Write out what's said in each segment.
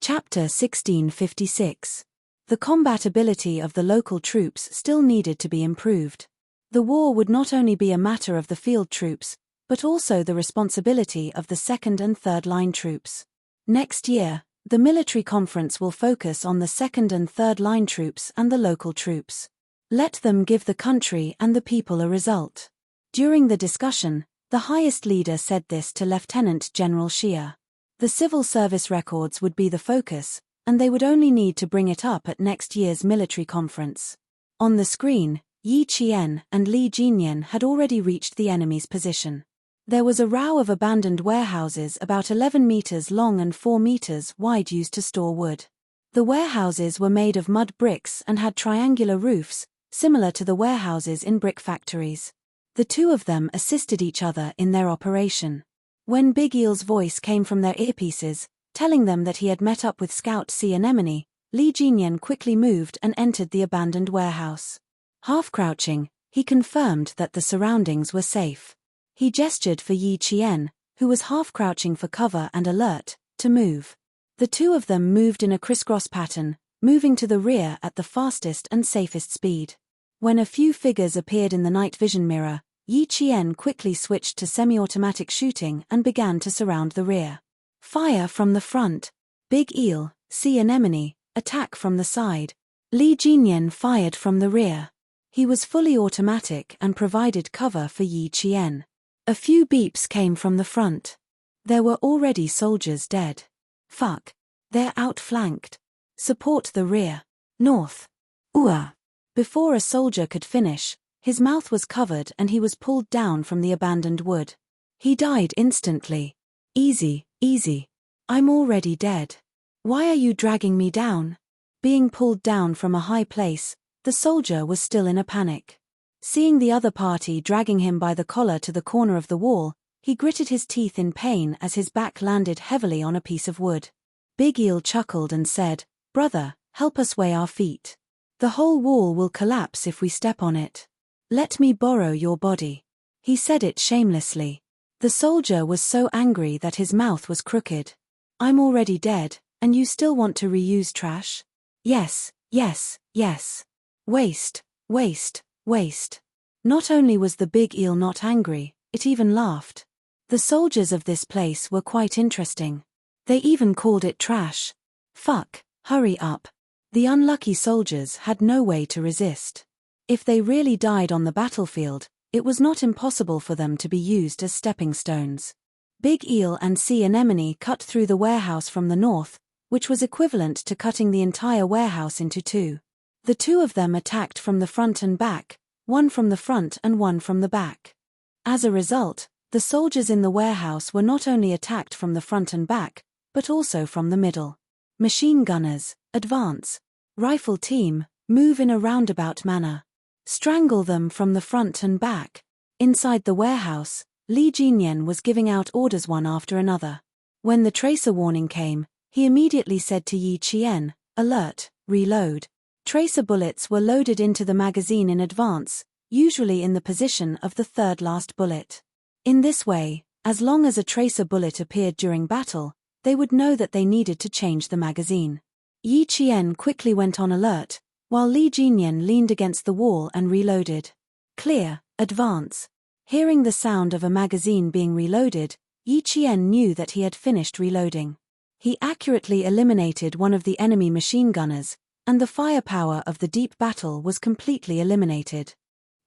Chapter 1656. The combatability of the local troops still needed to be improved. The war would not only be a matter of the field troops, but also the responsibility of the second and third line troops. Next year, the military conference will focus on the second and third line troops and the local troops. Let them give the country and the people a result. During the discussion, the highest leader said this to Lieutenant General Xia. The civil service records would be the focus, and they would only need to bring it up at next year's military conference. On the screen, Yi Qian and Li Jinyan had already reached the enemy's position. There was a row of abandoned warehouses about 11 meters long and 4 meters wide used to store wood. The warehouses were made of mud bricks and had triangular roofs, similar to the warehouses in brick factories. The two of them assisted each other in their operation. When Big Eel's voice came from their earpieces, telling them that he had met up with Scout Sea Anemone, Li Jinyan quickly moved and entered the abandoned warehouse. Half-crouching, he confirmed that the surroundings were safe. He gestured for Yi Qian, who was half-crouching for cover and alert, to move. The two of them moved in a crisscross pattern, moving to the rear at the fastest and safest speed. When a few figures appeared in the night vision mirror, Yi Qian quickly switched to semi-automatic shooting and began to surround the rear. Fire from the front. Big Eel, Sea Anemone, attack from the side. Li Jinyan fired from the rear. He was fully automatic and provided cover for Yi Qian. A few beeps came from the front. There were already soldiers dead. Fuck. They're outflanked. Support the rear. North. Ua. Before a soldier could finish, his mouth was covered and he was pulled down from the abandoned wood. He died instantly. Easy, easy. I'm already dead. Why are you dragging me down? Being pulled down from a high place, the soldier was still in a panic. Seeing the other party dragging him by the collar to the corner of the wall, he gritted his teeth in pain as his back landed heavily on a piece of wood. Big Eel chuckled and said, "Brother, help us weigh our feet. The whole wall will collapse if we step on it. Let me borrow your body." He said it shamelessly. The soldier was so angry that his mouth was crooked. "I'm already dead, and you still want to reuse trash? Yes, yes, yes. Waste, waste, waste." Not only was the Big Eel not angry, it even laughed. The soldiers of this place were quite interesting. They even called it trash. Fuck, hurry up. The unlucky soldiers had no way to resist. If they really died on the battlefield, it was not impossible for them to be used as stepping stones. Big Eel and Sea Anemone cut through the warehouse from the north, which was equivalent to cutting the entire warehouse into two. The two of them attacked from the front and back, one from the front and one from the back. As a result, the soldiers in the warehouse were not only attacked from the front and back, but also from the middle. Machine gunners, advance. Rifle team, move in a roundabout manner. Strangle them from the front and back. Inside the warehouse, Li Jinyan was giving out orders one after another. When the tracer warning came, he immediately said to Yi Qian, "Alert, reload." Tracer bullets were loaded into the magazine in advance, usually in the position of the third last bullet. In this way, as long as a tracer bullet appeared during battle, they would know that they needed to change the magazine. Yi Qian quickly went on alert, while Li Jinyan leaned against the wall and reloaded. Clear, advance. Hearing the sound of a magazine being reloaded, Yi Qian knew that he had finished reloading. He accurately eliminated one of the enemy machine gunners, and the firepower of the deep battle was completely eliminated.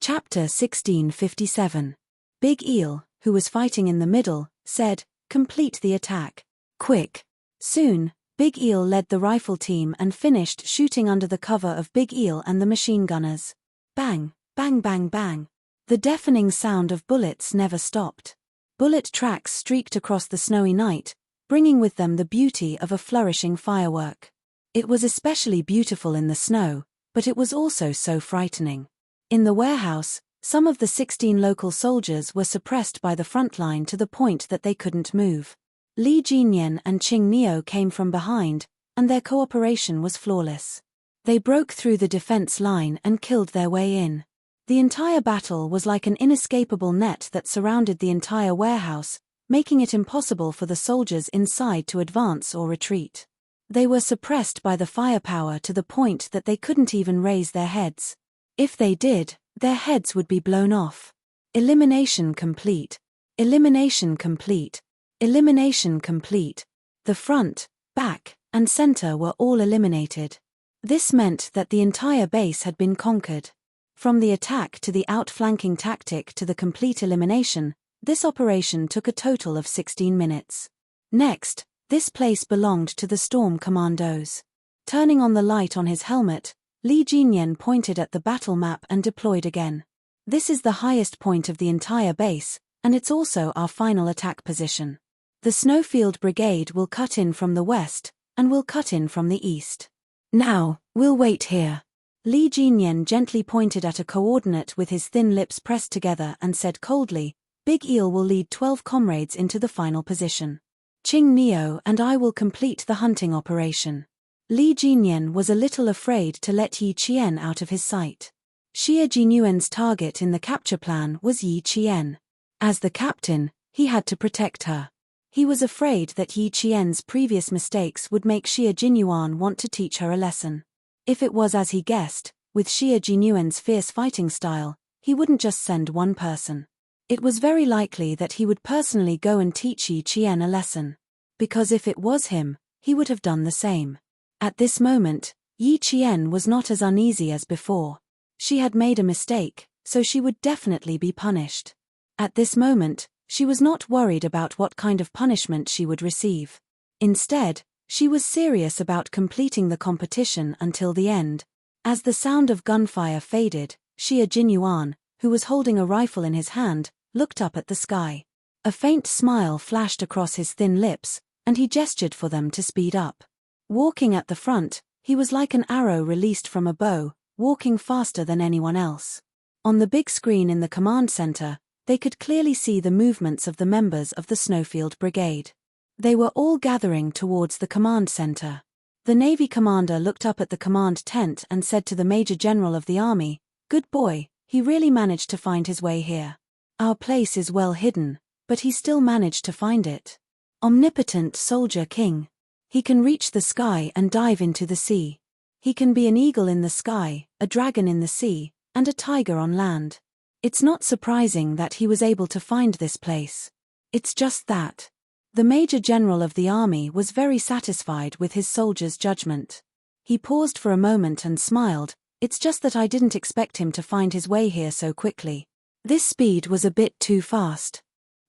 Chapter 1657. Big Eel, who was fighting in the middle, said, "Complete the attack. Quick." Soon, Big Eel led the rifle team and finished shooting under the cover of Big Eel and the machine gunners. Bang, bang, bang, bang. The deafening sound of bullets never stopped. Bullet tracks streaked across the snowy night, bringing with them the beauty of a flourishing firework. It was especially beautiful in the snow, but it was also so frightening. In the warehouse, some of the 16 local soldiers were suppressed by the front line to the point that they couldn't move. Li Jinyan and Qing Neo came from behind, and their cooperation was flawless. They broke through the defense line and killed their way in. The entire battle was like an inescapable net that surrounded the entire warehouse, making it impossible for the soldiers inside to advance or retreat. They were suppressed by the firepower to the point that they couldn't even raise their heads. If they did, their heads would be blown off. Elimination complete. Elimination complete. Elimination complete. The front, back, and center were all eliminated. This meant that the entire base had been conquered. From the attack to the outflanking tactic to the complete elimination, this operation took a total of 16 minutes. Next, this place belonged to the Storm Commandos. Turning on the light on his helmet, Li Jinyan pointed at the battle map and deployed again. This is the highest point of the entire base, and it's also our final attack position. The Snowfield Brigade will cut in from the west, and will cut in from the east. Now, we'll wait here. Li Jinyan gently pointed at a coordinate with his thin lips pressed together and said coldly, Big Eel will lead 12 comrades into the final position. Qing Neo and I will complete the hunting operation. Li Jinyan was a little afraid to let Yi Qian out of his sight. Xie Jinyuan's target in the capture plan was Yi Qian. As the captain, he had to protect her. He was afraid that Yi Qian's previous mistakes would make Xie Jinyuan want to teach her a lesson. If it was as he guessed, with Xie Jinyuan's fierce fighting style, he wouldn't just send one person. It was very likely that he would personally go and teach Yi Qian a lesson. Because if it was him, he would have done the same. At this moment, Yi Qian was not as uneasy as before. She had made a mistake, so she would definitely be punished. At this moment, she was not worried about what kind of punishment she would receive. Instead, she was serious about completing the competition until the end. As the sound of gunfire faded, Xie Jinyuan, who was holding a rifle in his hand, looked up at the sky. A faint smile flashed across his thin lips, and he gestured for them to speed up. Walking at the front, he was like an arrow released from a bow, walking faster than anyone else. On the big screen in the command center, they could clearly see the movements of the members of the Snowfield Brigade. They were all gathering towards the command center. The Navy commander looked up at the command tent and said to the Major General of the Army, "Good boy, he really managed to find his way here. Our place is well hidden, but he still managed to find it. Omnipotent Soldier King. He can reach the sky and dive into the sea. He can be an eagle in the sky, a dragon in the sea, and a tiger on land. It's not surprising that he was able to find this place. It's just that." The Major General of the Army was very satisfied with his soldier's judgment. He paused for a moment and smiled. "It's just that I didn't expect him to find his way here so quickly. This speed was a bit too fast."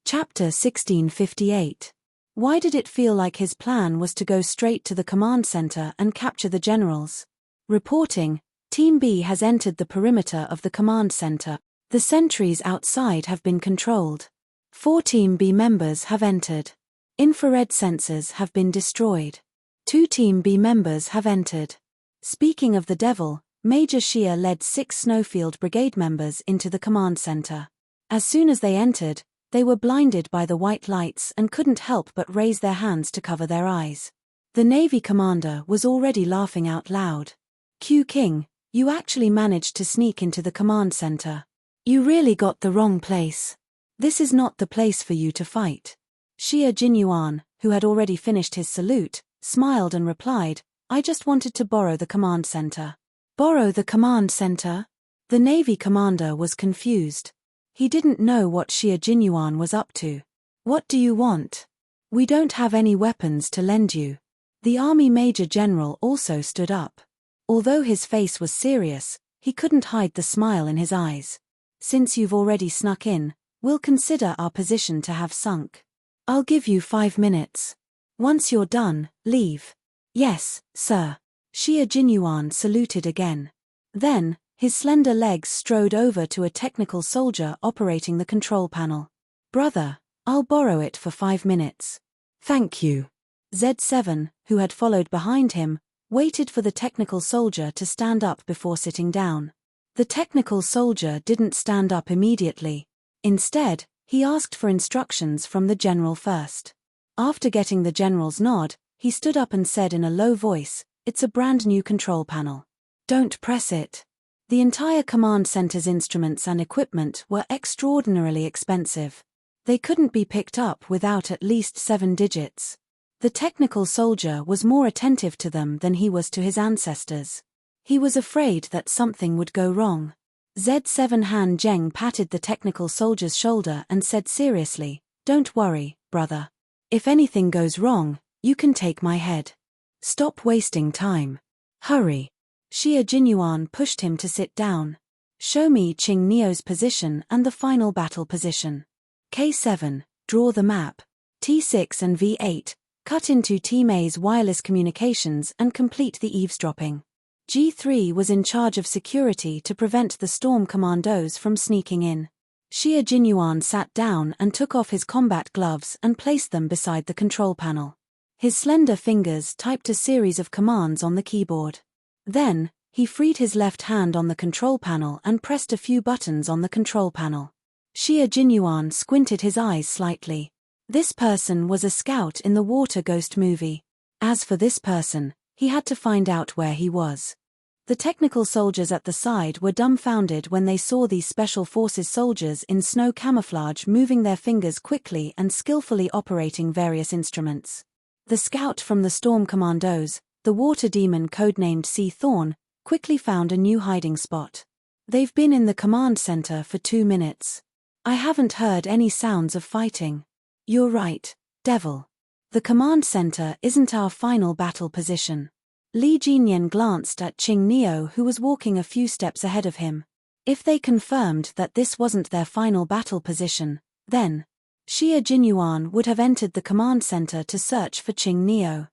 Chapter 1658. Why did it feel like his plan was to go straight to the command center and capture the generals? Reporting, Team B has entered the perimeter of the command center. The sentries outside have been controlled. 4 Team B members have entered. Infrared sensors have been destroyed. 2 Team B members have entered. Speaking of the devil, Major Xie led 6 Snowfield Brigade members into the command center. As soon as they entered, they were blinded by the white lights and couldn't help but raise their hands to cover their eyes. The Navy commander was already laughing out loud. "Q King, you actually managed to sneak into the command center. You really got the wrong place. This is not the place for you to fight." Xie Jinyuan, who had already finished his salute, smiled and replied, "I just wanted to borrow the command center." Borrow the command center? The Navy commander was confused. He didn't know what Xie Jinyuan was up to. "What do you want?" "We don't have any weapons to lend you." The Army Major General also stood up. Although his face was serious, he couldn't hide the smile in his eyes. "Since you've already snuck in, we'll consider our position to have sunk. I'll give you 5 minutes. Once you're done, leave." "Yes, sir." Xie Jinyuan saluted again. Then, his slender legs strode over to a technical soldier operating the control panel. "Brother, I'll borrow it for 5 minutes." "Thank you." Z7, who had followed behind him, waited for the technical soldier to stand up before sitting down. The technical soldier didn't stand up immediately. Instead, he asked for instructions from the general first. After getting the general's nod, he stood up and said in a low voice, "It's a brand new control panel. Don't press it." The entire command center's instruments and equipment were extraordinarily expensive. They couldn't be picked up without at least 7 digits. The technical soldier was more attentive to them than he was to his ancestors. He was afraid that something would go wrong. Z7 Han Zheng patted the technical soldier's shoulder and said seriously, "Don't worry, brother. If anything goes wrong, you can take my head. Stop wasting time. Hurry." Xia Jinyuan pushed him to sit down. "Show me Qing Neo's position and the final battle position. K7, draw the map. T6 and V8, cut into T-Mei's wireless communications and complete the eavesdropping." G3 was in charge of security to prevent the storm commandos from sneaking in. Xia Jinyuan sat down and took off his combat gloves and placed them beside the control panel. His slender fingers typed a series of commands on the keyboard. Then, he freed his left hand on the control panel and pressed a few buttons on the control panel. Xia Jinyuan squinted his eyes slightly. This person was a scout in the Water Ghost movie. As for this person, he had to find out where he was. The technical soldiers at the side were dumbfounded when they saw these special forces soldiers in snow camouflage moving their fingers quickly and skillfully operating various instruments. The scout from the Storm Commandos, the water demon codenamed Sea Thorn, quickly found a new hiding spot. "They've been in the command center for 2 minutes. I haven't heard any sounds of fighting." "You're right, Devil. The command center isn't our final battle position." Li Jinyan glanced at Qing Neo, who was walking a few steps ahead of him. If they confirmed that this wasn't their final battle position, then Xia Jinyuan would have entered the command center to search for Qing Neo.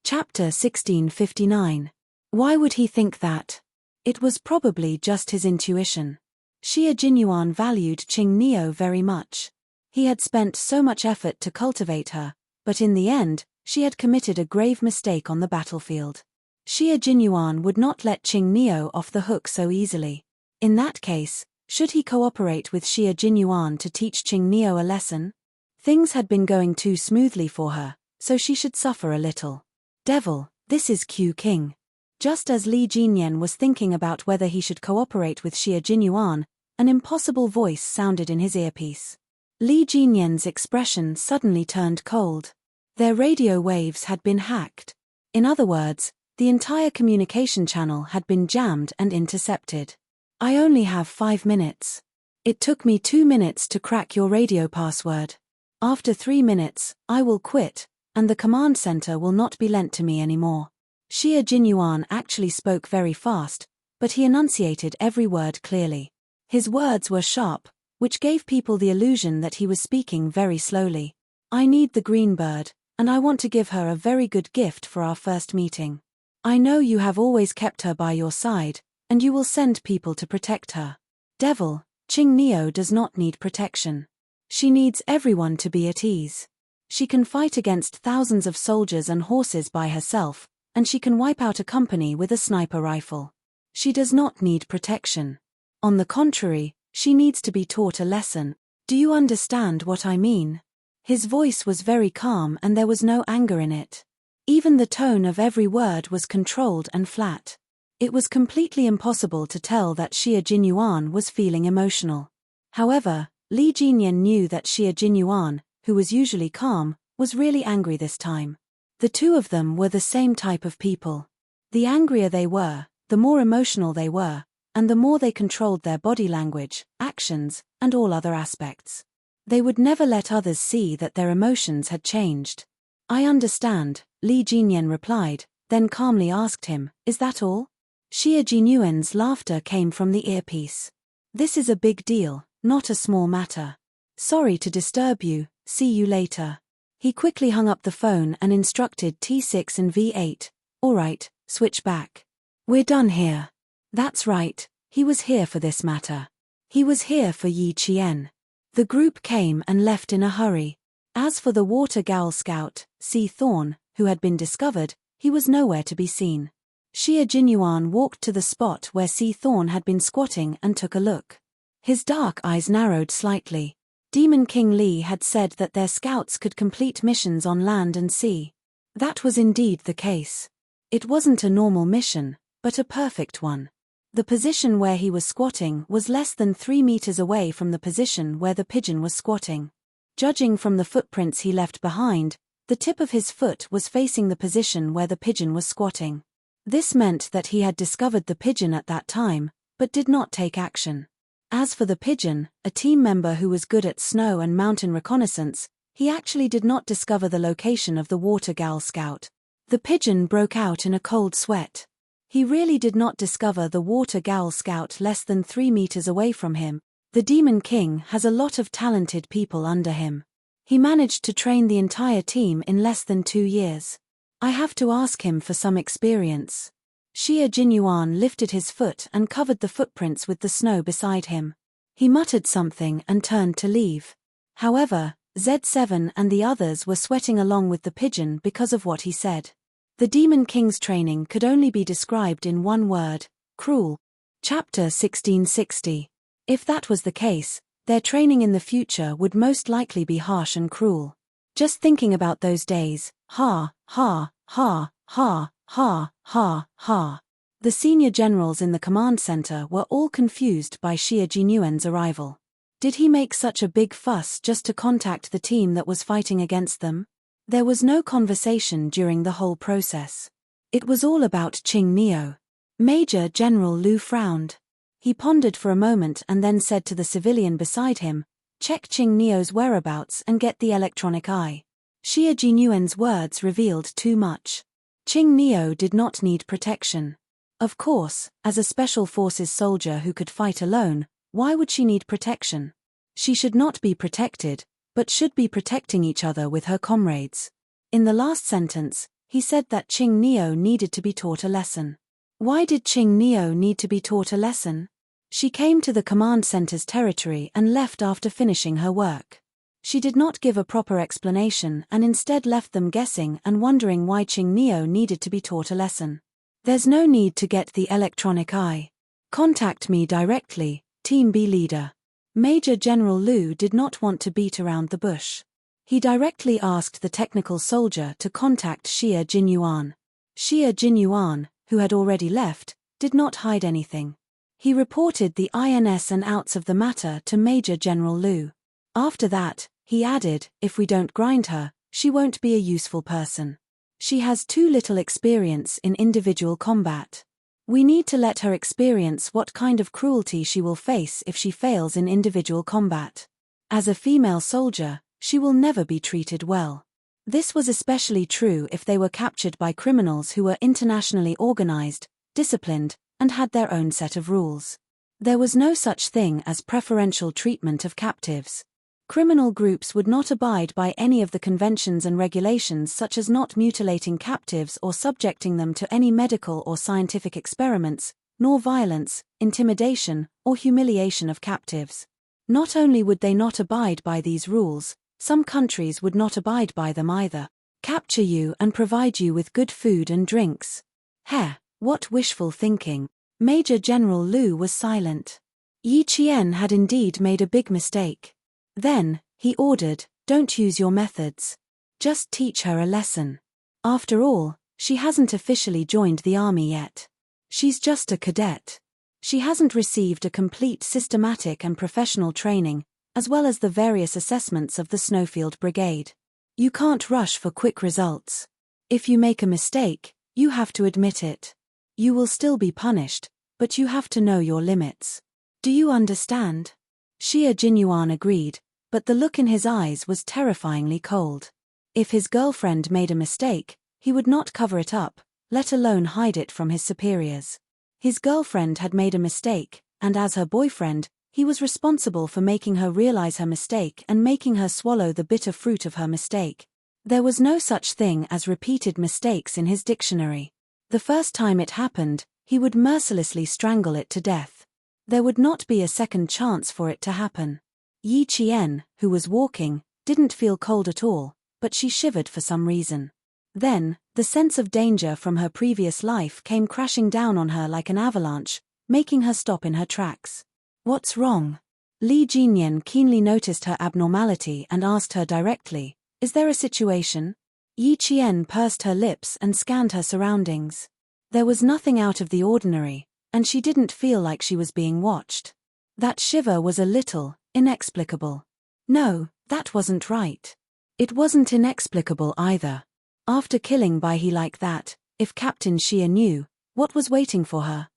Chapter 1659. Why would he think that? It was probably just his intuition. Xia Jinyuan valued Qing Neo very much. He had spent so much effort to cultivate her, but in the end, she had committed a grave mistake on the battlefield. Xia Jinyuan would not let Qing Neo off the hook so easily. In that case, should he cooperate with Xia Jinyuan to teach Qing Neo a lesson? Things had been going too smoothly for her, so she should suffer a little. "Devil, this is Q King." Just as Li Jinyan was thinking about whether he should cooperate with Xia Jinyuan, an impossible voice sounded in his earpiece. Li Jinyan's expression suddenly turned cold. Their radio waves had been hacked. In other words, the entire communication channel had been jammed and intercepted. "I only have 5 minutes. It took me 2 minutes to crack your radio password. After 3 minutes, I will quit, and the command center will not be lent to me anymore." Xia Jinyuan actually spoke very fast, but he enunciated every word clearly. His words were sharp, which gave people the illusion that he was speaking very slowly. "I need the green bird, and I want to give her a very good gift for our first meeting. I know you have always kept her by your side, and you will send people to protect her. Devil, Qing Neo does not need protection. She needs everyone to be at ease. She can fight against thousands of soldiers and horses by herself, and she can wipe out a company with a sniper rifle. She does not need protection. On the contrary, she needs to be taught a lesson. Do you understand what I mean?" His voice was very calm and there was no anger in it. Even the tone of every word was controlled and flat. It was completely impossible to tell that Xia Jinyuan was feeling emotional. However, Li Jinyan knew that Xia Jinyuan, who was usually calm, was really angry this time. The two of them were the same type of people. The angrier they were, the more emotional they were, and the more they controlled their body language, actions, and all other aspects. They would never let others see that their emotions had changed. "I understand," Li Jinyan replied, then calmly asked him, "Is that all?" Xia Jinyuan's laughter came from the earpiece. "This is a big deal, not a small matter. Sorry to disturb you, see you later." He quickly hung up the phone and instructed T6 and V8, "All right, switch back. We're done here." That's right, he was here for this matter. He was here for Yi Qian. The group came and left in a hurry. As for the water Gaol scout, Sea Thorn, who had been discovered, he was nowhere to be seen. Xia Jinyuan walked to the spot where Sea Thorn had been squatting and took a look. His dark eyes narrowed slightly. Demon King Li had said that their scouts could complete missions on land and sea. That was indeed the case. It wasn't a normal mission, but a perfect one. The position where he was squatting was less than 3 meters away from the position where the pigeon was squatting. Judging from the footprints he left behind, The tip of his foot was facing the position where the pigeon was squatting. This meant that he had discovered the pigeon at that time, but did not take action. As for the pigeon, a team member who was good at snow and mountain reconnaissance, he actually did not discover the location of the water gal scout. The pigeon broke out in a cold sweat. He really did not discover the water gal scout less than 3 meters away from him. The Demon King has a lot of talented people under him. He managed to train the entire team in less than 2 years. I have to ask him for some experience. Xie Jinyuan lifted his foot and covered the footprints with the snow beside him. He muttered something and turned to leave. However, Z7 and the others were sweating along with the pigeon because of what he said. The Demon King's training could only be described in one word: cruel. Chapter 1660. If that was the case, their training in the future would most likely be harsh and cruel. Just thinking about those days, ha, ha, ha, ha, ha, ha, ha. The senior generals in the command center were all confused by Xie Jinyuan's arrival. Did he make such a big fuss just to contact the team that was fighting against them? There was no conversation during the whole process. It was all about Qing Neo. Major General Lu frowned. He pondered for a moment and then said to the civilian beside him, "Check Qing Neo's whereabouts and get the electronic eye." Xie Jinyuan's words revealed too much. Qing Neo did not need protection. Of course, as a special forces soldier who could fight alone, why would she need protection? She should not be protected, but should be protecting each other with her comrades. In the last sentence, he said that Qing Neo needed to be taught a lesson. Why did Qing Neo need to be taught a lesson? She came to the command center's territory and left after finishing her work. She did not give a proper explanation and instead left them guessing and wondering why Qing Neo needed to be taught a lesson. There's no need to get the electronic eye. Contact me directly, Team B leader. Major General Lu did not want to beat around the bush. He directly asked the technical soldier to contact Xie Jinyuan. Xie Jinyuan, who had already left, did not hide anything. He reported the ins and outs of the matter to Major General Lu. After that, he added, "If we don't grind her, she won't be a useful person. She has too little experience in individual combat. We need to let her experience what kind of cruelty she will face if she fails in individual combat. As a female soldier, she will never be treated well." This was especially true if they were captured by criminals who were internationally organized, disciplined, and had their own set of rules. There was no such thing as preferential treatment of captives. Criminal groups would not abide by any of the conventions and regulations, such as not mutilating captives or subjecting them to any medical or scientific experiments, nor violence, intimidation, or humiliation of captives. Not only would they not abide by these rules, some countries would not abide by them either. Capture you and provide you with good food and drinks. Heh, what wishful thinking. Major General Lu was silent. Yi Qian had indeed made a big mistake. Then, he ordered, "Don't use your methods. Just teach her a lesson. After all, she hasn't officially joined the army yet. She's just a cadet. She hasn't received a complete systematic and professional training, as well as the various assessments of the Snowfield Brigade. You can't rush for quick results. If you make a mistake, you have to admit it. You will still be punished, but you have to know your limits. Do you understand?" Xie Jinyuan agreed, but the look in his eyes was terrifyingly cold. If his girlfriend made a mistake, he would not cover it up, let alone hide it from his superiors. His girlfriend had made a mistake, and as her boyfriend, he was responsible for making her realize her mistake and making her swallow the bitter fruit of her mistake. There was no such thing as repeated mistakes in his dictionary. The first time it happened, he would mercilessly strangle it to death. There would not be a second chance for it to happen. Yi Qian, who was walking, didn't feel cold at all, but she shivered for some reason. Then, the sense of danger from her previous life came crashing down on her like an avalanche, making her stop in her tracks. "What's wrong?" Li Jinyan keenly noticed her abnormality and asked her directly, "Is there a situation?" Yi Qian pursed her lips and scanned her surroundings. There was nothing out of the ordinary, and she didn't feel like she was being watched. That shiver was a little inexplicable. No, that wasn't right. It wasn't inexplicable either. After killing Bai He like that, if Captain Xia knew, what was waiting for her?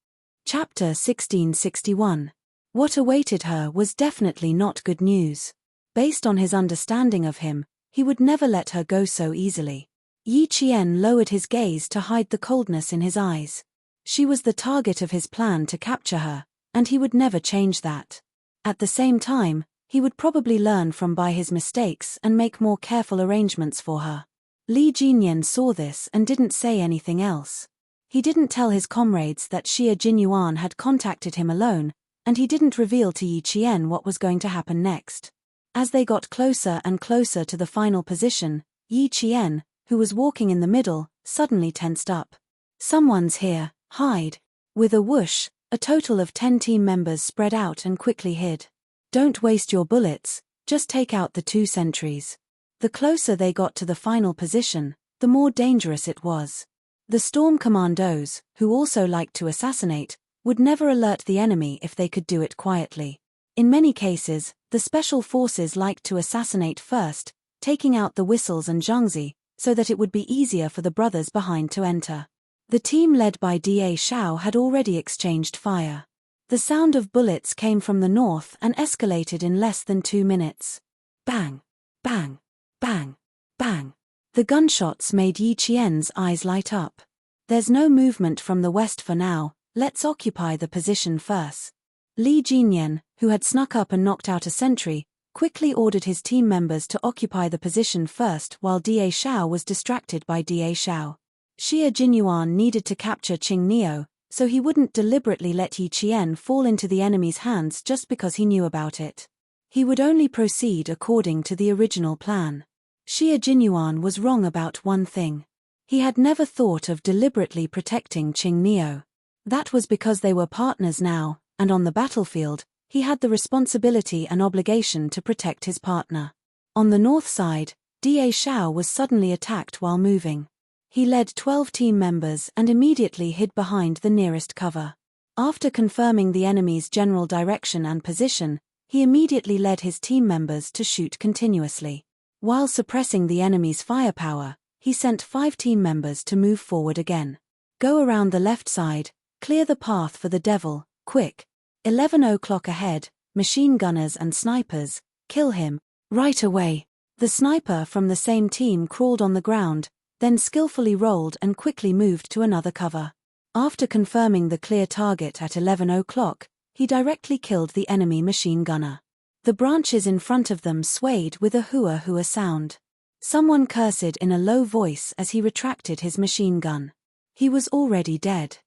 Chapter 1661. What awaited her was definitely not good news. Based on his understanding of him, he would never let her go so easily. Yi Qian lowered his gaze to hide the coldness in his eyes. She was the target of his plan to capture her, and he would never change that. At the same time, he would probably learn from Bai his mistakes and make more careful arrangements for her. Li Jinyan saw this and didn't say anything else. He didn't tell his comrades that Xia Jinyuan had contacted him alone, and he didn't reveal to Yi Qian what was going to happen next. As they got closer and closer to the final position, Yi Qian, who was walking in the middle, suddenly tensed up. Someone's here, hide. With a whoosh, a total of 10 team members spread out and quickly hid. Don't waste your bullets, just take out the 2 sentries. The closer they got to the final position, the more dangerous it was. The Storm Commandos, who also liked to assassinate, would never alert the enemy if they could do it quietly. In many cases, the Special Forces liked to assassinate first, taking out the whistles and zhangzi, so that it would be easier for the brothers behind to enter. The team led by Da Shao had already exchanged fire. The sound of bullets came from the north and escalated in less than 2 minutes. Bang! Bang! Bang! Bang! The gunshots made Yi Qian's eyes light up. There's no movement from the west for now, let's occupy the position first. Li Jinyan, who had snuck up and knocked out a sentry, quickly ordered his team members to occupy the position first while Da Shao was distracted by Da Shao. Xia Jinyuan needed to capture Qing Neo, so he wouldn't deliberately let Yi Qian fall into the enemy's hands just because he knew about it. He would only proceed according to the original plan. Xia Jinyuan was wrong about one thing. He had never thought of deliberately protecting Qing Neo. That was because they were partners now, and on the battlefield, he had the responsibility and obligation to protect his partner. On the north side, Da Shao was suddenly attacked while moving. He led 12 team members and immediately hid behind the nearest cover. After confirming the enemy's general direction and position, he immediately led his team members to shoot continuously. While suppressing the enemy's firepower, he sent 5 team members to move forward again. Go around the left side, clear the path for the devil, quick. 11 o'clock ahead, machine gunners and snipers, kill him, right away. The sniper from the same team crawled on the ground, then skillfully rolled and quickly moved to another cover. After confirming the clear target at 11 o'clock, he directly killed the enemy machine gunner. The branches in front of them swayed with a hua-hua sound. Someone cursed in a low voice as he retracted his machine gun. He was already dead.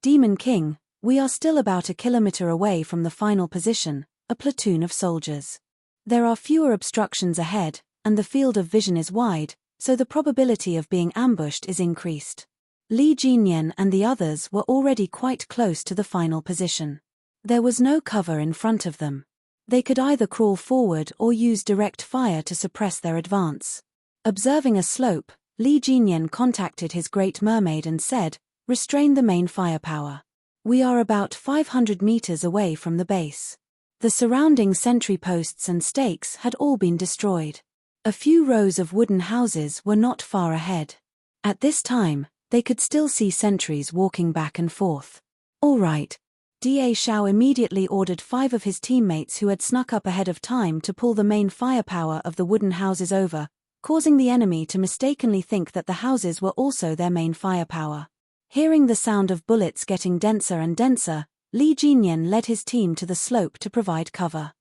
Demon King, we are still about a kilometer away from the final position, a platoon of soldiers. There are fewer obstructions ahead, and the field of vision is wide, so the probability of being ambushed is increased. Li Jinyan and the others were already quite close to the final position. There was no cover in front of them. They could either crawl forward or use direct fire to suppress their advance. Observing a slope, Li Jinyan contacted his Great Mermaid and said, "Restrain the main firepower. We are about 500 meters away from the base." The surrounding sentry posts and stakes had all been destroyed. A few rows of wooden houses were not far ahead. At this time, they could still see sentries walking back and forth. All right. Da Shao immediately ordered 5 of his teammates who had snuck up ahead of time to pull the main firepower of the wooden houses over, causing the enemy to mistakenly think that the houses were also their main firepower. Hearing the sound of bullets getting denser and denser, Li Jinyan led his team to the slope to provide cover.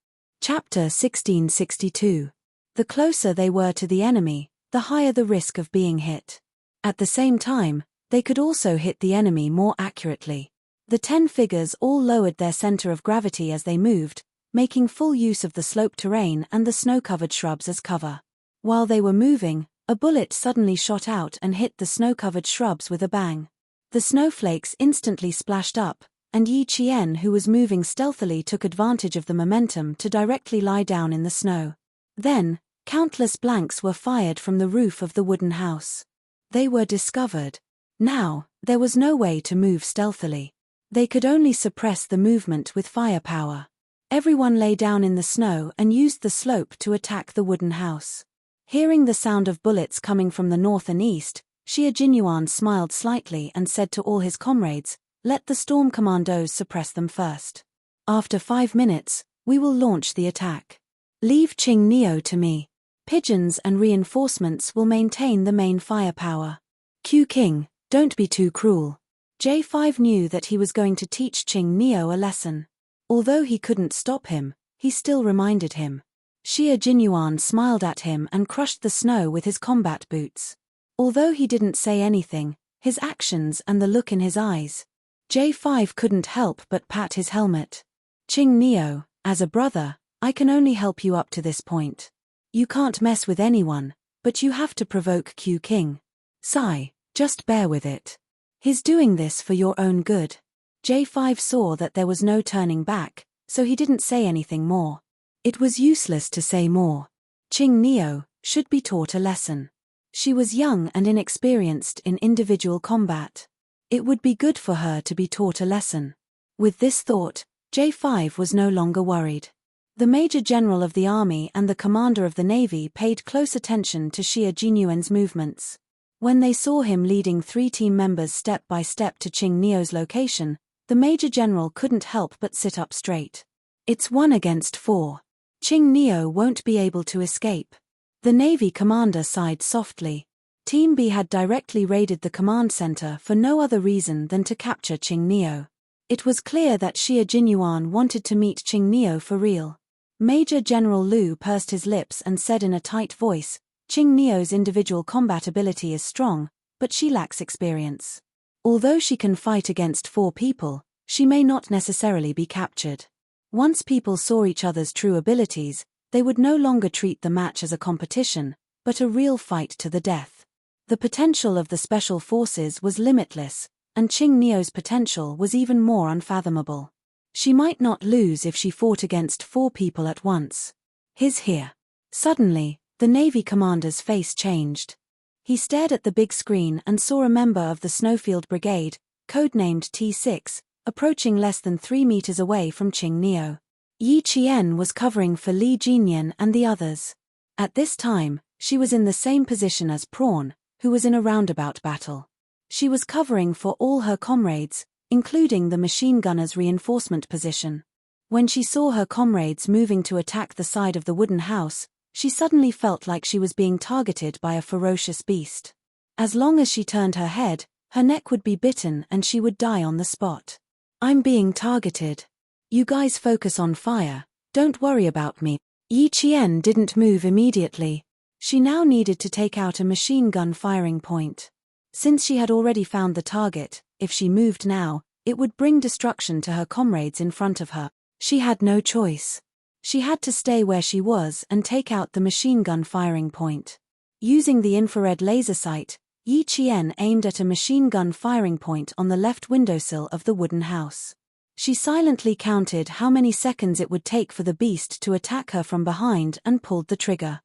Chapter 1662. The closer they were to the enemy, the higher the risk of being hit. At the same time, they could also hit the enemy more accurately. The 10 figures all lowered their center of gravity as they moved, making full use of the slope terrain and the snow-covered shrubs as cover. While they were moving, a bullet suddenly shot out and hit the snow-covered shrubs with a bang. The snowflakes instantly splashed up, and Yi Qian, who was moving stealthily, took advantage of the momentum to directly lie down in the snow. Then, countless blanks were fired from the roof of the wooden house. They were discovered. Now, there was no way to move stealthily. They could only suppress the movement with firepower. Everyone lay down in the snow and used the slope to attack the wooden house. Hearing the sound of bullets coming from the north and east, Xia Jinyuan smiled slightly and said to all his comrades, "Let the storm commandos suppress them first. After 5 minutes, we will launch the attack. Leave Qing Neo to me. Pigeons and reinforcements will maintain the main firepower. Q King, don't be too cruel." J5 knew that he was going to teach Qing Neo a lesson. Although he couldn't stop him, he still reminded him. Xia Jinyuan smiled at him and crushed the snow with his combat boots. Although he didn't say anything, his actions and the look in his eyes, J5 couldn't help but pat his helmet. "Qing Neo, as a brother, I can only help you up to this point. You can't mess with anyone, but you have to provoke Q King. Sigh, just bear with it. He's doing this for your own good." J5 saw that there was no turning back, so he didn't say anything more. It was useless to say more. Qing Neo should be taught a lesson. She was young and inexperienced in individual combat. It would be good for her to be taught a lesson. With this thought, J5 was no longer worried. The Major General of the Army and the Commander of the Navy paid close attention to Xia Jinyuan's movements. When they saw him leading 3 team members step by step to Qing Neo's location, the Major General couldn't help but sit up straight. "It's 1 against 4. Qing Neo won't be able to escape." The Navy commander sighed softly. Team B had directly raided the command center for no other reason than to capture Qing Neo. It was clear that Xia Jinyuan wanted to meet Qing Neo for real. Major General Lu pursed his lips and said in a tight voice, "Qing Neo's individual combat ability is strong, but she lacks experience. Although she can fight against 4 people, she may not necessarily be captured." Once people saw each other's true abilities, they would no longer treat the match as a competition, but a real fight to the death. The potential of the special forces was limitless, and Qing Neo's potential was even more unfathomable. She might not lose if she fought against 4 people at once. "He's here." Suddenly, the Navy commander's face changed. He stared at the big screen and saw a member of the Snowfield Brigade, codenamed T6, approaching less than 3 meters away from Qing Neo. Yi Qian was covering for Li Jinyan and the others. At this time, she was in the same position as Prawn, who was in a roundabout battle. She was covering for all her comrades, including the machine gunner's reinforcement position. When she saw her comrades moving to attack the side of the wooden house, she suddenly felt like she was being targeted by a ferocious beast. As long as she turned her head, her neck would be bitten and she would die on the spot. "I'm being targeted. You guys focus on fire, don't worry about me." Yi Qian didn't move immediately. She now needed to take out a machine gun firing point. Since she had already found the target, if she moved now, it would bring destruction to her comrades in front of her. She had no choice. She had to stay where she was and take out the machine gun firing point. Using the infrared laser sight, Yi Qian aimed at a machine gun firing point on the left windowsill of the wooden house. She silently counted how many seconds it would take for the beast to attack her from behind and pulled the trigger.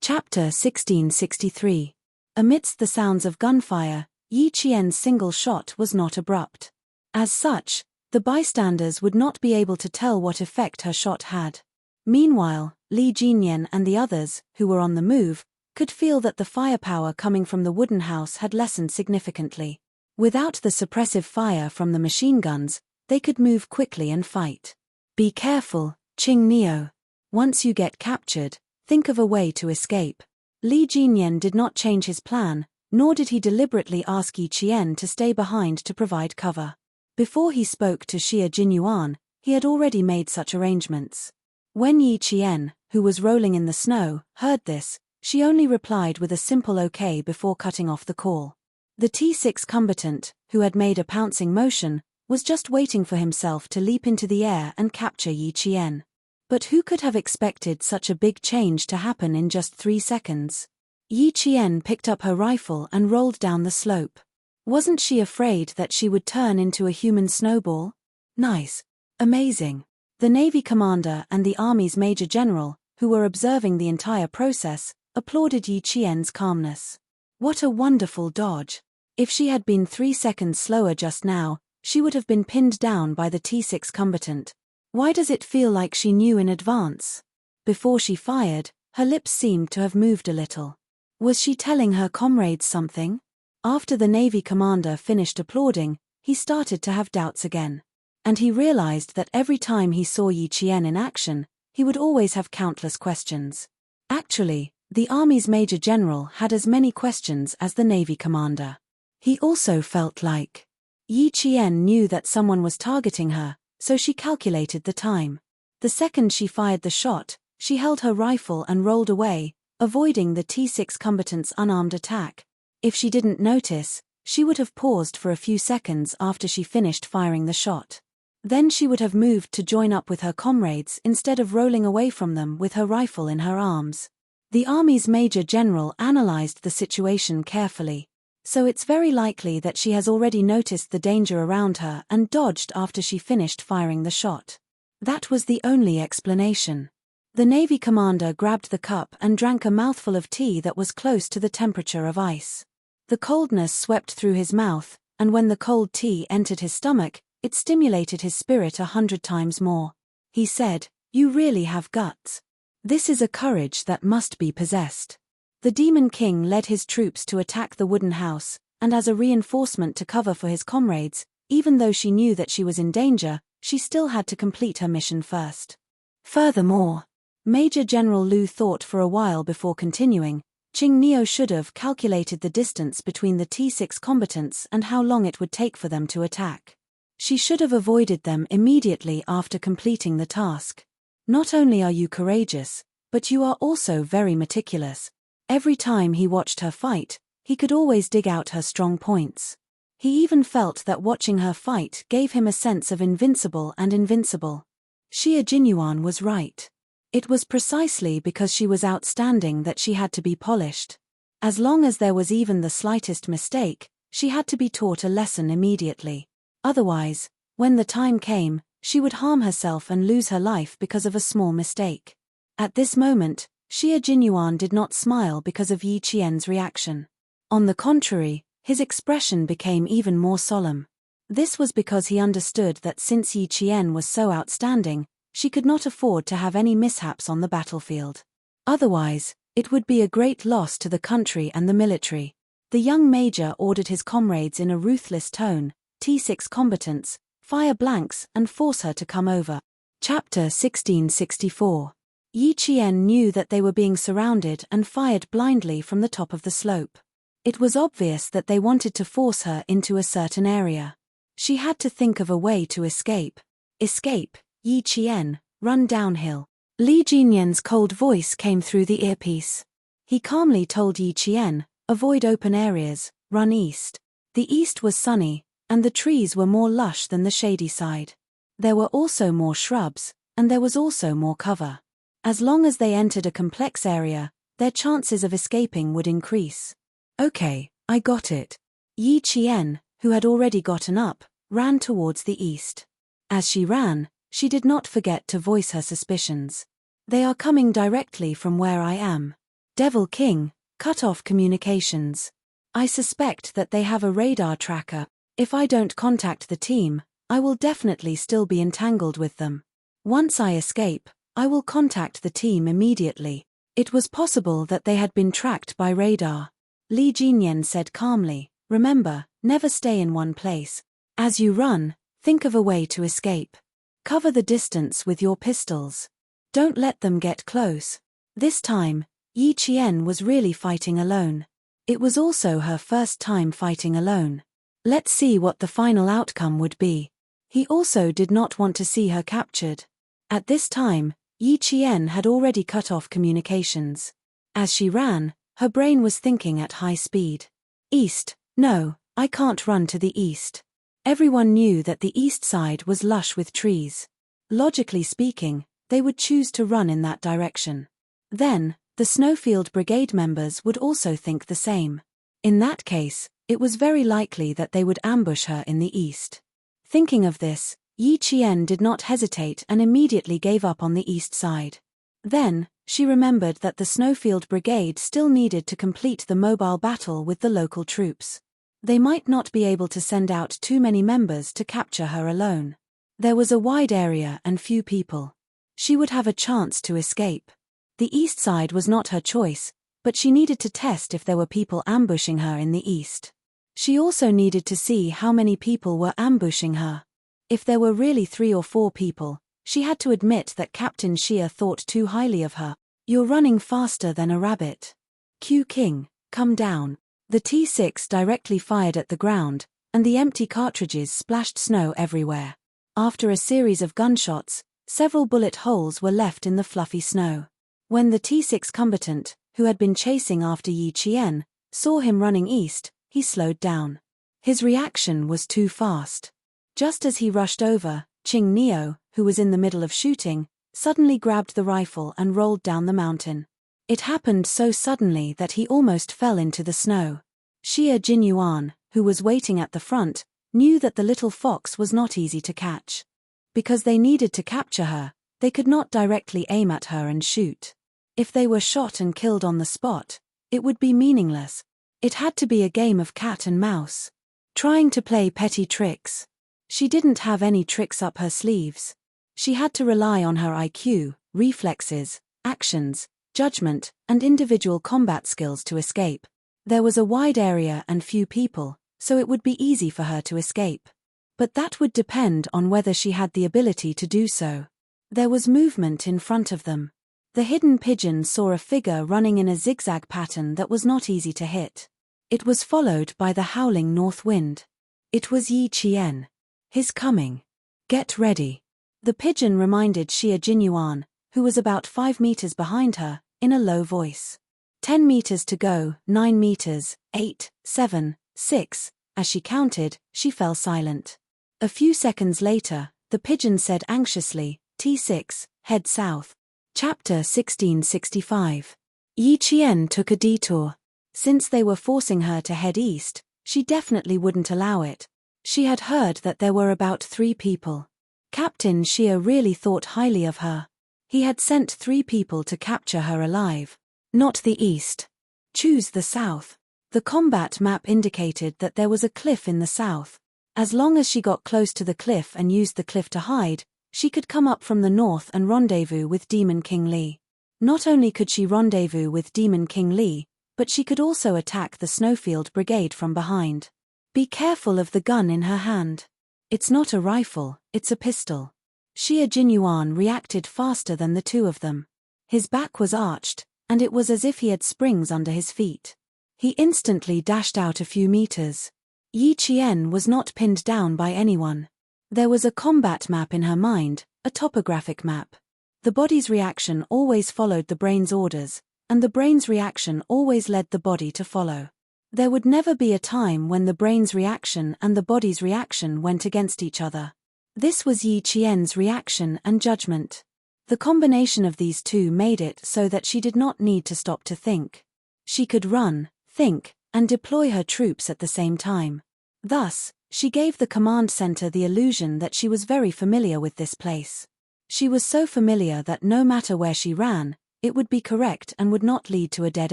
Chapter 1663. Amidst the sounds of gunfire, Yi Qian's single shot was not abrupt. As such, the bystanders would not be able to tell what effect her shot had. Meanwhile, Li Jinyan and the others, who were on the move, could feel that the firepower coming from the wooden house had lessened significantly. Without the suppressive fire from the machine guns, they could move quickly and fight. "Be careful, Qing Neo. Once you get captured, think of a way to escape." Li Jinyan did not change his plan, nor did he deliberately ask Yi Qian to stay behind to provide cover. Before he spoke to Xia Jinyuan, he had already made such arrangements. When Yi Qian, who was rolling in the snow, heard this, she only replied with a simple okay before cutting off the call. The T6 combatant, who had made a pouncing motion, was just waiting for himself to leap into the air and capture Yi Qian. But who could have expected such a big change to happen in just 3 seconds? Yi Qian picked up her rifle and rolled down the slope. Wasn't she afraid that she would turn into a human snowball? Nice. Amazing. The Navy commander and the Army's Major General, who were observing the entire process, applauded Yi Qian's calmness. What a wonderful dodge. If she had been 3 seconds slower just now, she would have been pinned down by the T6 combatant. Why does it feel like she knew in advance? Before she fired, Her lips seemed to have moved a little. Was she telling her comrades something? After the Navy commander finished applauding, he started to have doubts again. And he realized that every time he saw Yi Qian in action, he would always have countless questions. Actually, the Army's Major General had as many questions as the Navy commander. He also felt like Yi Qian knew that someone was targeting her, so she calculated the time. The second she fired the shot, she held her rifle and rolled away, avoiding the T6 combatant's unarmed attack. If she didn't notice, she would have paused for a few seconds after she finished firing the shot. Then she would have moved to join up with her comrades instead of rolling away from them with her rifle in her arms. The Army's Major General analyzed the situation carefully. So it's very likely that she has already noticed the danger around her and dodged after she finished firing the shot. That was the only explanation. The Navy commander grabbed the cup and drank a mouthful of tea that was close to the temperature of ice. The coldness swept through his mouth, and when the cold tea entered his stomach, it stimulated his spirit 100 times more. He said, "You really have guts. This is a courage that must be possessed." The Demon King led his troops to attack the wooden house, and as a reinforcement to cover for his comrades, even though she knew that she was in danger, she still had to complete her mission first. Furthermore, Major General Lu thought for a while before continuing. Qing Neo should have calculated the distance between the T6 combatants and how long it would take for them to attack. She should have avoided them immediately after completing the task. Not only are you courageous, but you are also very meticulous. Every time he watched her fight, he could always dig out her strong points. He even felt that watching her fight gave him a sense of invincible. Xia Jinyuan was right. It was precisely because she was outstanding that she had to be polished. As long as there was even the slightest mistake, she had to be taught a lesson immediately. Otherwise, when the time came, she would harm herself and lose her life because of a small mistake. At this moment, Xia Jinyuan did not smile because of Yi Qian's reaction. On the contrary, his expression became even more solemn. This was because he understood that since Yi Qian was so outstanding, she could not afford to have any mishaps on the battlefield. Otherwise, it would be a great loss to the country and the military. The young major ordered his comrades in a ruthless tone, T6 combatants, fire blanks and force her to come over. Chapter 1664. Yi Qian knew that they were being surrounded and fired blindly from the top of the slope. It was obvious that they wanted to force her into a certain area. She had to think of a way to escape. Escape, Yi Qian, run downhill. Li Jinyan's cold voice came through the earpiece. He calmly told Yi Qian, avoid open areas, run east. The east was sunny, and the trees were more lush than the shady side. There were also more shrubs, and there was also more cover. As long as they entered a complex area, their chances of escaping would increase. Okay, I got it. Yi Qian, who had already gotten up, ran towards the east. As she ran, she did not forget to voice her suspicions. They are coming directly from where I am. Devil King, cut off communications. I suspect that they have a radar tracker. If I don't contact the team, I will definitely still be entangled with them. Once I escape, I will contact the team immediately. It was possible that they had been tracked by radar. Li Jinyan said calmly, remember, never stay in one place. As you run, think of a way to escape. Cover the distance with your pistols. Don't let them get close. This time, Yi Qian was really fighting alone. It was also her first time fighting alone. Let's see what the final outcome would be. He also did not want to see her captured. At this time, Yi Qian had already cut off communications. As she ran, her brain was thinking at high speed. East, no, I can't run to the east. Everyone knew that the east side was lush with trees. Logically speaking, they would choose to run in that direction. Then, the Snowfield Brigade members would also think the same. In that case, it was very likely that they would ambush her in the east. Thinking of this, Yi Qian did not hesitate and immediately gave up on the east side. Then, she remembered that the Snowfield Brigade still needed to complete the mobile battle with the local troops. They might not be able to send out too many members to capture her alone. There was a wide area and few people. She would have a chance to escape. The east side was not her choice, but she needed to test if there were people ambushing her in the east. She also needed to see how many people were ambushing her. If there were really 3 or 4 people, she had to admit that Captain Shea thought too highly of her. "You're running faster than a rabbit. Q King, come down." The T6 directly fired at the ground, and the empty cartridges splashed snow everywhere. After a series of gunshots, several bullet holes were left in the fluffy snow. When the T6 combatant, who had been chasing after Yi Qian, saw him running east, he slowed down. His reaction was too fast. Just as he rushed over, Qing Neo, who was in the middle of shooting, suddenly grabbed the rifle and rolled down the mountain. It happened so suddenly that he almost fell into the snow. Xie Jinyuan, who was waiting at the front, knew that the little fox was not easy to catch. Because they needed to capture her, they could not directly aim at her and shoot. If they were shot and killed on the spot, it would be meaningless. It had to be a game of cat and mouse. Trying to play petty tricks. She didn't have any tricks up her sleeves. She had to rely on her IQ, reflexes, actions, judgment, and individual combat skills to escape. There was a wide area and few people, so it would be easy for her to escape. But that would depend on whether she had the ability to do so. There was movement in front of them. The hidden pigeon saw a figure running in a zigzag pattern that was not easy to hit. It was followed by the howling north wind. It was Yi Qian. His coming. Get ready. The pigeon reminded Xie Jinyuan, who was about 5 meters behind her, in a low voice. 10 meters to go, 9 meters, 8, 7, 6. As she counted, she fell silent. A few seconds later, the pigeon said anxiously, T6, head south. Chapter 1665. Yi Qian took a detour. Since they were forcing her to head east, she definitely wouldn't allow it. She had heard that there were about 3 people. Captain Shea really thought highly of her. He had sent 3 people to capture her alive. Not the east. Choose the south. The combat map indicated that there was a cliff in the south. As long as she got close to the cliff and used the cliff to hide, she could come up from the north and rendezvous with Demon King Li. Not only could she rendezvous with Demon King Li, but she could also attack the Snowfield Brigade from behind. Be careful of the gun in her hand. It's not a rifle, it's a pistol. Xie Jinyuan reacted faster than the 2 of them. His back was arched, and it was as if he had springs under his feet. He instantly dashed out a few meters. Yi Qian was not pinned down by anyone. There was a combat map in her mind, a topographic map. The body's reaction always followed the brain's orders, and the brain's reaction always led the body to follow. There would never be a time when the brain's reaction and the body's reaction went against each other. This was Yi Qian's reaction and judgment. The combination of these 2 made it so that she did not need to stop to think. She could run, think, and deploy her troops at the same time. Thus, she gave the command center the illusion that she was very familiar with this place. She was so familiar that no matter where she ran, it would be correct and would not lead to a dead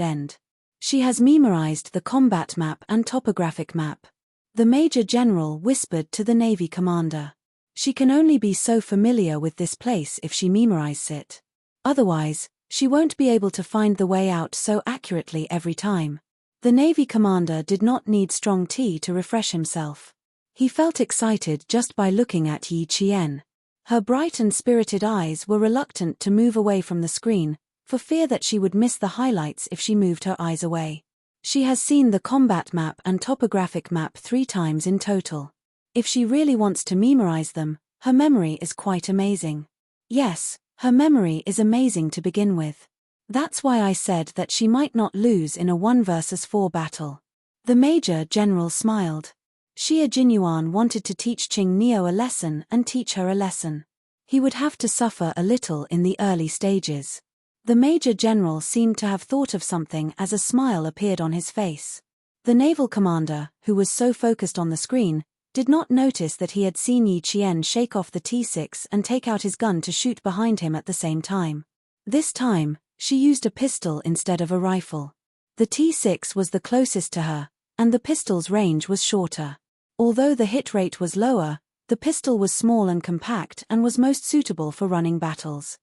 end. She has memorized the combat map and topographic map. The Major General whispered to the Navy commander. She can only be so familiar with this place if she memorizes it. Otherwise, she won't be able to find the way out so accurately every time. The Navy commander did not need strong tea to refresh himself. He felt excited just by looking at Yi Qian. Her bright and spirited eyes were reluctant to move away from the screen, for fear that she would miss the highlights if she moved her eyes away. She has seen the combat map and topographic map 3 times in total. If she really wants to memorize them, her memory is quite amazing. Yes, her memory is amazing to begin with. That's why I said that she might not lose in a 1 versus 4 battle. The Major General smiled. Xie Jinyuan wanted to teach Qing Neo a lesson and teach her a lesson. He would have to suffer a little in the early stages. The Major General seemed to have thought of something as a smile appeared on his face. The naval commander, who was so focused on the screen, did not notice that he had seen Yi Qian shake off the T6 and take out his gun to shoot behind him at the same time. This time, she used a pistol instead of a rifle. The T6 was the closest to her, and the pistol's range was shorter. Although the hit rate was lower, the pistol was small and compact and was most suitable for running battles.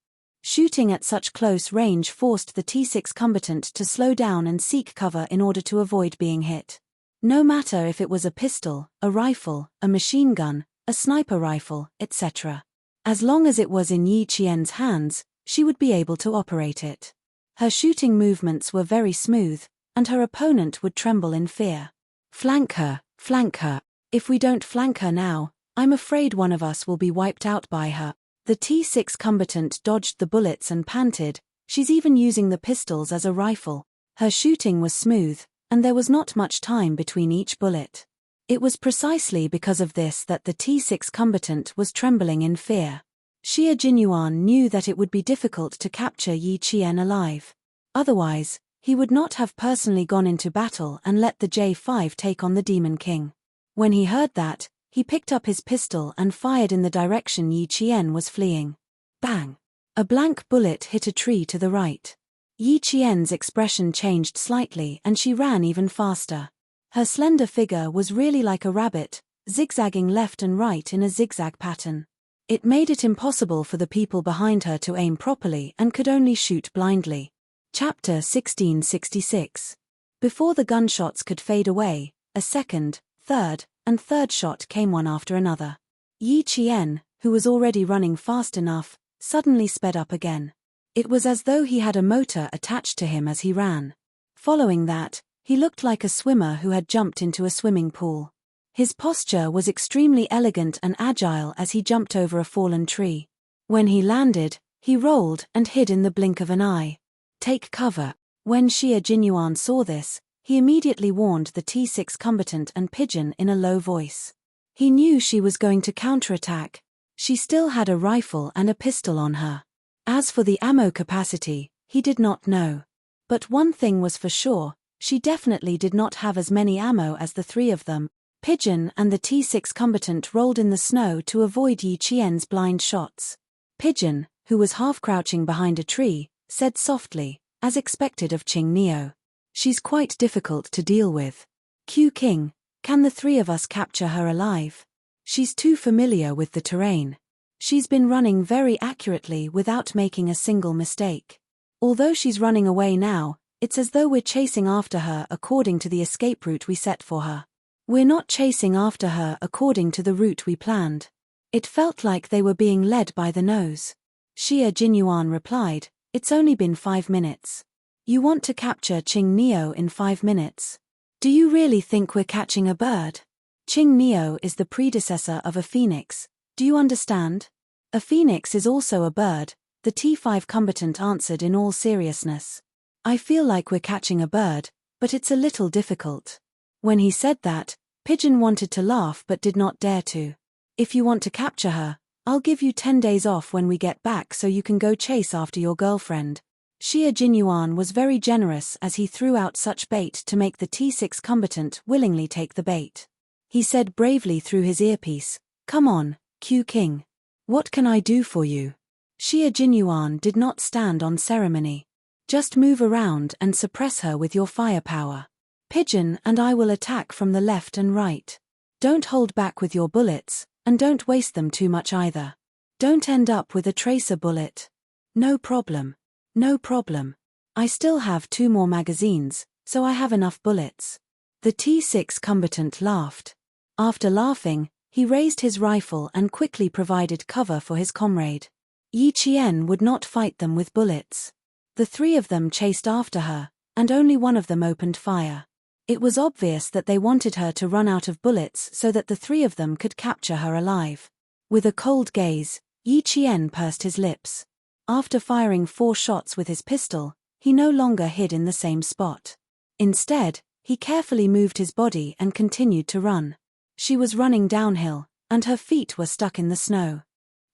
Shooting at such close range forced the T6 combatant to slow down and seek cover in order to avoid being hit. No matter if it was a pistol, a rifle, a machine gun, a sniper rifle, etc. As long as it was in Yi Qian's hands, she would be able to operate it. Her shooting movements were very smooth, and her opponent would tremble in fear. Flank her, flank her. If we don't flank her now, I'm afraid one of us will be wiped out by her. The T6 combatant dodged the bullets and panted, she's even using the pistols as a rifle. Her shooting was smooth, and there was not much time between each bullet. It was precisely because of this that the T6 combatant was trembling in fear. Xie Jinyuan knew that it would be difficult to capture Yi Qian alive. Otherwise, he would not have personally gone into battle and let the J5 take on the Demon King. When he heard that, he picked up his pistol and fired in the direction Yi Qian was fleeing. Bang! A blank bullet hit a tree to the right. Yi Qian's expression changed slightly and she ran even faster. Her slender figure was really like a rabbit, zigzagging left and right in a zigzag pattern. It made it impossible for the people behind her to aim properly and could only shoot blindly. Chapter 1666. Before the gunshots could fade away, a second, third, and third shot came one after another. Yi Qian, who was already running fast enough, suddenly sped up again. It was as though he had a motor attached to him as he ran. Following that, he looked like a swimmer who had jumped into a swimming pool. His posture was extremely elegant and agile as he jumped over a fallen tree. When he landed, he rolled and hid in the blink of an eye. Take cover. When Xie Jinyuan saw this, he immediately warned the T6 combatant and Pigeon in a low voice. He knew she was going to counterattack. She still had a rifle and a pistol on her. As for the ammo capacity, he did not know. But one thing was for sure, she definitely did not have as many ammo as the three of them. Pigeon and the T6 combatant rolled in the snow to avoid Yi Qian's blind shots. Pigeon, who was half crouching behind a tree, said softly, as expected of Qing Neo. She's quite difficult to deal with. Q King, can the three of us capture her alive? She's too familiar with the terrain. She's been running very accurately without making a single mistake. Although she's running away now, it's as though we're chasing after her according to the escape route we set for her. We're not chasing after her according to the route we planned. It felt like they were being led by the nose. Xie Jinyuan replied, it's only been 5 minutes. You want to capture Qing Neo in 5 minutes? Do you really think we're catching a bird? Qing Neo is the predecessor of a phoenix, do you understand? A phoenix is also a bird, the T5 combatant answered in all seriousness. I feel like we're catching a bird, but it's a little difficult. When he said that, Pigeon wanted to laugh but did not dare to. If you want to capture her, I'll give you 10 days off when we get back so you can go chase after your girlfriend. Xie Jinyuan was very generous as he threw out such bait to make the T6 combatant willingly take the bait. He said bravely through his earpiece, come on, Q King. What can I do for you? Xie Jinyuan did not stand on ceremony. Just move around and suppress her with your firepower. Pigeon and I will attack from the left and right. Don't hold back with your bullets, and don't waste them too much either. Don't end up with a tracer bullet. No problem. No problem. I still have 2 more magazines, so I have enough bullets. The T6 combatant laughed. After laughing, he raised his rifle and quickly provided cover for his comrade. Yi Qian would not fight them with bullets. The 3 of them chased after her, and only one of them opened fire. It was obvious that they wanted her to run out of bullets so that the 3 of them could capture her alive. With a cold gaze, Yi Qian pursed his lips. After firing 4 shots with his pistol, he no longer hid in the same spot. Instead, he carefully moved his body and continued to run. She was running downhill, and her feet were stuck in the snow.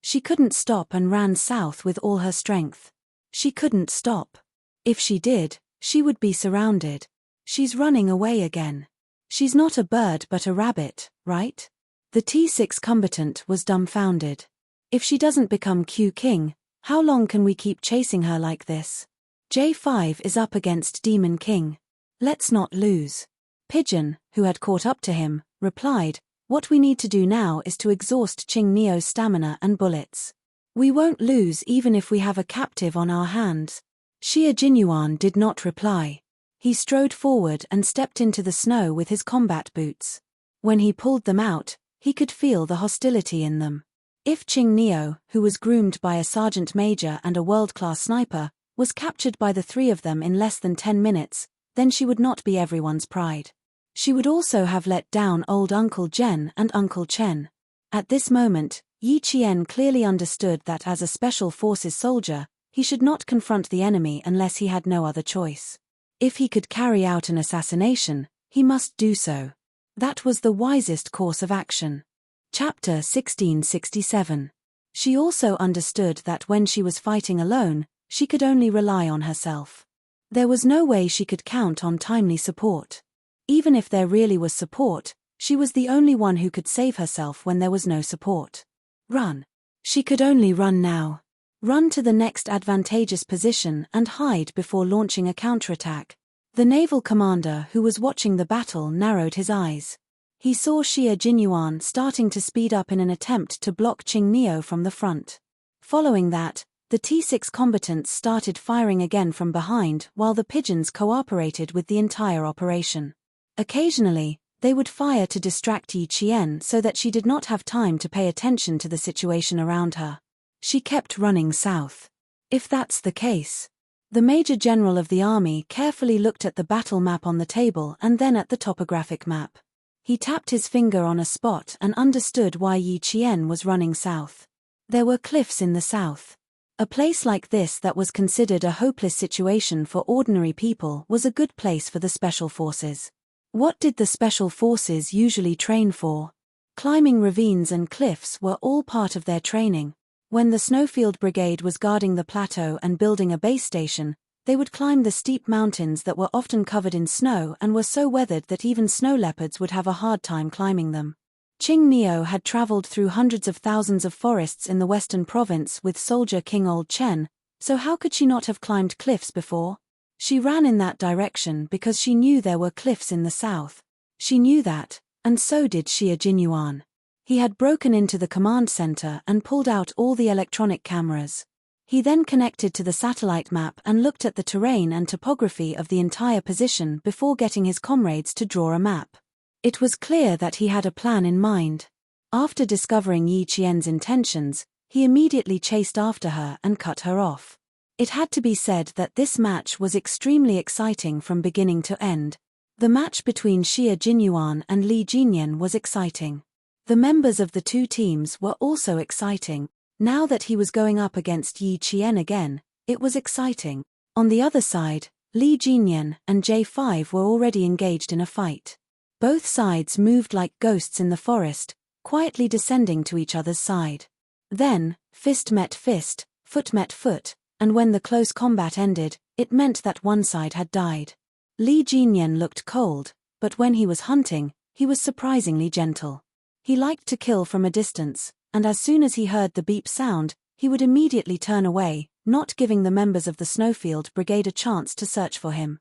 She couldn't stop and ran south with all her strength. She couldn't stop. If she did, she would be surrounded. She's running away again. She's not a bird but a rabbit, right? The T6 combatant was dumbfounded. If she doesn't become Q King, how long can we keep chasing her like this? J5 is up against Demon King. Let's not lose. Pigeon, who had caught up to him, replied, what we need to do now is to exhaust Qing Neo's stamina and bullets. We won't lose even if we have a captive on our hands. Xie Jinyuan did not reply. He strode forward and stepped into the snow with his combat boots. When he pulled them out, he could feel the hostility in them. If Qing Neo, who was groomed by a sergeant major and a world-class sniper, was captured by the three of them in less than 10 minutes, then she would not be everyone's pride. She would also have let down old Uncle Jen and Uncle Chen. At this moment, Yi Qian clearly understood that as a Special Forces soldier, he should not confront the enemy unless he had no other choice. If he could carry out an assassination, he must do so. That was the wisest course of action. Chapter 1667. She also understood that when she was fighting alone, she could only rely on herself. There was no way she could count on timely support. Even if there really was support, she was the only one who could save herself when there was no support. Run. She could only run now. Run to the next advantageous position and hide before launching a counterattack. The naval commander who was watching the battle narrowed his eyes. He saw Xie Jinyuan starting to speed up in an attempt to block Qing Neo from the front. Following that, the T6 combatants started firing again from behind while the pigeons cooperated with the entire operation. Occasionally, they would fire to distract Yi Qian so that she did not have time to pay attention to the situation around her. She kept running south. If that's the case. The Major General of the army carefully looked at the battle map on the table and then at the topographic map. He tapped his finger on a spot and understood why Yi Qian was running south. There were cliffs in the south. A place like this that was considered a hopeless situation for ordinary people was a good place for the Special Forces. What did the Special Forces usually train for? Climbing ravines and cliffs were all part of their training. When the Snowfield Brigade was guarding the plateau and building a base station, they would climb the steep mountains that were often covered in snow and were so weathered that even snow leopards would have a hard time climbing them. Qing Neo had traveled through hundreds of thousands of forests in the western province with soldier King Old Chen, so how could she not have climbed cliffs before? She ran in that direction because she knew there were cliffs in the south. She knew that, and so did Xie Jinyuan. He had broken into the command center and pulled out all the electronic cameras. He then connected to the satellite map and looked at the terrain and topography of the entire position before getting his comrades to draw a map. It was clear that he had a plan in mind. After discovering Yi Qian's intentions, he immediately chased after her and cut her off. It had to be said that this match was extremely exciting from beginning to end. The match between Xie Jinyuan and Li Jinyan was exciting. The members of the two teams were also exciting. Now that he was going up against Yi Qian again, it was exciting. On the other side, Li Jinyan and J5 were already engaged in a fight. Both sides moved like ghosts in the forest, quietly descending to each other's side. Then, fist met fist, foot met foot, and when the close combat ended, it meant that one side had died. Li Jinyan looked cold, but when he was hunting, he was surprisingly gentle. He liked to kill from a distance, and as soon as he heard the beep sound, he would immediately turn away, not giving the members of the Snowfield Brigade a chance to search for him.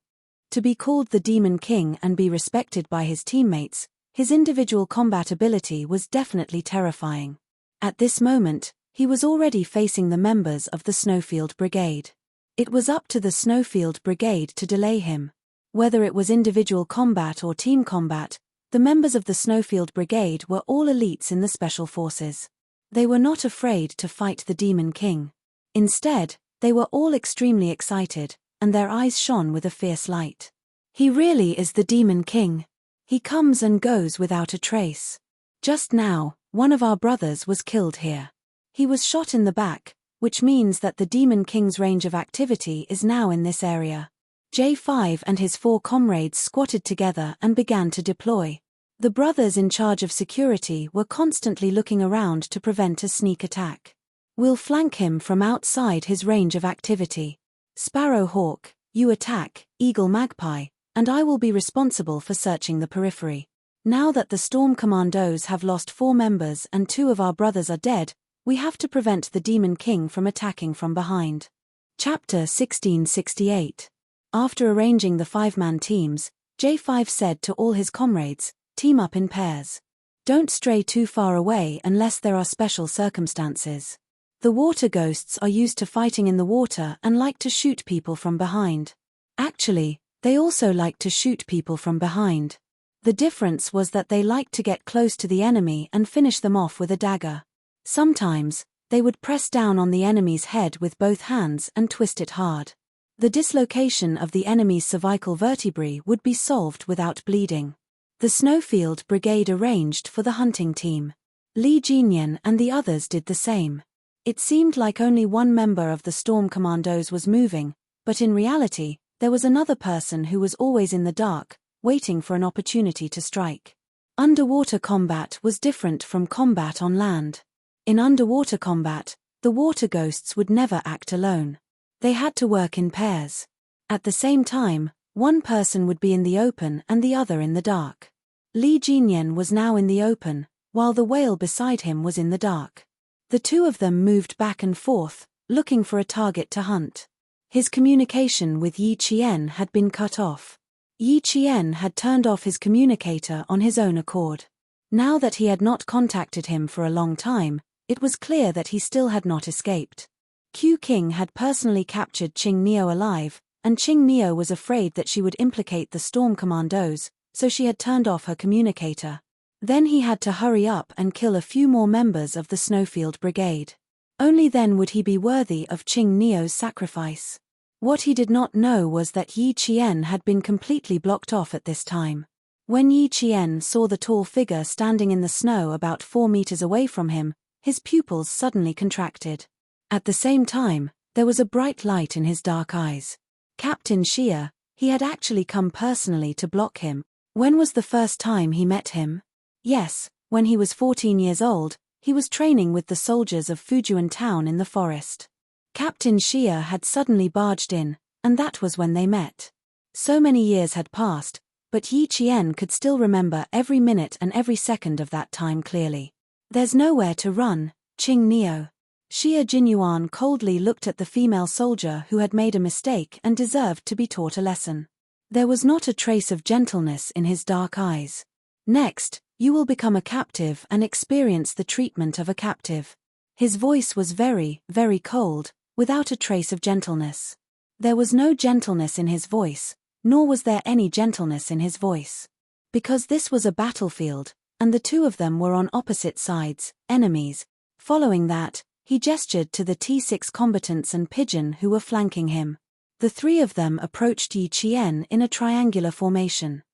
To be called the Demon King and be respected by his teammates, his individual combat ability was definitely terrifying. At this moment, he was already facing the members of the Snowfield Brigade. It was up to the Snowfield Brigade to delay him. Whether it was individual combat or team combat, the members of the Snowfield Brigade were all elites in the Special Forces. They were not afraid to fight the Demon King. Instead, they were all extremely excited, and their eyes shone with a fierce light. He really is the Demon King. He comes and goes without a trace. Just now, one of our brothers was killed here. He was shot in the back, which means that the Demon King's range of activity is now in this area. J5 and his 4 comrades squatted together and began to deploy. The brothers in charge of security were constantly looking around to prevent a sneak attack. We'll flank him from outside his range of activity. Sparrow Hawk, you attack, Eagle Magpie, and I will be responsible for searching the periphery. Now that the Storm Commandos have lost 4 members and 2 of our brothers are dead, we have to prevent the Demon King from attacking from behind. Chapter 1668. After arranging the 5-man teams, J5 said to all his comrades, team up in pairs. Don't stray too far away unless there are special circumstances. The water ghosts are used to fighting in the water and like to shoot people from behind. Actually, they also like to shoot people from behind. The difference was that they liked to get close to the enemy and finish them off with a dagger. Sometimes, they would press down on the enemy's head with both hands and twist it hard. The dislocation of the enemy's cervical vertebrae would be solved without bleeding. The Snowfield Brigade arranged for the hunting team. Li Jinyan and the others did the same. It seemed like only one member of the Storm Commandos was moving, but in reality, there was another person who was always in the dark, waiting for an opportunity to strike. Underwater combat was different from combat on land. In underwater combat, the water ghosts would never act alone. They had to work in pairs. At the same time, one person would be in the open and the other in the dark. Li Jinyan was now in the open, while the whale beside him was in the dark. The two of them moved back and forth, looking for a target to hunt. His communication with Yi Qian had been cut off. Yi Qian had turned off his communicator on his own accord. Now that he had not contacted him for a long time, it was clear that he still had not escaped. Q King had personally captured Qing Neo alive, and Qing Neo was afraid that she would implicate the Storm Commandos, so she had turned off her communicator. Then he had to hurry up and kill a few more members of the Snowfield Brigade. Only then would he be worthy of Qing Neo's sacrifice. What he did not know was that Yi Qian had been completely blocked off at this time. When Yi Qian saw the tall figure standing in the snow about 4 meters away from him, his pupils suddenly contracted. At the same time, there was a bright light in his dark eyes. Captain Xia, he had actually come personally to block him. When was the first time he met him? Yes, when he was 14 years old, he was training with the soldiers of Fujian town in the forest. Captain Xia had suddenly barged in, and that was when they met. So many years had passed, but Yi Qian could still remember every minute and every second of that time clearly. There's nowhere to run, Qing Neo. Xia Jinyuan coldly looked at the female soldier who had made a mistake and deserved to be taught a lesson. There was not a trace of gentleness in his dark eyes. Next, you will become a captive and experience the treatment of a captive. His voice was very, very cold, without a trace of gentleness. There was no gentleness in his voice, nor was there any gentleness in his voice. Because this was a battlefield, and the two of them were on opposite sides, enemies. Following that, he gestured to the T6 combatants and Pigeon who were flanking him. The three of them approached Yi Qian in a triangular formation.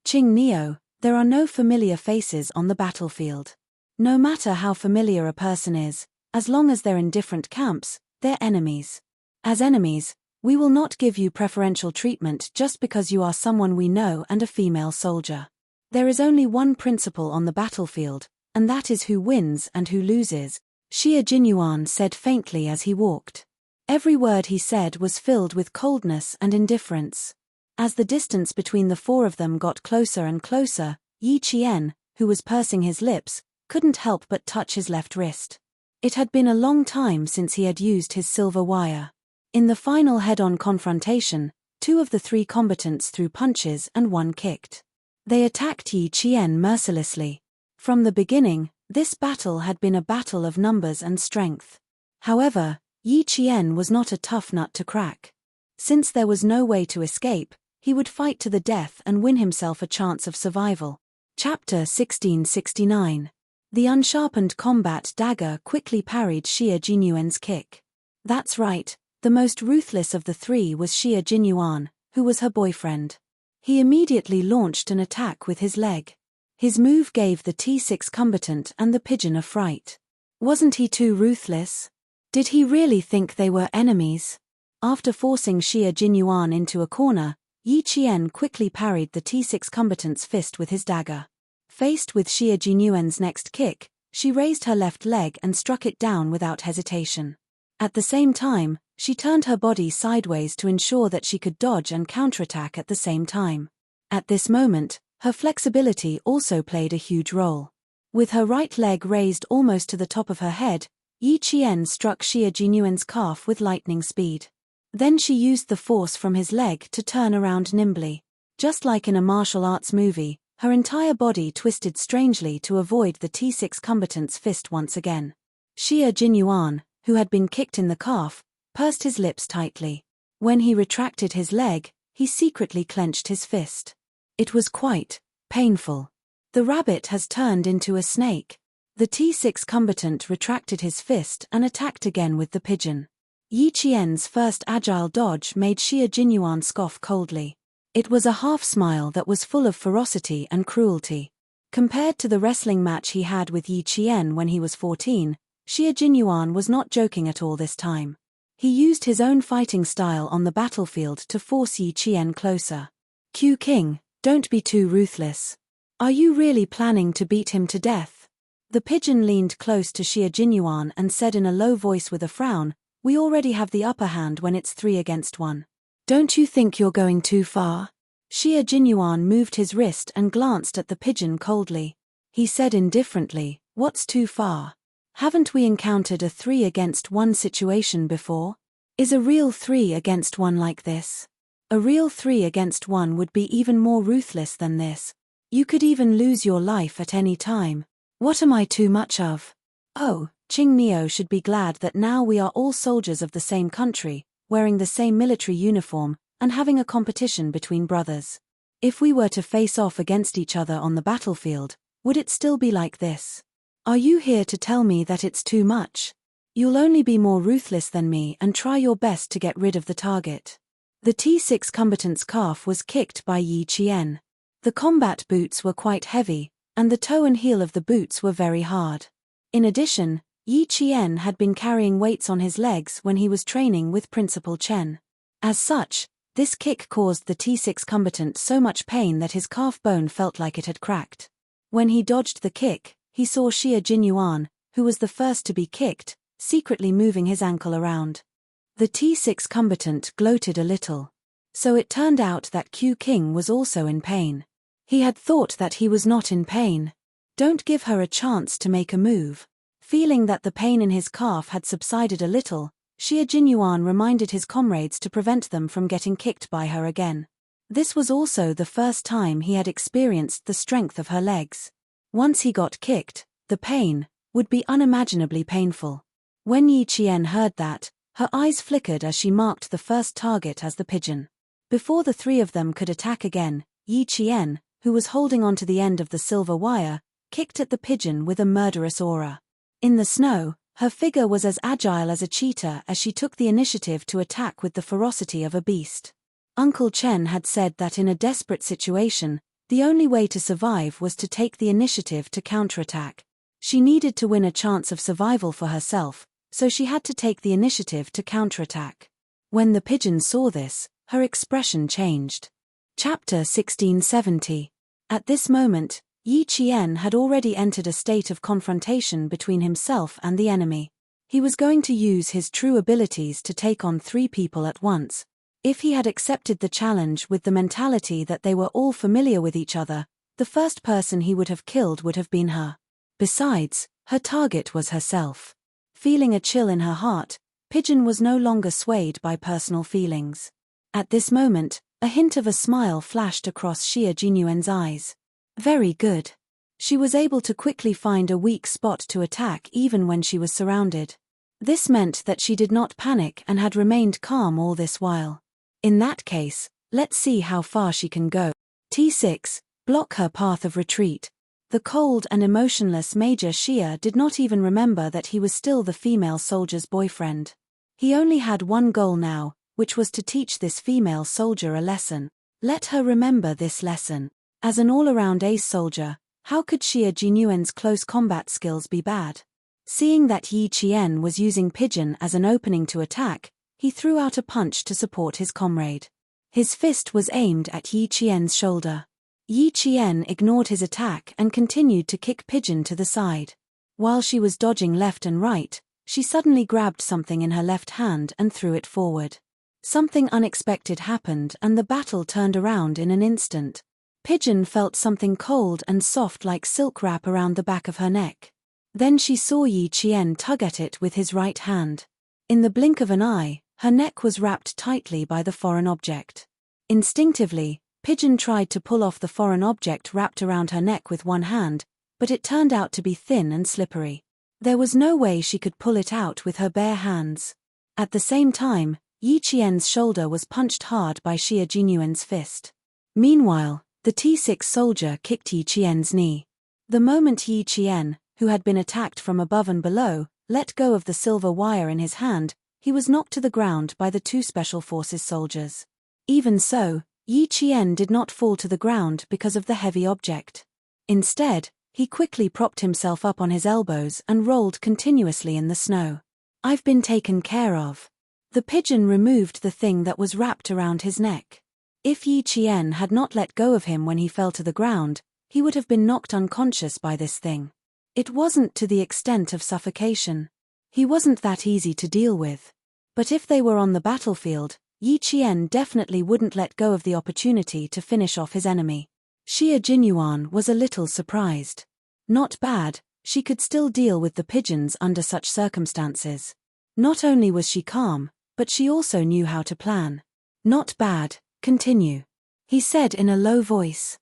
Qing Neo, there are no familiar faces on the battlefield. No matter how familiar a person is, as long as they're in different camps, they're enemies. As enemies, we will not give you preferential treatment just because you are someone we know and a female soldier. There is only one principle on the battlefield, and that is who wins and who loses, Xia Jinyuan said faintly as he walked. Every word he said was filled with coldness and indifference. As the distance between the four of them got closer and closer, Yi Qian, who was pursing his lips, couldn't help but touch his left wrist. It had been a long time since he had used his silver wire. In the final head-on confrontation, 2 of the 3 combatants threw punches and 1 kicked. They attacked Yi Qian mercilessly. From the beginning, this battle had been a battle of numbers and strength. However, Yi Qian was not a tough nut to crack. Since there was no way to escape, he would fight to the death and win himself a chance of survival. Chapter 1669. The unsharpened combat dagger quickly parried Xia Jinyuan's kick. That's right, the most ruthless of the 3 was Xia Jinyuan, who was her boyfriend. He immediately launched an attack with his leg. His move gave the T6 combatant and the Pigeon a fright. Wasn't he too ruthless? Did he really think they were enemies? After forcing Xia Jinyuan into a corner, Yi Qian quickly parried the T6 combatant's fist with his dagger. Faced with Xia Jinyuan's next kick, she raised her left leg and struck it down without hesitation. At the same time, she turned her body sideways to ensure that she could dodge and counterattack at the same time. At this moment, her flexibility also played a huge role. With her right leg raised almost to the top of her head, Yi Qian struck Xia Jinyuan's calf with lightning speed. Then she used the force from his leg to turn around nimbly. Just like in a martial arts movie, her entire body twisted strangely to avoid the T6 combatant's fist once again. Xia Jinyuan, who had been kicked in the calf, pursed his lips tightly. When he retracted his leg, he secretly clenched his fist. It was quite painful. The rabbit has turned into a snake. The T6 combatant retracted his fist and attacked again with the pigeon. Yi Qian's first agile dodge made Xie Jinyuan scoff coldly. It was a half-smile that was full of ferocity and cruelty. Compared to the wrestling match he had with Yi Qian when he was 14, Xie Jinyuan was not joking at all this time. He used his own fighting style on the battlefield to force Yi Qian closer. Q King, don't be too ruthless. Are you really planning to beat him to death? The pigeon leaned close to Xie Jinyuan and said in a low voice with a frown, we already have the upper hand when it's 3 against 1. Don't you think you're going too far? Xie Jinyuan moved his wrist and glanced at the pigeon coldly. He said indifferently, what's too far? Haven't we encountered a 3 against 1 situation before? Is a real 3 against 1 like this? A real 3 against 1 would be even more ruthless than this. You could even lose your life at any time. What am I too much of? Oh, Qing Miao should be glad that now we are all soldiers of the same country, wearing the same military uniform, and having a competition between brothers. If we were to face off against each other on the battlefield, would it still be like this? Are you here to tell me that it's too much? You'll only be more ruthless than me and try your best to get rid of the target. The T6 combatant's calf was kicked by Yi Qian. The combat boots were quite heavy, and the toe and heel of the boots were very hard. In addition, Yi Qian had been carrying weights on his legs when he was training with Principal Chen. As such, this kick caused the T6 combatant so much pain that his calf bone felt like it had cracked. When he dodged the kick, he saw Xie Jinyuan, who was the first to be kicked, secretly moving his ankle around. The T6 combatant gloated a little. So it turned out that Q King was also in pain. He had thought that he was not in pain. Don't give her a chance to make a move. Feeling that the pain in his calf had subsided a little, Xie Jinyuan reminded his comrades to prevent them from getting kicked by her again. This was also the first time he had experienced the strength of her legs. Once he got kicked, the pain would be unimaginably painful. When Yi Qian heard that, her eyes flickered as she marked the first target as the pigeon. Before the 3 of them could attack again, Yi Qian, who was holding onto the end of the silver wire, kicked at the pigeon with a murderous aura. In the snow, her figure was as agile as a cheetah as she took the initiative to attack with the ferocity of a beast. Uncle Chen had said that in a desperate situation, the only way to survive was to take the initiative to counterattack. She needed to win a chance of survival for herself, so she had to take the initiative to counterattack. When the pigeon saw this, her expression changed. Chapter 1670. At this moment, Yi Qian had already entered a state of confrontation between himself and the enemy. He was going to use his true abilities to take on 3 people at once. If he had accepted the challenge with the mentality that they were all familiar with each other, the first person he would have killed would have been her. Besides, her target was herself. Feeling a chill in her heart, Pigeon was no longer swayed by personal feelings. At this moment, a hint of a smile flashed across Xie Jinyuan's eyes. Very good. She was able to quickly find a weak spot to attack even when she was surrounded. This meant that she did not panic and had remained calm all this while. In that case, let's see how far she can go. T6, block her path of retreat. The cold and emotionless Major Xie did not even remember that he was still the female soldier's boyfriend. He only had one goal now, which was to teach this female soldier a lesson. Let her remember this lesson. As an all-around ace soldier, how could Xie Jinyuan's close combat skills be bad? Seeing that Yi Qian was using Pigeon as an opening to attack, he threw out a punch to support his comrade. His fist was aimed at Yi Qian's shoulder. Yi Qian ignored his attack and continued to kick Pigeon to the side. While she was dodging left and right, she suddenly grabbed something in her left hand and threw it forward. Something unexpected happened and the battle turned around in an instant. Pigeon felt something cold and soft like silk wrap around the back of her neck. Then she saw Yi Qian tug at it with his right hand. In the blink of an eye, her neck was wrapped tightly by the foreign object. Instinctively, Pigeon tried to pull off the foreign object wrapped around her neck with one hand, but it turned out to be thin and slippery. There was no way she could pull it out with her bare hands. At the same time, Yi Qian's shoulder was punched hard by Xie Jinyuan's fist. Meanwhile, the T6 soldier kicked Yi Qian's knee. The moment Yi Qian, who had been attacked from above and below, let go of the silver wire in his hand, he was knocked to the ground by the two Special Forces soldiers. Even so, Yi Qian did not fall to the ground because of the heavy object. Instead, he quickly propped himself up on his elbows and rolled continuously in the snow. "I've been taken care of." The pigeon removed the thing that was wrapped around his neck. If Yi Qian had not let go of him when he fell to the ground, he would have been knocked unconscious by this thing. It wasn't to the extent of suffocation. He wasn't that easy to deal with. But if they were on the battlefield, Yi Qian definitely wouldn't let go of the opportunity to finish off his enemy. Xie Jinyuan was a little surprised. Not bad, she could still deal with the pigeons under such circumstances. Not only was she calm, but she also knew how to plan. "Not bad, continue," he said in a low voice.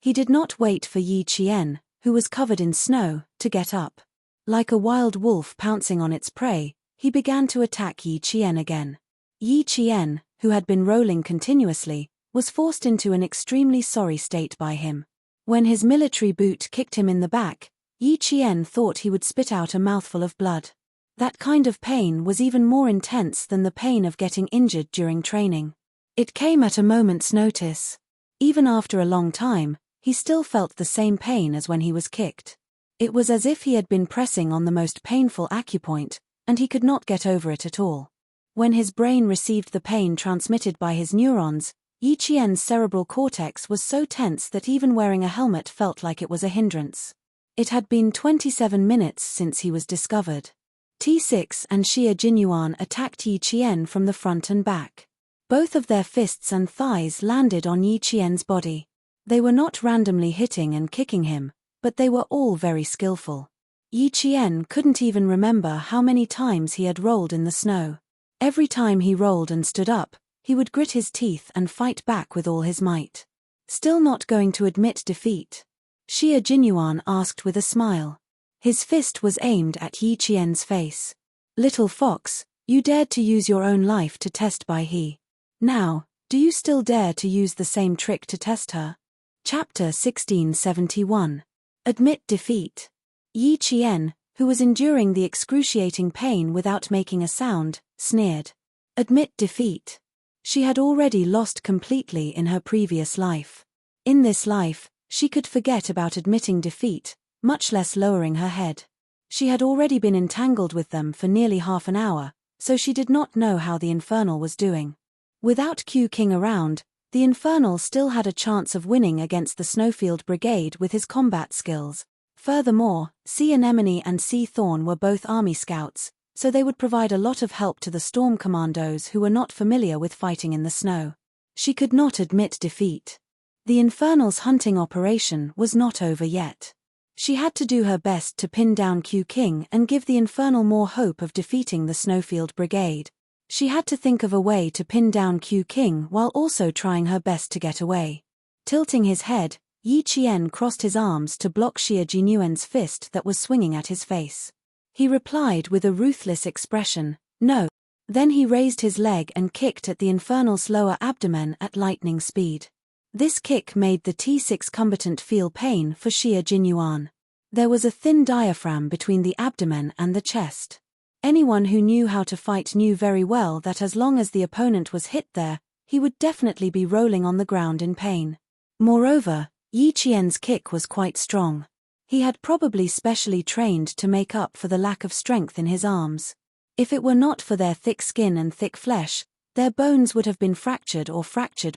He did not wait for Yi Qian, who was covered in snow, to get up. Like a wild wolf pouncing on its prey, he began to attack Yi Qian again. Yi Qian, who had been rolling continuously, was forced into an extremely sorry state by him. When his military boot kicked him in the back, Yi Qian thought he would spit out a mouthful of blood. That kind of pain was even more intense than the pain of getting injured during training. It came at a moment's notice. Even after a long time, he still felt the same pain as when he was kicked. It was as if he had been pressing on the most painful acupoint, and he could not get over it at all. When his brain received the pain transmitted by his neurons, Yi Qian's cerebral cortex was so tense that even wearing a helmet felt like it was a hindrance. It had been 27 minutes since he was discovered. T6 and Xie Jinyuan attacked Yi Qian from the front and back. Both of their fists and thighs landed on Yi Qian's body. They were not randomly hitting and kicking him, but they were all very skillful. Yi Qian couldn't even remember how many times he had rolled in the snow. Every time he rolled and stood up, he would grit his teeth and fight back with all his might. "Still not going to admit defeat?" Xie Jinyuan asked with a smile. His fist was aimed at Yi Qian's face. "Little fox, you dared to use your own life to test Bai He. Now, do you still dare to use the same trick to test her?" Chapter 1671. Admit defeat. Yi Qian, who was enduring the excruciating pain without making a sound, sneered. Admit defeat. She had already lost completely in her previous life. In this life, she could forget about admitting defeat, much less lowering her head. She had already been entangled with them for nearly half an hour, so she did not know how the Infernal was doing. Without Q King around, the Infernal still had a chance of winning against the Snowfield Brigade with his combat skills. Furthermore, Sea Anemone and Sea Thorn were both army scouts, so they would provide a lot of help to the Storm Commandos who were not familiar with fighting in the snow. She could not admit defeat. The Infernal's hunting operation was not over yet. She had to do her best to pin down Q King and give the Infernal more hope of defeating the Snowfield Brigade. She had to think of a way to pin down Q King while also trying her best to get away. Tilting his head, Yi Qian crossed his arms to block Xie Jinyuan's fist that was swinging at his face. He replied with a ruthless expression, "No." Then he raised his leg and kicked at the Infernal's lower abdomen at lightning speed. This kick made the T6 combatant feel pain for Xie Jinyuan. There was a thin diaphragm between the abdomen and the chest. Anyone who knew how to fight knew very well that as long as the opponent was hit there, he would definitely be rolling on the ground in pain. Moreover, Yi Qian's kick was quite strong. He had probably specially trained to make up for the lack of strength in his arms. If it were not for their thick skin and thick flesh, their bones would have been fractured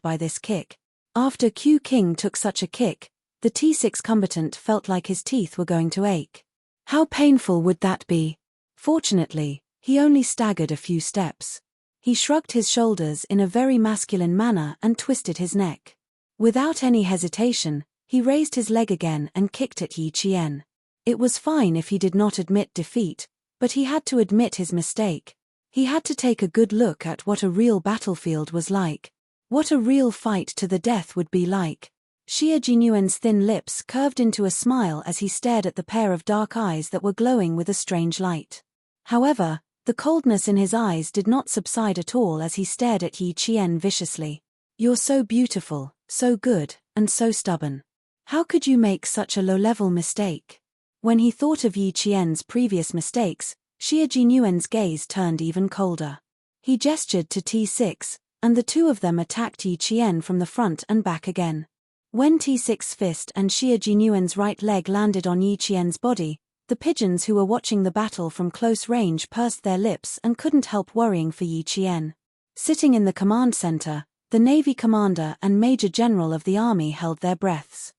by this kick. After Q King took such a kick, the T6 combatant felt like his teeth were going to ache. How painful would that be? Fortunately, he only staggered a few steps. He shrugged his shoulders in a very masculine manner and twisted his neck. Without any hesitation, he raised his leg again and kicked at Yi Qian. It was fine if he did not admit defeat, but he had to admit his mistake. He had to take a good look at what a real battlefield was like. What a real fight to the death would be like. Xie Jinyuan's thin lips curved into a smile as he stared at the pair of dark eyes that were glowing with a strange light. However, the coldness in his eyes did not subside at all as he stared at Yi Qian viciously. "You're so beautiful, so good, and so stubborn. How could you make such a low-level mistake?" When he thought of Yi Qian's previous mistakes, Xie Jinyuan's gaze turned even colder. He gestured to T6, and the two of them attacked Yi Qian from the front and back again. When T6's fist and Xie Jinyuan's right leg landed on Yi Qian's body, the pigeons who were watching the battle from close range pursed their lips and couldn't help worrying for Yi Qian. Sitting in the command center, the Navy commander and Major General of the army held their breaths.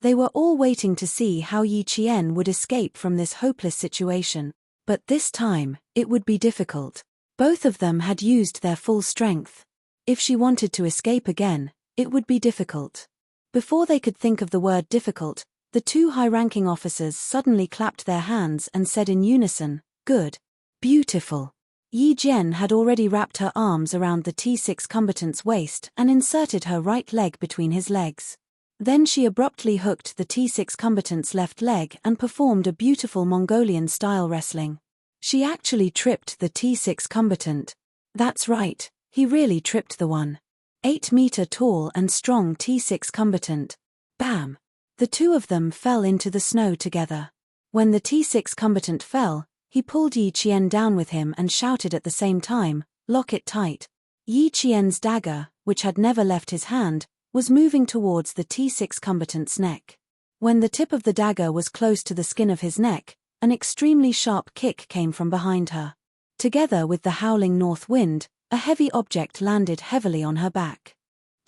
They were all waiting to see how Yi Qian would escape from this hopeless situation, but this time, it would be difficult. Both of them had used their full strength. If she wanted to escape again, it would be difficult. Before they could think of the word difficult, the two high-ranking officers suddenly clapped their hands and said in unison, "Good. Beautiful." Yi Jian had already wrapped her arms around the T6 combatant's waist and inserted her right leg between his legs. Then she abruptly hooked the T6 combatant's left leg and performed a beautiful Mongolian-style wrestling. She actually tripped the T6 combatant. That's right, he really tripped the 1.8-meter tall and strong T6 combatant. Bam! The two of them fell into the snow together. When the T6 combatant fell, he pulled Yi Qian down with him and shouted at the same time, "Lock it tight." Yi Qian's dagger, which had never left his hand, was moving towards the T6 combatant's neck. When the tip of the dagger was close to the skin of his neck, an extremely sharp kick came from behind her. Together with the howling north wind, a heavy object landed heavily on her back.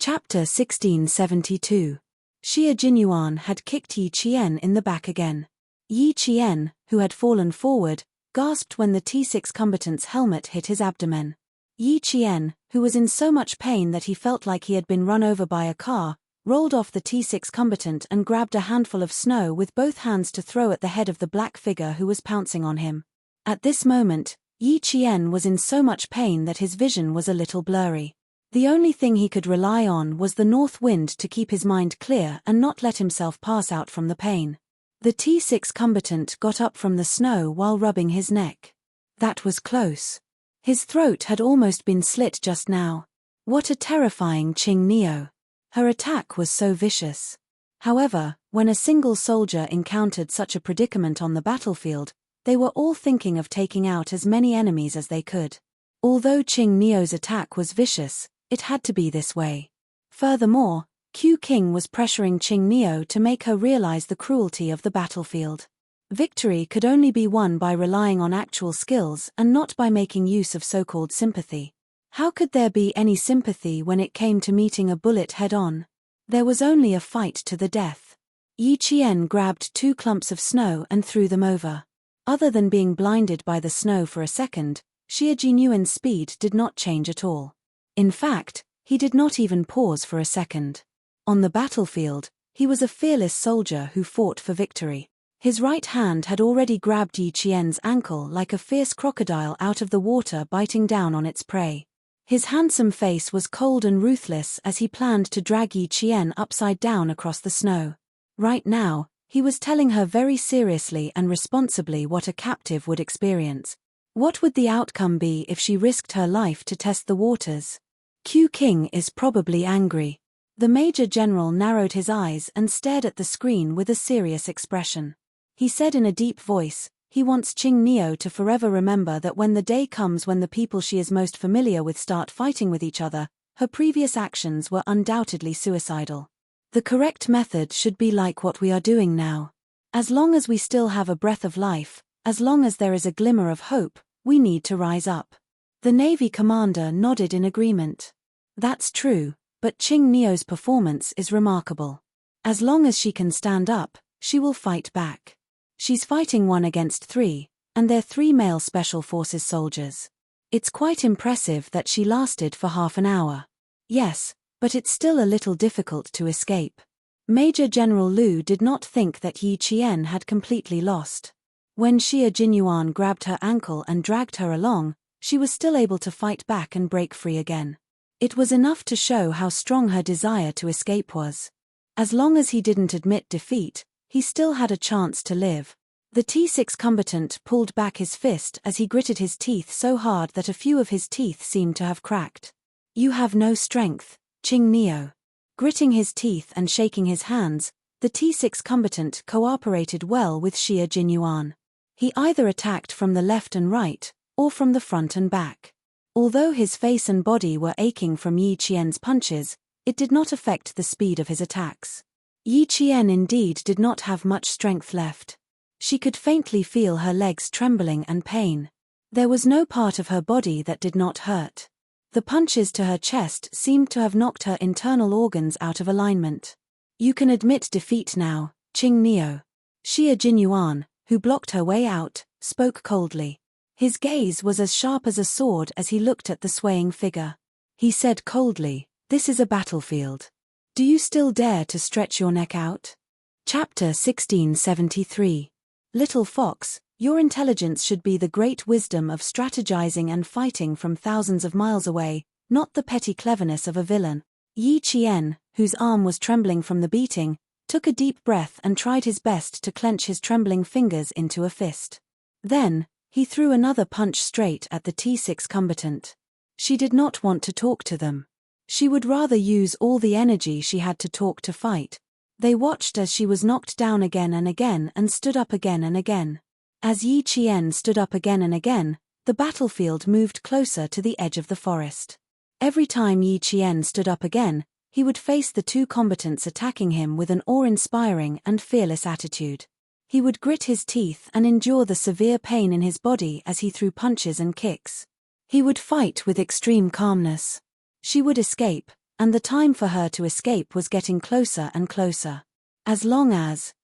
Chapter 1672. Xie Jinyuan had kicked Yi Qian in the back again. Yi Qian, who had fallen forward, gasped when the T6 combatant's helmet hit his abdomen. Yi Qian, who was in so much pain that he felt like he had been run over by a car, rolled off the T6 combatant and grabbed a handful of snow with both hands to throw at the head of the black figure who was pouncing on him. At this moment, Yi Qian was in so much pain that his vision was a little blurry. The only thing he could rely on was the north wind to keep his mind clear and not let himself pass out from the pain. The T6 combatant got up from the snow while rubbing his neck. That was close. His throat had almost been slit just now. What a terrifying Qing Neo. Her attack was so vicious. However, when a single soldier encountered such a predicament on the battlefield, they were all thinking of taking out as many enemies as they could. Although Qing Neo's attack was vicious, it had to be this way. Furthermore, Q King was pressuring Qing Neo to make her realize the cruelty of the battlefield. Victory could only be won by relying on actual skills and not by making use of so-called sympathy. How could there be any sympathy when it came to meeting a bullet head-on? There was only a fight to the death. Yi Qian grabbed 2 clumps of snow and threw them over. Other than being blinded by the snow for a second, Xie Jinyuan's speed did not change at all. In fact, he did not even pause for a second. On the battlefield, he was a fearless soldier who fought for victory. His right hand had already grabbed Yi Qian's ankle like a fierce crocodile out of the water biting down on its prey. His handsome face was cold and ruthless as he planned to drag Yi Qian upside down across the snow. Right now, he was telling her very seriously and responsibly what a captive would experience. What would the outcome be if she risked her life to test the waters? Q King is probably angry. The Major General narrowed his eyes and stared at the screen with a serious expression. He said in a deep voice, he wants Qing Neo to forever remember that when the day comes when the people she is most familiar with start fighting with each other, her previous actions were undoubtedly suicidal. The correct method should be like what we are doing now. As long as we still have a breath of life, as long as there is a glimmer of hope, we need to rise up. The Navy commander nodded in agreement. That's true, but Qing Neo's performance is remarkable. As long as she can stand up, she will fight back. She's fighting 1 against 3, and they're 3 male Special Forces soldiers. It's quite impressive that she lasted for half an hour. Yes, but it's still a little difficult to escape. Major General Lu did not think that Yi Qian had completely lost. When Xie Jinyuan grabbed her ankle and dragged her along, she was still able to fight back and break free again. It was enough to show how strong her desire to escape was. As long as he didn't admit defeat, he still had a chance to live. The T6 combatant pulled back his fist as he gritted his teeth so hard that a few of his teeth seemed to have cracked. "You have no strength, Ching Neo." Gritting his teeth and shaking his hands, the T6 combatant cooperated well with Xie Jinyuan. He either attacked from the left and right, or from the front and back. Although his face and body were aching from Yi Qian's punches, it did not affect the speed of his attacks. Yi Qian indeed did not have much strength left. She could faintly feel her legs trembling and pain. There was no part of her body that did not hurt. The punches to her chest seemed to have knocked her internal organs out of alignment. "You can admit defeat now, Ching Neo." Xie Jinyuan, who blocked her way out, spoke coldly. His gaze was as sharp as a sword as he looked at the swaying figure. He said coldly, "This is a battlefield. Do you still dare to stretch your neck out?" Chapter 1673. Little fox, your intelligence should be the great wisdom of strategizing and fighting from thousands of miles away, not the petty cleverness of a villain. Yi Qian, whose arm was trembling from the beating, took a deep breath and tried his best to clench his trembling fingers into a fist. Then, he threw another punch straight at the T6 combatant. She did not want to talk to them. She would rather use all the energy she had to talk to fight. They watched as she was knocked down again and stood up again and again. As Yi Qian stood up again and again, the battlefield moved closer to the edge of the forest. Every time Yi Qian stood up again, he would face the two combatants attacking him with an awe-inspiring and fearless attitude. He would grit his teeth and endure the severe pain in his body as he threw punches and kicks. He would fight with extreme calmness. She would escape, and the time for her to escape was getting closer and closer. As long as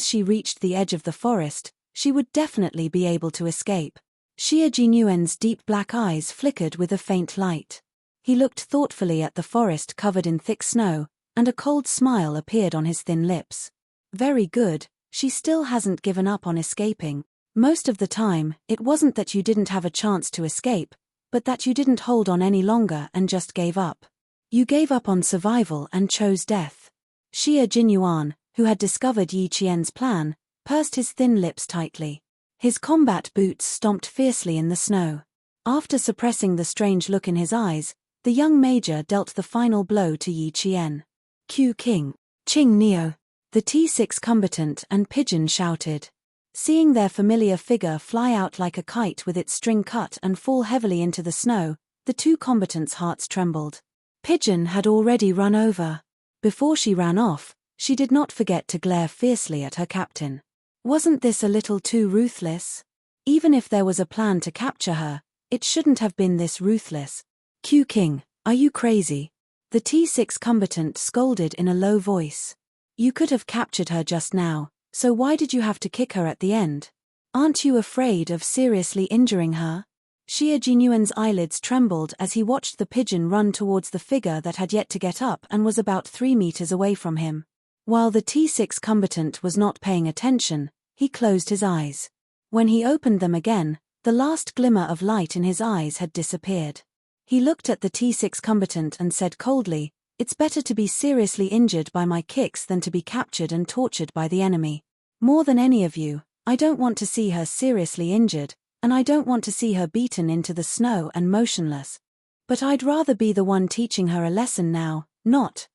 she reached the edge of the forest, she would definitely be able to escape. Xie Jinyuan's deep black eyes flickered with a faint light. He looked thoughtfully at the forest covered in thick snow, and a cold smile appeared on his thin lips. "Very good, she still hasn't given up on escaping. Most of the time, it wasn't that you didn't have a chance to escape, but that you didn't hold on any longer and just gave up. You gave up on survival and chose death." Xie Jinyuan, who had discovered Yi Qian's plan, pursed his thin lips tightly. His combat boots stomped fiercely in the snow. After suppressing the strange look in his eyes, the young major dealt the final blow to Yi Qian. "Q King, Ching Neo," the T6 combatant and Pigeon shouted. Seeing their familiar figure fly out like a kite with its string cut and fall heavily into the snow, the two combatants' hearts trembled. Pigeon had already run over. Before she ran off, she did not forget to glare fiercely at her captain. Wasn't this a little too ruthless? Even if there was a plan to capture her, it shouldn't have been this ruthless. "Q King, are you crazy?" the T6 combatant scolded in a low voice. "You could have captured her just now, so why did you have to kick her at the end? Aren't you afraid of seriously injuring her?" Xie Jinyuan's eyelids trembled as he watched the pigeon run towards the figure that had yet to get up and was about 3 meters away from him. While the T6 combatant was not paying attention, he closed his eyes. When he opened them again, the last glimmer of light in his eyes had disappeared. He looked at the T6 combatant and said coldly, "It's better to be seriously injured by my kicks than to be captured and tortured by the enemy. More than any of you, I don't want to see her seriously injured, and I don't want to see her beaten into the snow and motionless. But I'd rather be the one teaching her a lesson now, not.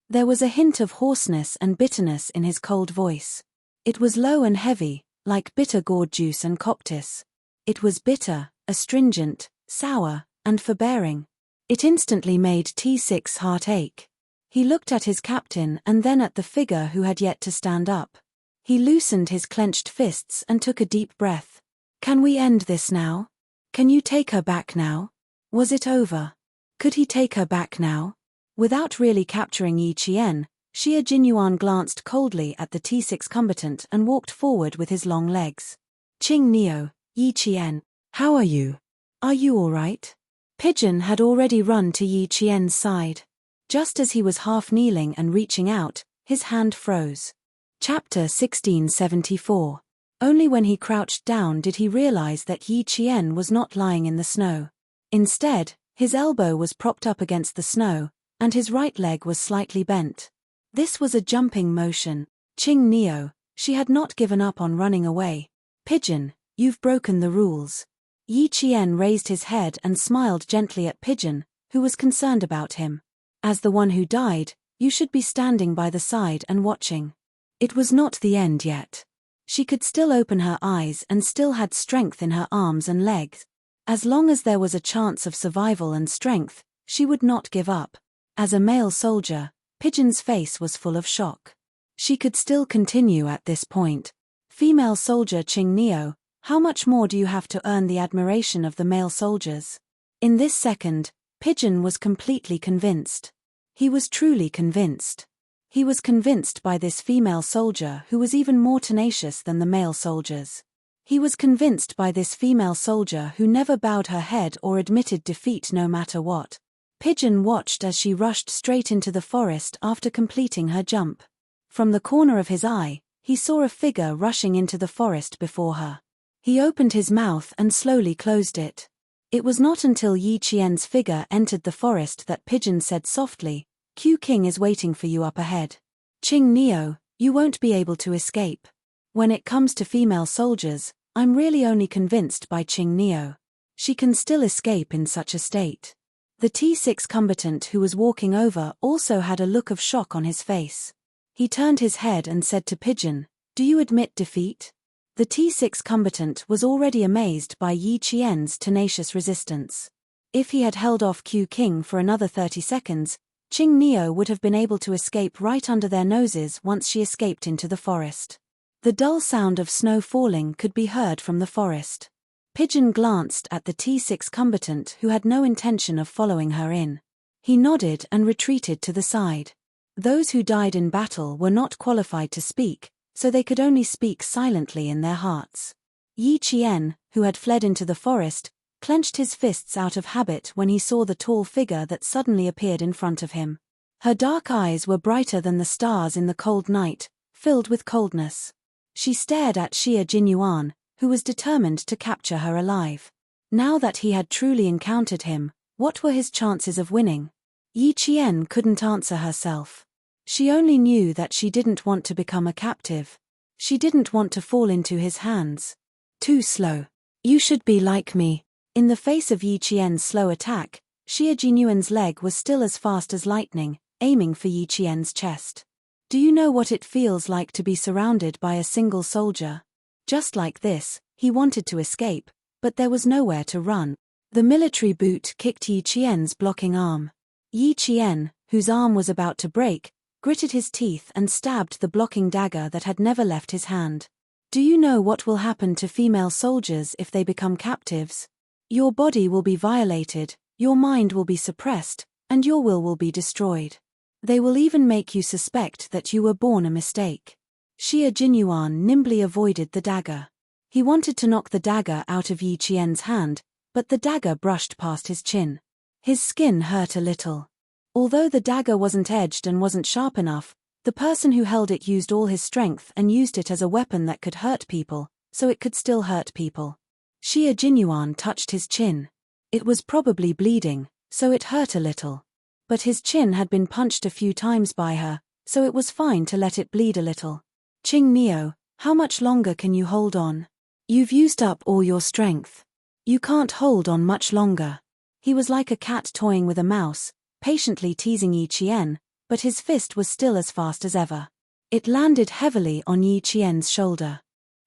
There was a hint of hoarseness and bitterness in his cold voice. It was low and heavy, like bitter gourd juice and coptis. It was bitter, astringent, sour, and forbearing. It instantly made T6's heart ache. He looked at his captain and then at the figure who had yet to stand up. He loosened his clenched fists and took a deep breath. "Can we end this now? Can you take her back now? Was it over? Could he take her back now?" Without really capturing Yi Qian, Xie Jinyuan glanced coldly at the T6 combatant and walked forward with his long legs. "Ching Neo, Yi Qian, how are you? Are you all right?" Pigeon had already run to Yi Qian's side. Just as he was half kneeling and reaching out, his hand froze. Chapter 1674. Only when he crouched down did he realize that Yi Qian was not lying in the snow. Instead, his elbow was propped up against the snow, and his right leg was slightly bent. This was a jumping motion. Ching Neo, she had not given up on running away. Pigeon, you've broken the rules. Yi Qian raised his head and smiled gently at Pigeon, who was concerned about him. As the one who died, you should be standing by the side and watching. It was not the end yet. She could still open her eyes and still had strength in her arms and legs. As long as there was a chance of survival and strength, she would not give up. As a male soldier, Pigeon's face was full of shock. She could still continue at this point. Female soldier Ching Neo, how much more do you have to earn the admiration of the male soldiers? In this second, Pigeon was completely convinced. He was truly convinced. He was convinced by this female soldier who was even more tenacious than the male soldiers. He was convinced by this female soldier who never bowed her head or admitted defeat no matter what. Pigeon watched as she rushed straight into the forest after completing her jump. From the corner of his eye, he saw a figure rushing into the forest before her. He opened his mouth and slowly closed it. It was not until Yi Qian's figure entered the forest that Pigeon said softly, "Q King is waiting for you up ahead. Ching Neo, you won't be able to escape. When it comes to female soldiers, I'm really only convinced by Ching Neo. She can still escape in such a state." The T6 combatant who was walking over also had a look of shock on his face. He turned his head and said to Pigeon, "Do you admit defeat?" The T6 combatant was already amazed by Yi Qian's tenacious resistance. If he had held off Q King for another 30 seconds, Ching Neo would have been able to escape right under their noses once she escaped into the forest. The dull sound of snow falling could be heard from the forest. Pigeon glanced at the T6 combatant who had no intention of following her in. He nodded and retreated to the side. Those who died in battle were not qualified to speak, so they could only speak silently in their hearts. Yi Qian, who had fled into the forest, clenched his fists out of habit when he saw the tall figure that suddenly appeared in front of him. Her dark eyes were brighter than the stars in the cold night, filled with coldness. She stared at Xie Jinyuan, who was determined to capture her alive. Now that he had truly encountered him, what were his chances of winning? Yi Qian couldn't answer herself. She only knew that she didn't want to become a captive. She didn't want to fall into his hands. Too slow. You should be like me. In the face of Yi Qian's slow attack, Xie Jinyuan's leg was still as fast as lightning, aiming for Yi Qian's chest. Do you know what it feels like to be surrounded by a single soldier? Just like this, he wanted to escape, but there was nowhere to run. The military boot kicked Yi Qian's blocking arm. Yi Qian, whose arm was about to break, gritted his teeth and stabbed the blocking dagger that had never left his hand. Do you know what will happen to female soldiers if they become captives? Your body will be violated, your mind will be suppressed, and your will be destroyed. They will even make you suspect that you were born a mistake. Xie Jinyuan nimbly avoided the dagger. He wanted to knock the dagger out of Yi Qian's hand, but the dagger brushed past his chin. His skin hurt a little. Although the dagger wasn't edged and wasn't sharp enough, the person who held it used all his strength and used it as a weapon that could hurt people, so it could still hurt people. Xie Jinyuan touched his chin. It was probably bleeding, so it hurt a little. But his chin had been punched a few times by her, so it was fine to let it bleed a little. Ching Neo, how much longer can you hold on? You've used up all your strength. You can't hold on much longer. He was like a cat toying with a mouse, patiently teasing Yi Qian, but his fist was still as fast as ever. It landed heavily on Yi Qian's shoulder.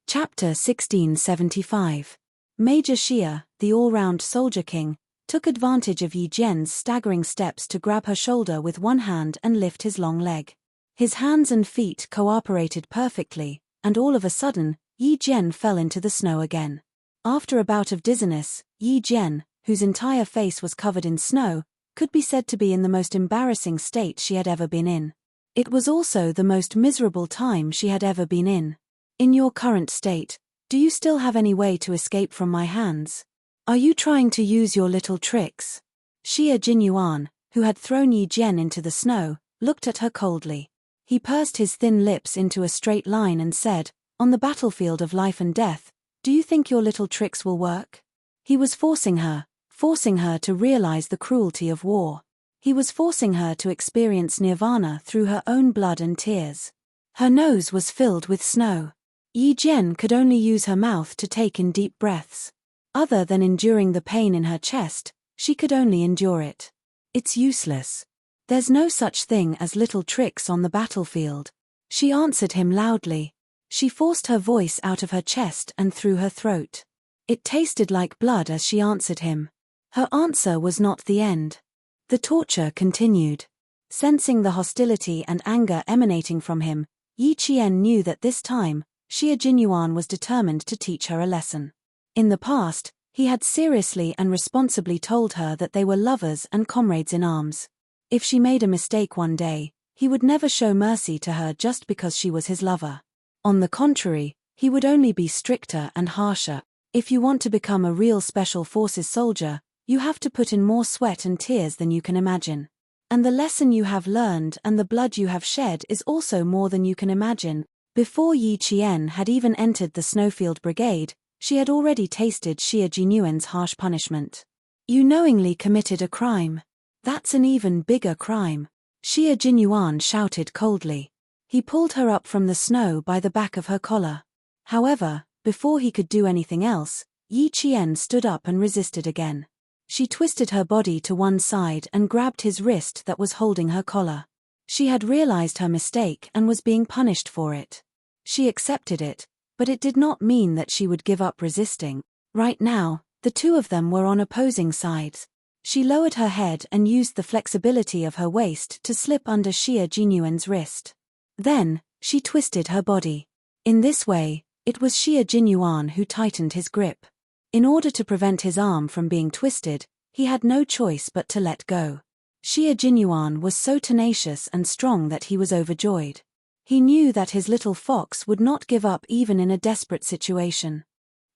Chapter 1675. Major Xie, the all-round soldier king, took advantage of Yi Jian's staggering steps to grab her shoulder with one hand and lift his long leg. His hands and feet cooperated perfectly, and all of a sudden, Yi Jian fell into the snow again. After a bout of dizziness, Yi Jian, whose entire face was covered in snow, could be said to be in the most embarrassing state she had ever been in. It was also the most miserable time she had ever been in. In your current state, do you still have any way to escape from my hands? Are you trying to use your little tricks? Xie Jinyuan, who had thrown Yi Jian into the snow, looked at her coldly. He pursed his thin lips into a straight line and said, "On the battlefield of life and death, do you think your little tricks will work?" He was forcing her to realize the cruelty of war. He was forcing her to experience nirvana through her own blood and tears. Her nose was filled with snow. Yi Jian could only use her mouth to take in deep breaths. Other than enduring the pain in her chest, she could only endure it. It's useless. There's no such thing as little tricks on the battlefield. She answered him loudly. She forced her voice out of her chest and through her throat. It tasted like blood as she answered him. Her answer was not the end. The torture continued. Sensing the hostility and anger emanating from him, Yi Qian knew that this time, Xie Jinyuan was determined to teach her a lesson. In the past, he had seriously and responsibly told her that they were lovers and comrades in arms. If she made a mistake one day, he would never show mercy to her just because she was his lover. On the contrary, he would only be stricter and harsher. If you want to become a real special forces soldier, you have to put in more sweat and tears than you can imagine. And the lesson you have learned and the blood you have shed is also more than you can imagine. Before Yi Qian had even entered the Snowfield Brigade, she had already tasted Xie Jinyuan's harsh punishment. You knowingly committed a crime. That's an even bigger crime. Xie Jinyuan shouted coldly. He pulled her up from the snow by the back of her collar. However, before he could do anything else, Yi Qian stood up and resisted again. She twisted her body to one side and grabbed his wrist that was holding her collar. She had realized her mistake and was being punished for it. She accepted it, but it did not mean that she would give up resisting. Right now, the two of them were on opposing sides. She lowered her head and used the flexibility of her waist to slip under Xie Jinyuan's wrist. Then, she twisted her body. In this way, it was Xie Jinyuan who tightened his grip. In order to prevent his arm from being twisted, he had no choice but to let go. Xie Jinyuan was so tenacious and strong that he was overjoyed. He knew that his little fox would not give up even in a desperate situation.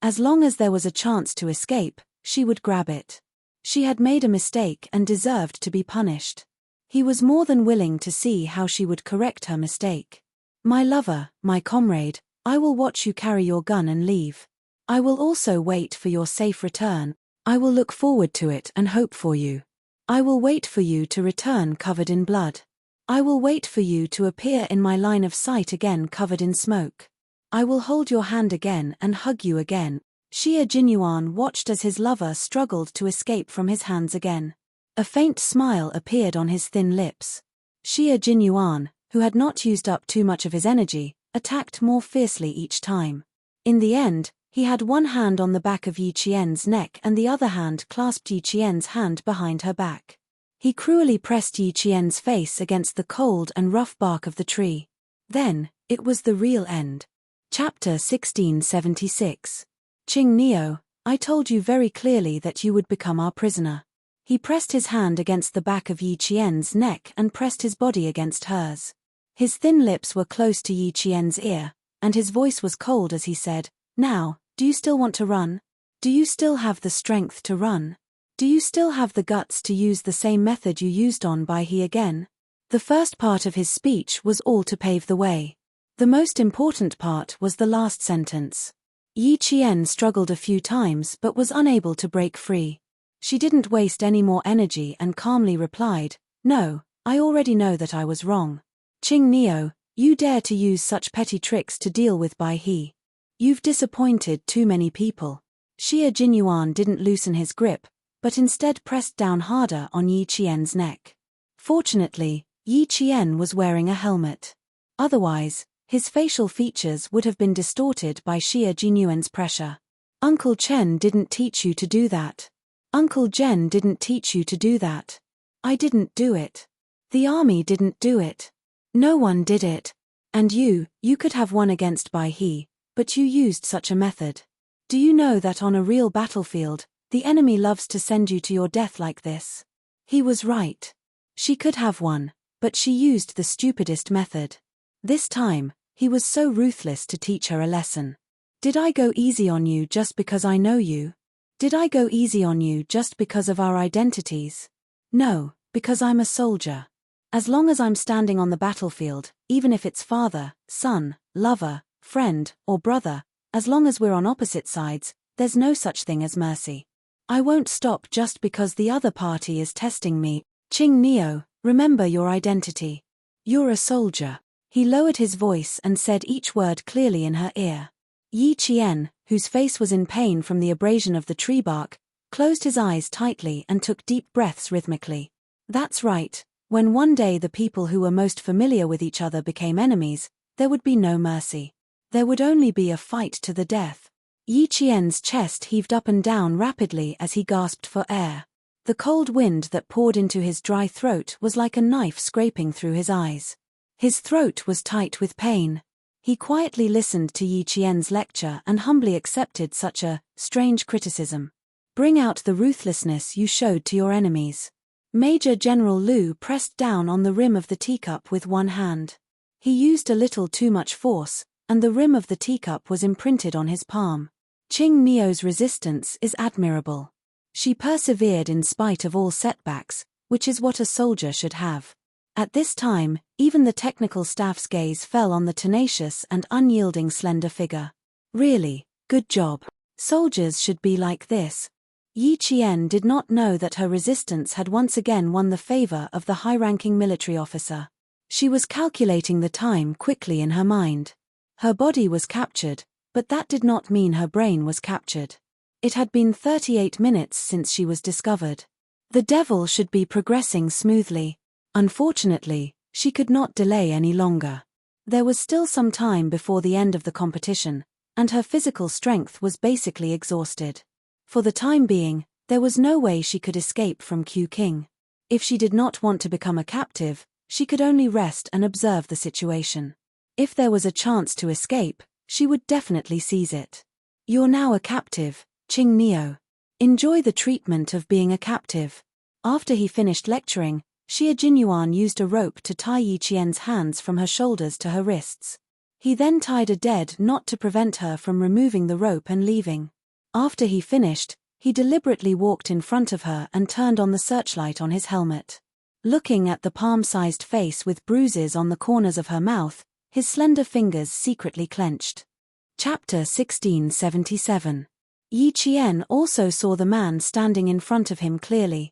As long as there was a chance to escape, she would grab it. She had made a mistake and deserved to be punished. He was more than willing to see how she would correct her mistake. My lover, my comrade, I will watch you carry your gun and leave. I will also wait for your safe return. I will look forward to it and hope for you. I will wait for you to return covered in blood. I will wait for you to appear in my line of sight again covered in smoke. I will hold your hand again and hug you again. Xie Jinyuan watched as his lover struggled to escape from his hands again. A faint smile appeared on his thin lips. Xie Jinyuan, who had not used up too much of his energy, attacked more fiercely each time. In the end, he had one hand on the back of Yi Qian's neck and the other hand clasped Yi Qian's hand behind her back. He cruelly pressed Yi Qian's face against the cold and rough bark of the tree. Then, it was the real end. Chapter 1676. Qing Neo, I told you very clearly that you would become our prisoner. He pressed his hand against the back of Yi Qian's neck and pressed his body against hers. His thin lips were close to Yi Qian's ear, and his voice was cold as he said, Now, do you still want to run? Do you still have the strength to run? Do you still have the guts to use the same method you used on Bai He again? The first part of his speech was all to pave the way. The most important part was the last sentence. Yi Qian struggled a few times but was unable to break free. She didn't waste any more energy and calmly replied, No, I already know that I was wrong. Qing Neo, you dare to use such petty tricks to deal with Bai He. You've disappointed too many people. Xie Jinyuan didn't loosen his grip, but instead pressed down harder on Yi Qian's neck. Fortunately, Yi Qian was wearing a helmet. Otherwise, his facial features would have been distorted by Xie Jinyuan's pressure. Uncle Chen didn't teach you to do that. Uncle Jen didn't teach you to do that. I didn't do it. The army didn't do it. No one did it. And you could have won against Bai He, but you used such a method. Do you know that on a real battlefield, the enemy loves to send you to your death like this? He was right. She could have won, but she used the stupidest method. This time, he was so ruthless to teach her a lesson. Did I go easy on you just because I know you? Did I go easy on you just because of our identities? No, because I'm a soldier. As long as I'm standing on the battlefield, even if it's father, son, lover, friend, or brother, as long as we're on opposite sides, there's no such thing as mercy. I won't stop just because the other party is testing me. Qing Neo, remember your identity. You're a soldier. He lowered his voice and said each word clearly in her ear. Yi Qian, whose face was in pain from the abrasion of the tree bark, closed his eyes tightly and took deep breaths rhythmically. That's right, when one day the people who were most familiar with each other became enemies, there would be no mercy. There would only be a fight to the death. Yi Qian's chest heaved up and down rapidly as he gasped for air. The cold wind that poured into his dry throat was like a knife scraping through his eyes. His throat was tight with pain. He quietly listened to Yi Qian's lecture and humbly accepted such a strange criticism. Bring out the ruthlessness you showed to your enemies. Major General Lu pressed down on the rim of the teacup with one hand. He used a little too much force, and the rim of the teacup was imprinted on his palm. Qing Neo's resistance is admirable. She persevered in spite of all setbacks, which is what a soldier should have. At this time, even the technical staff's gaze fell on the tenacious and unyielding slender figure. Really, good job. Soldiers should be like this. Yi Qian did not know that her resistance had once again won the favor of the high-ranking military officer. She was calculating the time quickly in her mind. Her body was captured, but that did not mean her brain was captured. It had been 38 minutes since she was discovered. The devil should be progressing smoothly. Unfortunately, she could not delay any longer. There was still some time before the end of the competition, and her physical strength was basically exhausted. For the time being, there was no way she could escape from Q King. If she did not want to become a captive, she could only rest and observe the situation. If there was a chance to escape, she would definitely seize it. You're now a captive, Qing Neo. Enjoy the treatment of being a captive. After he finished lecturing, Xie Jinyuan used a rope to tie Yi Qian's hands from her shoulders to her wrists. He then tied a dead knot to prevent her from removing the rope and leaving. After he finished, he deliberately walked in front of her and turned on the searchlight on his helmet. Looking at the palm-sized face with bruises on the corners of her mouth, his slender fingers secretly clenched. Chapter 1677. Yi Qian also saw the man standing in front of him clearly.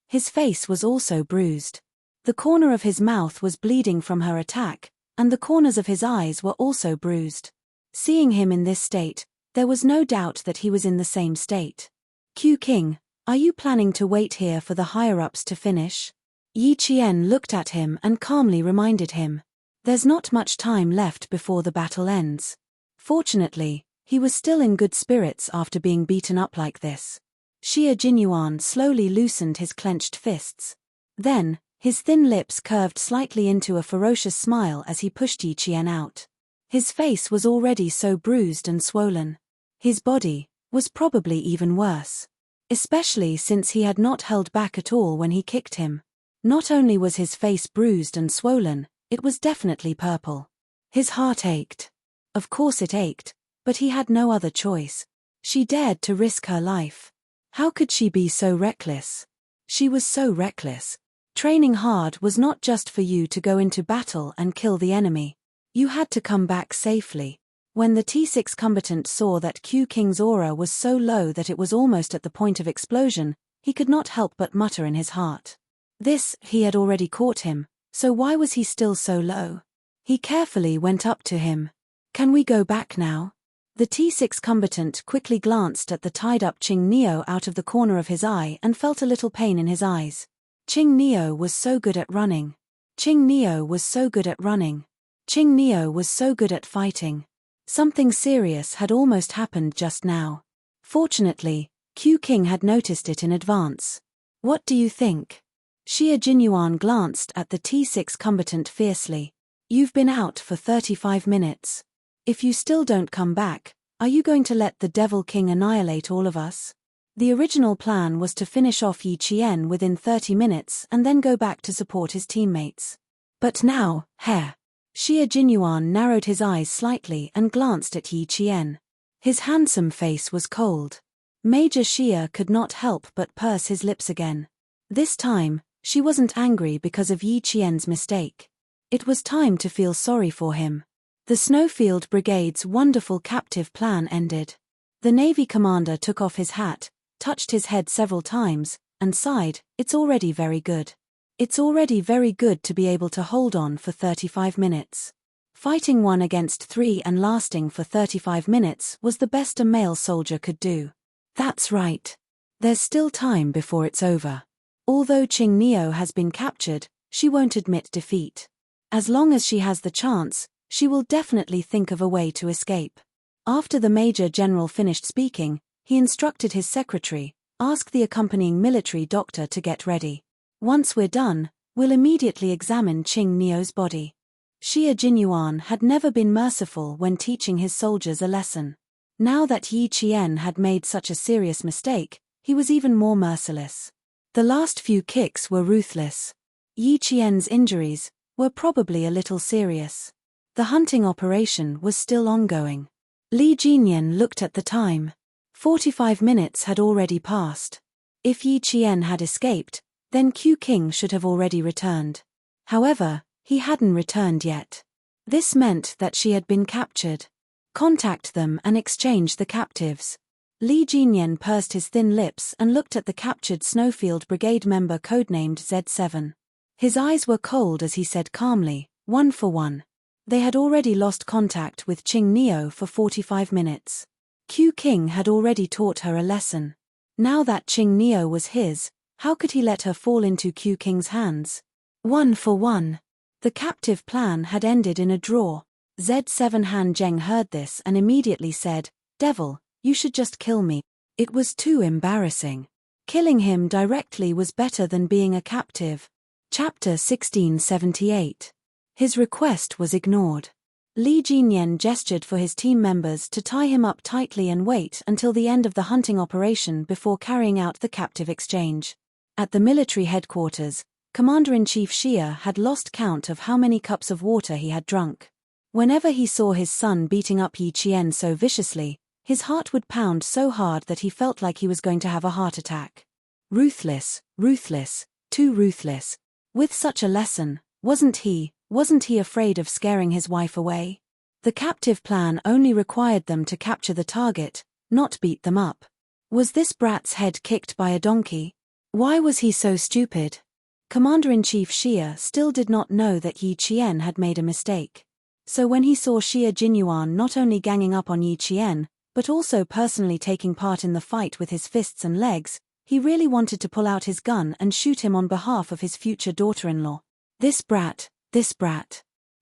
His face was also bruised. The corner of his mouth was bleeding from her attack, and the corners of his eyes were also bruised. Seeing him in this state, there was no doubt that he was in the same state. Q King, are you planning to wait here for the higher-ups to finish? Yi Qian looked at him and calmly reminded him. There's not much time left before the battle ends. Fortunately, he was still in good spirits after being beaten up like this. Xie Jinyuan slowly loosened his clenched fists. Then, his thin lips curved slightly into a ferocious smile as he pushed Yi Qian out. His face was already so bruised and swollen. His body was probably even worse. Especially since he had not held back at all when he kicked him. Not only was his face bruised and swollen, it was definitely purple. His heart ached. Of course it ached, but he had no other choice. She dared to risk her life. How could she be so reckless? She was so reckless. Training hard was not just for you to go into battle and kill the enemy. You had to come back safely. When the T6 combatant saw that Q King's aura was so low that it was almost at the point of explosion, he could not help but mutter in his heart. He had already caught him, so why was he still so low? He carefully went up to him. Can we go back now? The T6 combatant quickly glanced at the tied-up Qing Neo out of the corner of his eye and felt a little pain in his eyes. Qing Neo was so good at running. Qing Neo was so good at running. Qing Neo was so good at fighting. Something serious had almost happened just now. Fortunately, Q King had noticed it in advance. What do you think? Xie Jinyuan glanced at the T6 combatant fiercely. You've been out for 35 minutes. If you still don't come back, are you going to let the Devil King annihilate all of us? The original plan was to finish off Yi Qian within 30 minutes and then go back to support his teammates. But now, Xie Jinyuan narrowed his eyes slightly and glanced at Yi Qian. His handsome face was cold. Major Xie could not help but purse his lips again. This time, she wasn't angry because of Yi Qian's mistake. It was time to feel sorry for him. The Snowfield Brigade's wonderful captive plan ended. The Navy commander took off his hat, touched his head several times, and sighed, "It's already very good. It's already very good to be able to hold on for 35 minutes. Fighting 1 against 3 and lasting for 35 minutes was the best a male soldier could do. That's right. There's still time before it's over. Although Ching Neo has been captured, she won't admit defeat. As long as she has the chance, she will definitely think of a way to escape." After the Major General finished speaking, he instructed his secretary, "Ask the accompanying military doctor to get ready. Once we're done, we'll immediately examine Ching Neo's body." Xie Jinyuan had never been merciful when teaching his soldiers a lesson. Now that Yi Qian had made such a serious mistake, he was even more merciless. The last few kicks were ruthless. Yi Qian's injuries were probably a little serious. The hunting operation was still ongoing. Li Jinyan looked at the time. 45 minutes had already passed. If Yi Qian had escaped, then Q King should have already returned. However, he hadn't returned yet. This meant that she had been captured. Contact them and exchange the captives. Li Jinyan pursed his thin lips and looked at the captured Snowfield Brigade member codenamed Z7. His eyes were cold as he said calmly, "1 for 1. They had already lost contact with Ching Neo for 45 minutes. Q King had already taught her a lesson. Now that Ching Neo was his, how could he let her fall into Q King's hands? 1 for 1. The captive plan had ended in a draw. Z7 Han Zheng heard this and immediately said, "Devil, you should just kill me." It was too embarrassing. Killing him directly was better than being a captive. Chapter 1678. His request was ignored. Li Jinyan gestured for his team members to tie him up tightly and wait until the end of the hunting operation before carrying out the captive exchange. At the military headquarters, Commander-in-Chief Xia had lost count of how many cups of water he had drunk. Whenever he saw his son beating up Yi Qian so viciously, his heart would pound so hard that he felt like he was going to have a heart attack. Ruthless, ruthless, too ruthless. With such a lesson, wasn't he afraid of scaring his wife away? The captive plan only required them to capture the target, not beat them up. Was this brat's head kicked by a donkey? Why was he so stupid? Commander-in-Chief Xia still did not know that Yi Qian had made a mistake. So when he saw Xie Jinyuan not only ganging up on Yi Qian, but also personally taking part in the fight with his fists and legs, he really wanted to pull out his gun and shoot him on behalf of his future daughter-in-law. This brat.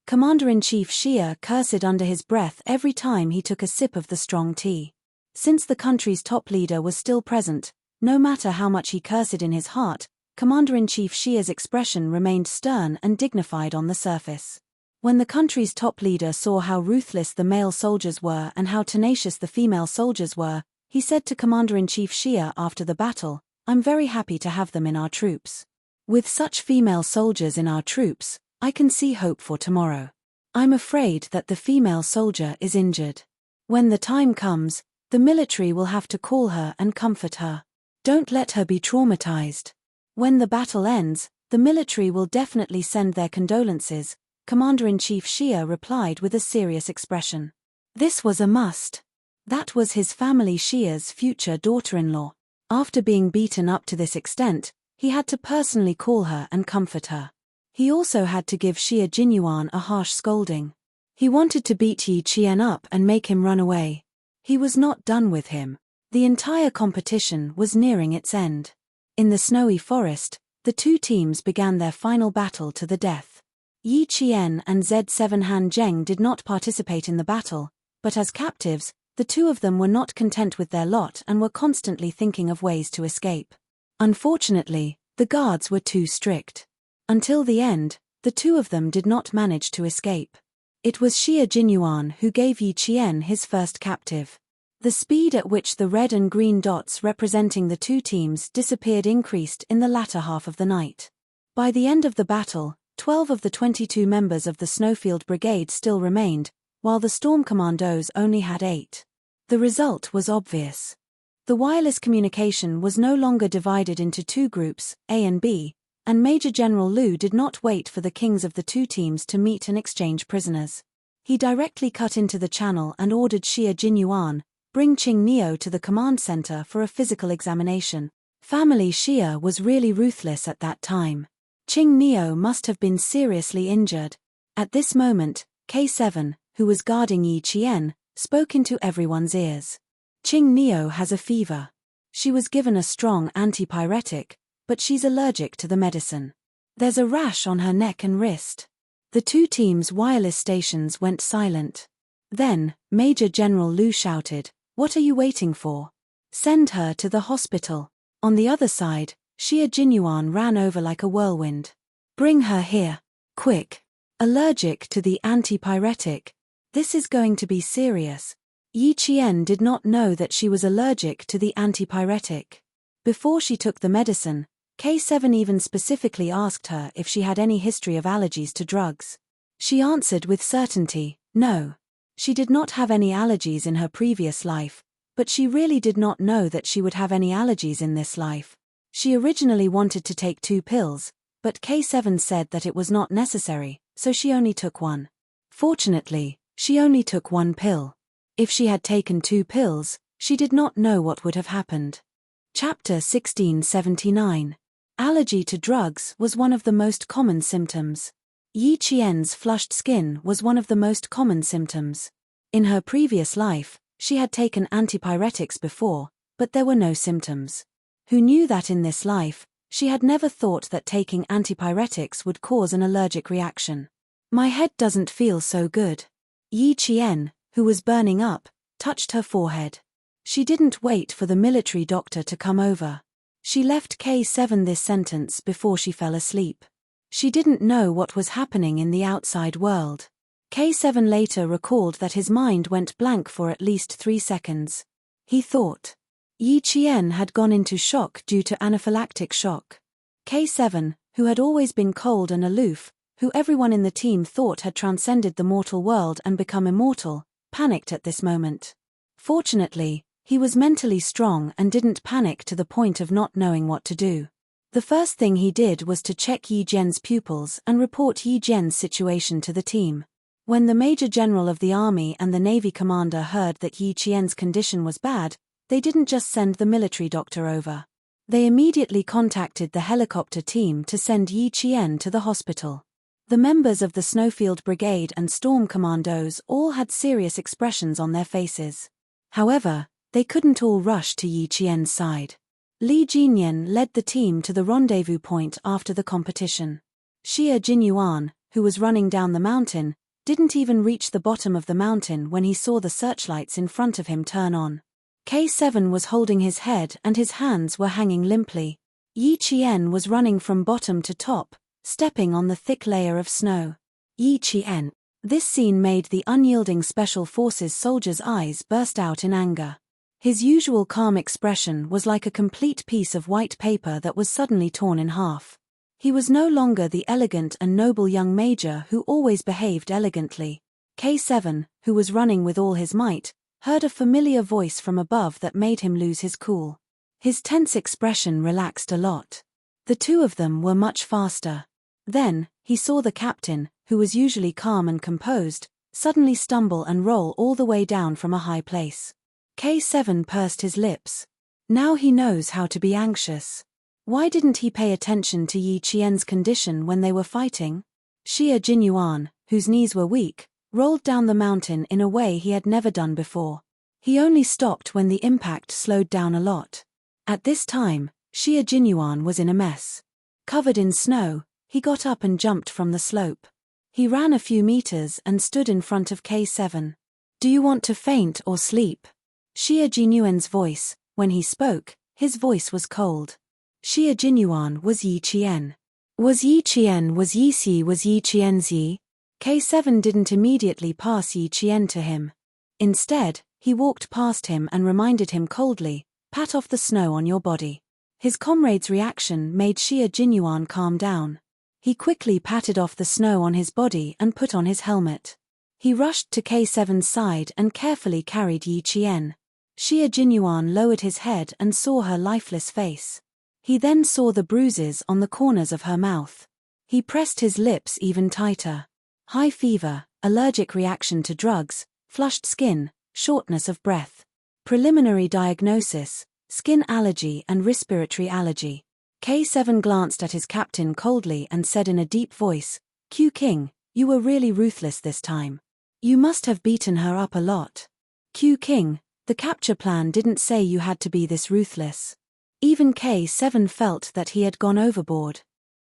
Commander-in-Chief Xia cursed under his breath every time he took a sip of the strong tea. Since the country's top leader was still present, no matter how much he cursed in his heart, Commander-in-Chief Xia's expression remained stern and dignified on the surface. When the country's top leader saw how ruthless the male soldiers were and how tenacious the female soldiers were, he said to Commander-in-Chief Xia after the battle, "I'm very happy to have them in our troops. With such female soldiers in our troops, I can see hope for tomorrow. I'm afraid that the female soldier is injured. When the time comes, the military will have to call her and comfort her. Don't let her be traumatized. When the battle ends, the military will definitely send their condolences," Commander-in-Chief Xia replied with a serious expression. This was a must. That was his family Xia's future daughter-in-law. After being beaten up to this extent, he had to personally call her and comfort her. He also had to give Xie Jinyuan a harsh scolding. He wanted to beat Yi Qian up and make him run away. He was not done with him. The entire competition was nearing its end. In the snowy forest, the two teams began their final battle to the death. Yi Qian and Z7 Han Zheng did not participate in the battle, but as captives, the two of them were not content with their lot and were constantly thinking of ways to escape. Unfortunately, the guards were too strict. Until the end, the two of them did not manage to escape. It was Xie Jinyuan who gave Yi Qian his first captive. The speed at which the red and green dots representing the two teams disappeared increased in the latter half of the night. By the end of the battle, 12 of the 22 members of the Snowfield Brigade still remained, while the Storm Commandos only had 8. The result was obvious. The wireless communication was no longer divided into two groups, A and B, and Major General Lu did not wait for the kings of the two teams to meet and exchange prisoners. He directly cut into the channel and ordered Xie Jinyuan, "Bring Ching Neo to the command center for a physical examination." Family Xia was really ruthless at that time. Qing Neo must have been seriously injured. At this moment, K7, who was guarding Yi Qian, spoke into everyone's ears. Qing Neo has a fever. She was given a strong antipyretic, but she's allergic to the medicine. There's a rash on her neck and wrist. The two teams' wireless stations went silent. Then, Major General Lu shouted, "What are you waiting for? Send her to the hospital." On the other side, Xia Jinyuan ran over like a whirlwind. "Bring her here. Quick. Allergic to the antipyretic. This is going to be serious." Yi Qian did not know that she was allergic to the antipyretic. Before she took the medicine, K7 even specifically asked her if she had any history of allergies to drugs. She answered with certainty, no. She did not have any allergies in her previous life, but she really did not know that she would have any allergies in this life. She originally wanted to take 2 pills, but K7 said that it was not necessary, so she only took 1. Fortunately, she only took 1 pill. If she had taken 2 pills, she did not know what would have happened. Chapter 1679. Allergy to drugs was one of the most common symptoms. Yi Qian's flushed skin was one of the most common symptoms. In her previous life, she had taken antipyretics before, but there were no symptoms. Who knew that in this life, she had never thought that taking antipyretics would cause an allergic reaction. "My head doesn't feel so good." Yi Qian, who was burning up, touched her forehead. She didn't wait for the military doctor to come over. She left K7 this sentence before she fell asleep. She didn't know what was happening in the outside world. K7 later recalled that his mind went blank for at least 3 seconds. He thought Yi Qian had gone into shock due to anaphylactic shock. K7, who had always been cold and aloof, who everyone in the team thought had transcended the mortal world and become immortal, panicked at this moment. Fortunately, he was mentally strong and didn't panic to the point of not knowing what to do. The first thing he did was to check Yi Jian's pupils and report Yi Jian's situation to the team. When the Major General of the Army and the Navy commander heard that Yi Qian's condition was bad, they didn't just send the military doctor over. They immediately contacted the helicopter team to send Yi Qian to the hospital. The members of the Snowfield Brigade and Storm Commandos all had serious expressions on their faces. However, they couldn't all rush to Yi Qian's side. Li Jinyan led the team to the rendezvous point after the competition. Xia Jinyuan, who was running down the mountain, didn't even reach the bottom of the mountain when he saw the searchlights in front of him turn on. K7 was holding his head and his hands were hanging limply. Yi Qian was running from bottom to top, stepping on the thick layer of snow. Yi Qian. This scene made the unyielding Special Forces soldier's eyes burst out in anger. His usual calm expression was like a complete piece of white paper that was suddenly torn in half. He was no longer the elegant and noble young major who always behaved elegantly. K7, who was running with all his might, heard a familiar voice from above that made him lose his cool. His tense expression relaxed a lot. The two of them were much faster. Then, he saw the captain, who was usually calm and composed, suddenly stumble and roll all the way down from a high place. K7 pursed his lips. Now he knows how to be anxious. Why didn't he pay attention to Yi Qian's condition when they were fighting? Xia Jinyuan, whose knees were weak, rolled down the mountain in a way he had never done before. He only stopped when the impact slowed down a lot. At this time, Xia Jinyuan was in a mess. Covered in snow, he got up and jumped from the slope. He ran a few meters and stood in front of K7. "Do you want to faint or sleep?" Xia Jinyuan's voice, when he spoke, his voice was cold. Xia Jinyuan was Yi Qian. Was Yi Qian was Yi Si was Yi Qian's Yi? K7 didn't immediately pass Yi Qian to him. Instead, he walked past him and reminded him coldly, "Pat off the snow on your body." His comrade's reaction made Xia Jinyuan calm down. He quickly patted off the snow on his body and put on his helmet. He rushed to K7's side and carefully carried Yi Qian. Xia Jinyuan lowered his head and saw her lifeless face. He then saw the bruises on the corners of her mouth. He pressed his lips even tighter. High fever, allergic reaction to drugs, flushed skin, shortness of breath. Preliminary diagnosis: skin allergy and respiratory allergy. K7 glanced at his captain coldly and said in a deep voice, Q King, you were really ruthless this time. You must have beaten her up a lot. Q King, the capture plan didn't say you had to be this ruthless. Even K7 felt that he had gone overboard.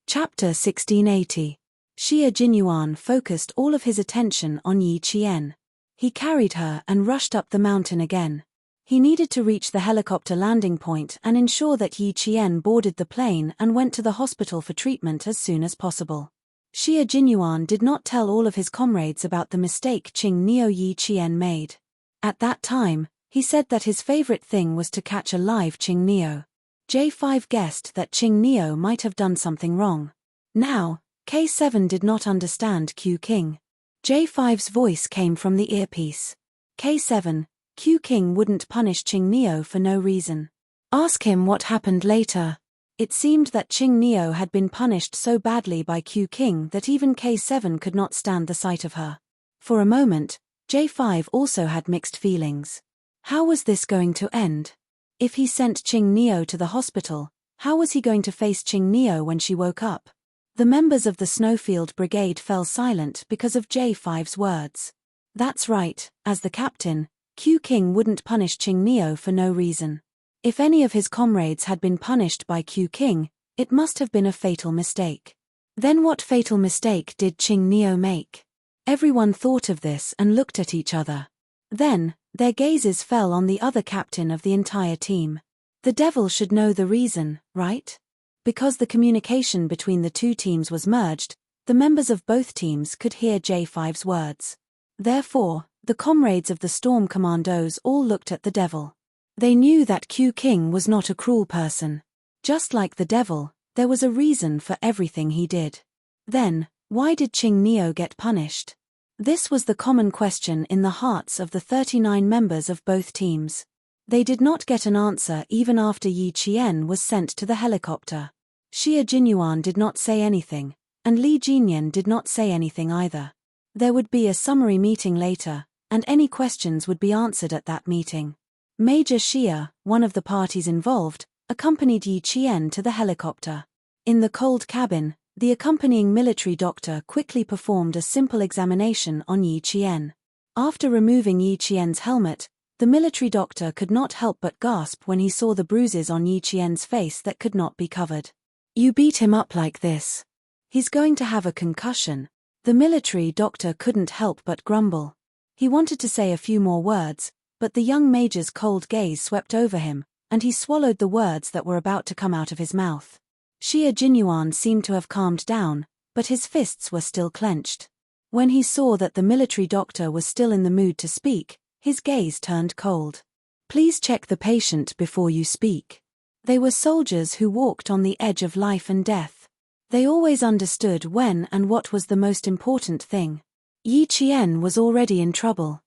Chapter 1680. Xia Jinyuan focused all of his attention on Yi Qian. He carried her and rushed up the mountain again. He needed to reach the helicopter landing point and ensure that Yi Qian boarded the plane and went to the hospital for treatment as soon as possible. Xia Jinyuan did not tell all of his comrades about the mistake Qing Neo Yi Qian made. At that time, he said that his favorite thing was to catch a live Qing Neo. J5 guessed that Qing Neo might have done something wrong. Now, K7 did not understand Q King. J5's voice came from the earpiece. K7, Q King wouldn't punish Qing Neo for no reason. Ask him what happened later. It seemed that Qing Neo had been punished so badly by Q King that even K7 could not stand the sight of her. For a moment, J5 also had mixed feelings. How was this going to end? If he sent Qing Neo to the hospital, how was he going to face Qing Neo when she woke up? The members of the Snowfield Brigade fell silent because of J5's words. That's right, as the captain, Q King wouldn't punish Qing Neo for no reason. If any of his comrades had been punished by Q King, it must have been a fatal mistake. Then what fatal mistake did Qing Neo make? Everyone thought of this and looked at each other. Then, their gazes fell on the other captain of the entire team. The devil should know the reason, right? Because the communication between the two teams was merged, the members of both teams could hear J5's words. Therefore, the comrades of the Storm Commandos all looked at the devil. They knew that Q King was not a cruel person. Just like the devil, there was a reason for everything he did. Then, why did Qing Neo get punished? This was the common question in the hearts of the 39 members of both teams. They did not get an answer even after Yi Qian was sent to the helicopter. Xia Jinyuan did not say anything, and Li Jinyan did not say anything either. There would be a summary meeting later, and any questions would be answered at that meeting. Major Xia, one of the parties involved, accompanied Yi Qian to the helicopter. In the cold cabin, the accompanying military doctor quickly performed a simple examination on Yi Qian. After removing Yi Qian's helmet, the military doctor could not help but gasp when he saw the bruises on Yi Qian's face that could not be covered. You beat him up like this. He's going to have a concussion. The military doctor couldn't help but grumble. He wanted to say a few more words, but the young major's cold gaze swept over him, and he swallowed the words that were about to come out of his mouth. Xia Jinyuan seemed to have calmed down, but his fists were still clenched. When he saw that the military doctor was still in the mood to speak, his gaze turned cold. Please check the patient before you speak. They were soldiers who walked on the edge of life and death. They always understood when and what was the most important thing. Yi Qian was already in trouble.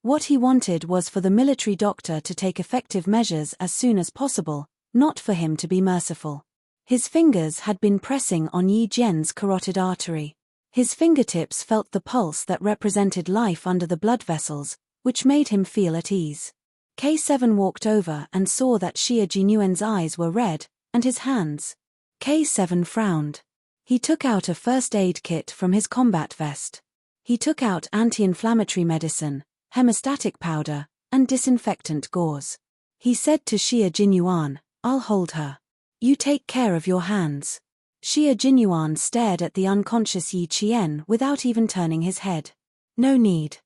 What he wanted was for the military doctor to take effective measures as soon as possible, not for him to be merciful. His fingers had been pressing on Yi Jian's carotid artery. His fingertips felt the pulse that represented life under the blood vessels, which made him feel at ease. K7 walked over and saw that Xia Jinyuan's eyes were red, and his hands. K7 frowned. He took out a first aid kit from his combat vest. He took out anti-inflammatory medicine, hemostatic powder, and disinfectant gauze. He said to Xia Jinyuan, I'll hold her. You take care of your hands. Xia Jinyuan stared at the unconscious Yi Qian without even turning his head. No need.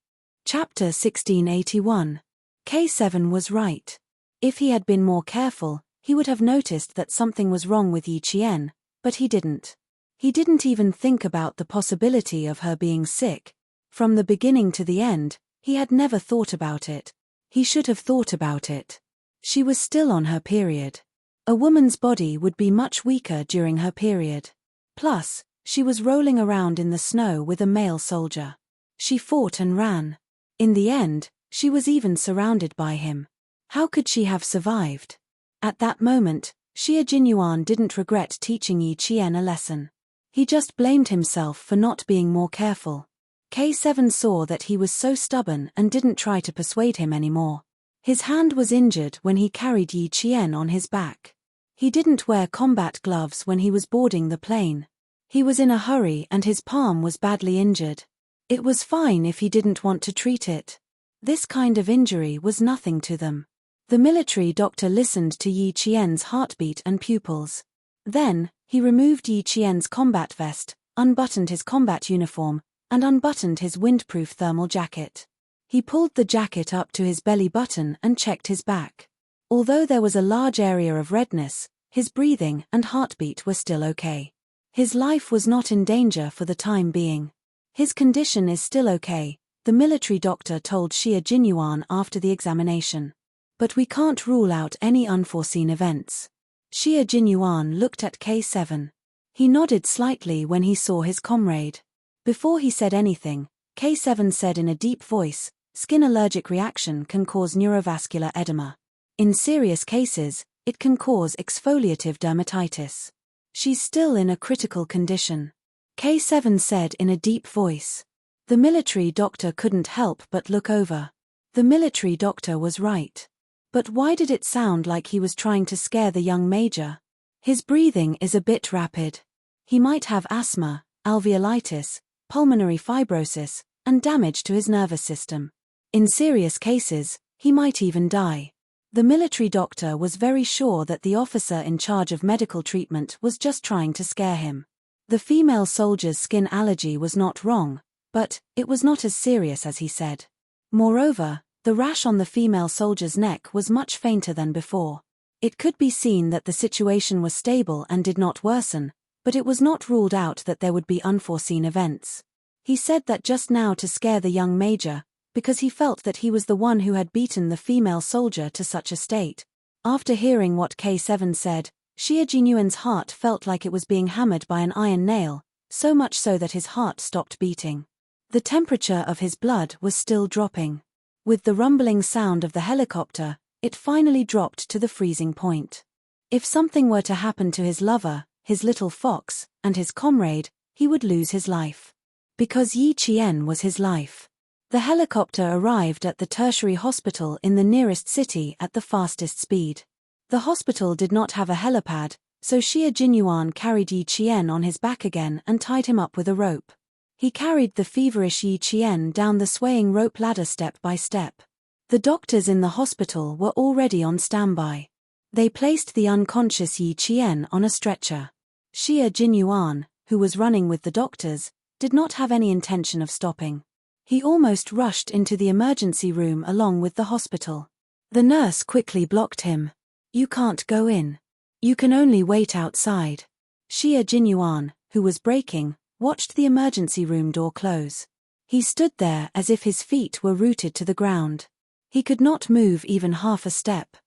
Chapter 1681. K7 was right. If he had been more careful, he would have noticed that something was wrong with Yi Qian, but he didn't. He didn't even think about the possibility of her being sick. From the beginning to the end, he had never thought about it. He should have thought about it. She was still on her period. A woman's body would be much weaker during her period. Plus, she was rolling around in the snow with a male soldier. She fought and ran. In the end, she was even surrounded by him. How could she have survived? At that moment, Xia Jinyuan didn't regret teaching Yi Qian a lesson. He just blamed himself for not being more careful. K7 saw that he was so stubborn and didn't try to persuade him anymore. His hand was injured when he carried Yi Qian on his back. He didn't wear combat gloves when he was boarding the plane. He was in a hurry and his palm was badly injured. It was fine if he didn't want to treat it. This kind of injury was nothing to them. The military doctor listened to Yi Qian's heartbeat and pupils. Then, he removed Yi Qian's combat vest, unbuttoned his combat uniform, and unbuttoned his windproof thermal jacket. He pulled the jacket up to his belly button and checked his back. Although there was a large area of redness, his breathing and heartbeat were still okay. His life was not in danger for the time being. His condition is still okay, the military doctor told Xie Jinyuan after the examination. But we can't rule out any unforeseen events. Xie Jinyuan looked at K7. He nodded slightly when he saw his comrade. Before he said anything, K7 said in a deep voice, "Skin allergic reaction can cause neurovascular edema. In serious cases, it can cause exfoliative dermatitis. She's still in a critical condition," K7 said in a deep voice. The military doctor couldn't help but look over. The military doctor was right. But why did it sound like he was trying to scare the young major? His breathing is a bit rapid. He might have asthma, alveolitis, pulmonary fibrosis, and damage to his nervous system. In serious cases, he might even die. The military doctor was very sure that the officer in charge of medical treatment was just trying to scare him. The female soldier's skin allergy was not wrong, but it was not as serious as he said. Moreover, the rash on the female soldier's neck was much fainter than before. It could be seen that the situation was stable and did not worsen, but it was not ruled out that there would be unforeseen events. He said that just now to scare the young major, because he felt that he was the one who had beaten the female soldier to such a state. After hearing what K7 said, Xie Jinyuan's heart felt like it was being hammered by an iron nail, so much so that his heart stopped beating. The temperature of his blood was still dropping. With the rumbling sound of the helicopter, it finally dropped to the freezing point. If something were to happen to his lover, his little fox, and his comrade, he would lose his life. Because Yi Qian was his life. The helicopter arrived at the tertiary hospital in the nearest city at the fastest speed. The hospital did not have a helipad, so Xie Jinyuan carried Yi Qian on his back again and tied him up with a rope. He carried the feverish Yi Qian down the swaying rope ladder step by step. The doctors in the hospital were already on standby. They placed the unconscious Yi Qian on a stretcher. Xie Jinyuan, who was running with the doctors, did not have any intention of stopping. He almost rushed into the emergency room along with the hospital. The nurse quickly blocked him. "You can't go in. You can only wait outside." Xie Jinyuan, who was braking, watched the emergency room door close. He stood there as if his feet were rooted to the ground. He could not move even half a step.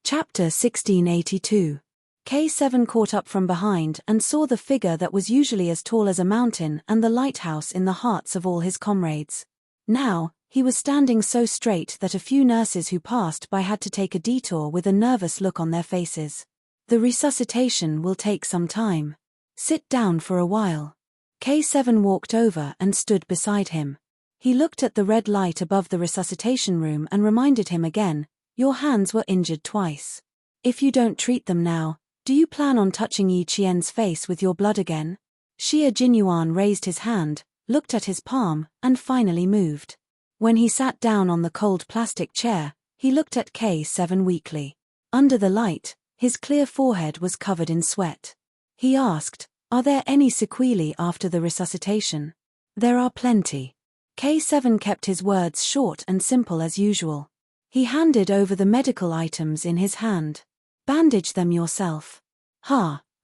Chapter 1682. K7 caught up from behind and saw the figure that was usually as tall as a mountain and the lighthouse in the hearts of all his comrades. Now, he was standing so straight that a few nurses who passed by had to take a detour with a nervous look on their faces. "The resuscitation will take some time. Sit down for a while." K7 walked over and stood beside him. He looked at the red light above the resuscitation room and reminded him again, "Your hands were injured twice. If you don't treat them now, do you plan on touching Yi Qian's face with your blood again?" Xie Jinyuan raised his hand, looked at his palm, and finally moved. When he sat down on the cold plastic chair, he looked at K7 weakly. Under the light, his clear forehead was covered in sweat. He asked, "Are there any sequelae after the resuscitation?" "There are plenty." K7 kept his words short and simple as usual. He handed over the medical items in his hand. "Bandage them yourself."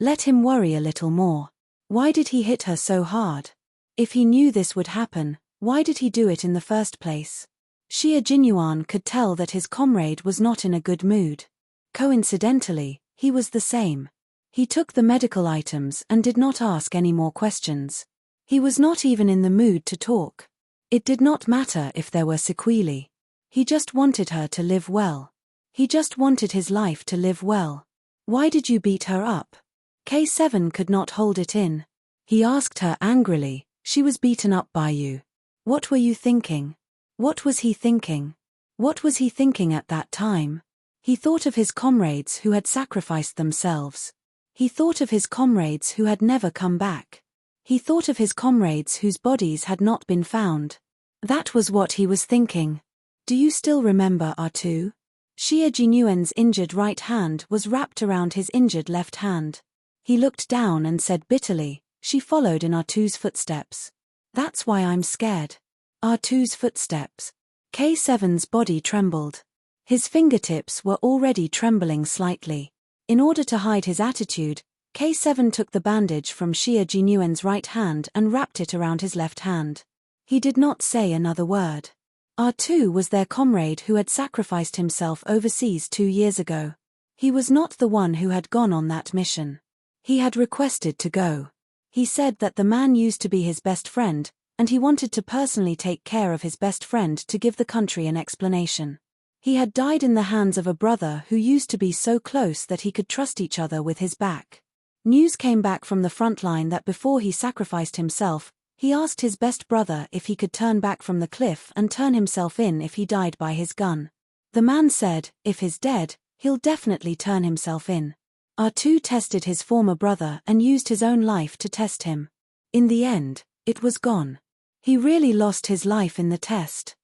Let him worry a little more. Why did he hit her so hard? If he knew this would happen, why did he do it in the first place? Xie Jinyuan could tell that his comrade was not in a good mood. Coincidentally, he was the same. He took the medical items and did not ask any more questions. He was not even in the mood to talk. It did not matter if there were sequelae. He just wanted her to live well. He just wanted his life to live well. "Why did you beat her up?" K7 could not hold it in. He asked her angrily, "She was beaten up by you. What were you thinking?" What was he thinking? What was he thinking at that time? He thought of his comrades who had sacrificed themselves. He thought of his comrades who had never come back. He thought of his comrades whose bodies had not been found. That was what he was thinking. Do you still remember R2? Xia Jinyuan's injured right hand was wrapped around his injured left hand. He looked down and said bitterly, "She followed in R2's footsteps. That's why I'm scared." R2's footsteps. K7's body trembled. His fingertips were already trembling slightly. In order to hide his attitude, K7 took the bandage from Xia Jinyuan's right hand and wrapped it around his left hand. He did not say another word. R2 was their comrade who had sacrificed himself overseas 2 years ago. He was not the one who had gone on that mission. He had requested to go. He said that the man used to be his best friend, and he wanted to personally take care of his best friend to give the country an explanation. He had died in the hands of a brother who used to be so close that he could trust each other with his back. News came back from the front line that before he sacrificed himself, he asked his best brother if he could turn back from the cliff and turn himself in if he died by his gun. The man said, if he's dead, he'll definitely turn himself in. R2 tested his former brother and used his own life to test him. In the end, it was gone. He really lost his life in the test.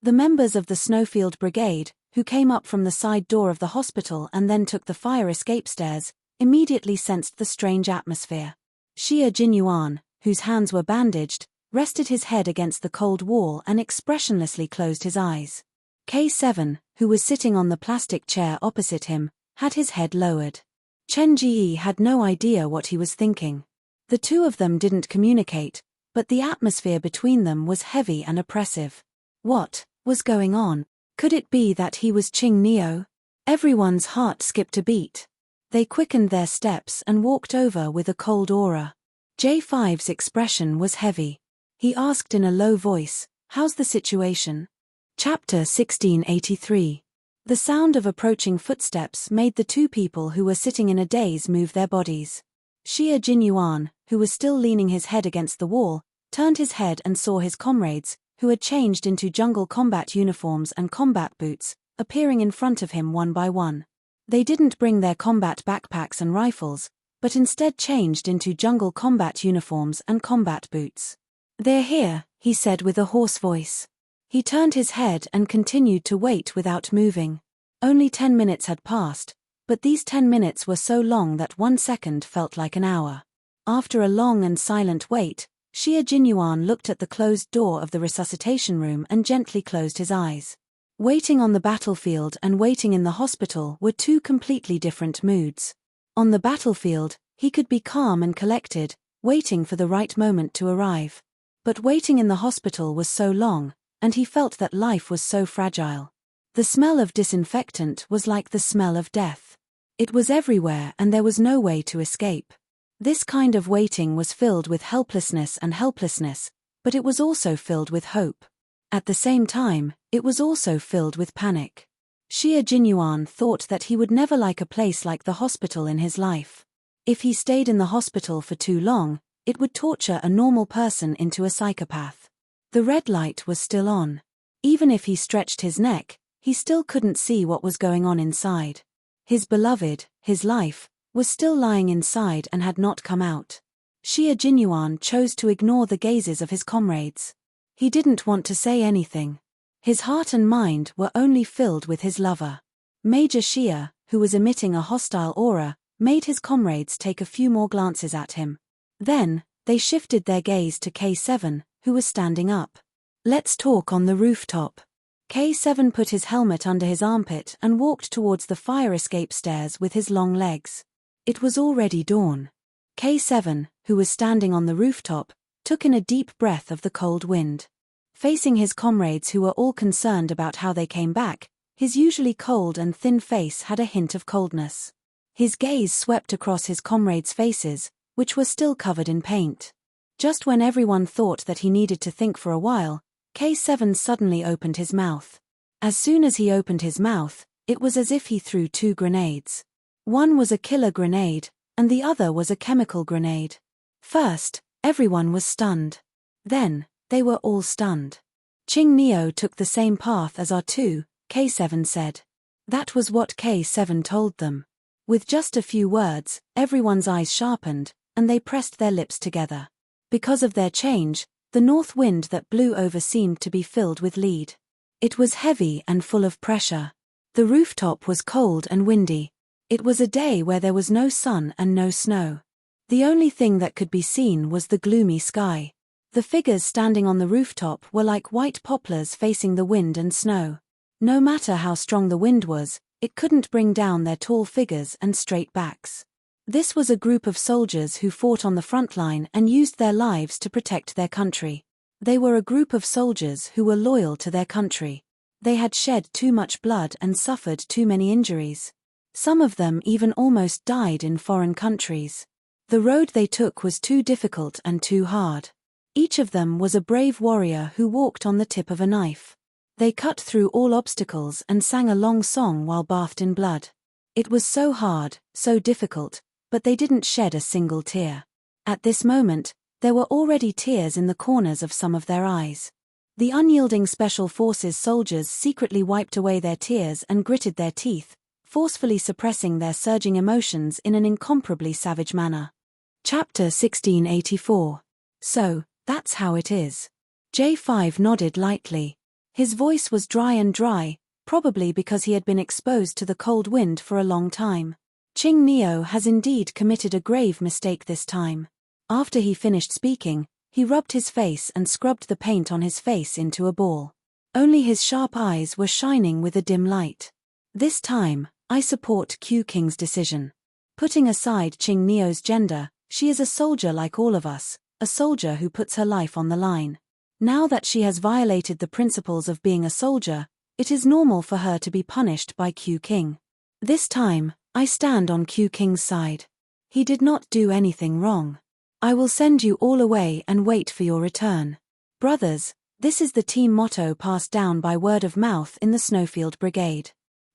The members of the Snowfield Brigade, who came up from the side door of the hospital and then took the fire escape stairs, immediately sensed the strange atmosphere. Xia Jinyuan, whose hands were bandaged, rested his head against the cold wall and expressionlessly closed his eyes. K7, who was sitting on the plastic chair opposite him, had his head lowered. Chen Ji had no idea what he was thinking. The two of them didn't communicate, but the atmosphere between them was heavy and oppressive. What was going on? Could it be that he was Qing Neo? Everyone's heart skipped a beat. They quickened their steps and walked over with a cold aura. J5's expression was heavy. He asked in a low voice, "How's the situation?" Chapter 1683. The sound of approaching footsteps made the two people who were sitting in a daze move their bodies. Xia Jinyuan, who was still leaning his head against the wall, turned his head and saw his comrades, who had changed into jungle combat uniforms and combat boots, appearing in front of him one by one. They didn't bring their combat backpacks and rifles, but instead changed into jungle combat uniforms and combat boots. "They're here," he said with a hoarse voice. He turned his head and continued to wait without moving. Only 10 minutes had passed, but these 10 minutes were so long that 1 second felt like an hour. After a long and silent wait, Xia Jinyuan looked at the closed door of the resuscitation room and gently closed his eyes. Waiting on the battlefield and waiting in the hospital were two completely different moods. On the battlefield, he could be calm and collected, waiting for the right moment to arrive. But waiting in the hospital was so long, and he felt that life was so fragile. The smell of disinfectant was like the smell of death. It was everywhere and there was no way to escape. This kind of waiting was filled with helplessness, but it was also filled with hope. At the same time, it was also filled with panic. Xia Jinyuan thought that he would never like a place like the hospital in his life. If he stayed in the hospital for too long, it would torture a normal person into a psychopath. The red light was still on. Even if he stretched his neck, he still couldn't see what was going on inside. His beloved, his life, was still lying inside and had not come out. Xia Jinyuan chose to ignore the gazes of his comrades. He didn't want to say anything. His heart and mind were only filled with his lover. Major Xia, who was emitting a hostile aura, made his comrades take a few more glances at him. Then, they shifted their gaze to K7, who was standing up. "Let's talk on the rooftop." K7 put his helmet under his armpit and walked towards the fire escape stairs with his long legs. It was already dawn. K7, who was standing on the rooftop, took in a deep breath of the cold wind. Facing his comrades who were all concerned about how they came back, his usually cold and thin face had a hint of coldness. His gaze swept across his comrades' faces, which were still covered in paint. Just when everyone thought that he needed to think for a while, K7 suddenly opened his mouth. As soon as he opened his mouth, it was as if he threw 2 grenades. One was a killer grenade, and the other was a chemical grenade. First, everyone was stunned. Then, they were all stunned. Qing Neo took the same path as R2, K7 said. That was what K7 told them. With just a few words, everyone's eyes sharpened, and they pressed their lips together. Because of their change, the north wind that blew over seemed to be filled with lead. It was heavy and full of pressure. The rooftop was cold and windy. It was a day where there was no sun and no snow. The only thing that could be seen was the gloomy sky. The figures standing on the rooftop were like white poplars facing the wind and snow. No matter how strong the wind was, it couldn't bring down their tall figures and straight backs. This was a group of soldiers who fought on the front line and used their lives to protect their country. They were a group of soldiers who were loyal to their country. They had shed too much blood and suffered too many injuries. Some of them even almost died in foreign countries. The road they took was too difficult and too hard. Each of them was a brave warrior who walked on the tip of a knife. They cut through all obstacles and sang a long song while bathed in blood. It was so hard, so difficult, but they didn't shed a single tear. At this moment, there were already tears in the corners of some of their eyes. The unyielding Special Forces soldiers secretly wiped away their tears and gritted their teeth, forcefully suppressing their surging emotions in an incomparably savage manner. Chapter 1684. So, that's how it is. J5 nodded lightly. His voice was dry, probably because he had been exposed to the cold wind for a long time. Ching Neo has indeed committed a grave mistake this time. After he finished speaking, he rubbed his face and scrubbed the paint on his face into a ball. Only his sharp eyes were shining with a dim light. This time, I support Q King's decision. Putting aside Ching Neo's gender, she is a soldier like all of us, a soldier who puts her life on the line. Now that she has violated the principles of being a soldier, it is normal for her to be punished by Q King. This time, I stand on Q King's side. He did not do anything wrong. I will send you all away and wait for your return. Brothers, this is the team motto passed down by word of mouth in the Snowfield Brigade.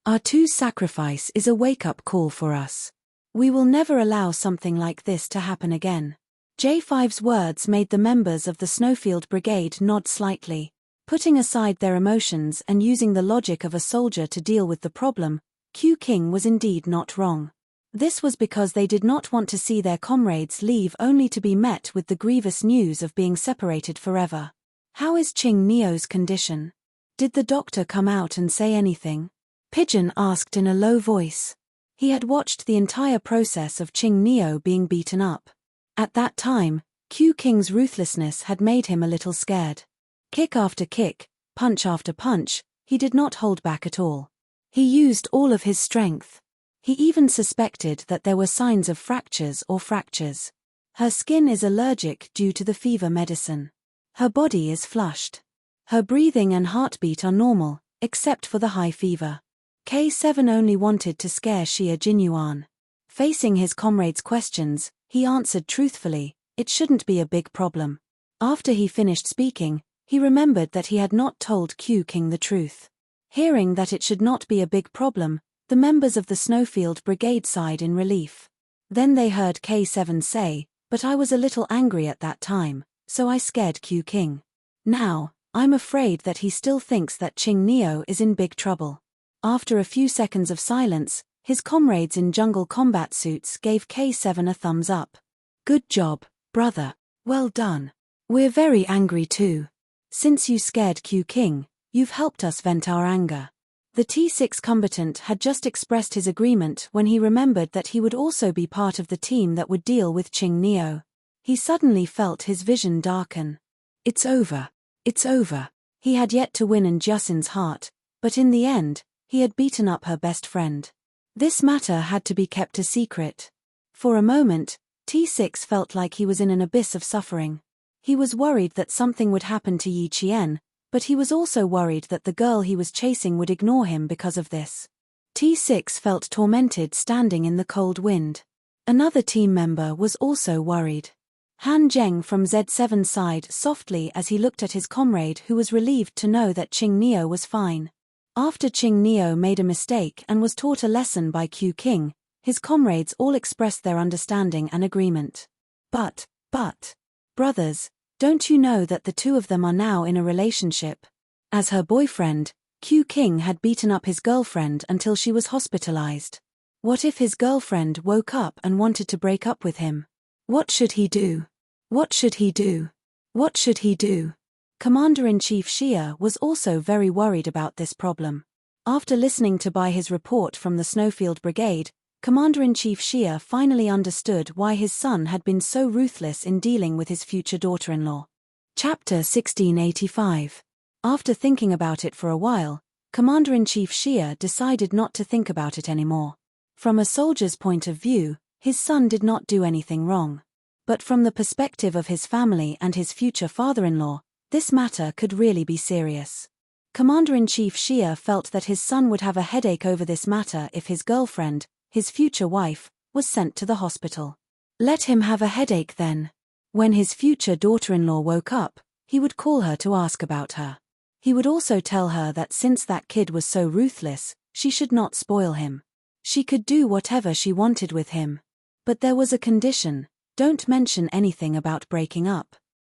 Our two sacrifice is a wake-up call for us. We will never allow something like this to happen again. J5's words made the members of the Snowfield Brigade nod slightly. Putting aside their emotions and using the logic of a soldier to deal with the problem, Q King was indeed not wrong. This was because they did not want to see their comrades leave only to be met with the grievous news of being separated forever. How is Ching Neo's condition? Did the doctor come out and say anything? Pigeon asked in a low voice. He had watched the entire process of Ching Neo being beaten up. At that time, Q King's ruthlessness had made him a little scared. Kick after kick, punch after punch, he did not hold back at all. He used all of his strength. He even suspected that there were signs of fractures. Her skin is allergic due to the fever medicine. Her body is flushed. Her breathing and heartbeat are normal, except for the high fever. K7 only wanted to scare Xia Jinyuan. Facing his comrade's questions, he answered truthfully, it shouldn't be a big problem. After he finished speaking, he remembered that he had not told Q King the truth. Hearing that it should not be a big problem, the members of the Snowfield Brigade sighed in relief. Then they heard K7 say, but I was a little angry at that time, so I scared Q King. Now, I'm afraid that he still thinks that Ching Neo is in big trouble. After a few seconds of silence, his comrades in jungle combat suits gave K7 a thumbs up. Good job, brother. Well done. We're very angry too. Since you scared Q King, you've helped us vent our anger. The T6 combatant had just expressed his agreement when he remembered that he would also be part of the team that would deal with Ching Neo. He suddenly felt his vision darken. It's over. It's over. He had yet to win in Jusin's heart, but in the end, he had beaten up her best friend. This matter had to be kept a secret. For a moment, T6 felt like he was in an abyss of suffering. He was worried that something would happen to Yi Qian, but he was also worried that the girl he was chasing would ignore him because of this. T6 felt tormented standing in the cold wind. Another team member was also worried. Han Zheng from Z7 sighed softly as he looked at his comrade who was relieved to know that Ching Neo was fine. After Ching Neo made a mistake and was taught a lesson by Q King, his comrades all expressed their understanding and agreement. But, brothers, don't you know that the two of them are now in a relationship? As her boyfriend, Q King had beaten up his girlfriend until she was hospitalized. What if his girlfriend woke up and wanted to break up with him? What should he do? What should he do? What should he do? Commander-in-Chief Xia was also very worried about this problem. After listening to his report from the Snowfield Brigade, Commander-in-Chief Xia finally understood why his son had been so ruthless in dealing with his future daughter-in-law. Chapter 1685. After thinking about it for a while, Commander-in-Chief Xia decided not to think about it anymore. From a soldier's point of view, his son did not do anything wrong. But from the perspective of his family and his future father-in-law, this matter could really be serious. Commander-in-Chief Xia felt that his son would have a headache over this matter if his girlfriend, his future wife, was sent to the hospital. Let him have a headache then. When his future daughter-in-law woke up, he would call her to ask about her. He would also tell her that since that kid was so ruthless, she should not spoil him. She could do whatever she wanted with him. But there was a condition: don't mention anything about breaking up.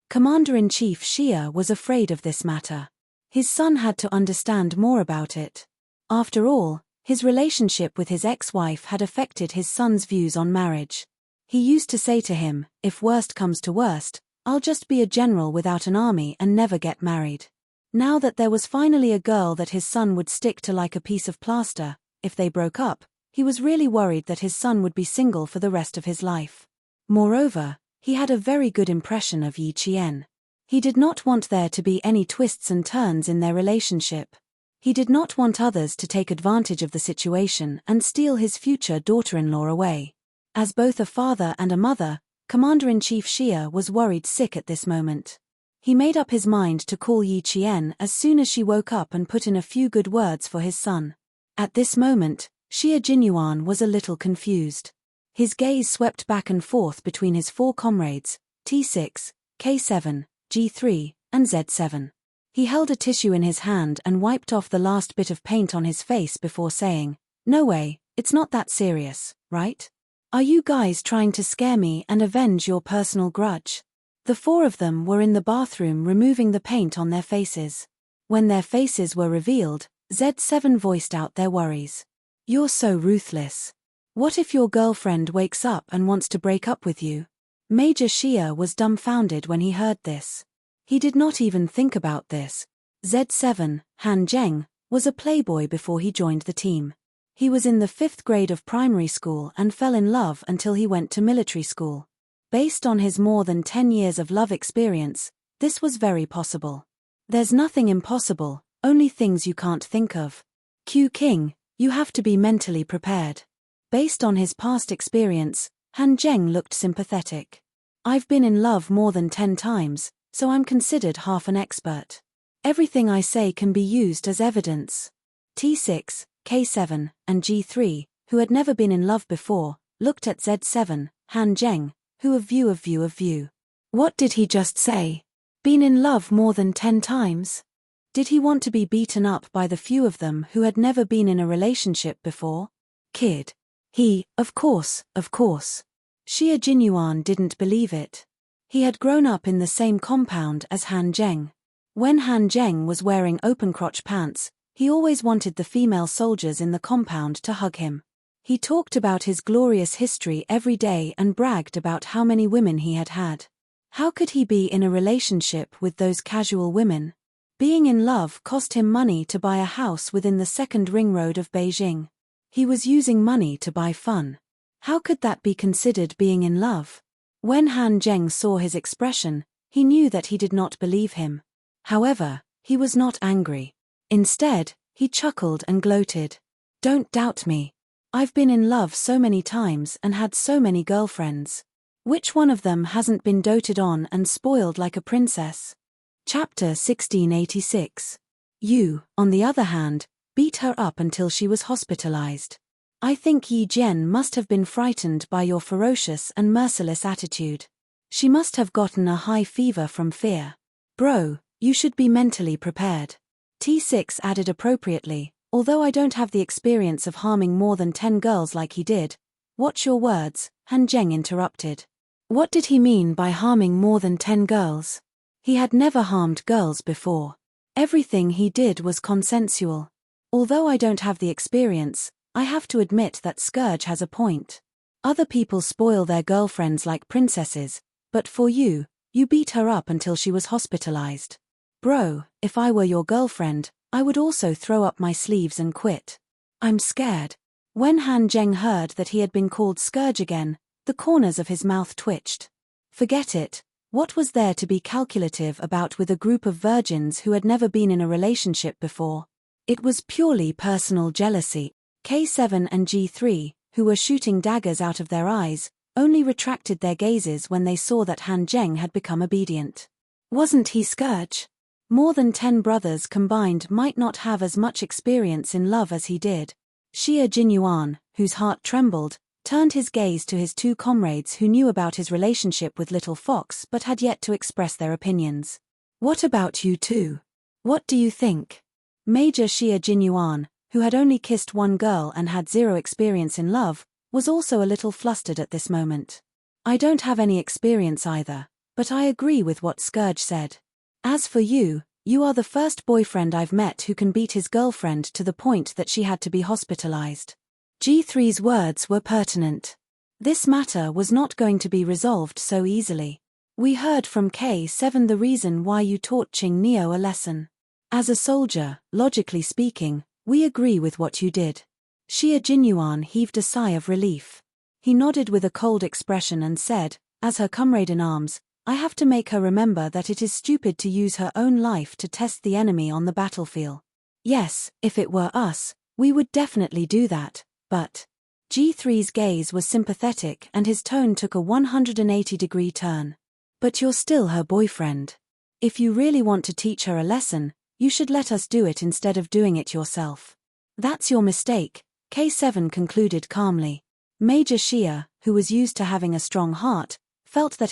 Commander-in-Chief Xia was afraid of this matter. His son had to understand more about it. After all, his relationship with his ex-wife had affected his son's views on marriage. He used to say to him, "If worst comes to worst, I'll just be a general without an army and never get married." Now that there was finally a girl that his son would stick to like a piece of plaster, if they broke up, he was really worried that his son would be single for the rest of his life. Moreover, he had a very good impression of Yi Qian. He did not want there to be any twists and turns in their relationship. He did not want others to take advantage of the situation and steal his future daughter-in-law away. As both a father and a mother, Commander-in-Chief Xia was worried sick at this moment. He made up his mind to call Yi Qian as soon as she woke up and put in a few good words for his son. At this moment, Xia Jinyuan was a little confused. His gaze swept back and forth between his four comrades, T6, K7, G3, and Z7. He held a tissue in his hand and wiped off the last bit of paint on his face before saying, "No way, it's not that serious, right? Are you guys trying to scare me and avenge your personal grudge?" The four of them were in the bathroom removing the paint on their faces. When their faces were revealed, Z7 voiced out their worries. "You're so ruthless. What if your girlfriend wakes up and wants to break up with you?" Major Xia was dumbfounded when he heard this. He did not even think about this. Z7, Han Zheng, was a playboy before he joined the team. He was in the 5th grade of primary school and fell in love until he went to military school. Based on his more than 10 years of love experience, this was very possible. There's nothing impossible, only things you can't think of. Q King, you have to be mentally prepared. Based on his past experience, Han Zheng looked sympathetic. "I've been in love more than 10 times, so I'm considered half an expert. Everything I say can be used as evidence." T6, K7, and G3, who had never been in love before, looked at Z7, Han Zheng, who of view. What did he just say? Been in love more than 10 times? Did he want to be beaten up by the few of them who had never been in a relationship before? Kid. Of course. Xia Jinyuan didn't believe it. He had grown up in the same compound as Han Zheng. When Han Zheng was wearing open-crotch pants, he always wanted the female soldiers in the compound to hug him. He talked about his glorious history every day and bragged about how many women he had had. How could he be in a relationship with those casual women? Being in love cost him money to buy a house within the 2nd ring road of Beijing. He was using money to buy fun. How could that be considered being in love? When Han Zheng saw his expression, he knew that he did not believe him. However, he was not angry. Instead, he chuckled and gloated. "Don't doubt me. I've been in love so many times and had so many girlfriends. Which one of them hasn't been doted on and spoiled like a princess?" Chapter 1686. You, on the other hand, beat her up until she was hospitalized. I think Yi Jian must have been frightened by your ferocious and merciless attitude. She must have gotten a high fever from fear. Bro, you should be mentally prepared. T6 added appropriately, although I don't have the experience of harming more than 10 girls like he did. Watch your words, Han Zheng interrupted. What did he mean by harming more than 10 girls? He had never harmed girls before. Everything he did was consensual. Although I don't have the experience, I have to admit that Scourge has a point. Other people spoil their girlfriends like princesses, but for you, you beat her up until she was hospitalized. Bro, if I were your girlfriend, I would also throw up my sleeves and quit. I'm scared. When Han Zheng heard that he had been called Scourge again, the corners of his mouth twitched. Forget it. What was there to be calculative about with a group of virgins who had never been in a relationship before? It was purely personal jealousy. K7 and G3, who were shooting daggers out of their eyes, only retracted their gazes when they saw that Han Zheng had become obedient. Wasn't he Scourge? More than 10 brothers combined might not have as much experience in love as he did. Xie Jinyuan, whose heart trembled, turned his gaze to his 2 comrades who knew about his relationship with Little Fox but had yet to express their opinions. What about you two? What do you think? Major Xie Jinyuan, who had only kissed 1 girl and had 0 experience in love, was also a little flustered at this moment. I don't have any experience either, but I agree with what Scourge said. As for you, you are the first boyfriend I've met who can beat his girlfriend to the point that she had to be hospitalized. G3's words were pertinent. This matter was not going to be resolved so easily. We heard from K7 the reason why you taught Qing Neo a lesson. As a soldier, logically speaking, we agree with what you did. Xie Jinyuan heaved a sigh of relief. He nodded with a cold expression and said, as her comrade-in-arms, I have to make her remember that it is stupid to use her own life to test the enemy on the battlefield. Yes, if it were us, we would definitely do that, but... G3's gaze was sympathetic and his tone took a 180-degree turn. But you're still her boyfriend. If you really want to teach her a lesson, you should let us do it instead of doing it yourself. That's your mistake, K7 concluded calmly. Major Xie, who was used to having a strong heart, felt that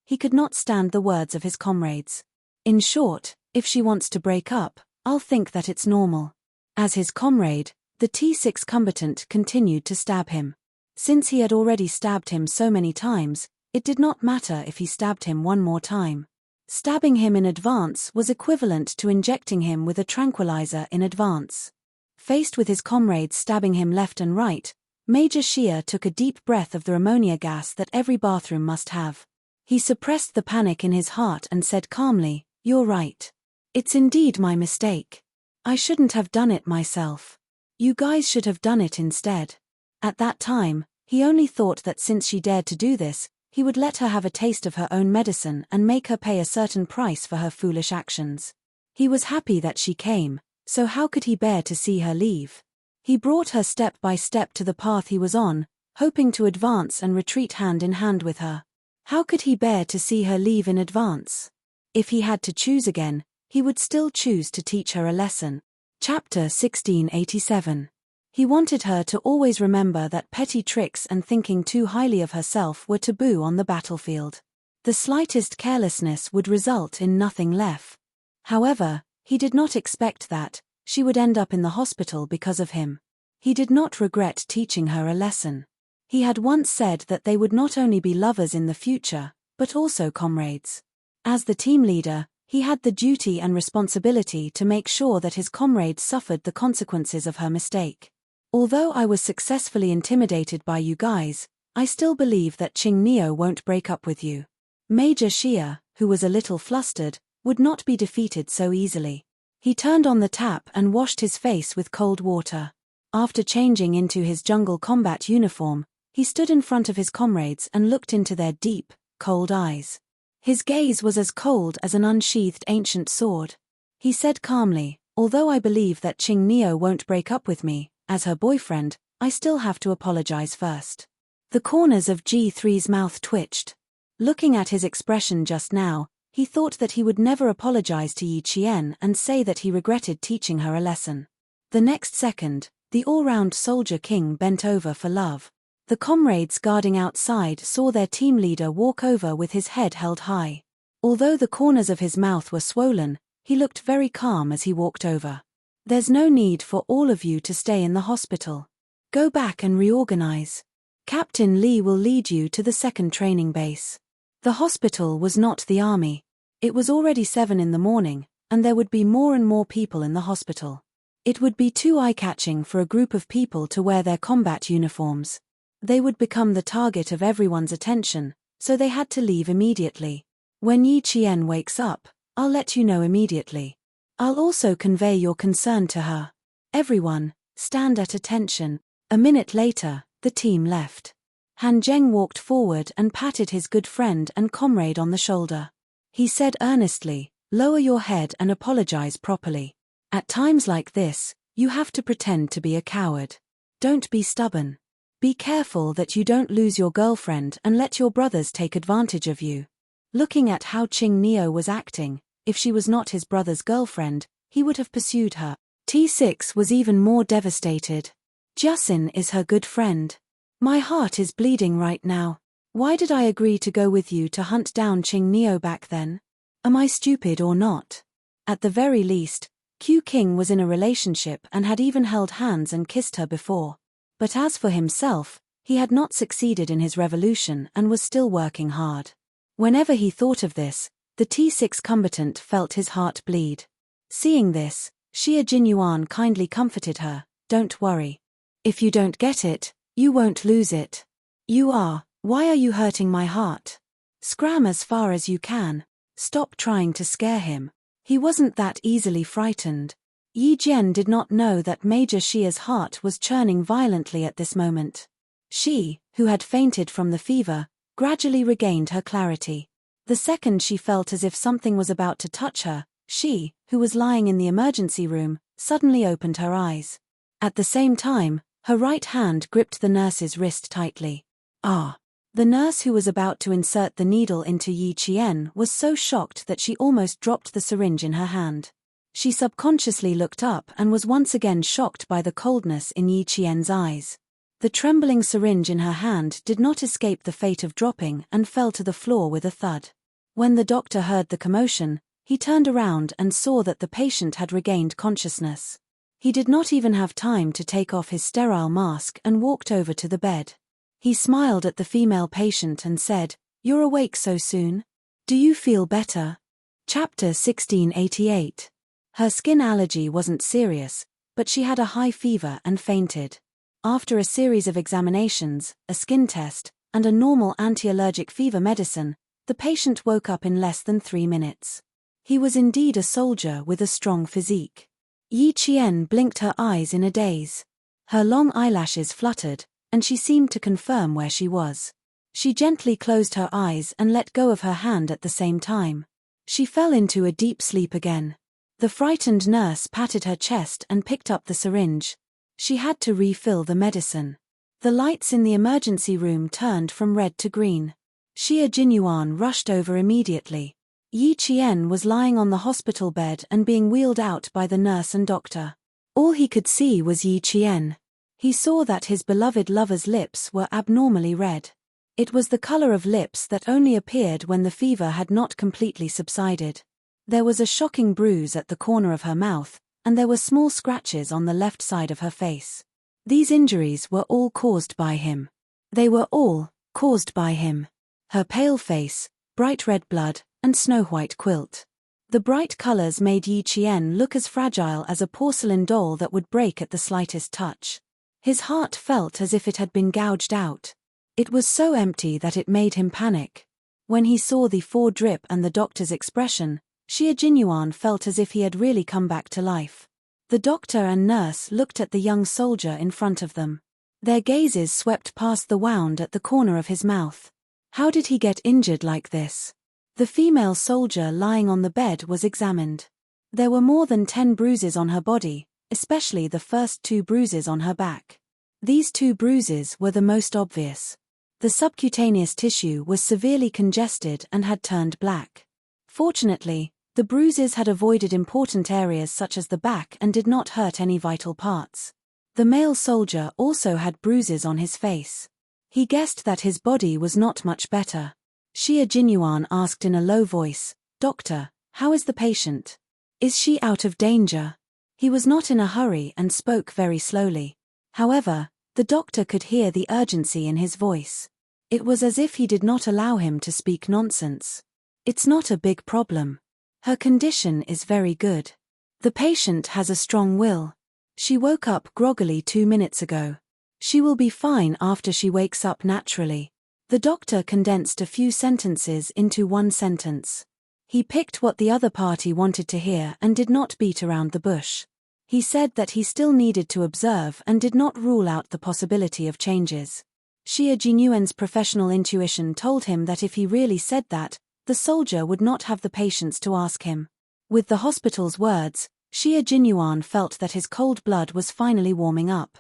he could not stand the words of his comrades. In short, if she wants to break up, I'll think that it's normal. As his comrade, the T6 combatant continued to stab him. Since he had already stabbed him so many times, it did not matter if he stabbed him 1 more time. Stabbing him in advance was equivalent to injecting him with a tranquilizer in advance. Faced with his comrades stabbing him left and right, Major Xie took a deep breath of the ammonia gas that every bathroom must have. He suppressed the panic in his heart and said calmly, You're right. It's indeed my mistake. I shouldn't have done it myself. You guys should have done it instead. At that time, he only thought that since she dared to do this, he would let her have a taste of her own medicine and make her pay a certain price for her foolish actions. He was happy that she came, so how could he bear to see her leave? He brought her step by step to the path he was on, hoping to advance and retreat hand in hand with her. How could he bear to see her leave in advance? If he had to choose again, he would still choose to teach her a lesson. Chapter 1687. He wanted her to always remember that petty tricks and thinking too highly of herself were taboo on the battlefield. The slightest carelessness would result in nothing left. However, he did not expect that she would end up in the hospital because of him. He did not regret teaching her a lesson. He had once said that they would not only be lovers in the future, but also comrades. As the team leader, he had the duty and responsibility to make sure that his comrades suffered the consequences of her mistake. Although I was successfully intimidated by you guys, I still believe that Qing Neo won't break up with you. Major Xie, who was a little flustered, would not be defeated so easily. He turned on the tap and washed his face with cold water. After changing into his jungle combat uniform, he stood in front of his comrades and looked into their deep, cold eyes. His gaze was as cold as an unsheathed ancient sword. He said calmly, although I believe that Qing Neo won't break up with me, as her boyfriend, I still have to apologize first. The corners of G3's mouth twitched. Looking at his expression just now, he thought that he would never apologize to Yi Qian and say that he regretted teaching her a lesson. The next second, the all-round soldier king bent over for love. The comrades guarding outside saw their team leader walk over with his head held high. Although the corners of his mouth were swollen, he looked very calm as he walked over. There's no need for all of you to stay in the hospital. Go back and reorganize. Captain Li will lead you to the second training base. The hospital was not the army. It was already 7 in the morning, and there would be more and more people in the hospital. It would be too eye-catching for a group of people to wear their combat uniforms. They would become the target of everyone's attention, so they had to leave immediately. When Yi Qian wakes up, I'll let you know immediately. I'll also convey your concern to her. Everyone, stand at attention. A minute later, the team left. Han Zheng walked forward and patted his good friend and comrade on the shoulder. He said earnestly, "Lower your head and apologize properly. At times like this, you have to pretend to be a coward. Don't be stubborn. Be careful that you don't lose your girlfriend and let your brothers take advantage of you." Looking at how Qing Neo was acting, if she was not his brother's girlfriend, he would have pursued her. T6 was even more devastated. Jiaxin is her good friend. My heart is bleeding right now. Why did I agree to go with you to hunt down Qing Neo back then? Am I stupid or not? At the very least, Q King was in a relationship and had even held hands and kissed her before. But as for himself, he had not succeeded in his revolution and was still working hard. Whenever he thought of this, the T6 combatant felt his heart bleed. Seeing this, Xie Jinyuan kindly comforted her, "Don't worry. If you don't get it, you won't lose it. Why are you hurting my heart? Scram as far as you can. Stop trying to scare him. He wasn't that easily frightened." Yi Jian did not know that Major Xia's heart was churning violently at this moment. She, who had fainted from the fever, gradually regained her clarity. The second she felt as if something was about to touch her, she, who was lying in the emergency room, suddenly opened her eyes. At the same time, her right hand gripped the nurse's wrist tightly. Ah! The nurse who was about to insert the needle into Yi Qian was so shocked that she almost dropped the syringe in her hand. She subconsciously looked up and was once again shocked by the coldness in Yi Qian's eyes. The trembling syringe in her hand did not escape the fate of dropping and fell to the floor with a thud. When the doctor heard the commotion, he turned around and saw that the patient had regained consciousness. He did not even have time to take off his sterile mask and walked over to the bed. He smiled at the female patient and said, "You're awake so soon? Do you feel better?" Chapter 1688. Her skin allergy wasn't serious, but she had a high fever and fainted. After a series of examinations, a skin test, and a normal anti-allergic fever medicine, the patient woke up in less than 3 minutes. He was indeed a soldier with a strong physique. Yi Qian blinked her eyes in a daze. Her long eyelashes fluttered, and she seemed to confirm where she was. She gently closed her eyes and let go of her hand at the same time. She fell into a deep sleep again. The frightened nurse patted her chest and picked up the syringe. She had to refill the medicine. The lights in the emergency room turned from red to green. Xie Jinyuan rushed over immediately. Yi Qian was lying on the hospital bed and being wheeled out by the nurse and doctor. All he could see was Yi Qian. He saw that his beloved lover's lips were abnormally red. It was the color of lips that only appeared when the fever had not completely subsided. There was a shocking bruise at the corner of her mouth, and there were small scratches on the left side of her face. These injuries were all caused by him. They were all caused by him. Her pale face, bright red blood, and snow-white quilt. The bright colors made Yi Qian look as fragile as a porcelain doll that would break at the slightest touch. His heart felt as if it had been gouged out. It was so empty that it made him panic. When he saw the 4 drip and the doctor's expression, Xie Jinyuan felt as if he had really come back to life. The doctor and nurse looked at the young soldier in front of them. Their gazes swept past the wound at the corner of his mouth. How did he get injured like this? The female soldier lying on the bed was examined. There were more than 10 bruises on her body, especially the first 2 bruises on her back. These 2 bruises were the most obvious. The subcutaneous tissue was severely congested and had turned black. Fortunately, the bruises had avoided important areas such as the back and did not hurt any vital parts. The male soldier also had bruises on his face. He guessed that his body was not much better. Xie Jinyuan asked in a low voice, "Doctor, how is the patient? Is she out of danger?" He was not in a hurry and spoke very slowly. However, the doctor could hear the urgency in his voice. It was as if he did not allow him to speak nonsense. "It's not a big problem. Her condition is very good. The patient has a strong will. She woke up groggily 2 minutes ago. She will be fine after she wakes up naturally. The doctor condensed a few sentences into one sentence. He picked what the other party wanted to hear and did not beat around the bush. He said that he still needed to observe and did not rule out the possibility of changes. Xia Jinyuan's professional intuition told him that if he really said that, the soldier would not have the patience to ask him. With the hospital's words, Xia Jinyuan felt that his cold blood was finally warming up.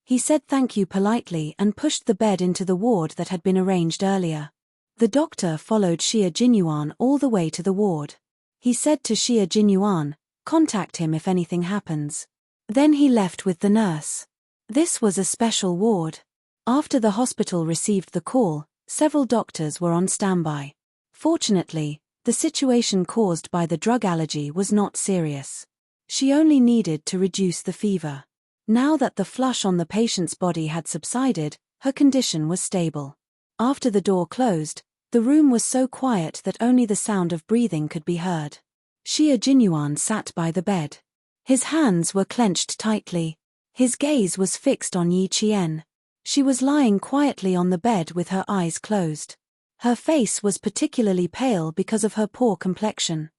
He said thank you politely and pushed the bed into the ward that had been arranged earlier. The doctor followed Xia Jinyuan all the way to the ward. He said to Xia Jinyuan, "Contact him if anything happens." Then he left with the nurse. This was a special ward. After the hospital received the call, several doctors were on standby. Fortunately, the situation caused by the drug allergy was not serious. She only needed to reduce the fever. Now that the flush on the patient's body had subsided, her condition was stable. After the door closed, the room was so quiet that only the sound of breathing could be heard. Xia Jinyuan sat by the bed. His hands were clenched tightly. His gaze was fixed on Yi Qian. She was lying quietly on the bed with her eyes closed. Her face was particularly pale because of her poor complexion.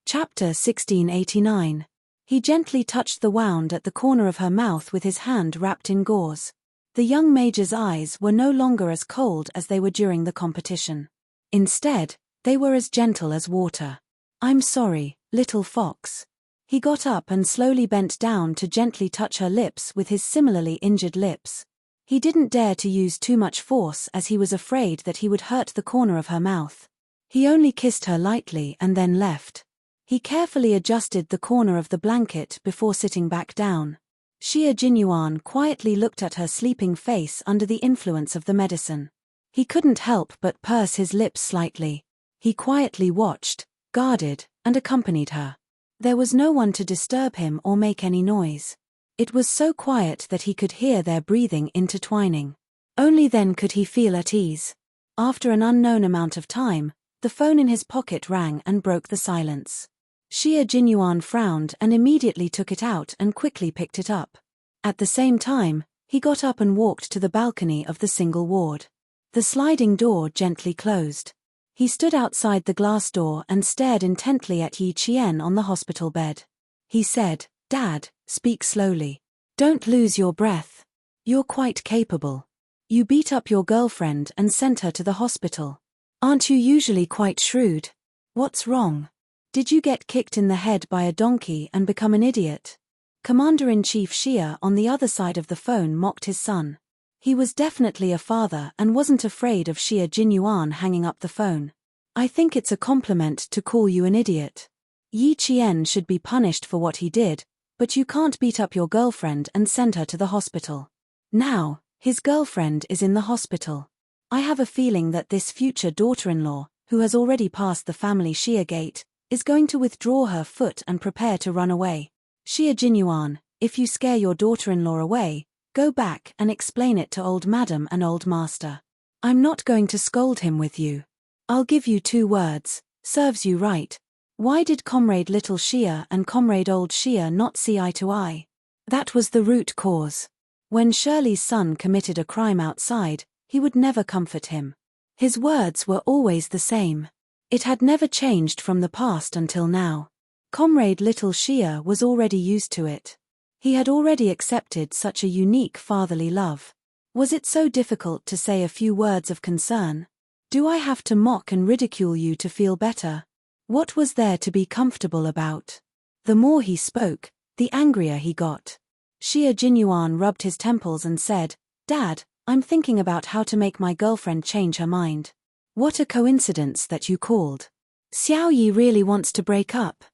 Chapter 1689. He gently touched the wound at the corner of her mouth with his hand wrapped in gauze. The young major's eyes were no longer as cold as they were during the competition. Instead, they were as gentle as water. "I'm sorry, little fox." He got up and slowly bent down to gently touch her lips with his similarly injured lips. He didn't dare to use too much force as he was afraid that he would hurt the corner of her mouth. He only kissed her lightly and then left. He carefully adjusted the corner of the blanket before sitting back down. Xia Jinyuan quietly looked at her sleeping face under the influence of the medicine. He couldn't help but purse his lips slightly. He quietly watched, guarded, and accompanied her. There was no one to disturb him or make any noise. It was so quiet that he could hear their breathing intertwining. Only then could he feel at ease. After an unknown amount of time, the phone in his pocket rang and broke the silence. Xia Jinyuan frowned and immediately took it out and quickly picked it up. At the same time, he got up and walked to the balcony of the single ward. The sliding door gently closed. He stood outside the glass door and stared intently at Yi Qian on the hospital bed. He said, "Dad, speak slowly. Don't lose your breath. You're quite capable. You beat up your girlfriend and sent her to the hospital. Aren't you usually quite shrewd? What's wrong? Did you get kicked in the head by a donkey and become an idiot?" Commander-in-Chief Xia on the other side of the phone mocked his son. He was definitely a father and wasn't afraid of Xia Jinyuan hanging up the phone. "I think it's a compliment to call you an idiot. Yi Qian should be punished for what he did, but you can't beat up your girlfriend and send her to the hospital. Now, his girlfriend is in the hospital. I have a feeling that this future daughter-in-law, who has already passed the family Xia gate, is going to withdraw her foot and prepare to run away. Xia Jinyuan, if you scare your daughter-in-law away, go back and explain it to old madam and old master. I'm not going to scold him with you. I'll give you 2 words, serves you right. Why did Comrade Little Xia and Comrade Old Xia not see eye to eye? That was the root cause. When Shirley's son committed a crime outside, he would never comfort him. His words were always the same. It had never changed from the past until now. Comrade Little Xia was already used to it. He had already accepted such a unique fatherly love. Was it so difficult to say a few words of concern? Do I have to mock and ridicule you to feel better? What was there to be comfortable about? The more he spoke, the angrier he got. Xia Jinyuan rubbed his temples and said, "Dad, I'm thinking about how to make my girlfriend change her mind. What a coincidence that you called. Xiao Yi really wants to break up."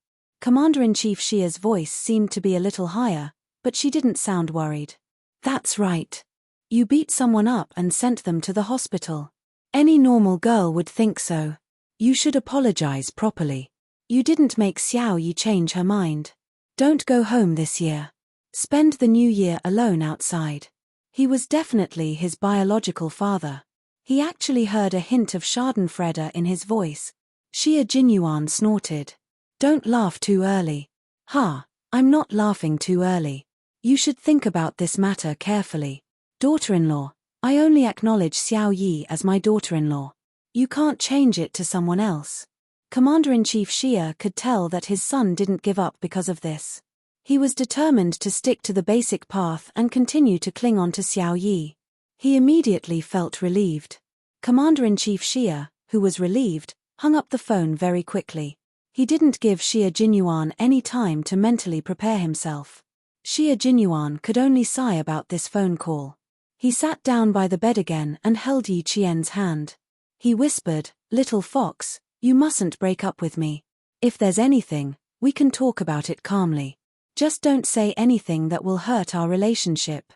Commander-in-Chief Xia's voice seemed to be a little higher, but she didn't sound worried. "That's right. You beat someone up and sent them to the hospital. Any normal girl would think so. You should apologize properly. You didn't make Xiao Yi change her mind. Don't go home this year. Spend the new year alone outside." He was definitely his biological father. He actually heard a hint of schadenfreude in his voice. Xia Jinyuan snorted. Don't laugh too early. Ha, I'm not laughing too early. You should think about this matter carefully. Daughter-in-law, I only acknowledge Xiao Yi as my daughter-in-law. You can't change it to someone else. Commander-in-Chief Xia could tell that his son didn't give up because of this. He was determined to stick to the basic path and continue to cling on to Xiao Yi. He immediately felt relieved. Commander-in-Chief Xia, who was relieved, hung up the phone very quickly. He didn't give Xia Jinyuan any time to mentally prepare himself. Xia Jinyuan could only sigh about this phone call. He sat down by the bed again and held Yi Qian's hand. He whispered, "Little fox, you mustn't break up with me. If there's anything, we can talk about it calmly. Just don't say anything that will hurt our relationship."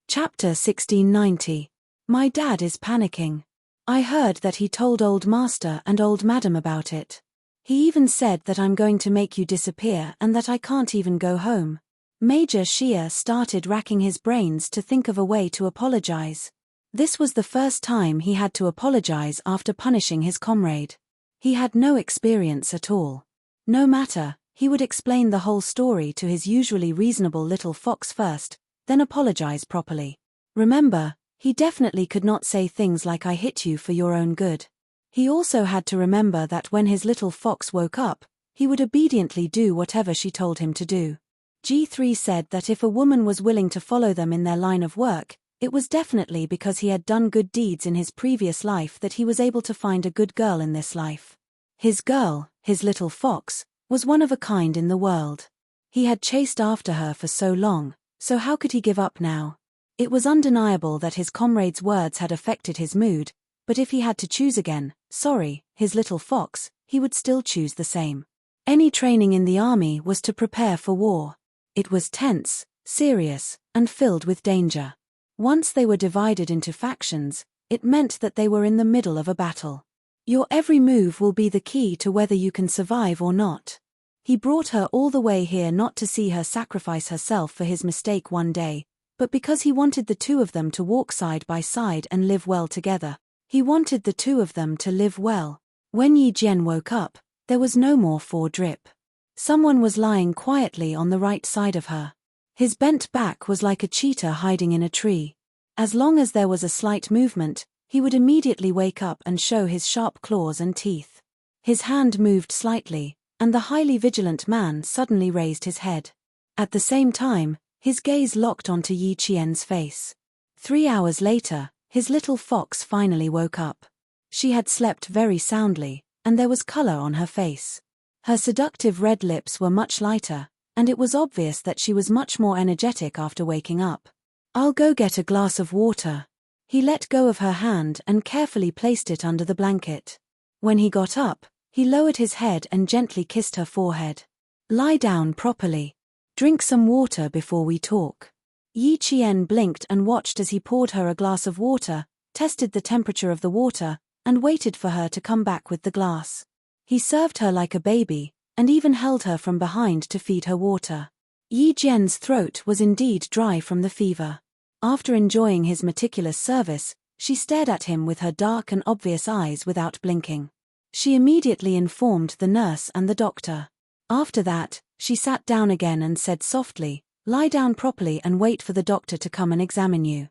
Chapter 1690. My dad is panicking. I heard that he told Old Master and Old Madam about it. He even said that I'm going to make you disappear and that I can't even go home. Major Xia started racking his brains to think of a way to apologize. This was the first time he had to apologize after punishing his comrade. He had no experience at all. No matter, he would explain the whole story to his usually reasonable little fox first, then apologize properly. Remember, he definitely could not say things like "I hit you for your own good." He also had to remember that when his little fox woke up, he would obediently do whatever she told him to do. G3 said that if a woman was willing to follow them in their line of work, it was definitely because he had done good deeds in his previous life that he was able to find a good girl in this life. His girl, his little fox, was one of a kind in the world. He had chased after her for so long, so how could he give up now? It was undeniable that his comrade's words had affected his mood, but if he had to choose again, his little fox, he would still choose the same. Any training in the army was to prepare for war. It was tense, serious, and filled with danger. Once they were divided into factions, it meant that they were in the middle of a battle. Your every move will be the key to whether you can survive or not. He brought her all the way here not to see her sacrifice herself for his mistake one day, but because he wanted the two of them to walk side by side and live well together. He wanted the two of them to live well. When Yi Jian woke up, there was no more drip. Someone was lying quietly on the right side of her. His bent back was like a cheetah hiding in a tree. As long as there was a slight movement, he would immediately wake up and show his sharp claws and teeth. His hand moved slightly, and the highly vigilant man suddenly raised his head. At the same time, his gaze locked onto Yi Qian's face. 3 hours later, his little fox finally woke up. She had slept very soundly, and there was color on her face. Her seductive red lips were much lighter, and it was obvious that she was much more energetic after waking up. "I'll go get a glass of water." He let go of her hand and carefully placed it under the blanket. When he got up, he lowered his head and gently kissed her forehead. "Lie down properly. Drink some water before we talk." Yi Qian blinked and watched as he poured her a glass of water, tested the temperature of the water, and waited for her to come back with the glass. He served her like a baby, and even held her from behind to feed her water. Yi Jian's throat was indeed dry from the fever. After enjoying his meticulous service, she stared at him with her dark and obvious eyes without blinking. She immediately informed the nurse and the doctor. After that, she sat down again and said softly, "Lie down properly and wait for the doctor to come and examine you."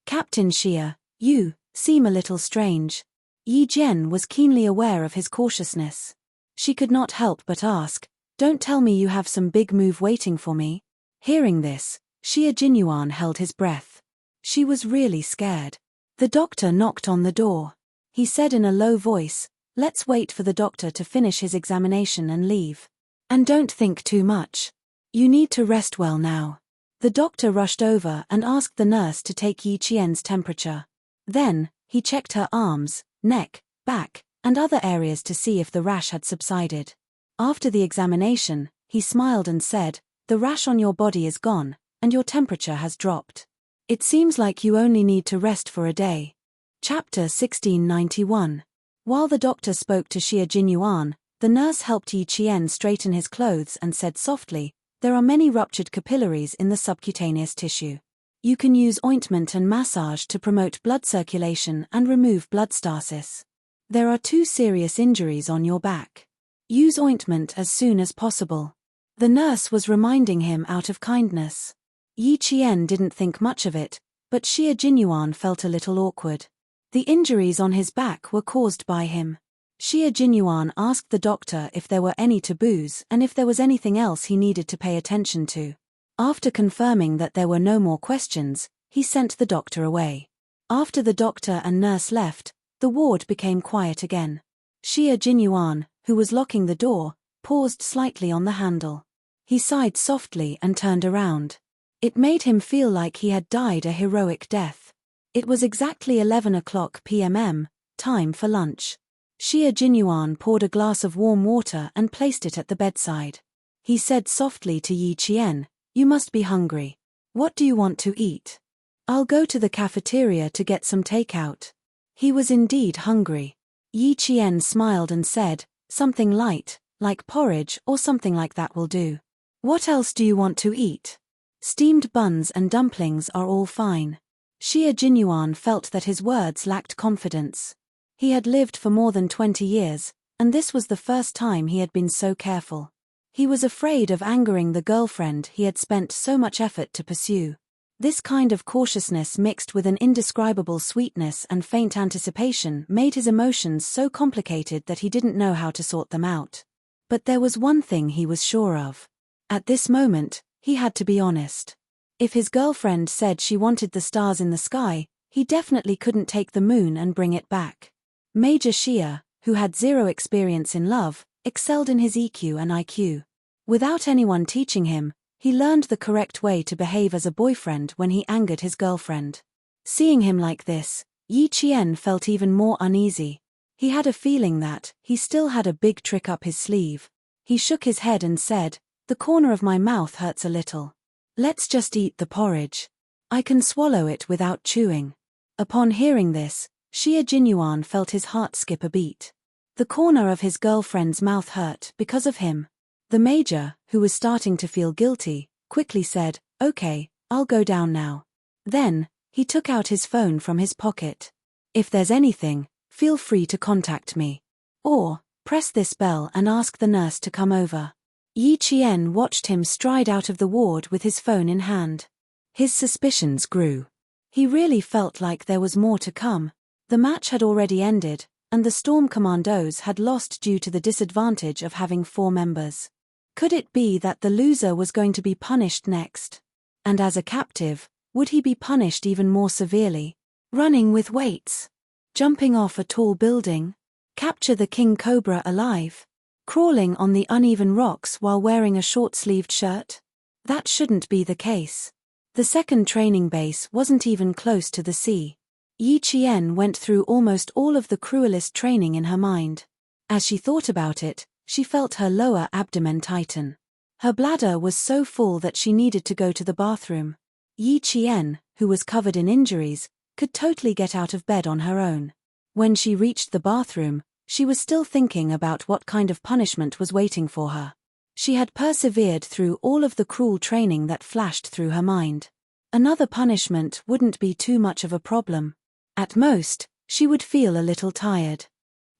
"Captain Xia, you seem a little strange." Yi Jian was keenly aware of his cautiousness. She could not help but ask, "Don't tell me you have some big move waiting for me?" Hearing this, Xia Jinyuan held his breath. She was really scared. The doctor knocked on the door. He said in a low voice, "Let's wait for the doctor to finish his examination and leave. And don't think too much. You need to rest well now." The doctor rushed over and asked the nurse to take Yi Qian's temperature. Then, he checked her arms, neck, back, and other areas to see if the rash had subsided. After the examination, he smiled and said, "The rash on your body is gone, and your temperature has dropped. It seems like you only need to rest for a day." Chapter 1691. While the doctor spoke to Xia Jinyuan, the nurse helped Yi Qian straighten his clothes and said softly, "There are many ruptured capillaries in the subcutaneous tissue. You can use ointment and massage to promote blood circulation and remove blood stasis. There are 2 serious injuries on your back. Use ointment as soon as possible. The nurse was reminding him out of kindness. Yi Qian didn't think much of it, but Xie Jinyuan felt a little awkward. The injuries on his back were caused by him. Xie Jinyuan asked the doctor if there were any taboos and if there was anything else he needed to pay attention to. After confirming that there were no more questions, he sent the doctor away. After the doctor and nurse left, the ward became quiet again. Xie Jinyuan, who was locking the door, paused slightly on the handle. He sighed softly and turned around. It made him feel like he had died a heroic death. It was exactly 11 o'clock p.m., time for lunch. Xie Jinyuan poured a glass of warm water and placed it at the bedside. He said softly to Yi Qian, "You must be hungry. What do you want to eat?" "I'll go to the cafeteria to get some takeout." He was indeed hungry. Yi Qian smiled and said, "Something light, like porridge or something like that will do." "What else do you want to eat?" "Steamed buns and dumplings are all fine." Xie Jinyuan felt that his words lacked confidence. He had lived for more than 20 years, and this was the first time he had been so careful. He was afraid of angering the girlfriend he had spent so much effort to pursue. This kind of cautiousness mixed with an indescribable sweetness and faint anticipation made his emotions so complicated that he didn't know how to sort them out. But there was one thing he was sure of. At this moment, he had to be honest. If his girlfriend said she wanted the stars in the sky, he definitely couldn't take the moon and bring it back. Major Xie, who had zero experience in love, excelled in his EQ and IQ. Without anyone teaching him, he learned the correct way to behave as a boyfriend when he angered his girlfriend. Seeing him like this, Yi Qian felt even more uneasy. He had a feeling that he still had a big trick up his sleeve. He shook his head and said, "The corner of my mouth hurts a little. Let's just eat the porridge. I can swallow it without chewing." Upon hearing this, Xie Jinyuan felt his heart skip a beat. The corner of his girlfriend's mouth hurt because of him. The major, who was starting to feel guilty, quickly said, "Okay, I'll go down now." Then, he took out his phone from his pocket. "If there's anything, feel free to contact me. Or, press this bell and ask the nurse to come over." Yi Qian watched him stride out of the ward with his phone in hand. His suspicions grew. He really felt like there was more to come. The match had already ended, and the Storm Commandos had lost due to the disadvantage of having 4 members. Could it be that the loser was going to be punished next? And as a captive, would he be punished even more severely? Running with weights? Jumping off a tall building? Capture the king cobra alive? Crawling on the uneven rocks while wearing a short-sleeved shirt? That shouldn't be the case. The second training base wasn't even close to the sea. Yi Qian went through almost all of the cruelest training in her mind. As she thought about it, she felt her lower abdomen tighten. Her bladder was so full that she needed to go to the bathroom. Yi Qian, who was covered in injuries, could totally get out of bed on her own. When she reached the bathroom, she was still thinking about what kind of punishment was waiting for her. She had persevered through all of the cruel training that flashed through her mind. Another punishment wouldn't be too much of a problem. At most, she would feel a little tired.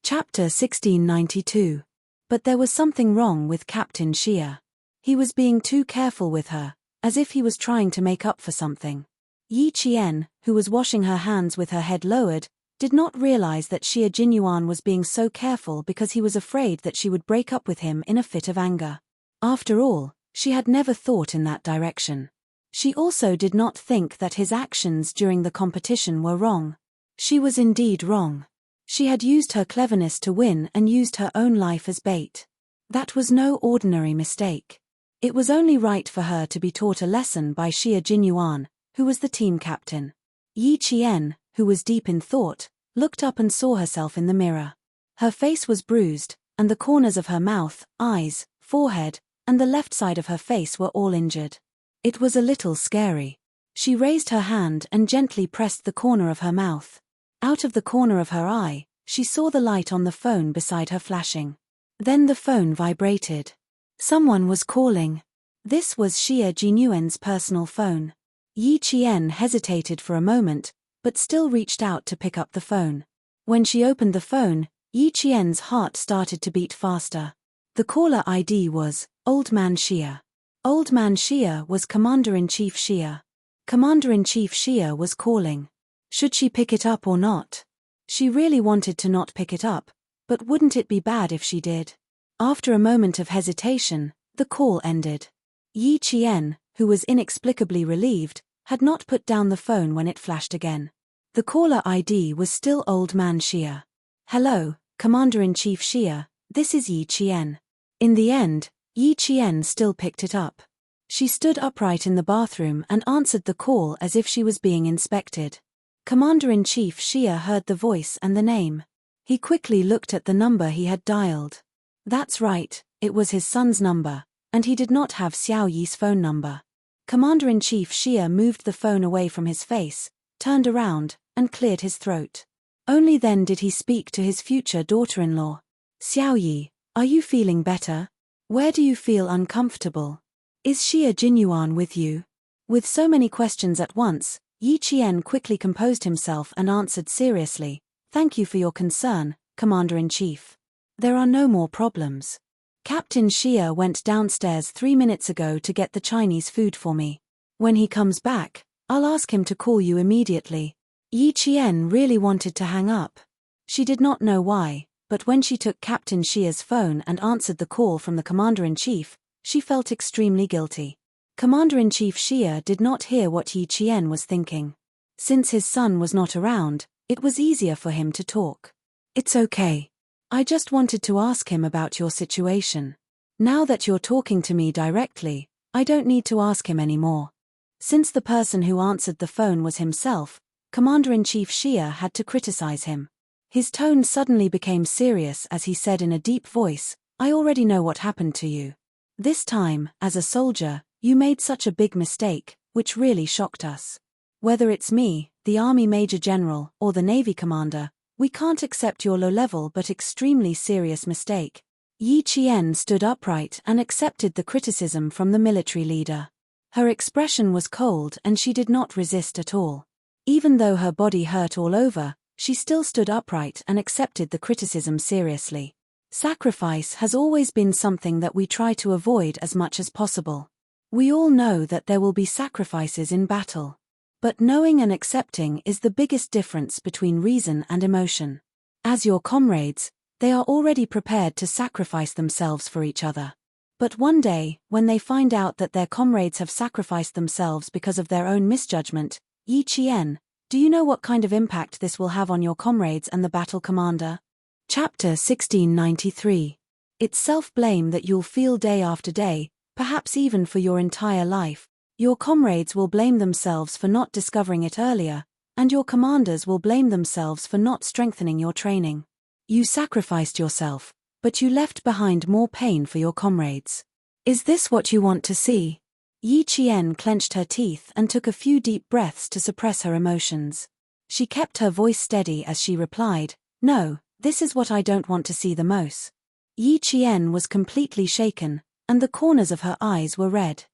Chapter 1692. But there was something wrong with Captain Xie. He was being too careful with her, as if he was trying to make up for something. Yi Qian, who was washing her hands with her head lowered, did not realize that Xie Jinyuan was being so careful because he was afraid that she would break up with him in a fit of anger. After all, she had never thought in that direction. She also did not think that his actions during the competition were wrong. She was indeed wrong. She had used her cleverness to win and used her own life as bait. That was no ordinary mistake. It was only right for her to be taught a lesson by Xie Jinyuan, who was the team captain. Yi Qian, who was deep in thought, looked up and saw herself in the mirror. Her face was bruised, and the corners of her mouth, eyes, forehead, and the left side of her face were all injured. It was a little scary. She raised her hand and gently pressed the corner of her mouth. Out of the corner of her eye, she saw the light on the phone beside her flashing. Then the phone vibrated. Someone was calling. This was Xie Jinyuan's personal phone. Yi Qian hesitated for a moment, but still reached out to pick up the phone. When she opened the phone, Yi Qian's heart started to beat faster. The caller ID was Old Man Shia. Old Man Shia was Commander-in-Chief Shia. Commander-in-Chief Shia was calling. Should she pick it up or not? She really wanted to not pick it up, but wouldn't it be bad if she did? After a moment of hesitation, the call ended. Yi Qian, who was inexplicably relieved, had not put down the phone when it flashed again. The caller ID was still Old Man Shia. Hello, Commander-in-Chief Shia, this is Yi Qian. In the end, Yi Qian still picked it up. She stood upright in the bathroom and answered the call as if she was being inspected. Commander-in-Chief Shia heard the voice and the name. He quickly looked at the number he had dialed. That's right, it was his son's number, and he did not have Xiao Yi's phone number. Commander-in-Chief Shia moved the phone away from his face, turned around, and cleared his throat. Only then did he speak to his future daughter-in-law. Xiao Yi, are you feeling better? Where do you feel uncomfortable? Is Xia Jinyuan with you? With so many questions at once, Yi Qian quickly composed himself and answered seriously, Thank you for your concern, Commander-in-Chief. There are no more problems. Captain Xia went downstairs 3 minutes ago to get the Chinese food for me. When he comes back, I'll ask him to call you immediately. Yi Qian really wanted to hang up. She did not know why, but when she took Captain Xia's phone and answered the call from the Commander-in-Chief, she felt extremely guilty. Commander-in-Chief Xia did not hear what Yi Qian was thinking. Since his son was not around, it was easier for him to talk. It's okay. I just wanted to ask him about your situation. Now that you're talking to me directly, I don't need to ask him anymore. Since the person who answered the phone was himself, Commander-in-Chief Xia had to criticize him. His tone suddenly became serious as he said in a deep voice, I already know what happened to you. This time, as a soldier, you made such a big mistake, which really shocked us. Whether it's me, the Army Major General, or the Navy Commander, we can't accept your low-level but extremely serious mistake. Yi Qian stood upright and accepted the criticism from the military leader. Her expression was cold and she did not resist at all. Even though her body hurt all over, she still stood upright and accepted the criticism seriously. Sacrifice has always been something that we try to avoid as much as possible. We all know that there will be sacrifices in battle. But knowing and accepting is the biggest difference between reason and emotion. As your comrades, they are already prepared to sacrifice themselves for each other. But one day, when they find out that their comrades have sacrificed themselves because of their own misjudgment, Yi Qian, do you know what kind of impact this will have on your comrades and the battle commander? Chapter 1693. It's self-blame that you'll feel day after day, perhaps even for your entire life. Your comrades will blame themselves for not discovering it earlier, and your commanders will blame themselves for not strengthening your training. You sacrificed yourself, but you left behind more pain for your comrades. Is this what you want to see? Yi Qian clenched her teeth and took a few deep breaths to suppress her emotions. She kept her voice steady as she replied, No, this is what I don't want to see the most. Yi Qian was completely shaken, and the corners of her eyes were red.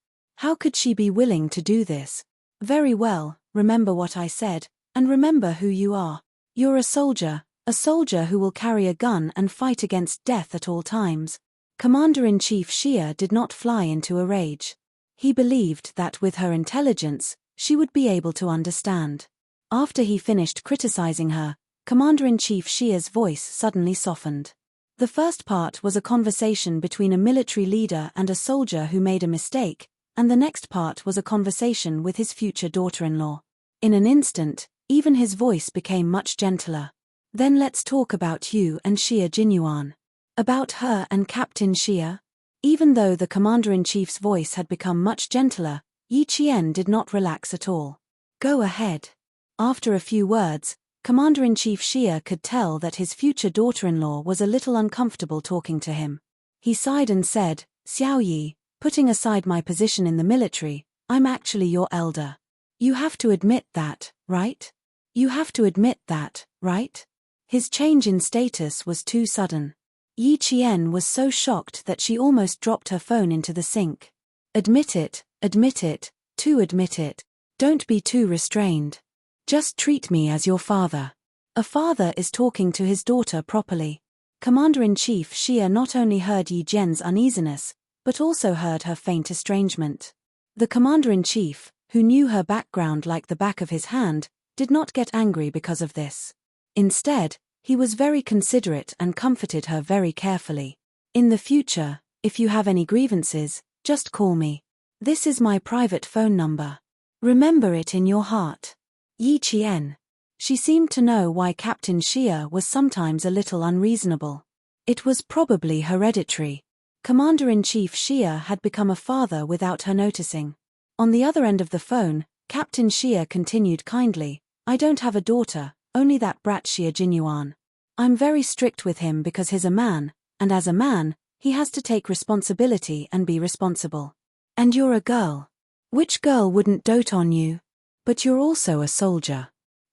How could she be willing to do this? Very well, remember what I said, and remember who you are. You're a soldier who will carry a gun and fight against death at all times. Commander-in-Chief Xia did not fly into a rage. He believed that with her intelligence, she would be able to understand. After he finished criticizing her, Commander-in-Chief Xia's voice suddenly softened. The first part was a conversation between a military leader and a soldier who made a mistake, and the next part was a conversation with his future daughter-in-law. In an instant, even his voice became much gentler. Then let's talk about you and Xia Jinyuan. About her and Captain Xia? Even though the Commander-in-Chief's voice had become much gentler, Yi Qian did not relax at all. Go ahead. After a few words, Commander-in-Chief Xia could tell that his future daughter-in-law was a little uncomfortable talking to him. He sighed and said, Xiao Yi, putting aside my position in the military, I'm actually your elder. You have to admit that, right? You have to admit that, right? His change in status was too sudden. Yi Qian was so shocked that she almost dropped her phone into the sink. Admit it, to admit it. Don't be too restrained. Just treat me as your father. A father is talking to his daughter properly. Commander-in-Chief Xia not only heard Yi Jian's uneasiness, but also heard her faint estrangement. The Commander-in-Chief, who knew her background like the back of his hand, did not get angry because of this. Instead, he was very considerate and comforted her very carefully. In the future, if you have any grievances, just call me. This is my private phone number. Remember it in your heart. Yi Qian. She seemed to know why Captain Xia was sometimes a little unreasonable. It was probably hereditary. Commander-in-Chief Xia had become a father without her noticing. On the other end of the phone, Captain Xia continued kindly, I don't have a daughter, only that brat Xia Jinyuan. I'm very strict with him because he's a man, and as a man, he has to take responsibility and be responsible. And you're a girl. Which girl wouldn't dote on you? But you're also a soldier.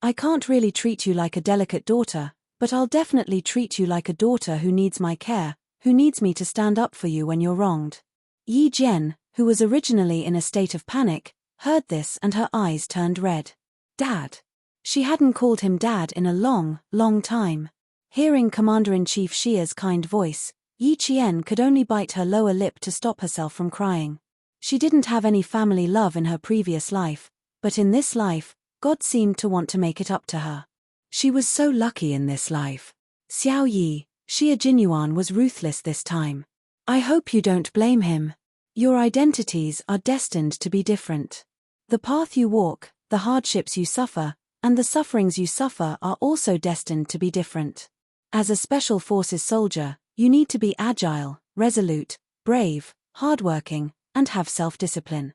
I can't really treat you like a delicate daughter, but I'll definitely treat you like a daughter who needs my care, who needs me to stand up for you when you're wronged. Yi Jian, who was originally in a state of panic, heard this and her eyes turned red. Dad. She hadn't called him Dad in a long, long time. Hearing Commander-in-Chief Xia's kind voice, Yi Qian could only bite her lower lip to stop herself from crying. She didn't have any family love in her previous life, but in this life, God seemed to want to make it up to her. She was so lucky in this life. Xiao Yi, Xia Jinyuan was ruthless this time. I hope you don't blame him. Your identities are destined to be different. The path you walk, the hardships you suffer, and the sufferings you suffer are also destined to be different. As a Special Forces soldier, you need to be agile, resolute, brave, hardworking, and have self-discipline.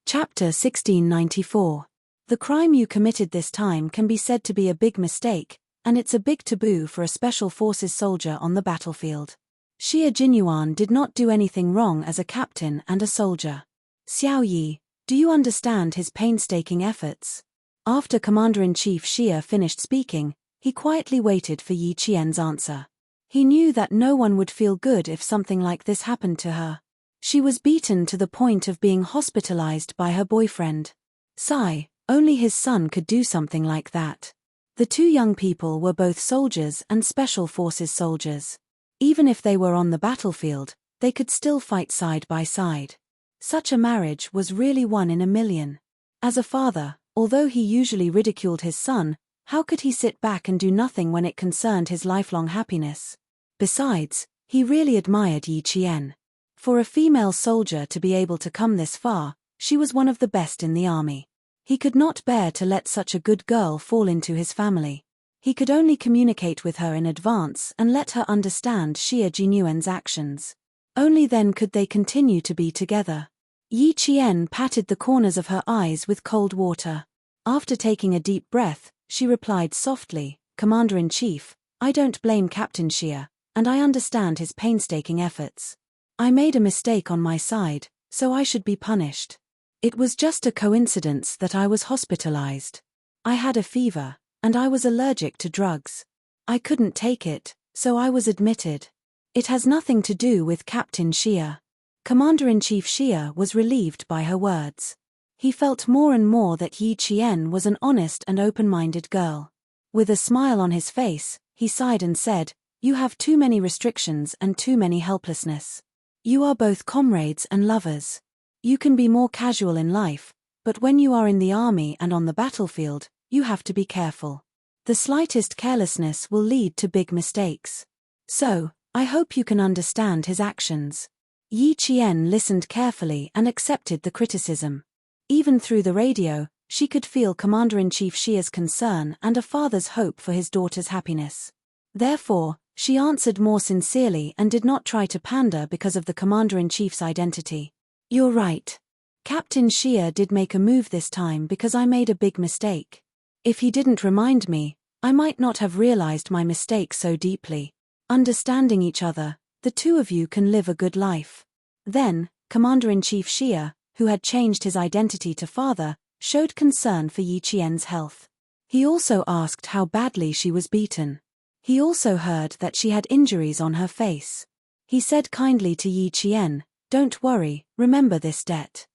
Chapter 1694. The crime you committed this time can be said to be a big mistake, and it's a big taboo for a Special Forces soldier on the battlefield. Xia Jinyuan did not do anything wrong as a captain and a soldier. Xiao Yi, do you understand his painstaking efforts? After Commander-in-Chief Xia finished speaking, he quietly waited for Yi Qian's answer. He knew that no one would feel good if something like this happened to her. She was beaten to the point of being hospitalized by her boyfriend. Sigh. Only his son could do something like that. The two young people were both soldiers and Special Forces soldiers. Even if they were on the battlefield, they could still fight side by side. Such a marriage was really one in a million. As a father, although he usually ridiculed his son, how could he sit back and do nothing when it concerned his lifelong happiness? Besides, he really admired Yi Qian. For a female soldier to be able to come this far, she was one of the best in the army. He could not bear to let such a good girl fall into his family. He could only communicate with her in advance and let her understand Xia Jinyuan's actions. Only then could they continue to be together. Yi Qian patted the corners of her eyes with cold water. After taking a deep breath, she replied softly, Commander-in-Chief, I don't blame Captain Xia, and I understand his painstaking efforts. I made a mistake on my side, so I should be punished. It was just a coincidence that I was hospitalized. I had a fever, and I was allergic to drugs. I couldn't take it, so I was admitted. It has nothing to do with Captain Xia. Commander-in-Chief Xia was relieved by her words. He felt more and more that Yi Qian was an honest and open-minded girl. With a smile on his face, he sighed and said, You have too many restrictions and too many helplessness. You are both comrades and lovers. You can be more casual in life, but when you are in the army and on the battlefield, you have to be careful. The slightest carelessness will lead to big mistakes. So, I hope you can understand his actions. Yi Qian listened carefully and accepted the criticism. Even through the radio, she could feel Commander-in-Chief Xia's concern and a father's hope for his daughter's happiness. Therefore, she answered more sincerely and did not try to pander because of the Commander-in-Chief's identity. You're right. Captain Xia did make a move this time because I made a big mistake. If he didn't remind me, I might not have realized my mistake so deeply. Understanding each other, the two of you can live a good life. Then, Commander-in-Chief Xia, who had changed his identity to father, showed concern for Yi Qian's health. He also asked how badly she was beaten. He also heard that she had injuries on her face. He said kindly to Yi Qian, Don't worry, remember this debt.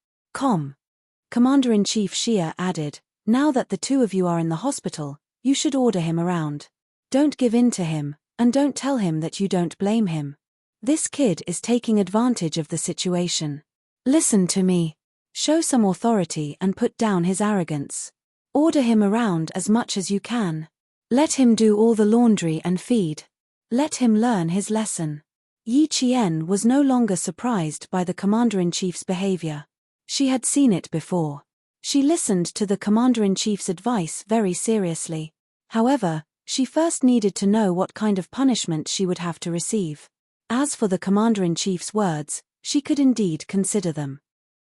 Commander-in-Chief Xia added, Now that the two of you are in the hospital, you should order him around. Don't give in to him, and don't tell him that you don't blame him. This kid is taking advantage of the situation. Listen to me. Show some authority and put down his arrogance. Order him around as much as you can. Let him do all the laundry and feed. Let him learn his lesson. Yi Qian was no longer surprised by the commander-in-chief's behavior. She had seen it before. She listened to the commander-in-chief's advice very seriously. However, she first needed to know what kind of punishment she would have to receive. As for the commander-in-chief's words, she could indeed consider them.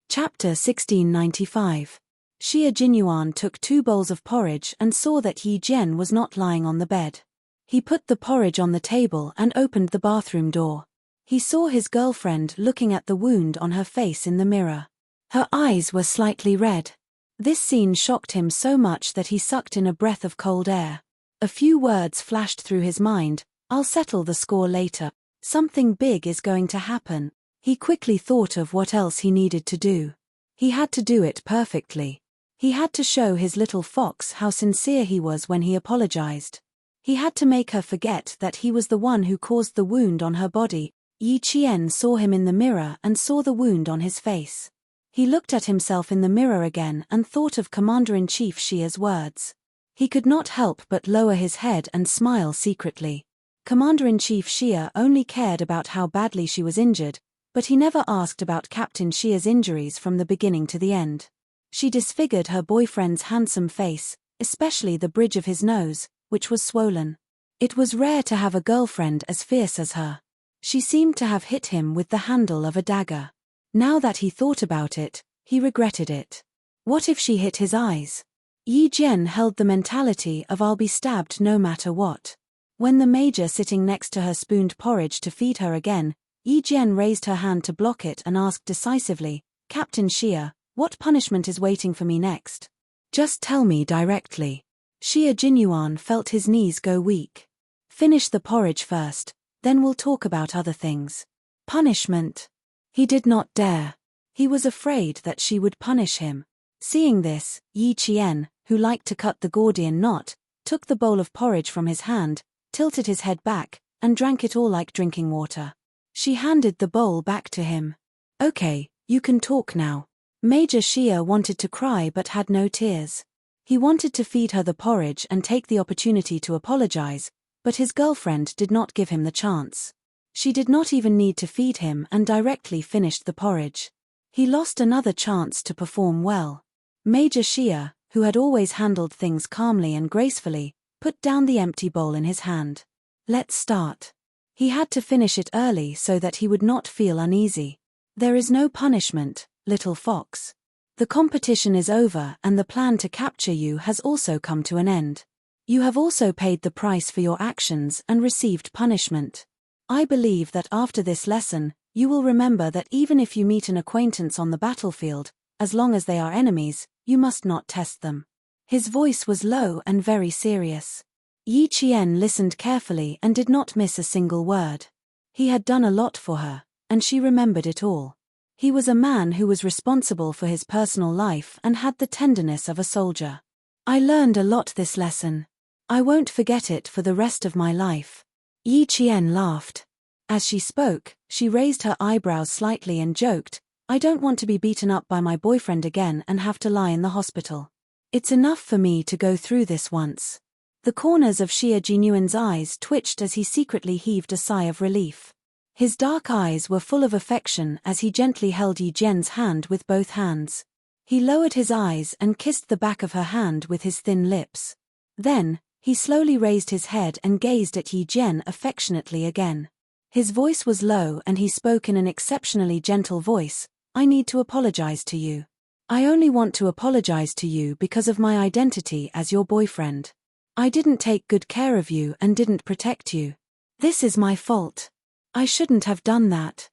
Chapter 1695. Xie Jinyuan took 2 bowls of porridge and saw that Yi Jian was not lying on the bed. He put the porridge on the table and opened the bathroom door. He saw his girlfriend looking at the wound on her face in the mirror. Her eyes were slightly red. This scene shocked him so much that he sucked in a breath of cold air. A few words flashed through his mind. I'll settle the score later. Something big is going to happen. He quickly thought of what else he needed to do. He had to do it perfectly. He had to show his little fox how sincere he was when he apologized. He had to make her forget that he was the one who caused the wound on her body. Yi Qian saw him in the mirror and saw the wound on his face. He looked at himself in the mirror again and thought of Commander-in-Chief Xia's words. He could not help but lower his head and smile secretly. Commander-in-Chief Xia only cared about how badly she was injured, but he never asked about Captain Xia's injuries from the beginning to the end. She disfigured her boyfriend's handsome face, especially the bridge of his nose, which was swollen. It was rare to have a girlfriend as fierce as her. She seemed to have hit him with the handle of a dagger. Now that he thought about it, he regretted it. What if she hit his eyes? Yi Jian held the mentality of I'll be stabbed no matter what. When the major sitting next to her spooned porridge to feed her again, Yi Jian raised her hand to block it and asked decisively, Captain Xia, what punishment is waiting for me next? Just tell me directly. Xie Jinyuan felt his knees go weak. Finish the porridge first, then we'll talk about other things. Punishment. He did not dare. He was afraid that she would punish him. Seeing this, Yi Qian, who liked to cut the Gordian knot, took the bowl of porridge from his hand, tilted his head back, and drank it all like drinking water. She handed the bowl back to him. Okay, you can talk now. Major Xia wanted to cry but had no tears. He wanted to feed her the porridge and take the opportunity to apologize, but his girlfriend did not give him the chance. She did not even need to feed him and directly finished the porridge. He lost another chance to perform well. Major Xia, who had always handled things calmly and gracefully, put down the empty bowl in his hand. Let's start. He had to finish it early so that he would not feel uneasy. There is no punishment, little fox. The competition is over and the plan to capture you has also come to an end. You have also paid the price for your actions and received punishment. I believe that after this lesson, you will remember that even if you meet an acquaintance on the battlefield, as long as they are enemies, you must not test them. His voice was low and very serious. Yi Qian listened carefully and did not miss a single word. He had done a lot for her, and she remembered it all. He was a man who was responsible for his personal life and had the tenderness of a soldier. I learned a lot this lesson. I won't forget it for the rest of my life. Yi Qian laughed. As she spoke, she raised her eyebrows slightly and joked, I don't want to be beaten up by my boyfriend again and have to lie in the hospital. It's enough for me to go through this once. The corners of Xie Jinyuan's eyes twitched as he secretly heaved a sigh of relief. His dark eyes were full of affection as he gently held Yi Jian's hand with both hands. He lowered his eyes and kissed the back of her hand with his thin lips. Then, he slowly raised his head and gazed at Yi Jian affectionately again. His voice was low and he spoke in an exceptionally gentle voice, I need to apologize to you. I only want to apologize to you because of my identity as your boyfriend. I didn't take good care of you and didn't protect you. This is my fault. I shouldn't have done that.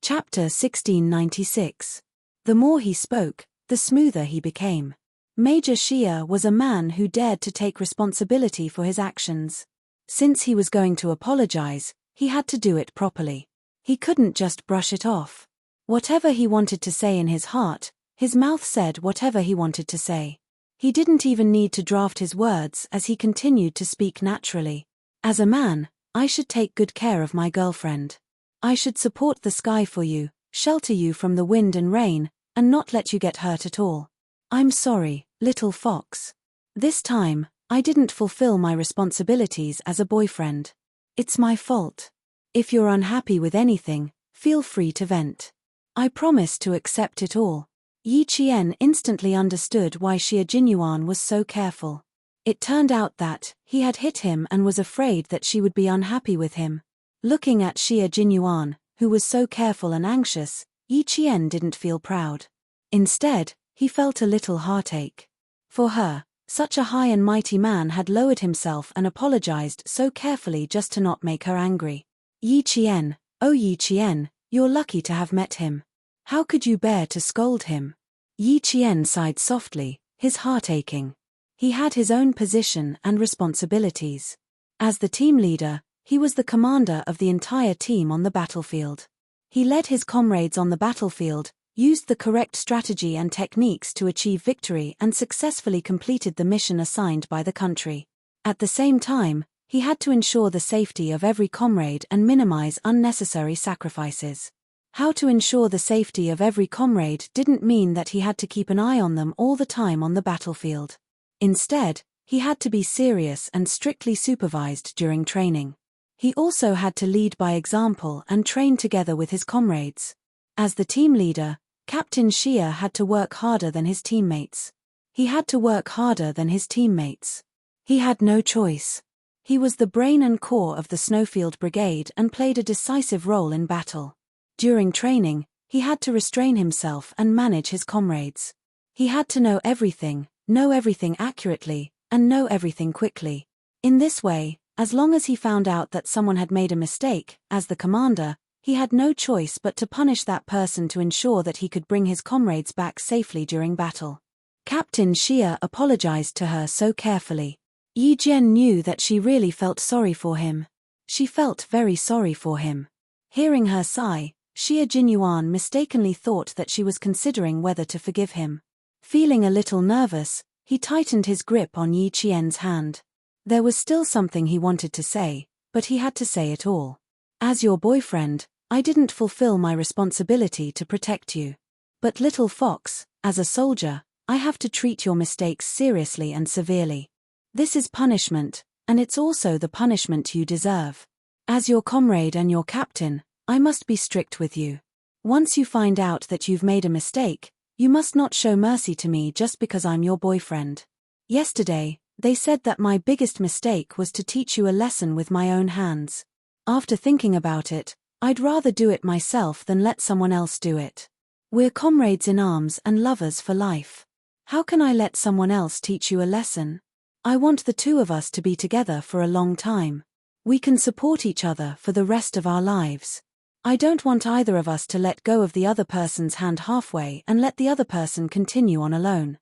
Chapter 1696. The more he spoke, the smoother he became. Major Xia was a man who dared to take responsibility for his actions. Since he was going to apologize, he had to do it properly. He couldn't just brush it off. Whatever he wanted to say in his heart, his mouth said whatever he wanted to say. He didn't even need to draft his words as he continued to speak naturally. As a man, I should take good care of my girlfriend. I should support the sky for you, shelter you from the wind and rain, and not let you get hurt at all. I'm sorry, little fox. This time, I didn't fulfill my responsibilities as a boyfriend. It's my fault. If you're unhappy with anything, feel free to vent. I promise to accept it all. Yi Qian instantly understood why Xie Jinyuan was so careful. It turned out that he had hit him and was afraid that she would be unhappy with him. Looking at Xie Jinyuan, who was so careful and anxious, Yi Qian didn't feel proud. Instead, he felt a little heartache. For her, such a high and mighty man had lowered himself and apologized so carefully just to not make her angry. Yi Qian, oh Yi Qian, you're lucky to have met him. How could you bear to scold him? Yi Qian sighed softly, his heart aching. He had his own position and responsibilities. As the team leader, he was the commander of the entire team on the battlefield. He led his comrades on the battlefield, used the correct strategy and techniques to achieve victory and successfully completed the mission assigned by the country. At the same time, he had to ensure the safety of every comrade and minimize unnecessary sacrifices. How to ensure the safety of every comrade didn't mean that he had to keep an eye on them all the time on the battlefield. Instead, he had to be serious and strictly supervised during training. He also had to lead by example and train together with his comrades. As the team leader, Captain Xie had to work harder than his teammates. He had to work harder than his teammates. He had no choice. He was the brain and core of the Snowfield Brigade and played a decisive role in battle. During training, he had to restrain himself and manage his comrades. He had to know everything accurately, and know everything quickly. In this way, as long as he found out that someone had made a mistake, as the commander, he had no choice but to punish that person to ensure that he could bring his comrades back safely during battle. Captain Xie apologized to her so carefully. Yi Jian knew that she really felt sorry for him. She felt very sorry for him. Hearing her sigh, Xie Jinyuan mistakenly thought that she was considering whether to forgive him. Feeling a little nervous, he tightened his grip on Yi Qian's hand. There was still something he wanted to say, but he had to say it all. As your boyfriend, I didn't fulfill my responsibility to protect you. But little fox, as a soldier, I have to treat your mistakes seriously and severely. This is punishment, and it's also the punishment you deserve. As your comrade and your captain, I must be strict with you. Once you find out that you've made a mistake, you must not show mercy to me just because I'm your boyfriend. Yesterday, they said that my biggest mistake was to teach you a lesson with my own hands. After thinking about it, I'd rather do it myself than let someone else do it. We're comrades in arms and lovers for life. How can I let someone else teach you a lesson? I want the two of us to be together for a long time. We can support each other for the rest of our lives. I don't want either of us to let go of the other person's hand halfway and let the other person continue on alone.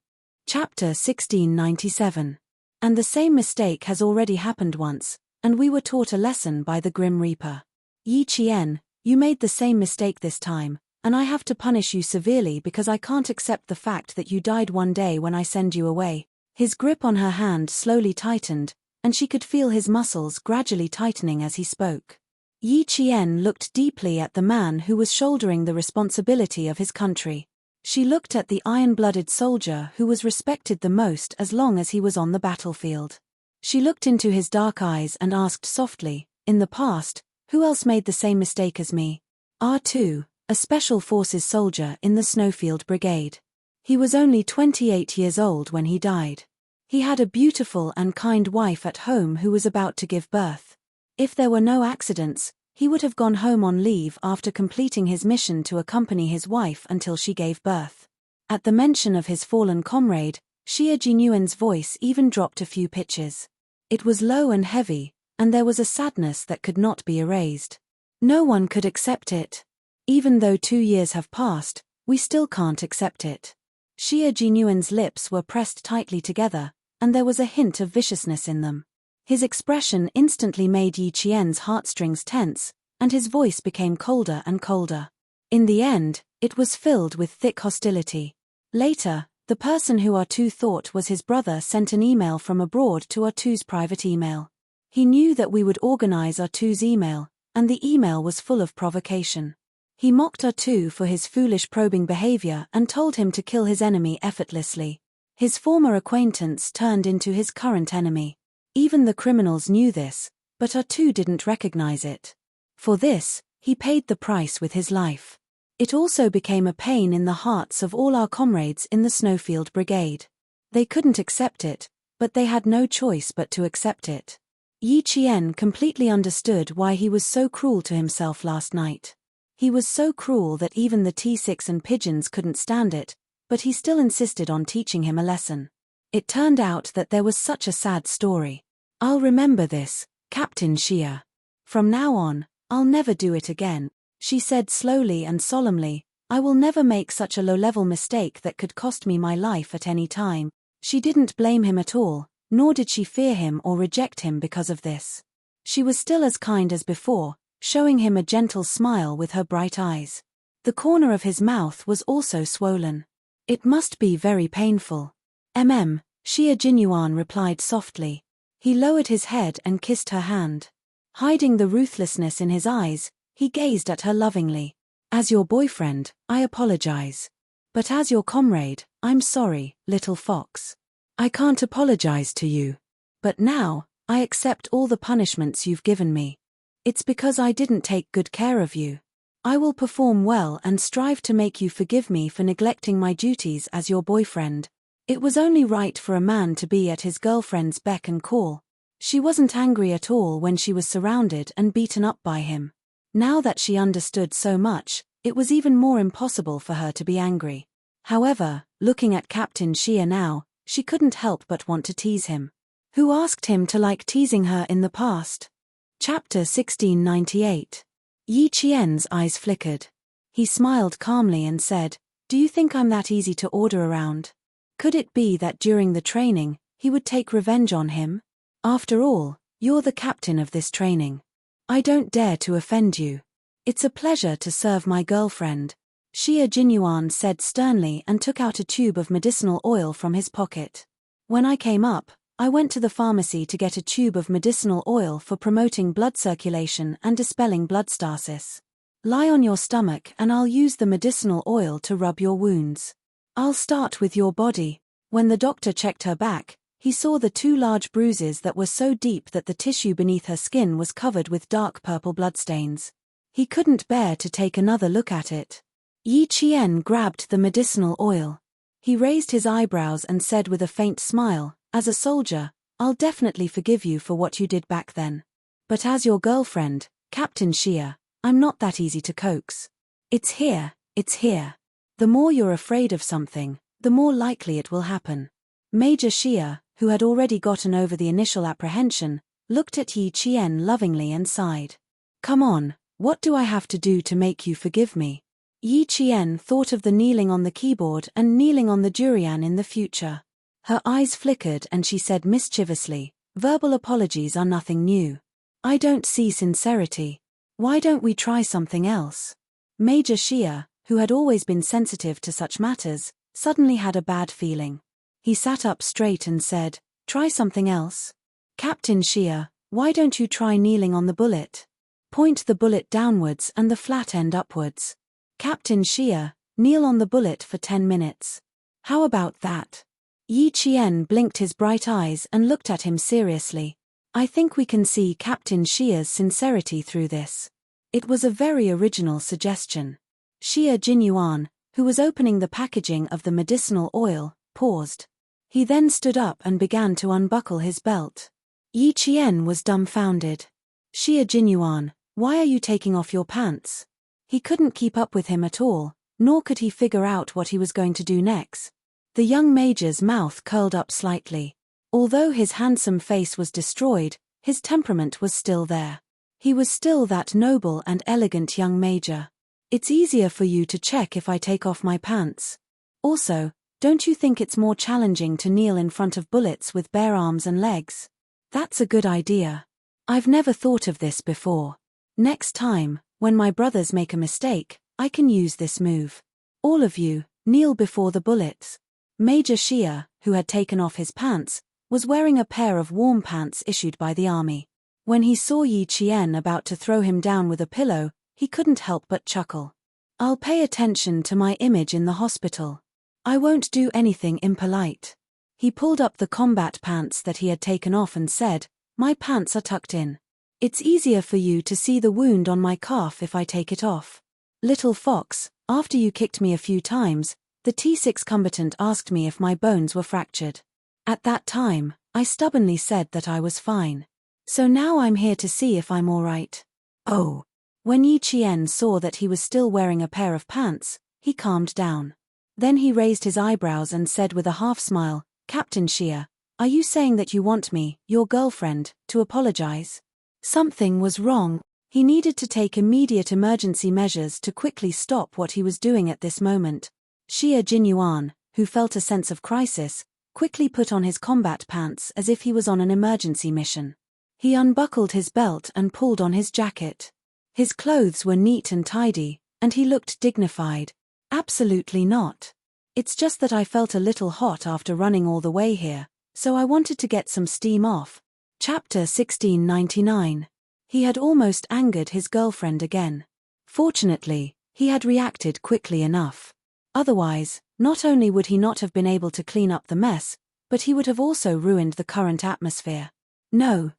Chapter 1697. And the same mistake has already happened once, and we were taught a lesson by the Grim Reaper. Yi Qian, you made the same mistake this time, and I have to punish you severely because I can't accept the fact that you died one day when I send you away. His grip on her hand slowly tightened, and she could feel his muscles gradually tightening as he spoke. Yi Qian looked deeply at the man who was shouldering the responsibility of his country. She looked at the iron-blooded soldier who was respected the most as long as he was on the battlefield. She looked into his dark eyes and asked softly, in the past, who else made the same mistake as me? R2, a Special Forces soldier in the Snowfield Brigade. He was only 28 years old when he died. He had a beautiful and kind wife at home who was about to give birth. If there were no accidents, he would have gone home on leave after completing his mission to accompany his wife until she gave birth. At the mention of his fallen comrade, Xie Jinyuan's voice even dropped a few pitches. It was low and heavy, and there was a sadness that could not be erased. No one could accept it. Even though 2 years have passed, we still can't accept it. Xie Jinyuan's lips were pressed tightly together, and there was a hint of viciousness in them. His expression instantly made Yi Qian's heartstrings tense, and his voice became colder and colder. In the end, it was filled with thick hostility. Later, the person who R2 thought was his brother sent an email from abroad to R2's private email. He knew that we would organize R2's email, and the email was full of provocation. He mocked R2 for his foolish probing behavior and told him to kill his enemy effortlessly. His former acquaintance turned into his current enemy. Even the criminals knew this, but R2 didn't recognize it. For this, he paid the price with his life. It also became a pain in the hearts of all our comrades in the Snowfield Brigade. They couldn't accept it, but they had no choice but to accept it. Yi Qian completely understood why he was so cruel to himself last night. He was so cruel that even the T6 and pigeons couldn't stand it, but he still insisted on teaching him a lesson. It turned out that there was such a sad story. I'll remember this, Captain Xia. From now on, I'll never do it again, she said slowly and solemnly. I will never make such a low-level mistake that could cost me my life at any time. She didn't blame him at all, nor did she fear him or reject him because of this. She was still as kind as before, showing him a gentle smile with her bright eyes. The corner of his mouth was also swollen. It must be very painful. Xia Jinyuan replied softly. He lowered his head and kissed her hand. Hiding the ruthlessness in his eyes, he gazed at her lovingly. As your boyfriend, I apologize. But as your comrade, I'm sorry, little fox. I can't apologize to you. But now, I accept all the punishments you've given me. It's because I didn't take good care of you. I will perform well and strive to make you forgive me for neglecting my duties as your boyfriend. It was only right for a man to be at his girlfriend's beck and call. She wasn't angry at all when she was surrounded and beaten up by him. Now that she understood so much, it was even more impossible for her to be angry. However, looking at Captain Xia now, she couldn't help but want to tease him. Who asked him to like teasing her in the past? Chapter 1698. Yi Qian's eyes flickered. He smiled calmly and said, "Do you think I'm that easy to order around? Could it be that during the training, he would take revenge on him? After all, you're the captain of this training. I don't dare to offend you. It's a pleasure to serve my girlfriend." Xia Jinyuan said sternly and took out a tube of medicinal oil from his pocket. When I came up, I went to the pharmacy to get a tube of medicinal oil for promoting blood circulation and dispelling blood stasis. Lie on your stomach and I'll use the medicinal oil to rub your wounds. I'll start with your body. When the doctor checked her back, he saw the 2 large bruises that were so deep that the tissue beneath her skin was covered with dark purple bloodstains. He couldn't bear to take another look at it. Yi Qian grabbed the medicinal oil. He raised his eyebrows and said with a faint smile, "As a soldier, I'll definitely forgive you for what you did back then. But as your girlfriend, Captain Xia, I'm not that easy to coax. It's here, it's here. The more you're afraid of something, the more likely it will happen." Major Xia, who had already gotten over the initial apprehension, looked at Yi Qian lovingly and sighed. "Come on, what do I have to do to make you forgive me?" Yi Qian thought of the kneeling on the keyboard and kneeling on the durian in the future. Her eyes flickered and she said mischievously, "Verbal apologies are nothing new. I don't see sincerity. Why don't we try something else?" Major Xia, who had always been sensitive to such matters, suddenly had a bad feeling. He sat up straight and said, "Try something else? Captain Xia, why don't you try kneeling on the bullet? Point the bullet downwards and the flat end upwards. Captain Xia, kneel on the bullet for 10 minutes. How about that?" Yi Qian blinked his bright eyes and looked at him seriously. "I think we can see Captain Xia's sincerity through this." It was a very original suggestion. Xia Jinyuan, who was opening the packaging of the medicinal oil, paused. He then stood up and began to unbuckle his belt. Yi Qian was dumbfounded. "Xia Jinyuan, why are you taking off your pants?" He couldn't keep up with him at all, nor could he figure out what he was going to do next. The young major's mouth curled up slightly. Although his handsome face was destroyed, his temperament was still there. He was still that noble and elegant young major. "It's easier for you to check if I take off my pants. Also, don't you think it's more challenging to kneel in front of bullets with bare arms and legs?" "That's a good idea. I've never thought of this before. Next time, when my brothers make a mistake, I can use this move. All of you, kneel before the bullets." Major Xia, who had taken off his pants, was wearing a pair of warm pants issued by the army. When he saw Yi Qian about to throw him down with a pillow, he couldn't help but chuckle. I'll pay attention to my image in the hospital. I won't do anything impolite. He pulled up the combat pants that he had taken off and said, my pants are tucked in. It's easier for you to see the wound on my calf if I take it off. Little fox, after you kicked me a few times, the T6 combatant asked me if my bones were fractured. At that time, I stubbornly said that I was fine. So now I'm here to see if I'm all right. Oh. When Yi Qian saw that he was still wearing a pair of pants, he calmed down. Then he raised his eyebrows and said with a half-smile, Captain Xia, are you saying that you want me, your girlfriend, to apologize? Something was wrong. He needed to take immediate emergency measures to quickly stop what he was doing at this moment. Xia Jinyuan, who felt a sense of crisis, quickly put on his combat pants as if he was on an emergency mission. He unbuckled his belt and pulled on his jacket. His clothes were neat and tidy, and he looked dignified. Absolutely not. It's just that I felt a little hot after running all the way here, so I wanted to get some steam off. Chapter 1699. He had almost angered his girlfriend again. Fortunately, he had reacted quickly enough. Otherwise, not only would he not have been able to clean up the mess, but he would have also ruined the current atmosphere. No,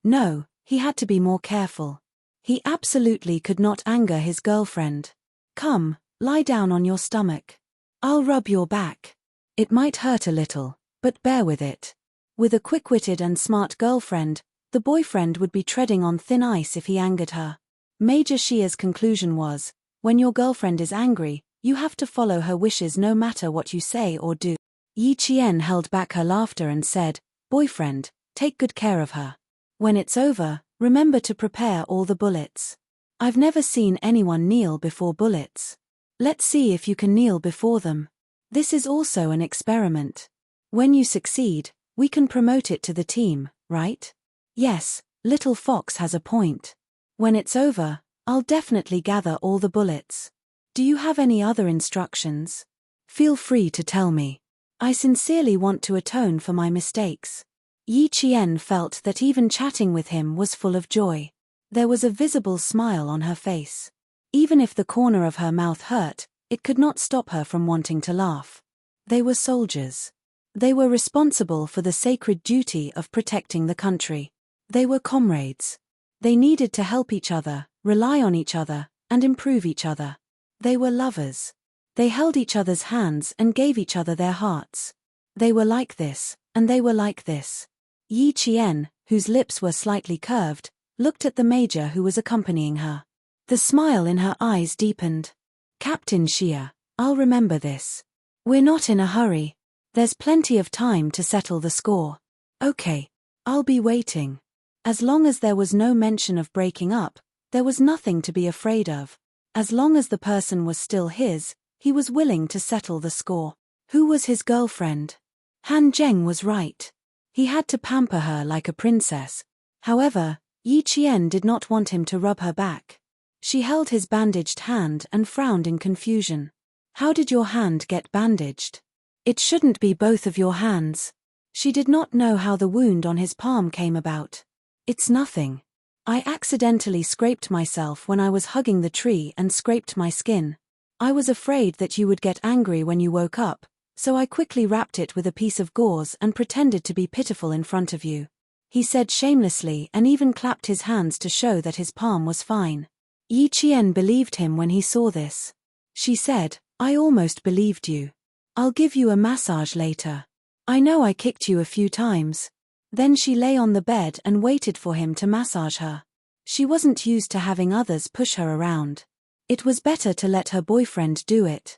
he had to be more careful. He absolutely could not anger his girlfriend. Come, lie down on your stomach. I'll rub your back. It might hurt a little, but bear with it. With a quick-witted and smart girlfriend, the boyfriend would be treading on thin ice if he angered her. Major Xia's conclusion was, when your girlfriend is angry, you have to follow her wishes no matter what you say or do. Yi Qian held back her laughter and said, boyfriend, take good care of her. When it's over, remember to prepare all the bullets. I've never seen anyone kneel before bullets. Let's see if you can kneel before them. This is also an experiment. When you succeed, we can promote it to the team, right? Yes, Little Fox has a point. When it's over, I'll definitely gather all the bullets. Do you have any other instructions? Feel free to tell me. I sincerely want to atone for my mistakes. Yi Qian felt that even chatting with him was full of joy. There was a visible smile on her face. Even if the corner of her mouth hurt, it could not stop her from wanting to laugh. They were soldiers. They were responsible for the sacred duty of protecting the country. They were comrades. They needed to help each other, rely on each other, and improve each other. They were lovers. They held each other's hands and gave each other their hearts. They were like this, and they were like this. Yi Qian, whose lips were slightly curved, looked at the major who was accompanying her. The smile in her eyes deepened. Captain Xia, I'll remember this. We're not in a hurry. There's plenty of time to settle the score. Okay. I'll be waiting. As long as there was no mention of breaking up, there was nothing to be afraid of. As long as the person was still his, he was willing to settle the score. Who was his girlfriend? Han Zheng was right. He had to pamper her like a princess. However, Yi Qian did not want him to rub her back. She held his bandaged hand and frowned in confusion. How did your hand get bandaged? It shouldn't be both of your hands. She did not know how the wound on his palm came about. It's nothing. I accidentally scraped myself when I was hugging the tree and scraped my skin. I was afraid that you would get angry when you woke up, so I quickly wrapped it with a piece of gauze and pretended to be pitiful in front of you. He said shamelessly and even clapped his hands to show that his palm was fine. Yi Qian believed him when he saw this. She said, I almost believed you. I'll give you a massage later. I know I kicked you a few times. Then she lay on the bed and waited for him to massage her. She wasn't used to having others push her around. It was better to let her boyfriend do it.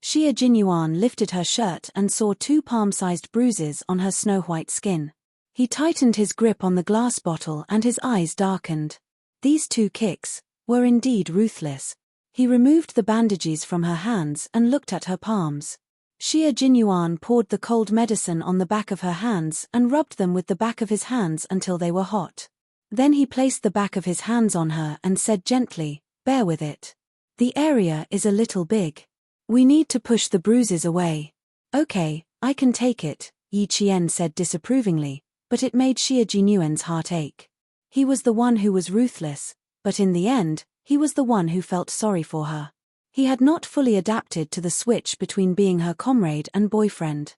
Xia Jinyuan lifted her shirt and saw 2 palm-sized bruises on her snow-white skin. He tightened his grip on the glass bottle and his eyes darkened. These 2 kicks were indeed ruthless. He removed the bandages from her hands and looked at her palms. Xia Jinyuan poured the cold medicine on the back of her hands and rubbed them with the back of his hands until they were hot. Then he placed the back of his hands on her and said gently, bear with it. The area is a little big. We need to push the bruises away. Okay, I can take it, Yi Qian said disapprovingly, but it made Xia Jinyuan's heart ache. He was the one who was ruthless, but in the end, he was the one who felt sorry for her. He had not fully adapted to the switch between being her comrade and boyfriend.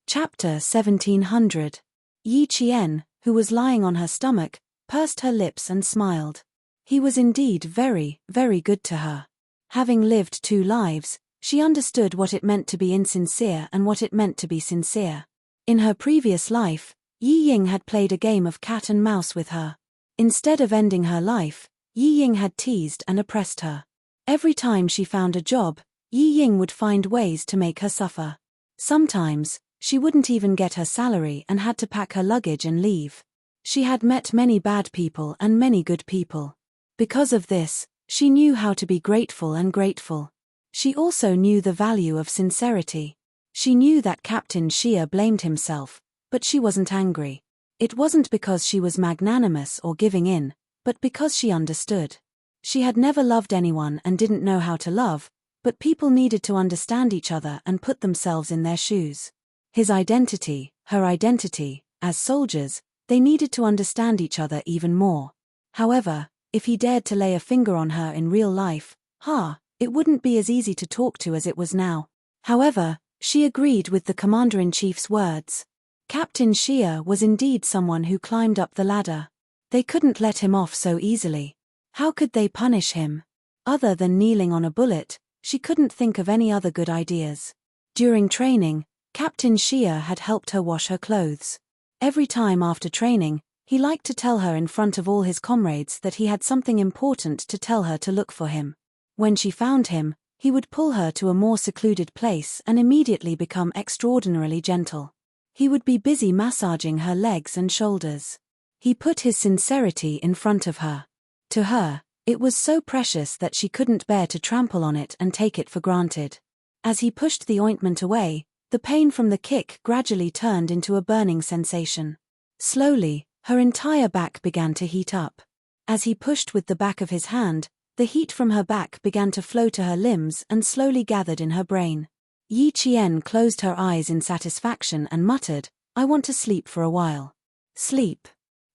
Chapter 1700. Yi Qian, who was lying on her stomach, pursed her lips and smiled. He was indeed very, very good to her. Having lived 2 lives, she understood what it meant to be insincere and what it meant to be sincere. In her previous life, Yi Ying had played a game of cat and mouse with her. Instead of ending her life, Yi Ying had teased and oppressed her. Every time she found a job, Yi Ying would find ways to make her suffer. Sometimes, she wouldn't even get her salary and had to pack her luggage and leave. She had met many bad people and many good people. Because of this, she knew how to be grateful and grateful. She also knew the value of sincerity. She knew that Captain Xia blamed himself, but she wasn't angry. It wasn't because she was magnanimous or giving in, but because she understood. She had never loved anyone and didn't know how to love, but people needed to understand each other and put themselves in their shoes. His identity, her identity, as soldiers, they needed to understand each other even more. However, if he dared to lay a finger on her in real life, it wouldn't be as easy to talk to as it was now. However, she agreed with the commander-in-chief's words. Captain Xia was indeed someone who climbed up the ladder. They couldn't let him off so easily. How could they punish him? Other than kneeling on a bullet, she couldn't think of any other good ideas. During training, Captain Xia had helped her wash her clothes. Every time after training, he liked to tell her in front of all his comrades that he had something important to tell her to look for him. When she found him, he would pull her to a more secluded place and immediately become extraordinarily gentle. He would be busy massaging her legs and shoulders. He put his sincerity in front of her. To her, it was so precious that she couldn't bear to trample on it and take it for granted. As he pushed the ointment away, the pain from the kick gradually turned into a burning sensation. Slowly, her entire back began to heat up. As he pushed with the back of his hand, the heat from her back began to flow to her limbs and slowly gathered in her brain. Yi Qian closed her eyes in satisfaction and muttered, "I want to sleep for a while." Sleep.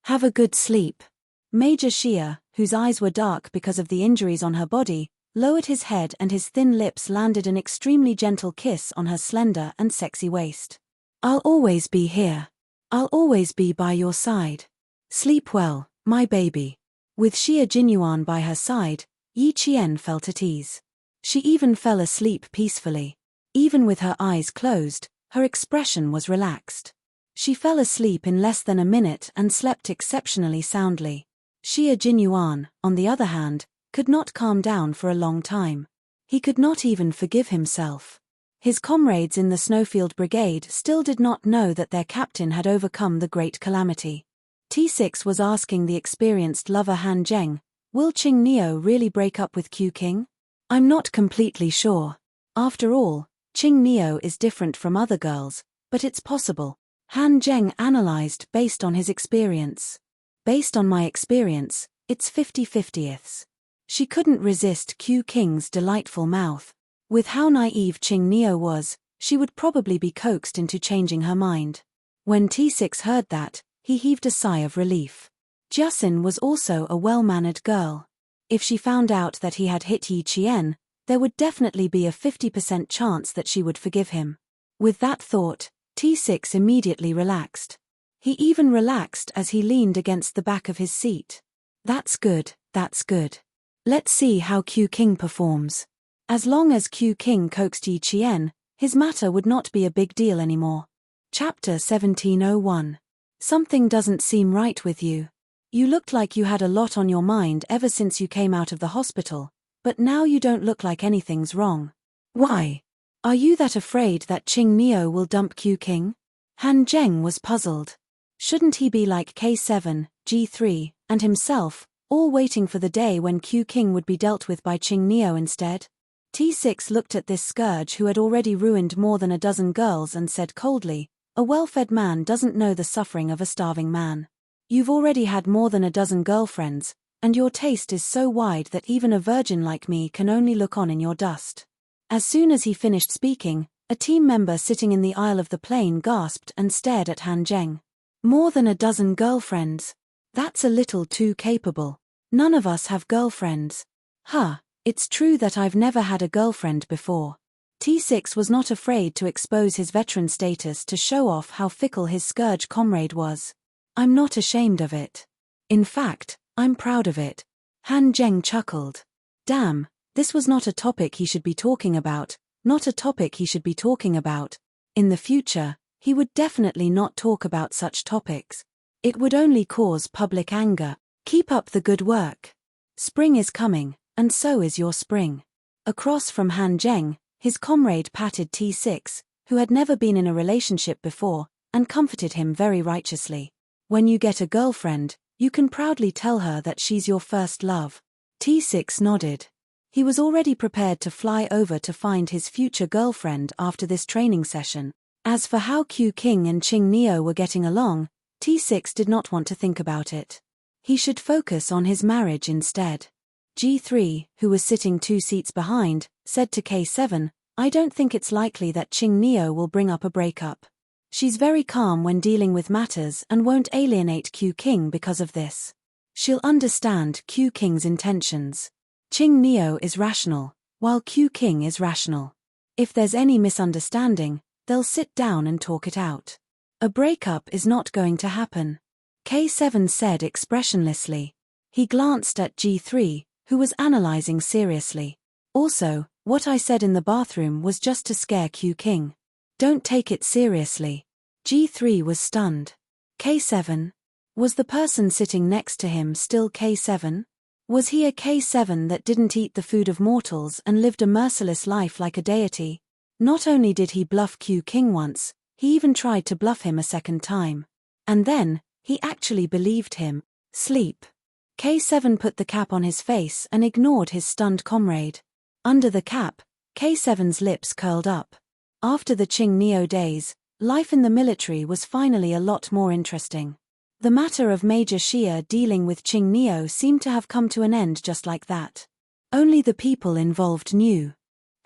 Have a good sleep. Major Xia, whose eyes were dark because of the injuries on her body, lowered his head and his thin lips landed an extremely gentle kiss on her slender and sexy waist. "I'll always be here. I'll always be by your side. Sleep well, my baby." With Xia Jinyuan by her side, Yi Qian felt at ease. She even fell asleep peacefully. Even with her eyes closed, her expression was relaxed. She fell asleep in less than a minute and slept exceptionally soundly. Xia Jinyuan, on the other hand, could not calm down for a long time. He could not even forgive himself. His comrades in the Snowfield Brigade still did not know that their captain had overcome the great calamity. T6 was asking the experienced lover Han Zheng, "Will Qing Neo really break up with Q King? I'm not completely sure. After all, Qing Neo is different from other girls, but it's possible." Han Zheng analyzed based on his experience. "Based on my experience, it's 50-50ths. She couldn't resist Q King's delightful mouth. With how naive Qing Neo was, she would probably be coaxed into changing her mind." When T6 heard that, he heaved a sigh of relief. Jiasin was also a well-mannered girl. If she found out that he had hit Yi Qian, there would definitely be a 50% chance that she would forgive him. With that thought, T6 immediately relaxed. He even relaxed as he leaned against the back of his seat. That's good, that's good. Let's see how Q King performs. As long as Q King coaxed Yi Qian, his matter would not be a big deal anymore. Chapter 1701. Something doesn't seem right with you. You looked like you had a lot on your mind ever since you came out of the hospital, but now you don't look like anything's wrong. Why? Are you that afraid that Qing Neo will dump Q King? Han Zheng was puzzled. Shouldn't he be like K7, G3, and himself, all waiting for the day when Q King would be dealt with by Qing Neo instead? T6 looked at this scourge who had already ruined more than a dozen girls and said coldly, "A well-fed man doesn't know the suffering of a starving man. You've already had more than a dozen girlfriends, and your taste is so wide that even a virgin like me can only look on in your dust." As soon as he finished speaking, a team member sitting in the aisle of the plane gasped and stared at Han Zheng. More than a dozen girlfriends. That's a little too capable. None of us have girlfriends. Huh, it's true that I've never had a girlfriend before. T6 was not afraid to expose his veteran status to show off how fickle his scourge comrade was. I'm not ashamed of it. In fact, I'm proud of it. Han Zheng chuckled. Damn, this was not a topic he should be talking about, not a topic he should be talking about. In the future, he would definitely not talk about such topics. It would only cause public anger. Keep up the good work. Spring is coming, and so is your spring. Across from Han Zheng, his comrade patted T6, who had never been in a relationship before, and comforted him very righteously. When you get a girlfriend, you can proudly tell her that she's your first love. T6 nodded. He was already prepared to fly over to find his future girlfriend after this training session. As for how Q King and Qing Neo were getting along, T6 did not want to think about it. He should focus on his marriage instead. G3, who was sitting 2 seats behind, said to K7, I don't think it's likely that Qing Neo will bring up a breakup. She's very calm when dealing with matters and won't alienate Q King because of this. She'll understand Q King's intentions. Qing Neo is rational, while Q King is rational. If there's any misunderstanding, they'll sit down and talk it out. A breakup is not going to happen. K7 said expressionlessly. He glanced at G3, who was analyzing seriously. Also, what I said in the bathroom was just to scare Q King. Don't take it seriously. G3 was stunned. K7? Was the person sitting next to him still K7? Was he a K7 that didn't eat the food of mortals and lived a merciless life like a deity? Not only did he bluff Q King once, he even tried to bluff him a second time. And then, he actually believed him. Sleep. K7 put the cap on his face and ignored his stunned comrade. Under the cap, K7's lips curled up. After the Qing Neo days, life in the military was finally a lot more interesting. The matter of Major Xia dealing with Qing Neo seemed to have come to an end just like that. Only the people involved knew.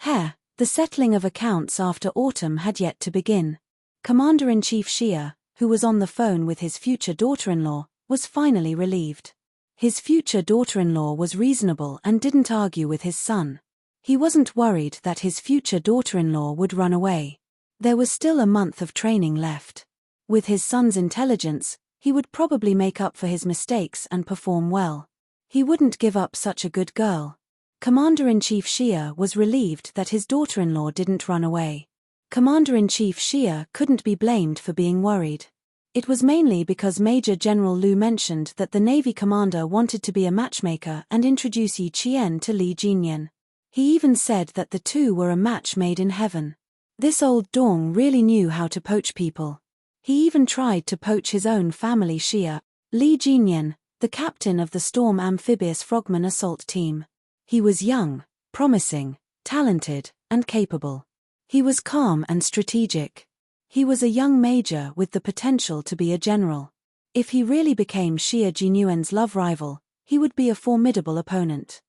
The settling of accounts after autumn had yet to begin. Commander-in-Chief Xia, who was on the phone with his future daughter-in-law, was finally relieved. His future daughter-in-law was reasonable and didn't argue with his son. He wasn't worried that his future daughter-in-law would run away. There was still a month of training left. With his son's intelligence, he would probably make up for his mistakes and perform well. He wouldn't give up such a good girl. Commander-in-Chief Xia was relieved that his daughter-in-law didn't run away. Commander-in-Chief Xia couldn't be blamed for being worried. It was mainly because Major General Lu mentioned that the Navy commander wanted to be a matchmaker and introduce Yi Qian to Li Jinyan. He even said that the two were a match made in heaven. This old Dong really knew how to poach people. He even tried to poach his own family Xia, Li Jinyan, the captain of the Storm Amphibious Frogman Assault Team. He was young, promising, talented, and capable. He was calm and strategic. He was a young major with the potential to be a general. If he really became Xia Jinyuan's love rival, he would be a formidable opponent.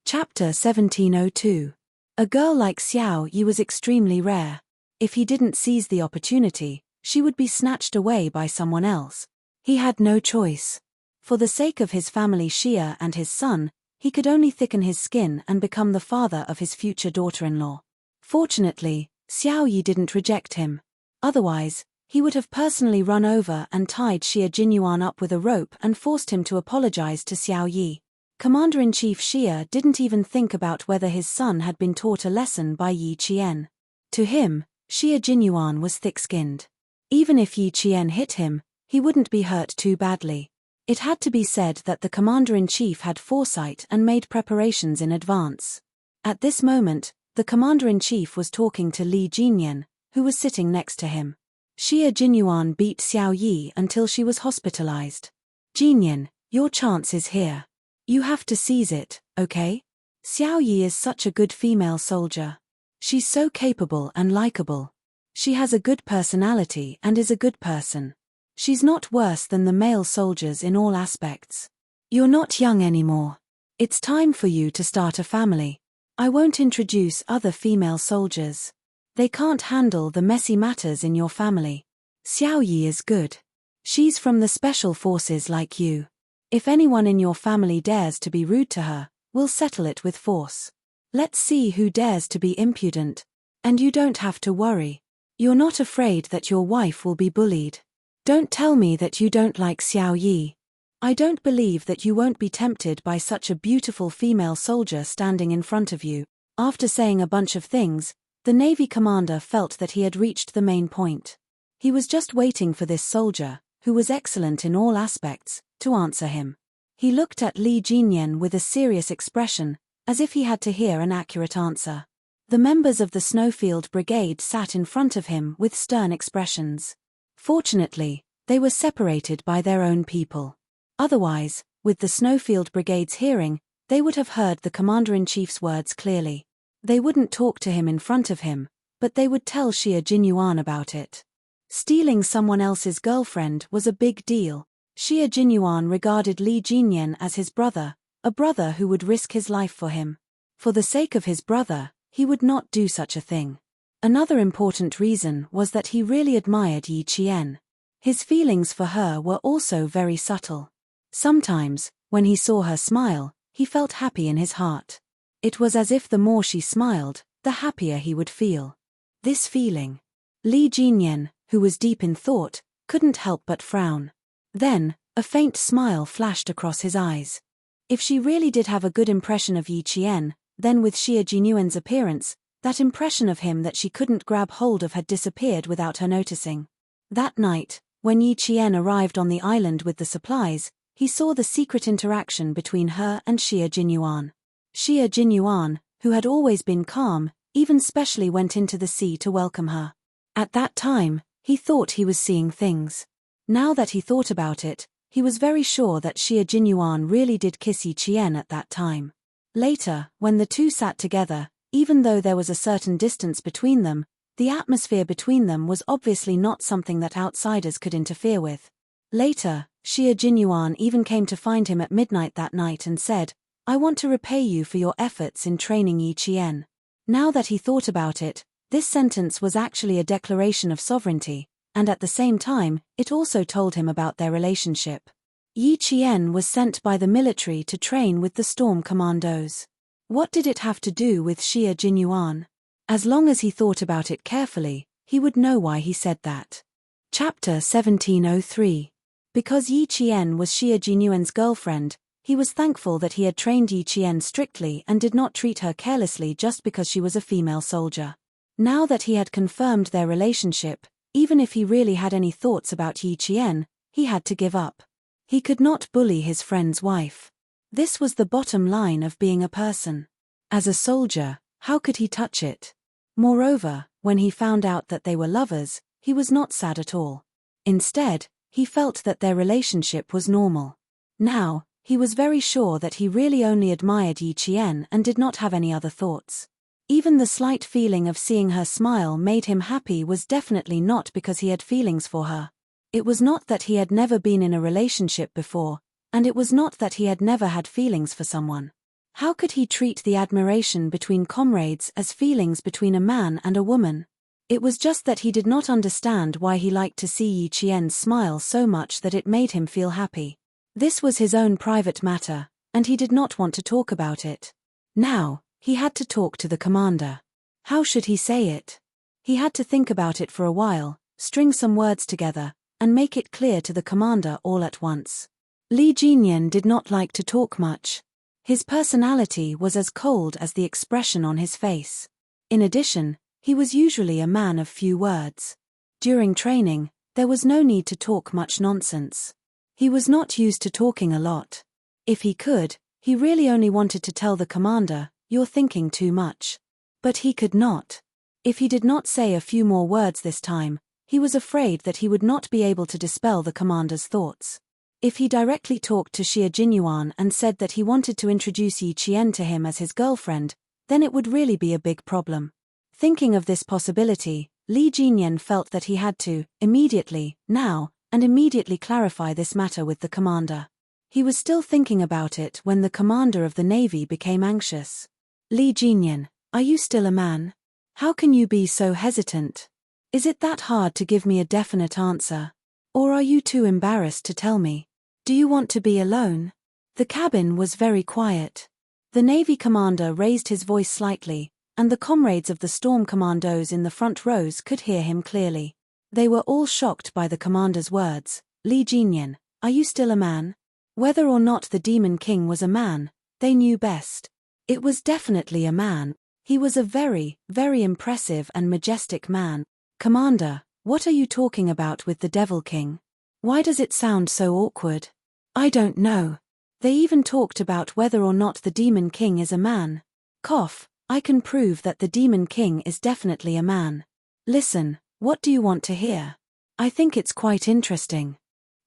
Chapter 1702. A girl like Xiao Yi was extremely rare. If he didn't seize the opportunity, she would be snatched away by someone else. He had no choice. For the sake of his family Xia and his son, he could only thicken his skin and become the father of his future daughter-in-law. Fortunately, Xiao Yi didn't reject him. Otherwise, he would have personally run over and tied Xia Jinyuan up with a rope and forced him to apologize to Xiao Yi. Commander-in-Chief Xia didn't even think about whether his son had been taught a lesson by Yi Qian. To him, Xia Jinyuan was thick-skinned. Even if Yi Qian hit him, he wouldn't be hurt too badly. It had to be said that the commander-in-chief had foresight and made preparations in advance. At this moment, the commander-in-chief was talking to Li Jinyan, who was sitting next to him. Xia Jinyuan beat Xiao Yi until she was hospitalized. Jinyan, your chance is here. You have to seize it, okay? Xiao Yi is such a good female soldier. She's so capable and likable. She has a good personality and is a good person. She's not worse than the male soldiers in all aspects. You're not young anymore. It's time for you to start a family. I won't introduce other female soldiers. They can't handle the messy matters in your family. Xiao Yi is good. She's from the special forces like you. If anyone in your family dares to be rude to her, we'll settle it with force. Let's see who dares to be impudent. And you don't have to worry. You're not afraid that your wife will be bullied. Don't tell me that you don't like Xiao Yi. I don't believe that you won't be tempted by such a beautiful female soldier standing in front of you." After saying a bunch of things, the Navy commander felt that he had reached the main point. He was just waiting for this soldier, who was excellent in all aspects, to answer him. He looked at Li Jinyan with a serious expression, as if he had to hear an accurate answer. The members of the Snowfield Brigade sat in front of him with stern expressions. Fortunately, they were separated by their own people. Otherwise, with the Snowfield Brigade's hearing, they would have heard the Commander-in-Chief's words clearly. They wouldn't talk to him in front of him, but they would tell Xie Jinyuan about it. Stealing someone else's girlfriend was a big deal. Xie Jinyuan regarded Li Jinyan as his brother, a brother who would risk his life for him. For the sake of his brother, he would not do such a thing. Another important reason was that he really admired Yi Qian. His feelings for her were also very subtle. Sometimes, when he saw her smile, he felt happy in his heart. It was as if the more she smiled, the happier he would feel. This feeling. Li Jinyan, who was deep in thought, couldn't help but frown. Then, a faint smile flashed across his eyes. If she really did have a good impression of Yi Qian, then with Xie Jinyuan's appearance, that impression of him that she couldn't grab hold of had disappeared without her noticing. That night, when Yi Qian arrived on the island with the supplies, he saw the secret interaction between her and Xie Jinyuan. Xie Jinyuan, who had always been calm, even specially went into the sea to welcome her. At that time, he thought he was seeing things. Now that he thought about it, he was very sure that Xie Jinyuan really did kiss Yi Qian at that time. Later, when the two sat together, even though there was a certain distance between them, the atmosphere between them was obviously not something that outsiders could interfere with. Later, Xie Jinyuan even came to find him at midnight that night and said, "I want to repay you for your efforts in training Yi Qian." Now that he thought about it, this sentence was actually a declaration of sovereignty, and at the same time, it also told him about their relationship. Yi Qian was sent by the military to train with the Storm Commandos. What did it have to do with Xie Jinyuan? As long as he thought about it carefully, he would know why he said that. Chapter 1703. Because Yi Qian was Xie Jinyuan's girlfriend, he was thankful that he had trained Yi Qian strictly and did not treat her carelessly just because she was a female soldier. Now that he had confirmed their relationship, even if he really had any thoughts about Yi Qian, he had to give up. He could not bully his friend's wife. This was the bottom line of being a person. As a soldier, how could he touch it? Moreover, when he found out that they were lovers, he was not sad at all. Instead, he felt that their relationship was normal. Now, he was very sure that he really only admired Yi Qian and did not have any other thoughts. Even the slight feeling of seeing her smile made him happy was definitely not because he had feelings for her. It was not that he had never been in a relationship before, and it was not that he had never had feelings for someone. How could he treat the admiration between comrades as feelings between a man and a woman? It was just that he did not understand why he liked to see Yi Qian's smile so much that it made him feel happy. This was his own private matter, and he did not want to talk about it. Now, he had to talk to the commander. How should he say it? He had to think about it for a while, string some words together, and make it clear to the commander all at once. Li Jinyan did not like to talk much. His personality was as cold as the expression on his face. In addition, he was usually a man of few words. During training, there was no need to talk much nonsense. He was not used to talking a lot. If he could, he really only wanted to tell the commander, "You're thinking too much." But he could not. If he did not say a few more words this time, he was afraid that he would not be able to dispel the commander's thoughts. If he directly talked to Xie Jinyuan and said that he wanted to introduce Yi Qian to him as his girlfriend, then it would really be a big problem. Thinking of this possibility, Li Jinyan felt that he had to, immediately, now, and immediately clarify this matter with the commander. He was still thinking about it when the commander of the Navy became anxious. "Li Jinyan, are you still a man? How can you be so hesitant? Is it that hard to give me a definite answer? Or are you too embarrassed to tell me?" Do you want to be alone? The cabin was very quiet. The Navy commander raised his voice slightly, and the comrades of the Storm Commandos in the front rows could hear him clearly. They were all shocked by the commander's words. Li Jinyan, are you still a man? Whether or not the Demon King was a man, they knew best. It was definitely a man. He was a very, very impressive and majestic man. Commander, what are you talking about with the Devil King? Why does it sound so awkward? I don't know. They even talked about whether or not the Demon King is a man. Cough, I can prove that the Demon King is definitely a man. Listen, what do you want to hear? I think it's quite interesting.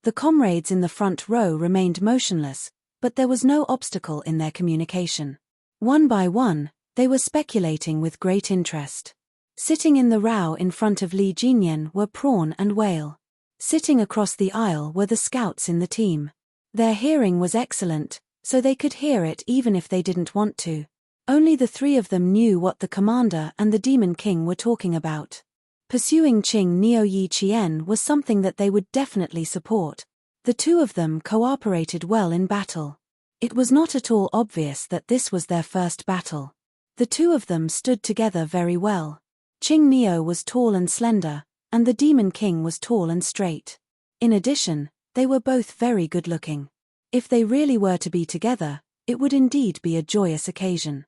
The comrades in the front row remained motionless, but there was no obstacle in their communication. One by one, they were speculating with great interest. Sitting in the row in front of Li Jinyan were Prawn and Whale. Sitting across the aisle were the scouts in the team. Their hearing was excellent, so they could hear it even if they didn't want to. Only the three of them knew what the commander and the Demon King were talking about. Pursuing Qing Neo Yi Qian was something that they would definitely support. The two of them cooperated well in battle. It was not at all obvious that this was their first battle. The two of them stood together very well. Qing Neo was tall and slender, and the Demon King was tall and straight. In addition, they were both very good-looking. If they really were to be together, it would indeed be a joyous occasion.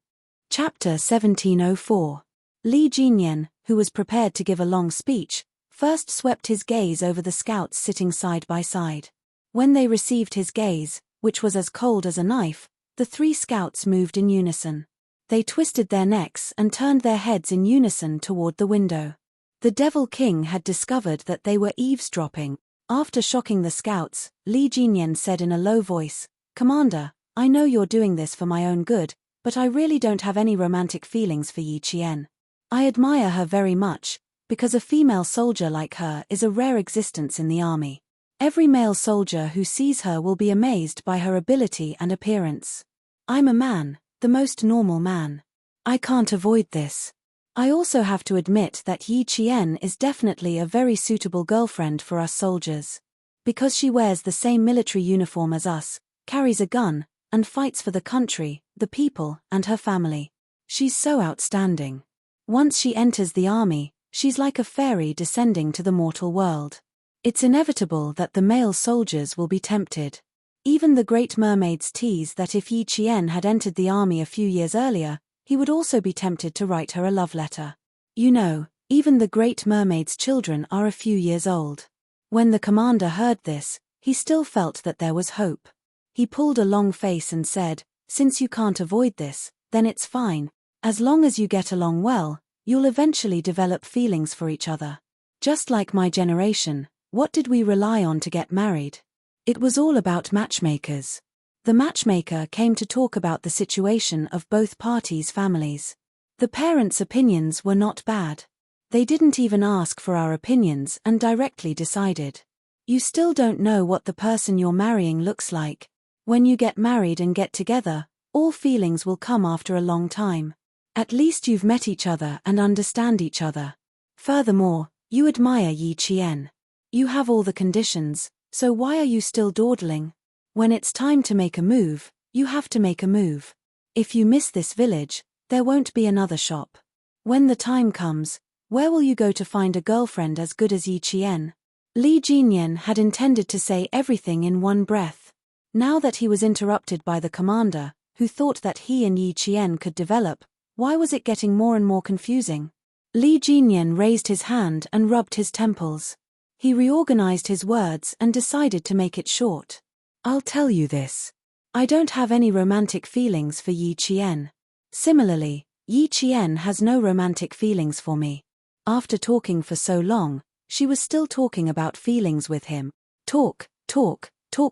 Chapter 1704. Li Jinyan, who was prepared to give a long speech, first swept his gaze over the scouts sitting side by side. When they received his gaze, which was as cold as a knife, the three scouts moved in unison. They twisted their necks and turned their heads in unison toward the window. The Devil King had discovered that they were eavesdropping. After shocking the scouts, Li Jinyan said in a low voice, "Commander, I know you're doing this for my own good, but I really don't have any romantic feelings for Yi Qian. I admire her very much, because a female soldier like her is a rare existence in the army. Every male soldier who sees her will be amazed by her ability and appearance. I'm a man, the most normal man. I can't avoid this. I also have to admit that Yi Qian is definitely a very suitable girlfriend for us soldiers. Because she wears the same military uniform as us, carries a gun, and fights for the country, the people, and her family. She's so outstanding. Once she enters the army, she's like a fairy descending to the mortal world. It's inevitable that the male soldiers will be tempted. Even the Great Mermaids tease that if Yi Qian had entered the army a few years earlier, he would also be tempted to write her a love letter. You know, even the Great Mermaid's children are a few years old. When the commander heard this, he still felt that there was hope. He pulled a long face and said, "Since you can't avoid this, then it's fine. As long as you get along well, you'll eventually develop feelings for each other. Just like my generation, what did we rely on to get married? It was all about matchmakers." The matchmaker came to talk about the situation of both parties' families. The parents' opinions were not bad. They didn't even ask for our opinions and directly decided. You still don't know what the person you're marrying looks like. When you get married and get together, all feelings will come after a long time. At least you've met each other and understand each other. Furthermore, you admire Yi Qian. You have all the conditions, so why are you still dawdling? When it's time to make a move, you have to make a move. If you miss this village, there won't be another shop. When the time comes, where will you go to find a girlfriend as good as Yi Qian? Li Jinyan had intended to say everything in one breath. Now that he was interrupted by the commander, who thought that he and Yi Qian could develop, why was it getting more and more confusing? Li Jinyan raised his hand and rubbed his temples. He reorganized his words and decided to make it short. I'll tell you this. I don't have any romantic feelings for Yi Qian. Similarly, Yi Qian has no romantic feelings for me. After talking for so long, she was still talking about feelings with him. Talk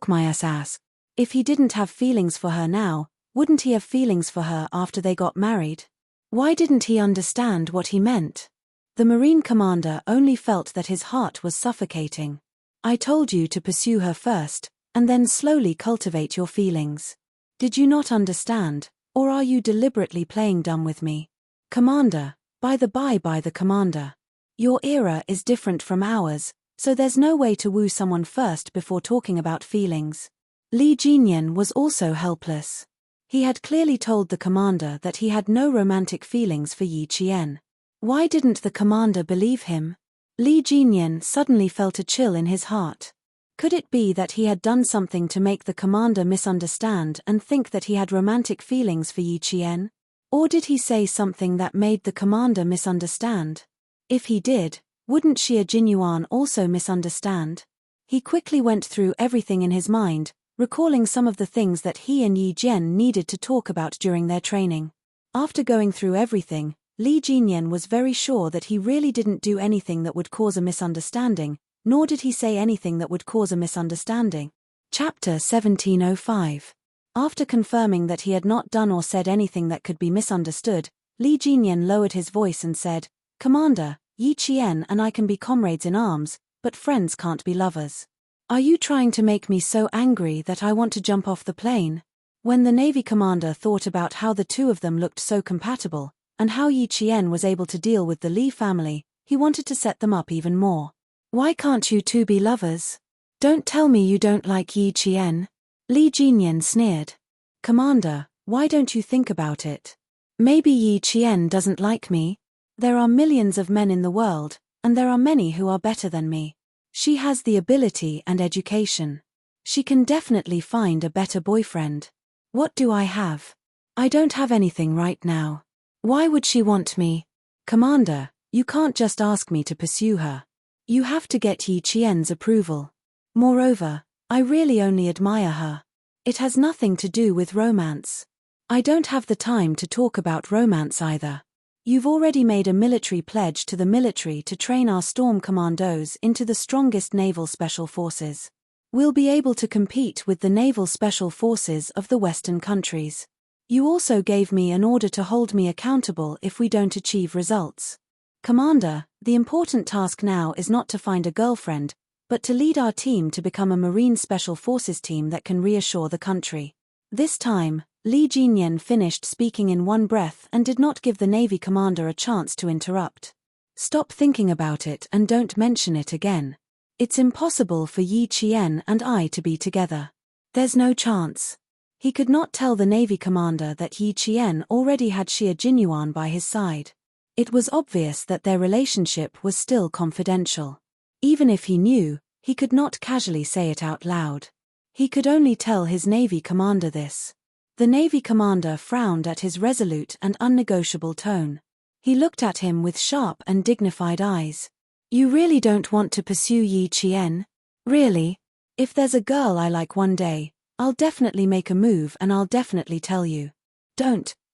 my ass. If he didn't have feelings for her now, wouldn't he have feelings for her after they got married? Why didn't he understand what he meant? The Marine commander only felt that his heart was suffocating. I told you to pursue her first, and then slowly cultivate your feelings. Did you not understand, or are you deliberately playing dumb with me? Commander, by the commander. Your era is different from ours, so there's no way to woo someone first before talking about feelings. Li Jinyan was also helpless. He had clearly told the commander that he had no romantic feelings for Yi Qian. Why didn't the commander believe him? Li Jinyan suddenly felt a chill in his heart. Could it be that he had done something to make the commander misunderstand and think that he had romantic feelings for Yi Qian? Or did he say something that made the commander misunderstand? If he did, wouldn't Xie Jinyuan also misunderstand? He quickly went through everything in his mind, recalling some of the things that he and Yi Jian needed to talk about during their training. After going through everything, Li Jinyan was very sure that he really didn't do anything that would cause a misunderstanding, nor did he say anything that would cause a misunderstanding. Chapter 1705. After confirming that he had not done or said anything that could be misunderstood, Li Jinyan lowered his voice and said, "Commander, Yi Qian and I can be comrades in arms, but friends can't be lovers. Are you trying to make me so angry that I want to jump off the plane?" When the Navy commander thought about how the two of them looked so compatible, and how Yi Qian was able to deal with the Li family, he wanted to set them up even more. "Why can't you two be lovers? Don't tell me you don't like Yi Qian." Li Jinyan sneered. "Commander, why don't you think about it? Maybe Yi Qian doesn't like me. There are millions of men in the world, and there are many who are better than me. She has the ability and education. She can definitely find a better boyfriend. What do I have? I don't have anything right now. Why would she want me? Commander, you can't just ask me to pursue her. You have to get Yi Qian's approval. Moreover, I really only admire her. It has nothing to do with romance. I don't have the time to talk about romance either. You've already made a military pledge to the military to train our storm commandos into the strongest naval special forces. We'll be able to compete with the naval special forces of the Western countries. You also gave me an order to hold me accountable if we don't achieve results. Commander, the important task now is not to find a girlfriend, but to lead our team to become a Marine Special Forces team that can reassure the country." This time, Li Jinyan finished speaking in one breath and did not give the Navy commander a chance to interrupt. "Stop thinking about it and don't mention it again. It's impossible for Yi Qian and I to be together. There's no chance." He could not tell the Navy commander that Yi Qian already had Xie Jinyuan by his side. It was obvious that their relationship was still confidential. Even if he knew, he could not casually say it out loud. He could only tell his Navy commander this. The Navy commander frowned at his resolute and unnegotiable tone. He looked at him with sharp and dignified eyes. "You really don't want to pursue Yi Qian? Really? If there's a girl I like one day, I'll definitely make a move and I'll definitely tell you.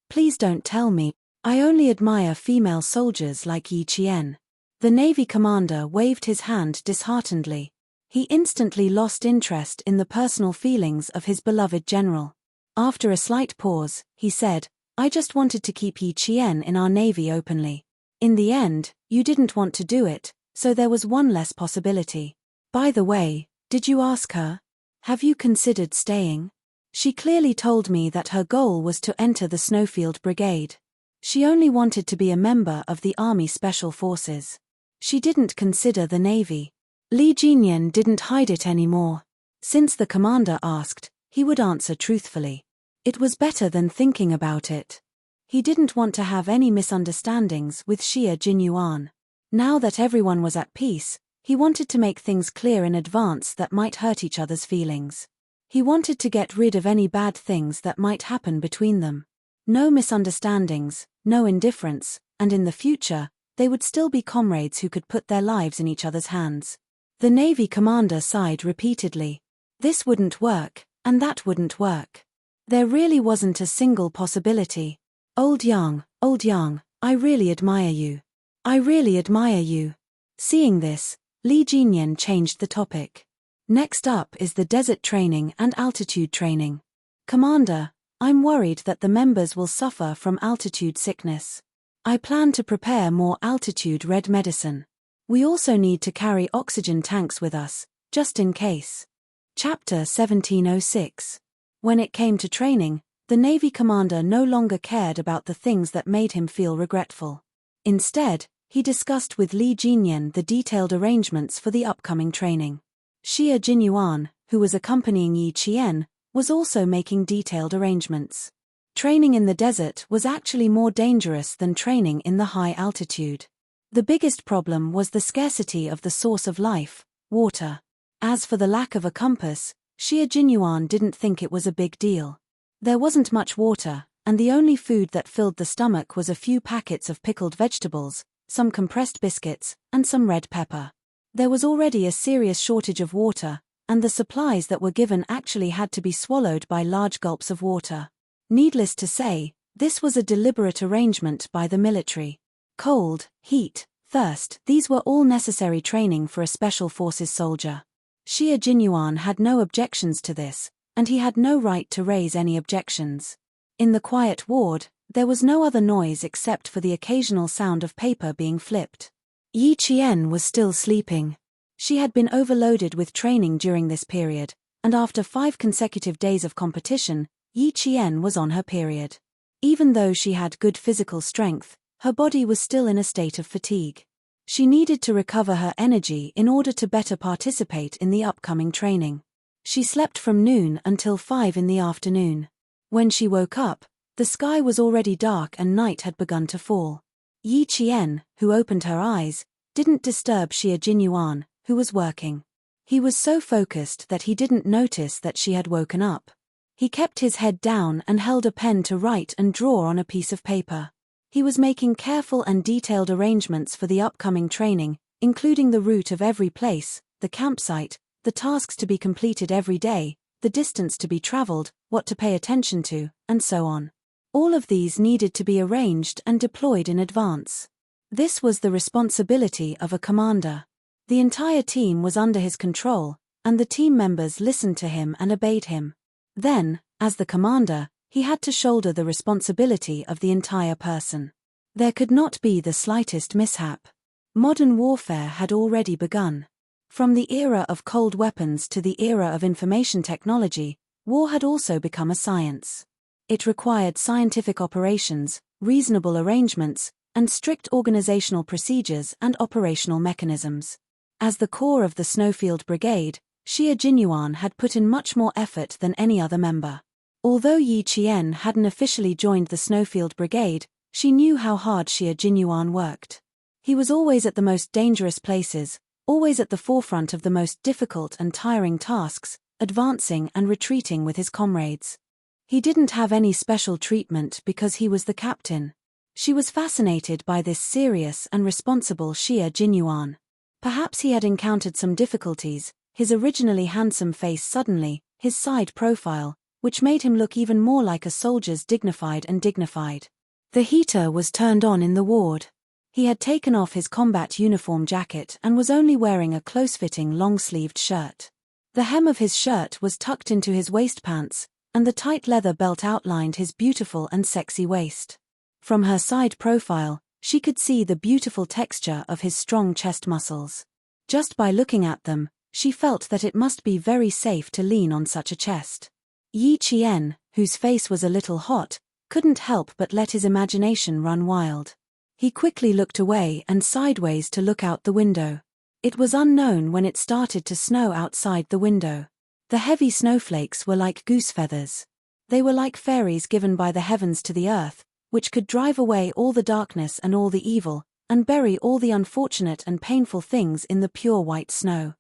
Please don't tell me. I only admire female soldiers like Yi Qian." The Navy commander waved his hand disheartenedly. He instantly lost interest in the personal feelings of his beloved general. After a slight pause, he said, "I just wanted to keep Yi Qian in our Navy openly. In the end, you didn't want to do it, so there was one less possibility. By the way, did you ask her? Have you considered staying? She clearly told me that her goal was to enter the Snowfield Brigade. She only wanted to be a member of the Army Special Forces. She didn't consider the Navy." Li Jinyan didn't hide it anymore. Since the commander asked, he would answer truthfully. It was better than thinking about it. He didn't want to have any misunderstandings with Xie Jinyuan. Now that everyone was at peace, he wanted to make things clear in advance that might hurt each other's feelings. He wanted to get rid of any bad things that might happen between them. No misunderstandings, no indifference, and in the future, they would still be comrades who could put their lives in each other's hands. The Navy commander sighed repeatedly. This wouldn't work, and that wouldn't work. There really wasn't a single possibility. Old Yang, I really admire you. I really admire you." Seeing this, Li Jinyan changed the topic. "Next up is the desert training and altitude training. Commander, I'm worried that the members will suffer from altitude sickness. I plan to prepare more altitude red medicine. We also need to carry oxygen tanks with us, just in case." Chapter 1706. When it came to training, the Navy commander no longer cared about the things that made him feel regretful. Instead, he discussed with Li Jinyan the detailed arrangements for the upcoming training. Xie Jinyuan, who was accompanying Yi Qian, was also making detailed arrangements. Training in the desert was actually more dangerous than training in the high altitude. The biggest problem was the scarcity of the source of life, water. As for the lack of a compass, Xie Jinyuan didn't think it was a big deal. There wasn't much water, and the only food that filled the stomach was a few packets of pickled vegetables, some compressed biscuits, and some red pepper. There was already a serious shortage of water, and the supplies that were given actually had to be swallowed by large gulps of water. Needless to say, this was a deliberate arrangement by the military. Cold, heat, thirst, these were all necessary training for a special forces soldier. Xie Jinyuan had no objections to this, and he had no right to raise any objections. In the quiet ward, there was no other noise except for the occasional sound of paper being flipped. Yi Qian was still sleeping. She had been overloaded with training during this period, and after 5 consecutive days of competition, Yi Qian was on her period. Even though she had good physical strength, her body was still in a state of fatigue. She needed to recover her energy in order to better participate in the upcoming training. She slept from noon until 5 in the afternoon. When she woke up, the sky was already dark and night had begun to fall. Yi Qian, who opened her eyes, didn't disturb Xie Jinyuan, who was working. He was so focused that he didn't notice that she had woken up. He kept his head down and held a pen to write and draw on a piece of paper. He was making careful and detailed arrangements for the upcoming training, including the route of every place, the campsite, the tasks to be completed every day, the distance to be traveled, what to pay attention to, and so on. All of these needed to be arranged and deployed in advance. This was the responsibility of a commander. The entire team was under his control, and the team members listened to him and obeyed him. Then, as the commander, he had to shoulder the responsibility of the entire person. There could not be the slightest mishap. Modern warfare had already begun. From the era of cold weapons to the era of information technology, war had also become a science. It required scientific operations, reasonable arrangements, and strict organizational procedures and operational mechanisms. As the core of the Snowfield Brigade, Xie Jinyuan had put in much more effort than any other member. Although Yi Qian hadn't officially joined the Snowfield Brigade, she knew how hard Xie Jinyuan worked. He was always at the most dangerous places, always at the forefront of the most difficult and tiring tasks, advancing and retreating with his comrades. He didn't have any special treatment because he was the captain. She was fascinated by this serious and responsible Xie Jinyuan. Perhaps he had encountered some difficulties, his originally handsome face suddenly, his side profile, which made him look even more like a soldier's dignified. The heater was turned on in the ward. He had taken off his combat uniform jacket and was only wearing a close-fitting long-sleeved shirt. The hem of his shirt was tucked into his waistpants, and the tight leather belt outlined his beautiful and sexy waist. From her side profile, she could see the beautiful texture of his strong chest muscles. Just by looking at them, she felt that it must be very safe to lean on such a chest. Yi Qian, whose face was a little hot, couldn't help but let his imagination run wild. He quickly looked away and sideways to look out the window. It was unknown when it started to snow outside the window. The heavy snowflakes were like goose feathers. They were like fairies given by the heavens to the earth, which could drive away all the darkness and all the evil, and bury all the unfortunate and painful things in the pure white snow.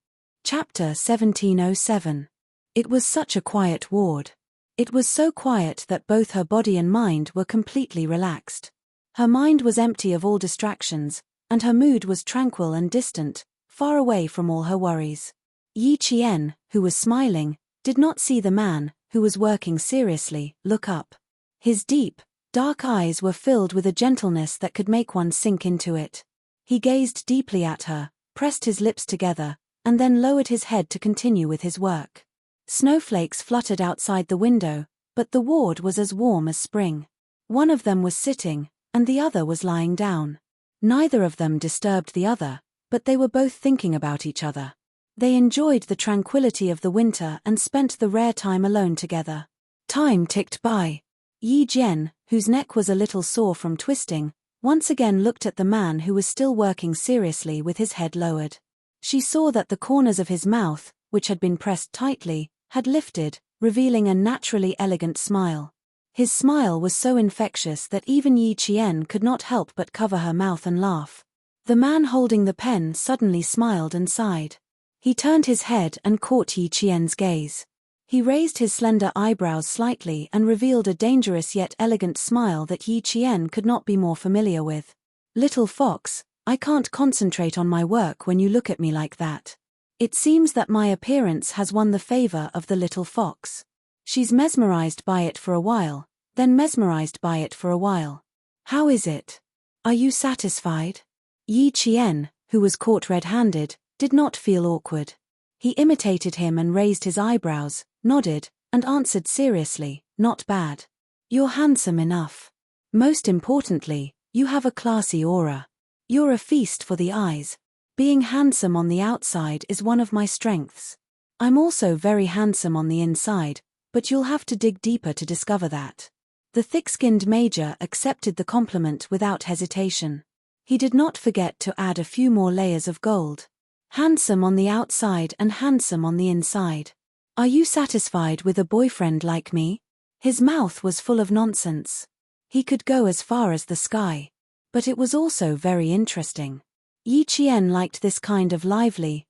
Chapter 1707. It was such a quiet ward. It was so quiet that both her body and mind were completely relaxed. Her mind was empty of all distractions, and her mood was tranquil and distant, far away from all her worries. Yi Qian, who was smiling, did not see the man, who was working seriously, look up. His deep, dark eyes were filled with a gentleness that could make one sink into it. He gazed deeply at her, pressed his lips together, and then lowered his head to continue with his work. Snowflakes fluttered outside the window, but the ward was as warm as spring. One of them was sitting, and the other was lying down. Neither of them disturbed the other, but they were both thinking about each other. They enjoyed the tranquility of the winter and spent the rare time alone together. Time ticked by. Yi Jian, whose neck was a little sore from twisting, once again looked at the man who was still working seriously with his head lowered. She saw that the corners of his mouth, which had been pressed tightly, had lifted, revealing a naturally elegant smile. His smile was so infectious that even Yi Qian could not help but cover her mouth and laugh. The man holding the pen suddenly smiled and sighed. He turned his head and caught Yi Qian's gaze. He raised his slender eyebrows slightly and revealed a dangerous yet elegant smile that Yi Qian could not be more familiar with. "Little fox, I can't concentrate on my work when you look at me like that. It seems that my appearance has won the favor of the little fox. She's mesmerized by it for a while, then mesmerized by it for a while. How is it? Are you satisfied?" Yi Qian, who was caught red-handed, did not feel awkward. He imitated him and raised his eyebrows, nodded, and answered seriously, "Not bad. You're handsome enough. Most importantly, you have a classy aura. You're a feast for the eyes. Being handsome on the outside is one of my strengths. I'm also very handsome on the inside, but you'll have to dig deeper to discover that." The thick-skinned major accepted the compliment without hesitation. He did not forget to add a few more layers of gold. "Handsome on the outside and handsome on the inside. Are you satisfied with a boyfriend like me?" His mouth was full of nonsense. He could go as far as the sky. But it was also very interesting. Yi Qian liked this kind of lively,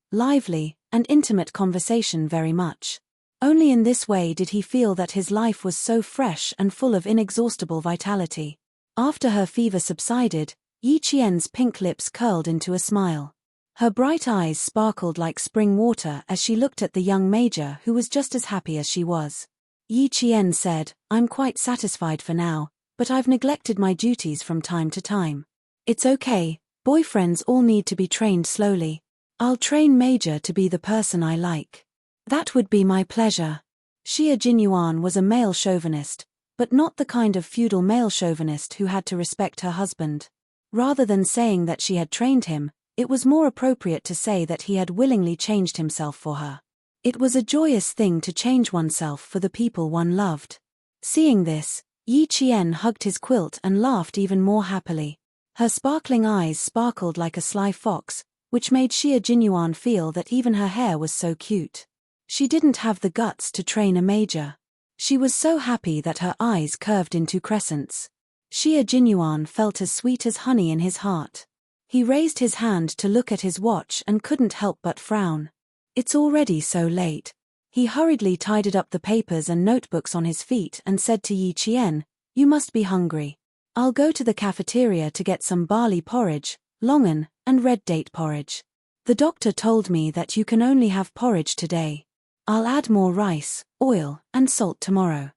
and intimate conversation very much. Only in this way did he feel that his life was so fresh and full of inexhaustible vitality. After her fever subsided, Yi Qian's pink lips curled into a smile. Her bright eyes sparkled like spring water as she looked at the young major who was just as happy as she was. Yi Qian said, "I'm quite satisfied for now, but I've neglected my duties from time to time. It's okay, boyfriends all need to be trained slowly. I'll train Major to be the person I like." "That would be my pleasure." Xia Jinyuan was a male chauvinist, but not the kind of feudal male chauvinist who had to respect her husband. Rather than saying that she had trained him, it was more appropriate to say that he had willingly changed himself for her. It was a joyous thing to change oneself for the people one loved. Seeing this, Yi Qian hugged his quilt and laughed even more happily. Her sparkling eyes sparkled like a sly fox, which made Xia Jinyuan feel that even her hair was so cute. She didn't have the guts to train a major. She was so happy that her eyes curved into crescents. Xia Jinyuan felt as sweet as honey in his heart. He raised his hand to look at his watch and couldn't help but frown. It's already so late. He hurriedly tidied up the papers and notebooks on his feet and said to Yi Qian, "You must be hungry. I'll go to the cafeteria to get some barley porridge, longan, and red date porridge. The doctor told me that you can only have porridge today. I'll add more rice, oil, and salt tomorrow."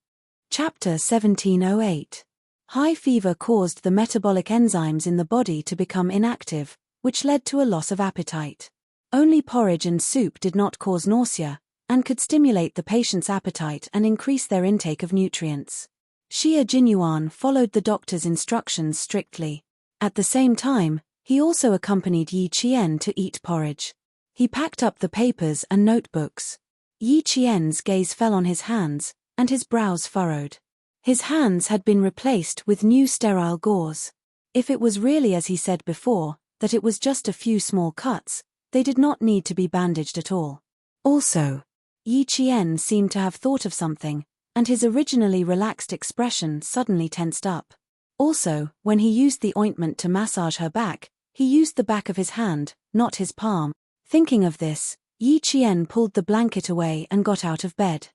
Chapter 1708. High fever caused the metabolic enzymes in the body to become inactive, which led to a loss of appetite. Only porridge and soup did not cause nausea, and could stimulate the patient's appetite and increase their intake of nutrients. Xia Jinyuan followed the doctor's instructions strictly. At the same time, he also accompanied Yi Qian to eat porridge. He packed up the papers and notebooks. Yi Qian's gaze fell on his hands, and his brows furrowed. His hands had been replaced with new sterile gauze. If it was really as he said before, that it was just a few small cuts, they did not need to be bandaged at all. Also, Yi Qian seemed to have thought of something, and his originally relaxed expression suddenly tensed up. Also, when he used the ointment to massage her back, he used the back of his hand, not his palm. Thinking of this, Yi Qian pulled the blanket away and got out of bed.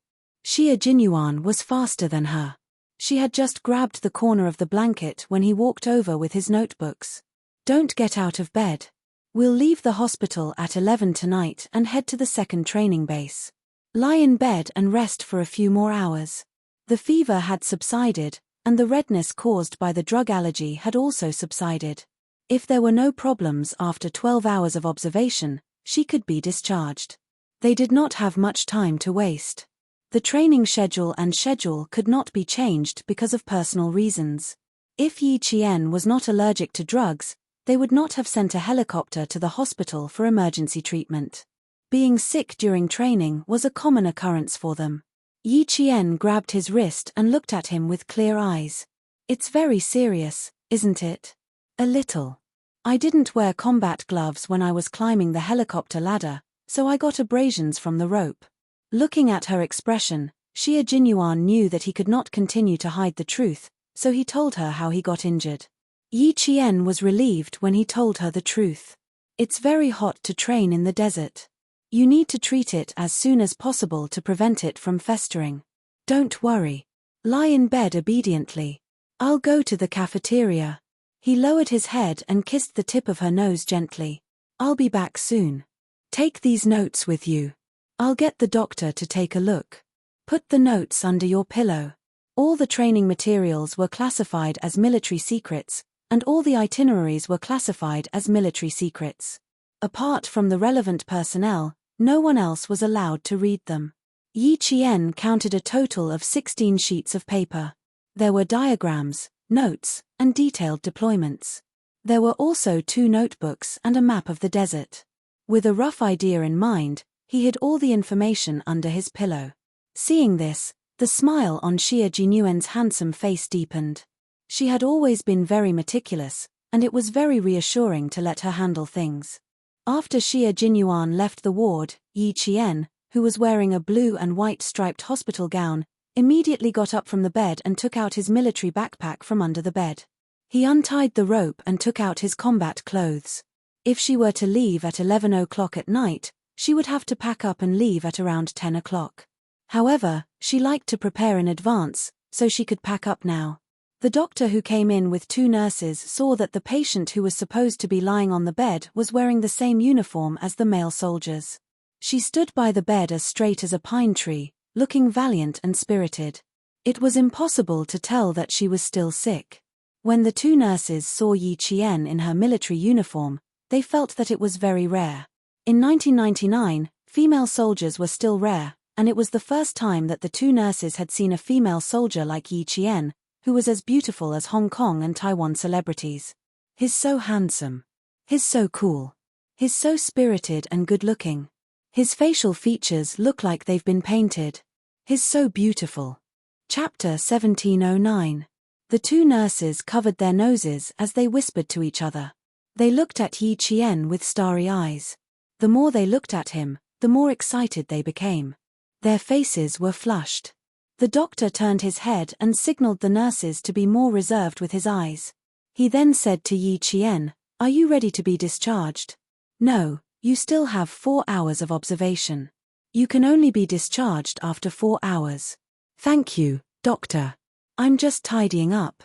Xia Jinyuan was faster than her. She had just grabbed the corner of the blanket when he walked over with his notebooks. "Don't get out of bed. We'll leave the hospital at 11 tonight and head to the second training base. Lie in bed and rest for a few more hours." The fever had subsided, and the redness caused by the drug allergy had also subsided. If there were no problems after 12 hours of observation, she could be discharged. They did not have much time to waste. The training schedule could not be changed because of personal reasons. If Yi Qian was not allergic to drugs, they would not have sent a helicopter to the hospital for emergency treatment. Being sick during training was a common occurrence for them. Yi Qian grabbed his wrist and looked at him with clear eyes. "It's very serious, isn't it?" "A little. I didn't wear combat gloves when I was climbing the helicopter ladder, so I got abrasions from the rope. Looking at her expression, Xie Jinyuan knew that he could not continue to hide the truth, so he told her how he got injured. Yi Qian was relieved when he told her the truth. It's very hot to train in the desert. You need to treat it as soon as possible to prevent it from festering. Don't worry. Lie in bed obediently. I'll go to the cafeteria. He lowered his head and kissed the tip of her nose gently. I'll be back soon. Take these notes with you. I'll get the doctor to take a look. Put the notes under your pillow. All the training materials were classified as military secrets, and all the itineraries were classified as military secrets. Apart from the relevant personnel, no one else was allowed to read them. Yi Qian counted a total of 16 sheets of paper. There were diagrams, notes, and detailed deployments. There were also 2 notebooks and a map of the desert. With a rough idea in mind, he hid all the information under his pillow. Seeing this, the smile on Xie Jinyuan's handsome face deepened. She had always been very meticulous, and it was very reassuring to let her handle things. After Xie Jinyuan left the ward, Yi Qian, who was wearing a blue and white striped hospital gown, immediately got up from the bed and took out his military backpack from under the bed. He untied the rope and took out his combat clothes. If she were to leave at 11 o'clock at night, she would have to pack up and leave at around 10 o'clock. However, she liked to prepare in advance, so she could pack up now. The doctor who came in with 2 nurses saw that the patient who was supposed to be lying on the bed was wearing the same uniform as the male soldiers. She stood by the bed as straight as a pine tree, looking valiant and spirited. It was impossible to tell that she was still sick. When the 2 nurses saw Yi Qian in her military uniform, they felt that it was very rare. In 1999, female soldiers were still rare, and it was the first time that the 2 nurses had seen a female soldier like Yi Qian, who was as beautiful as Hong Kong and Taiwan celebrities. He's so handsome. He's so cool. He's so spirited and good-looking. His facial features look like they've been painted. He's so beautiful. Chapter 1709. The 2 nurses covered their noses as they whispered to each other. They looked at Yi Qian with starry eyes. The more they looked at him, the more excited they became. Their faces were flushed. The doctor turned his head and signaled the nurses to be more reserved with his eyes. He then said to Yi Qian, "Are you ready to be discharged?" "No, you still have 4 hours of observation. You can only be discharged after 4 hours. Thank you, doctor. I'm just tidying up.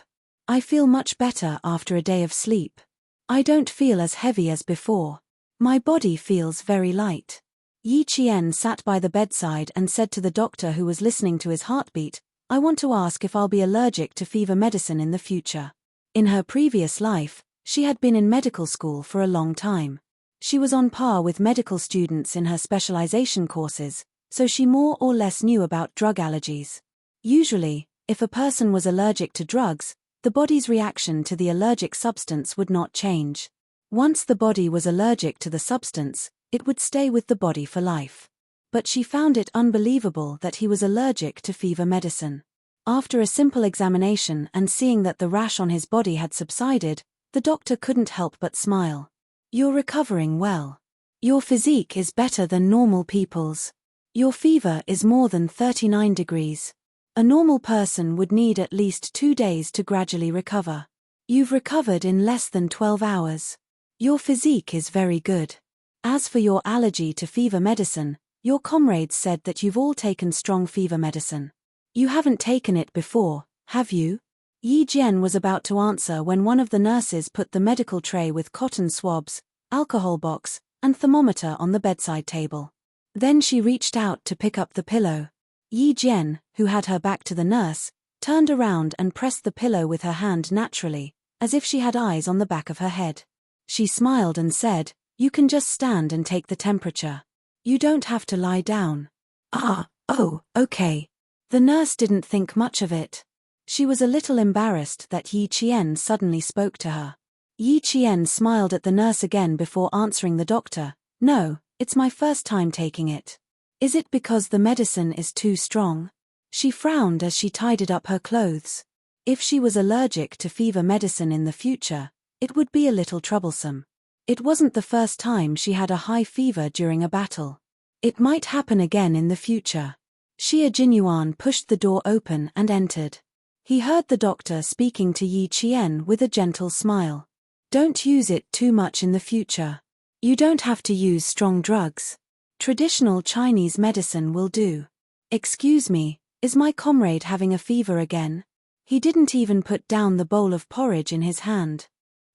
I feel much better after a day of sleep. I don't feel as heavy as before. My body feels very light." Yi Qian sat by the bedside and said to the doctor who was listening to his heartbeat, "I want to ask if I'll be allergic to fever medicine in the future." In her previous life, she had been in medical school for a long time. She was on par with medical students in her specialization courses, so she more or less knew about drug allergies. Usually, if a person was allergic to drugs, the body's reaction to the allergic substance would not change. Once the body was allergic to the substance, it would stay with the body for life. But she found it unbelievable that he was allergic to fever medicine. After a simple examination and seeing that the rash on his body had subsided, the doctor couldn't help but smile. "You're recovering well. Your physique is better than normal people's. Your fever is more than 39 degrees. A normal person would need at least 2 days to gradually recover. You've recovered in less than 12 hours. Your physique is very good. As for your allergy to fever medicine, your comrades said that you've all taken strong fever medicine. You haven't taken it before, have you?" Yi Jian was about to answer when one of the nurses put the medical tray with cotton swabs, alcohol box, and thermometer on the bedside table. Then she reached out to pick up the pillow. Yi Jian, who had her back to the nurse, turned around and pressed the pillow with her hand naturally, as if she had eyes on the back of her head. She smiled and said, "You can just stand and take the temperature. You don't have to lie down." Oh, okay. The nurse didn't think much of it. She was a little embarrassed that Yi Qian suddenly spoke to her. Yi Qian smiled at the nurse again before answering the doctor, "No, it's my first time taking it." "Is it because the medicine is too strong?" She frowned as she tidied up her clothes. If she was allergic to fever medicine in the future, it would be a little troublesome. It wasn't the first time she had a high fever during a battle. It might happen again in the future. Xie Jinyuan pushed the door open and entered. He heard the doctor speaking to Yi Qian with a gentle smile. Don't use it too much in the future. You don't have to use strong drugs. Traditional Chinese medicine will do. Excuse me, is my comrade having a fever again? He didn't even put down the bowl of porridge in his hand.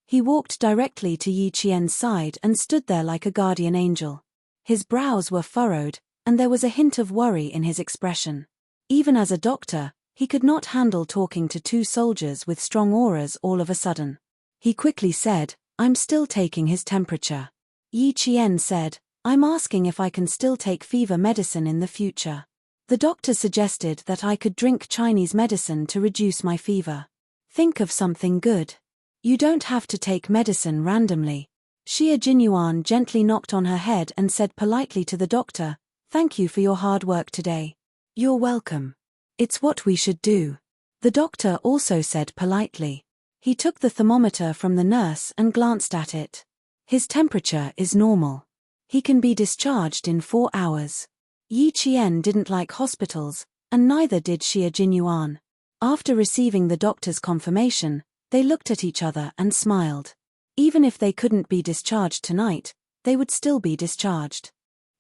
He walked directly to Yi Qian's side and stood there like a guardian angel. His brows were furrowed, and there was a hint of worry in his expression. Even as a doctor, he could not handle talking to two soldiers with strong auras all of a sudden. He quickly said, I'm still taking his temperature. Yi Qian said, I'm asking if I can still take fever medicine in the future. The doctor suggested that I could drink Chinese medicine to reduce my fever. Think of something good. You don't have to take medicine randomly. Xie Jinyuan gently knocked on her head and said politely to the doctor, Thank you for your hard work today. You're welcome. It's what we should do. The doctor also said politely. He took the thermometer from the nurse and glanced at it. His temperature is normal. He can be discharged in 4 hours. Yi Qian didn't like hospitals, and neither did Xie Jinyuan. After receiving the doctor's confirmation, they looked at each other and smiled. Even if they couldn't be discharged tonight, they would still be discharged.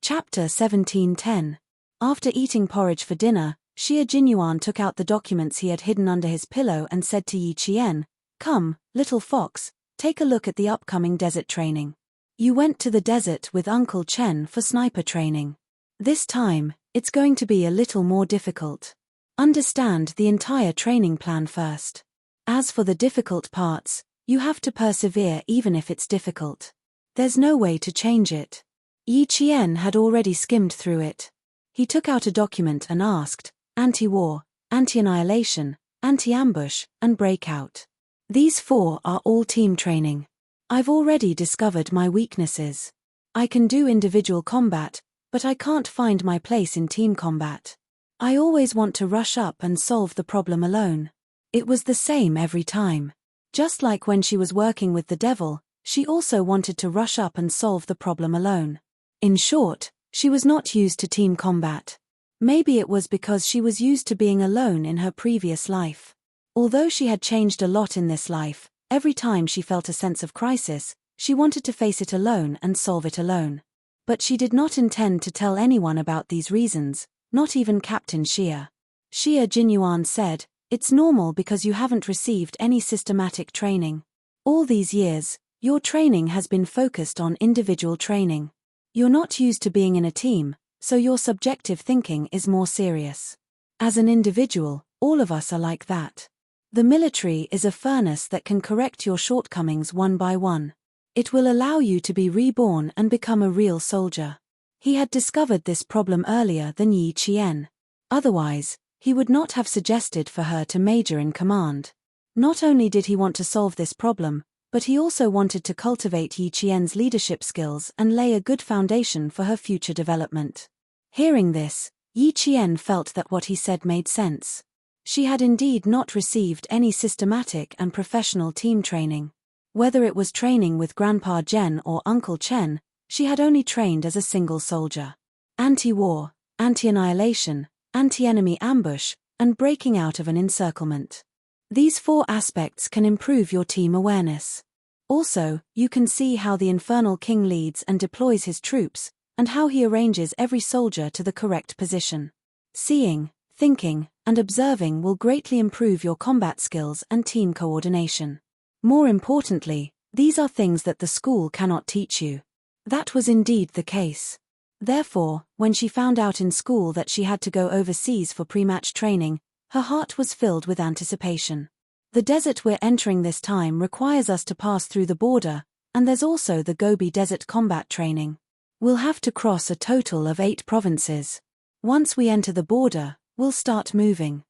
Chapter 17:10. After eating porridge for dinner, Xie Jinyuan took out the documents he had hidden under his pillow and said to Yi Qian, Come, little fox, take a look at the upcoming desert training. You went to the desert with Uncle Chen for sniper training. This time, it's going to be a little more difficult. Understand the entire training plan first. As for the difficult parts, you have to persevere even if it's difficult. There's no way to change it. Yi Qian had already skimmed through it. He took out a document and asked, Anti-war, anti-annihilation, anti-ambush, and breakout. These 4 are all team training. I've already discovered my weaknesses. I can do individual combat, but I can't find my place in team combat. I always want to rush up and solve the problem alone. It was the same every time. Just like when she was working with the devil, she also wanted to rush up and solve the problem alone. In short, she was not used to team combat. Maybe it was because she was used to being alone in her previous life. Although she had changed a lot in this life, every time she felt a sense of crisis, she wanted to face it alone and solve it alone. But she did not intend to tell anyone about these reasons, not even Captain Xie. Xie Jinyuan said, It's normal because you haven't received any systematic training. All these years, your training has been focused on individual training. You're not used to being in a team, so your subjective thinking is more serious. As an individual, all of us are like that. The military is a furnace that can correct your shortcomings one by one. It will allow you to be reborn and become a real soldier. He had discovered this problem earlier than Yi Qian. Otherwise, he would not have suggested for her to major in command. Not only did he want to solve this problem, but he also wanted to cultivate Yi Qian's leadership skills and lay a good foundation for her future development. Hearing this, Yi Qian felt that what he said made sense. She had indeed not received any systematic and professional team training. Whether it was training with Grandpa Zhen or Uncle Chen, she had only trained as a single soldier. Anti-war, anti-annihilation, anti-enemy ambush, and breaking out of an encirclement. These 4 aspects can improve your team awareness. Also, you can see how the Infernal King leads and deploys his troops, and how he arranges every soldier to the correct position. Seeing, thinking, and observing will greatly improve your combat skills and team coordination. More importantly, these are things that the school cannot teach you. That was indeed the case. Therefore, when she found out in school that she had to go overseas for pre-match training, her heart was filled with anticipation. The desert we're entering this time requires us to pass through the border, and there's also the Gobi Desert combat training. We'll have to cross a total of 8 provinces. Once we enter the border, we'll start moving.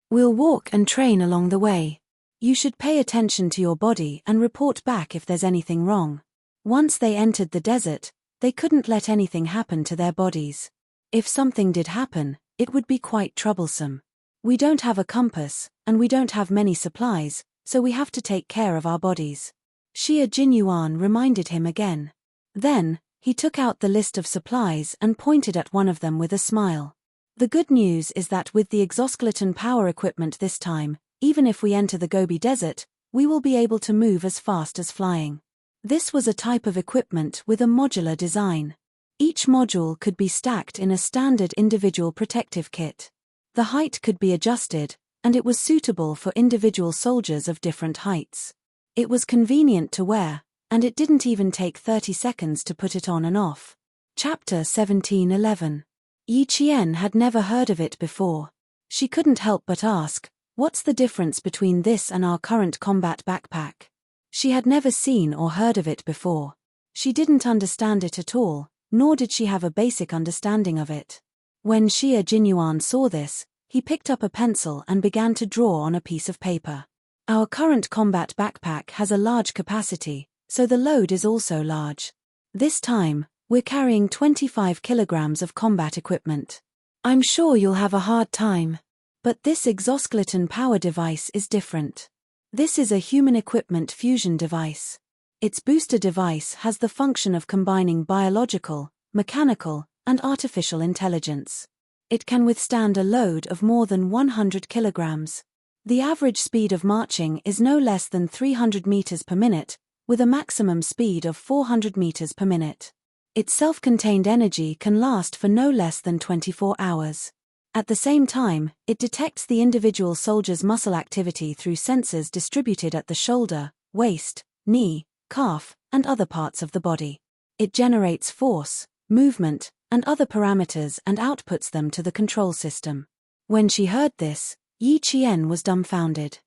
We'll walk and train along the way. You should pay attention to your body and report back if there's anything wrong. Once they entered the desert, they couldn't let anything happen to their bodies. If something did happen, it would be quite troublesome. We don't have a compass, and we don't have many supplies, so we have to take care of our bodies. Xie Jinyuan reminded him again. Then, he took out the list of supplies and pointed at one of them with a smile. The good news is that with the exoskeleton power equipment this time, even if we enter the Gobi Desert, we will be able to move as fast as flying. This was a type of equipment with a modular design. Each module could be stacked in a standard individual protective kit. The height could be adjusted, and it was suitable for individual soldiers of different heights. It was convenient to wear, and it didn't even take 30 seconds to put it on and off. Chapter 17:11. Yi Qian had never heard of it before. She couldn't help but ask, "What's the difference between this and our current combat backpack?" She had never seen or heard of it before. She didn't understand it at all, nor did she have a basic understanding of it. When Xie Jinyuan saw this, he picked up a pencil and began to draw on a piece of paper. Our current combat backpack has a large capacity, so the load is also large. This time, we're carrying 25 kilograms of combat equipment. I'm sure you'll have a hard time. But this exoskeleton power device is different. This is a human equipment fusion device. Its booster device has the function of combining biological, mechanical, and artificial intelligence. It can withstand a load of more than 100 kilograms. The average speed of marching is no less than 300 meters per minute, with a maximum speed of 400 meters per minute. Its self-contained energy can last for no less than 24 hours. At the same time, it detects the individual soldier's muscle activity through sensors distributed at the shoulder, waist, knee, calf, and other parts of the body. It generates force, movement, and other parameters and outputs them to the control system. When she heard this, Yi Qian was dumbfounded.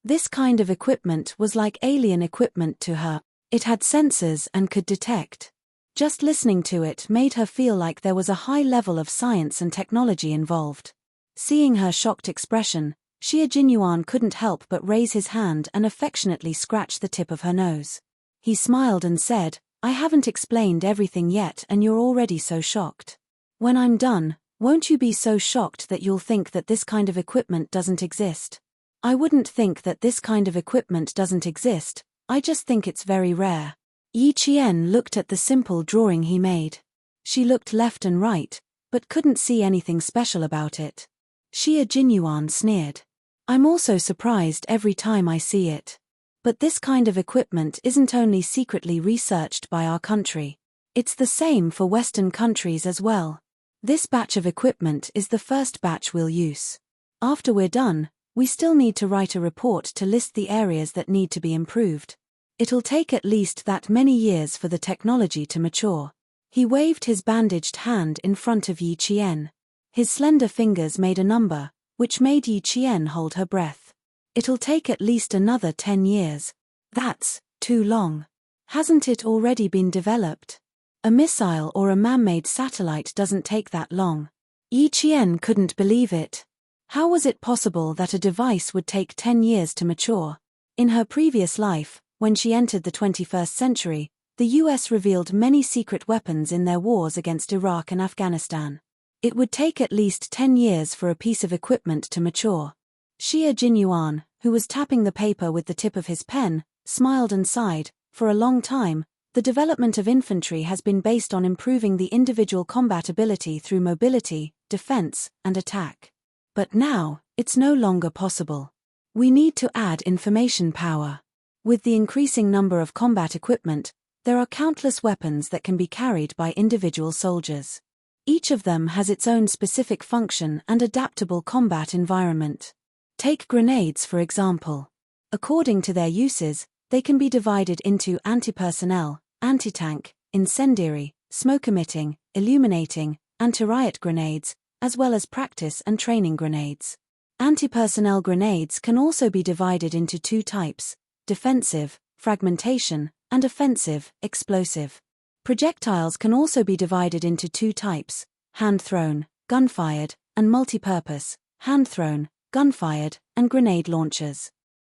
This kind of equipment was like alien equipment to her. It had sensors and could detect. Just listening to it made her feel like there was a high level of science and technology involved. Seeing her shocked expression, Xie Jinyuan couldn't help but raise his hand and affectionately scratch the tip of her nose. He smiled and said, "I haven't explained everything yet and you're already so shocked. When I'm done, won't you be so shocked that you'll think that this kind of equipment doesn't exist?" "I wouldn't think that this kind of equipment doesn't exist, I just think it's very rare." Yi Qian looked at the simple drawing he made. She looked left and right, but couldn't see anything special about it. Xie Jinyuan sneered. "I'm also surprised every time I see it. But this kind of equipment isn't only secretly researched by our country. It's the same for Western countries as well. This batch of equipment is the first batch we'll use. After we're done, we still need to write a report to list the areas that need to be improved. It'll take at least that many years for the technology to mature." He waved his bandaged hand in front of Yi Qian. His slender fingers made a number, which made Yi Qian hold her breath. "It'll take at least another 10 years. That's too long. Hasn't it already been developed? A missile or a man-made satellite doesn't take that long." Yi Qian couldn't believe it. How was it possible that a device would take 10 years to mature? In her previous life, when she entered the 21st century, the US revealed many secret weapons in their wars against Iraq and Afghanistan. It would take at least 10 years for a piece of equipment to mature. Xie Jinyuan, who was tapping the paper with the tip of his pen, smiled and sighed. For a long time, the development of infantry has been based on improving the individual combat ability through mobility, defense, and attack. But now, it's no longer possible. We need to add information power. With the increasing number of combat equipment, there are countless weapons that can be carried by individual soldiers. Each of them has its own specific function and adaptable combat environment. Take grenades for example. According to their uses, they can be divided into anti-personnel, anti-tank, incendiary, smoke-emitting, illuminating, anti-riot grenades, as well as practice and training grenades. Anti-personnel grenades can also be divided into two types: defensive, fragmentation, and offensive, explosive. Projectiles can also be divided into two types: hand-thrown, gun-fired, and multi-purpose, hand-thrown, gun-fired, and grenade launchers.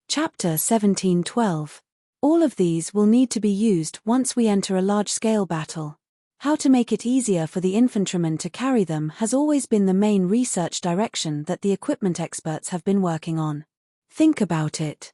Chapter 17:12. All of these will need to be used once we enter a large-scale battle. How to make it easier for the infantrymen to carry them has always been the main research direction that the equipment experts have been working on. Think about it.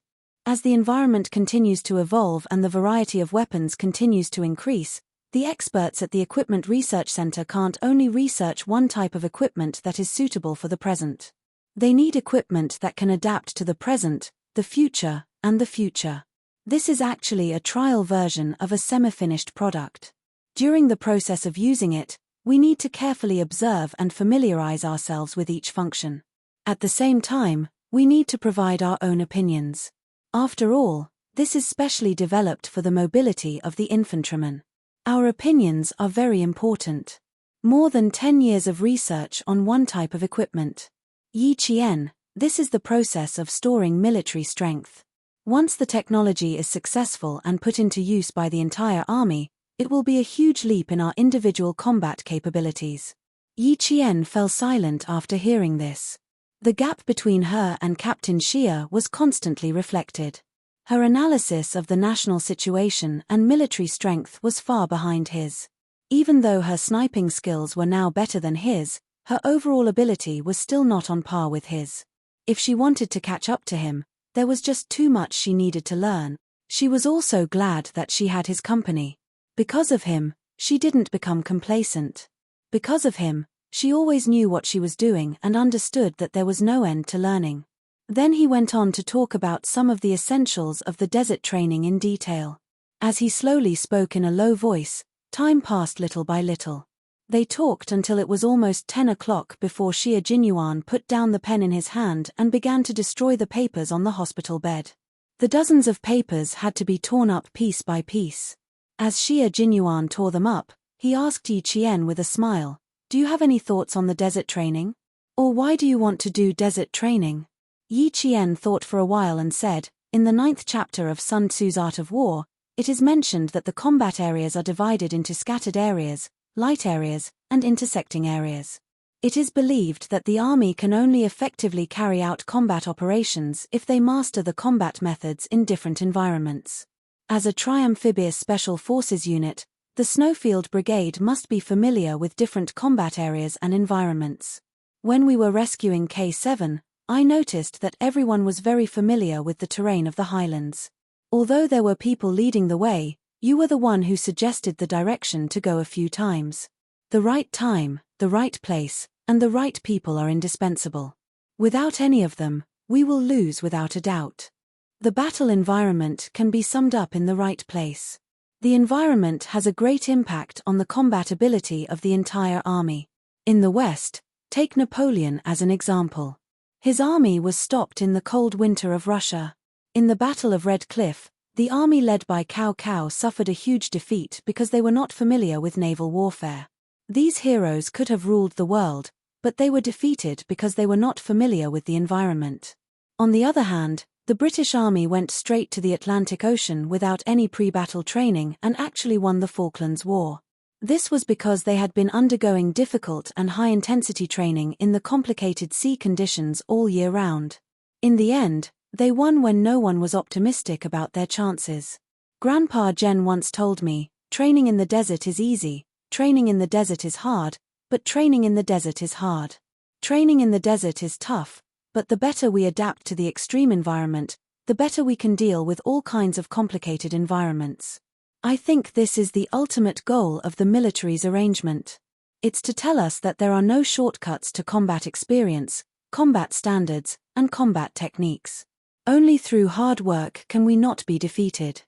As the environment continues to evolve and the variety of weapons continues to increase, the experts at the Equipment Research Center can't only research one type of equipment that is suitable for the present. They need equipment that can adapt to the present, the future, and the future. This is actually a trial version of a semi-finished product. During the process of using it, we need to carefully observe and familiarize ourselves with each function. At the same time, we need to provide our own opinions. After all, this is specially developed for the mobility of the infantryman. Our opinions are very important. More than 10 years of research on one type of equipment. Yi Qian, this is the process of storing military strength. Once the technology is successful and put into use by the entire army, it will be a huge leap in our individual combat capabilities. Yi Qian fell silent after hearing this. The gap between her and Captain Xia was constantly reflected. Her analysis of the national situation and military strength was far behind his. Even though her sniping skills were now better than his, her overall ability was still not on par with his. If she wanted to catch up to him, there was just too much she needed to learn. She was also glad that she had his company. Because of him, she didn't become complacent. Because of him, she always knew what she was doing and understood that there was no end to learning. Then he went on to talk about some of the essentials of the desert training in detail. As he slowly spoke in a low voice, time passed little by little. They talked until it was almost 10 o'clock before Xia Jinyuan put down the pen in his hand and began to destroy the papers on the hospital bed. The dozens of papers had to be torn up piece by piece. As Xia Jinyuan tore them up, he asked Yi Qian with a smile, "Do you have any thoughts on the desert training? Or why do you want to do desert training?" Yi Qian thought for a while and said, "In the 9th chapter of Sun Tzu's Art of War, it is mentioned that the combat areas are divided into scattered areas, light areas, and intersecting areas. It is believed that the army can only effectively carry out combat operations if they master the combat methods in different environments. As a tri-amphibious special forces unit, the Snowfield Brigade must be familiar with different combat areas and environments. When we were rescuing K7, I noticed that everyone was very familiar with the terrain of the highlands. Although there were people leading the way, you were the one who suggested the direction to go a few times. The right time, the right place, and the right people are indispensable. Without any of them, we will lose without a doubt. The battle environment can be summed up in the right place. The environment has a great impact on the combat ability of the entire army. In the West, take Napoleon as an example. His army was stopped in the cold winter of Russia. In the Battle of Red Cliff, the army led by Cao Cao suffered a huge defeat because they were not familiar with naval warfare. These heroes could have ruled the world, but they were defeated because they were not familiar with the environment. On the other hand, the British Army went straight to the Atlantic Ocean without any pre-battle training and actually won the Falklands War. This was because they had been undergoing difficult and high-intensity training in the complicated sea conditions all year round. In the end, they won when no one was optimistic about their chances. Grandpa Jen once told me, "Training in the desert is easy, training in the desert is hard, but training in the desert is hard. Training in the desert is tough, but the better we adapt to the extreme environment, the better we can deal with all kinds of complicated environments." I think this is the ultimate goal of the military's arrangement. It's to tell us that there are no shortcuts to combat experience, combat standards, and combat techniques. Only through hard work can we not be defeated.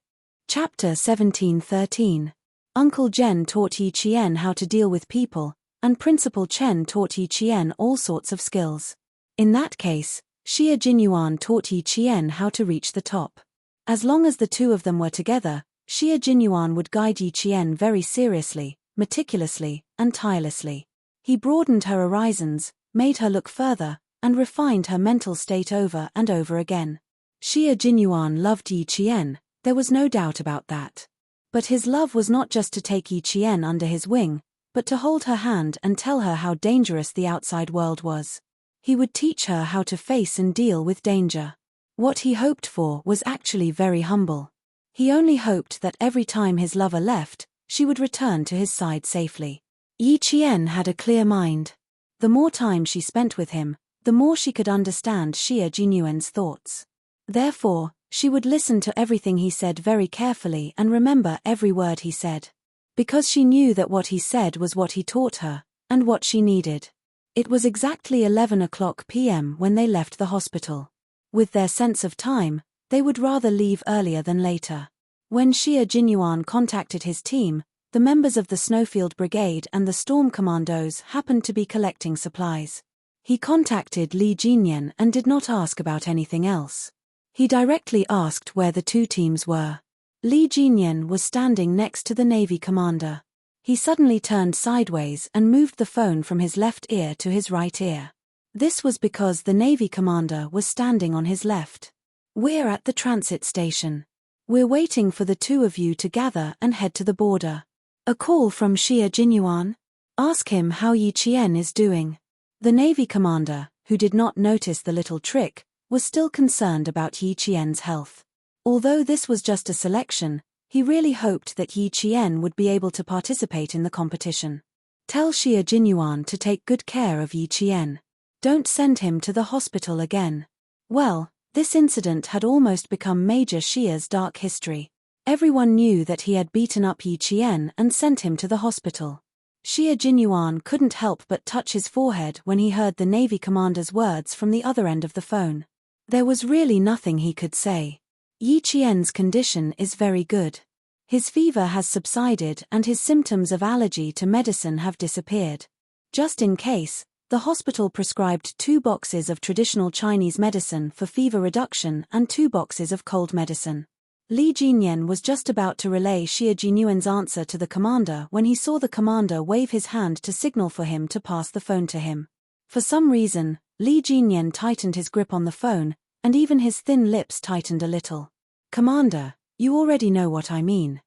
Chapter 17:13. Uncle Jen taught Yi Qian how to deal with people, and Principal Chen taught Yi Qian all sorts of skills. In that case, Xia Jinyuan taught Yi Qian how to reach the top. As long as the two of them were together, Xia Jinyuan would guide Yi Qian very seriously, meticulously, and tirelessly. He broadened her horizons, made her look further, and refined her mental state over and over again. Xia Jinyuan loved Yi Qian, there was no doubt about that. But his love was not just to take Yi Qian under his wing, but to hold her hand and tell her how dangerous the outside world was. He would teach her how to face and deal with danger. What he hoped for was actually very humble. He only hoped that every time his lover left, she would return to his side safely. Yi Qian had a clear mind. The more time she spent with him, the more she could understand Xia Jinyuan's thoughts. Therefore, She would listen to everything he said very carefully and remember every word he said. Because she knew that what he said was what he taught her, and what she needed. It was exactly 11 p.m. when they left the hospital. With their sense of time, they would rather leave earlier than later. When Xia Jinyuan contacted his team, the members of the Snowfield Brigade and the Storm Commandos happened to be collecting supplies. He contacted Li Jinyan and did not ask about anything else. He directly asked where the two teams were. Li Jinyan was standing next to the Navy commander. He suddenly turned sideways and moved the phone from his left ear to his right ear. This was because the Navy commander was standing on his left. "We're at the transit station. We're waiting for the two of you to gather and head to the border." "A call from Xia Jinyuan? Ask him how Yi Qian is doing." The Navy commander, who did not notice the little trick, was still concerned about Yi Qian's health. Although this was just a selection, he really hoped that Yi Qian would be able to participate in the competition. "Tell Xia Jinyuan to take good care of Yi Qian. Don't send him to the hospital again." Well, this incident had almost become Major Xia's dark history. Everyone knew that he had beaten up Yi Qian and sent him to the hospital. Xia Jinyuan couldn't help but touch his forehead when he heard the Navy commander's words from the other end of the phone. There was really nothing he could say. Yi Qian's condition is very good. His fever has subsided and his symptoms of allergy to medicine have disappeared. Just in case, the hospital prescribed 2 boxes of traditional Chinese medicine for fever reduction and 2 boxes of cold medicine. Li Jinyan was just about to relay Xia Jinyuan's answer to the commander when he saw the commander wave his hand to signal for him to pass the phone to him. For some reason, Li Jinyan tightened his grip on the phone, and even his thin lips tightened a little. "Commander, you already know what I mean.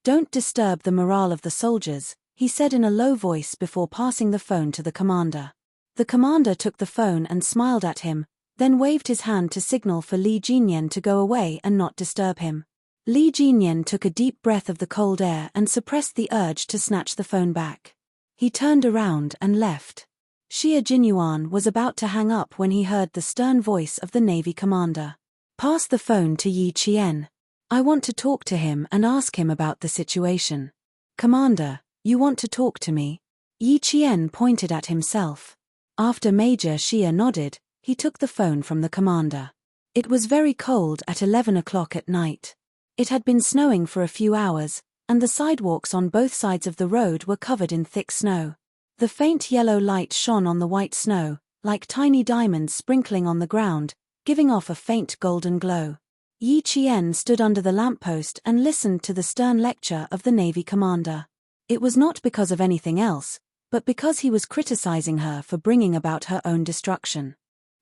Don't disturb the morale of the soldiers," he said in a low voice before passing the phone to the commander. The commander took the phone and smiled at him, then waved his hand to signal for Li Jinyan to go away and not disturb him. Li Jinyan took a deep breath of the cold air and suppressed the urge to snatch the phone back. He turned around and left. Xia Jinyuan was about to hang up when he heard the stern voice of the Navy commander. "Pass the phone to Yi Qian. I want to talk to him and ask him about the situation." "Commander, you want to talk to me?" Yi Qian pointed at himself. After Major Xia nodded, he took the phone from the commander. It was very cold at 11 o'clock at night. It had been snowing for a few hours, and the sidewalks on both sides of the road were covered in thick snow. The faint yellow light shone on the white snow, like tiny diamonds sprinkling on the ground, giving off a faint golden glow. Yi Qian stood under the lamppost and listened to the stern lecture of the Navy commander. It was not because of anything else, but because he was criticizing her for bringing about her own destruction.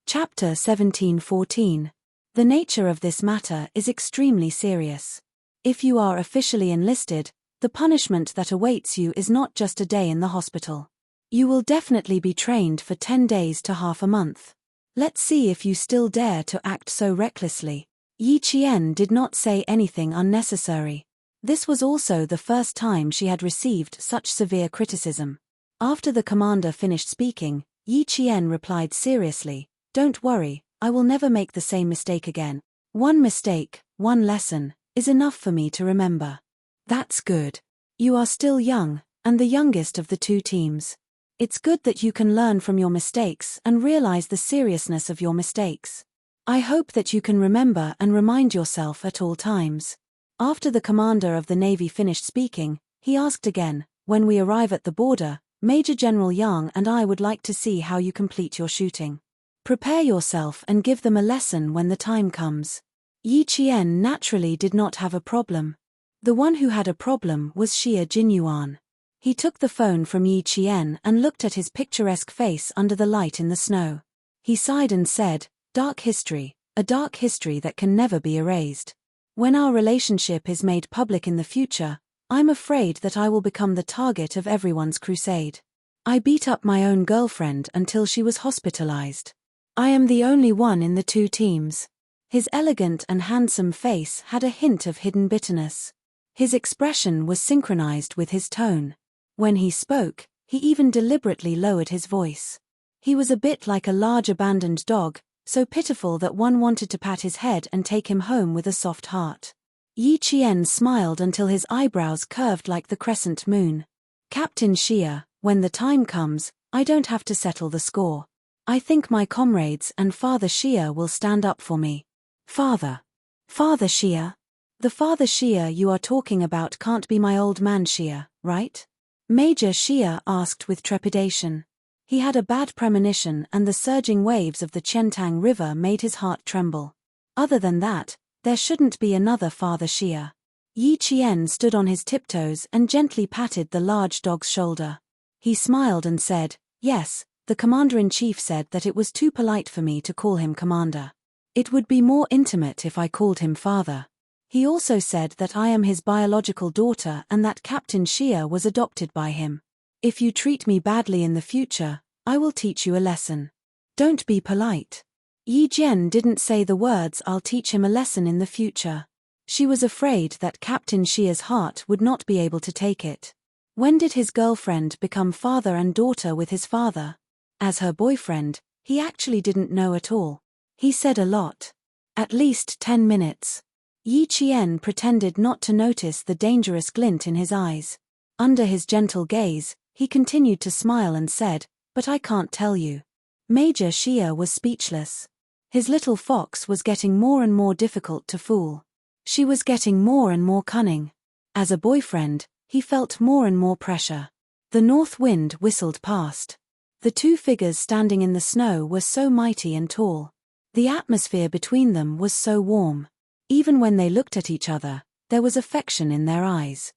Chapter 17:14. The nature of this matter is extremely serious. If you are officially enlisted, the punishment that awaits you is not just a day in the hospital. You will definitely be trained for 10 days to half a month. Let's see if you still dare to act so recklessly. Yi Qian did not say anything unnecessary. This was also the first time she had received such severe criticism. After the commander finished speaking, Yi Qian replied seriously, "Don't worry, I will never make the same mistake again. One mistake, one lesson, is enough for me to remember." "That's good. You are still young, and the youngest of the two teams. It's good that you can learn from your mistakes and realize the seriousness of your mistakes. I hope that you can remember and remind yourself at all times." After the commander of the Navy finished speaking, he asked again, "When we arrive at the border, Major General Yang and I would like to see how you complete your shooting. Prepare yourself and give them a lesson when the time comes." Yi Qian naturally did not have a problem. The one who had a problem was Xia Jinyuan. He took the phone from Yi Qian and looked at his picturesque face under the light in the snow. He sighed and said, "Dark history, a dark history that can never be erased. When our relationship is made public in the future, I'm afraid that I will become the target of everyone's crusade. I beat up my own girlfriend until she was hospitalized. I am the only one in the two teams." His elegant and handsome face had a hint of hidden bitterness. His expression was synchronized with his tone. When he spoke, he even deliberately lowered his voice. He was a bit like a large abandoned dog, so pitiful that one wanted to pat his head and take him home with a soft heart. Yi Qian smiled until his eyebrows curved like the crescent moon. Captain Xia, when the time comes, I don't have to settle the score. I think my comrades and Father Xia will stand up for me. Father Xia? The Father Xia you are talking about can't be my old man Xia, right? Major Xia asked with trepidation. He had a bad premonition and the surging waves of the Qiantang River made his heart tremble. Other than that, there shouldn't be another Father Xia. Yi Qian stood on his tiptoes and gently patted the large dog's shoulder. He smiled and said, "Yes, the Commander-in-Chief said that it was too polite for me to call him Commander. It would be more intimate if I called him Father. He also said that I am his biological daughter and that Captain Xia was adopted by him. If you treat me badly in the future, I will teach you a lesson. Don't be polite." Yi Jian didn't say the words "I'll teach him a lesson in the future." She was afraid that Captain Xia's heart would not be able to take it. When did his girlfriend become father and daughter with his father? As her boyfriend, he actually didn't know at all. He said a lot. At least 10 minutes. Yi Qian pretended not to notice the dangerous glint in his eyes. Under his gentle gaze, he continued to smile and said, "But I can't tell you." Major Xia was speechless. His little fox was getting more and more difficult to fool. She was getting more and more cunning. As a boyfriend, he felt more and more pressure. The north wind whistled past. The two figures standing in the snow were so mighty and tall. The atmosphere between them was so warm. Even when they looked at each other, there was affection in their eyes.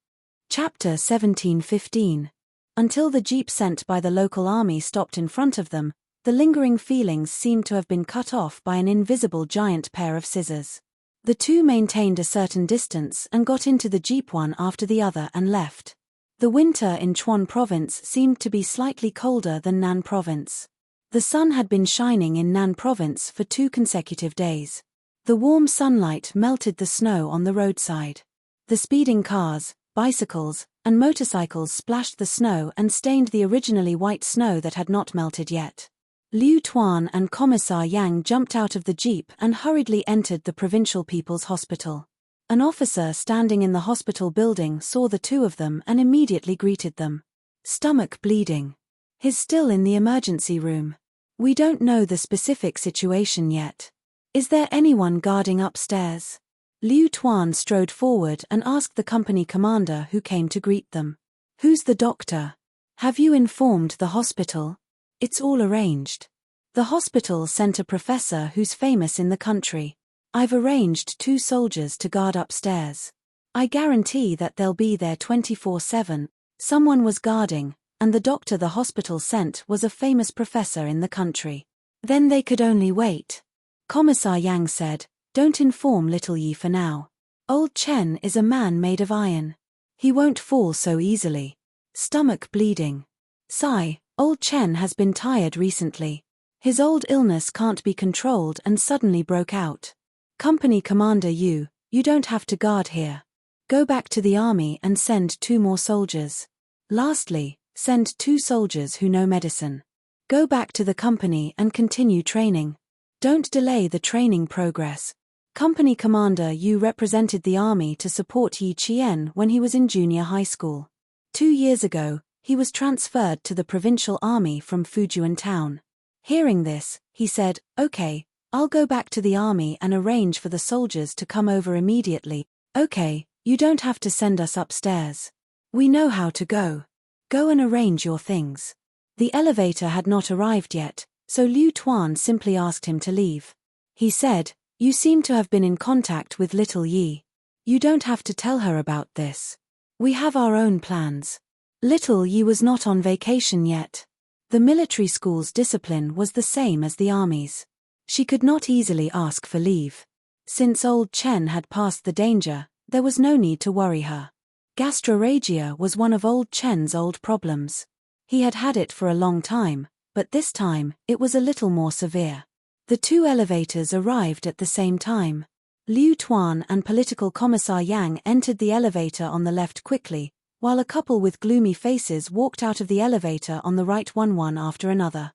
Chapter 17:15. Until the jeep sent by the local army stopped in front of them, the lingering feelings seemed to have been cut off by an invisible giant pair of scissors. The two maintained a certain distance and got into the jeep one after the other and left. The winter in Chuan province seemed to be slightly colder than Nan province. The sun had been shining in Nan province for 2 consecutive days. The warm sunlight melted the snow on the roadside. The speeding cars, bicycles, and motorcycles splashed the snow and stained the originally white snow that had not melted yet. Liu Tuan and Commissar Yang jumped out of the jeep and hurriedly entered the Provincial People's Hospital. An officer standing in the hospital building saw the two of them and immediately greeted them. "Stomach bleeding. He's still in the emergency room. We don't know the specific situation yet. Is there anyone guarding upstairs?" Liu Tuan strode forward and asked the company commander who came to greet them. "Who's the doctor? Have you informed the hospital?" "It's all arranged. The hospital sent a professor who's famous in the country. I've arranged 2 soldiers to guard upstairs. I guarantee that they'll be there 24/7. Someone was guarding, and the doctor the hospital sent was a famous professor in the country. Then they could only wait." Commissar Yang said, "Don't inform little Yi for now. Old Chen is a man made of iron. He won't fall so easily." Stomach bleeding. Sigh, old Chen has been tired recently. His old illness can't be controlled and suddenly broke out. Company Commander you don't have to guard here. Go back to the army and send 2 more soldiers. Lastly, send 2 soldiers who know medicine. Go back to the company and continue training. Don't delay the training progress. Company Commander Yu represented the army to support Yi Qian when he was in junior high school. 2 years ago, he was transferred to the provincial army from Fujian town. Hearing this, he said, "Okay, I'll go back to the army and arrange for the soldiers to come over immediately." "Okay, you don't have to send us upstairs. We know how to go. Go and arrange your things." The elevator had not arrived yet, so Liu Tuan simply asked him to leave. He said, "You seem to have been in contact with little Yi. You don't have to tell her about this. We have our own plans." Little Yi was not on vacation yet. The military school's discipline was the same as the army's. She could not easily ask for leave. Since old Chen had passed the danger, there was no need to worry her. Gastrorrhagia was one of old Chen's old problems. He had had it for a long time, but this time, it was a little more severe. The 2 elevators arrived at the same time. Liu Tuan and Political Commissar Yang entered the elevator on the left quickly, while a couple with gloomy faces walked out of the elevator on the right one after another.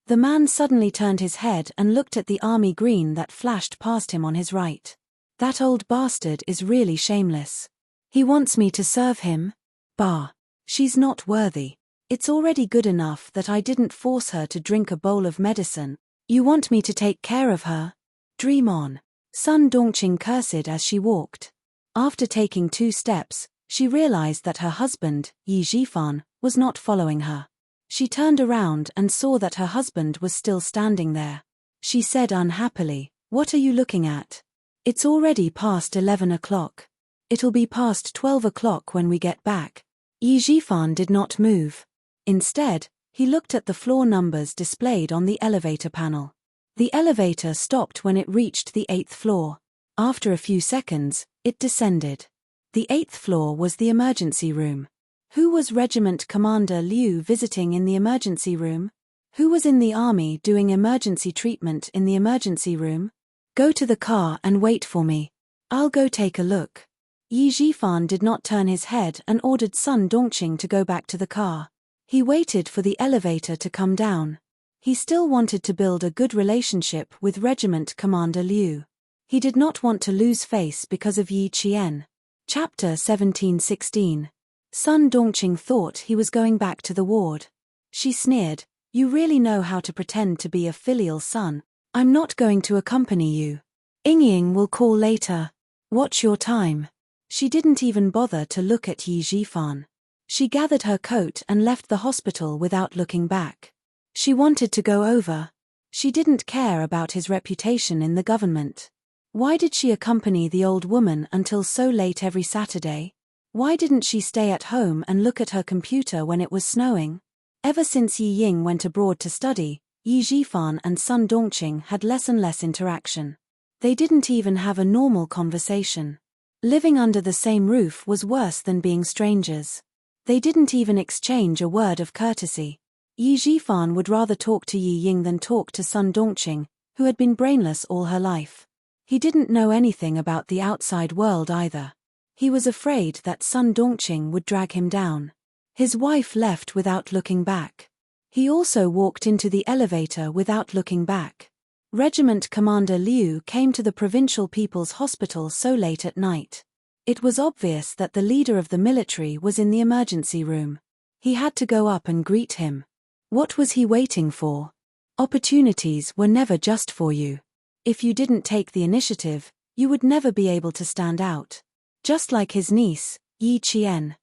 The man suddenly turned his head and looked at the army green that flashed past him on his right. That old bastard is really shameless. He wants me to serve him? Bah. She's not worthy. It's already good enough that I didn't force her to drink a bowl of medicine. You want me to take care of her? Dream on. Sun Dongqing cursed as she walked. After taking 2 steps, she realized that her husband, Yi Zhifan, was not following her. She turned around and saw that her husband was still standing there. She said unhappily, "What are you looking at? It's already past 11 o'clock. It'll be past 12 o'clock when we get back." Yi Zhifan did not move. Instead, he looked at the floor numbers displayed on the elevator panel. The elevator stopped when it reached the 8th floor. After a few seconds, it descended. The 8th floor was the emergency room. Who was Regiment Commander Liu visiting in the emergency room? Who was in the army doing emergency treatment in the emergency room? Go to the car and wait for me. I'll go take a look. Yi Zhifan did not turn his head and ordered Sun Dongqing to go back to the car. He waited for the elevator to come down. He still wanted to build a good relationship with Regiment Commander Liu. He did not want to lose face because of Yi Qian. Chapter 17:16. Sun Dongqing thought he was going back to the ward. She sneered, "You really know how to pretend to be a filial son. I'm not going to accompany you. Ying will call later. Watch your time." She didn't even bother to look at Yi Zhifan. She gathered her coat and left the hospital without looking back. She wanted to go over. She didn't care about his reputation in the government. Why did she accompany the old woman until so late every Saturday? Why didn't she stay at home and look at her computer when it was snowing? Ever since Yi Ying went abroad to study, Yi Zhifan and Sun Dongqing had less and less interaction. They didn't even have a normal conversation. Living under the same roof was worse than being strangers. They didn't even exchange a word of courtesy. Yi Zhifan would rather talk to Yi Ying than talk to Sun Dongqing, who had been brainless all her life. He didn't know anything about the outside world either. He was afraid that Sun Dongqing would drag him down. His wife left without looking back. He also walked into the elevator without looking back. Regiment Commander Liu came to the Provincial People's Hospital so late at night. It was obvious that the leader of the military was in the emergency room. He had to go up and greet him. What was he waiting for? Opportunities were never just for you. If you didn't take the initiative, you would never be able to stand out. Just like his niece, Yi Qian.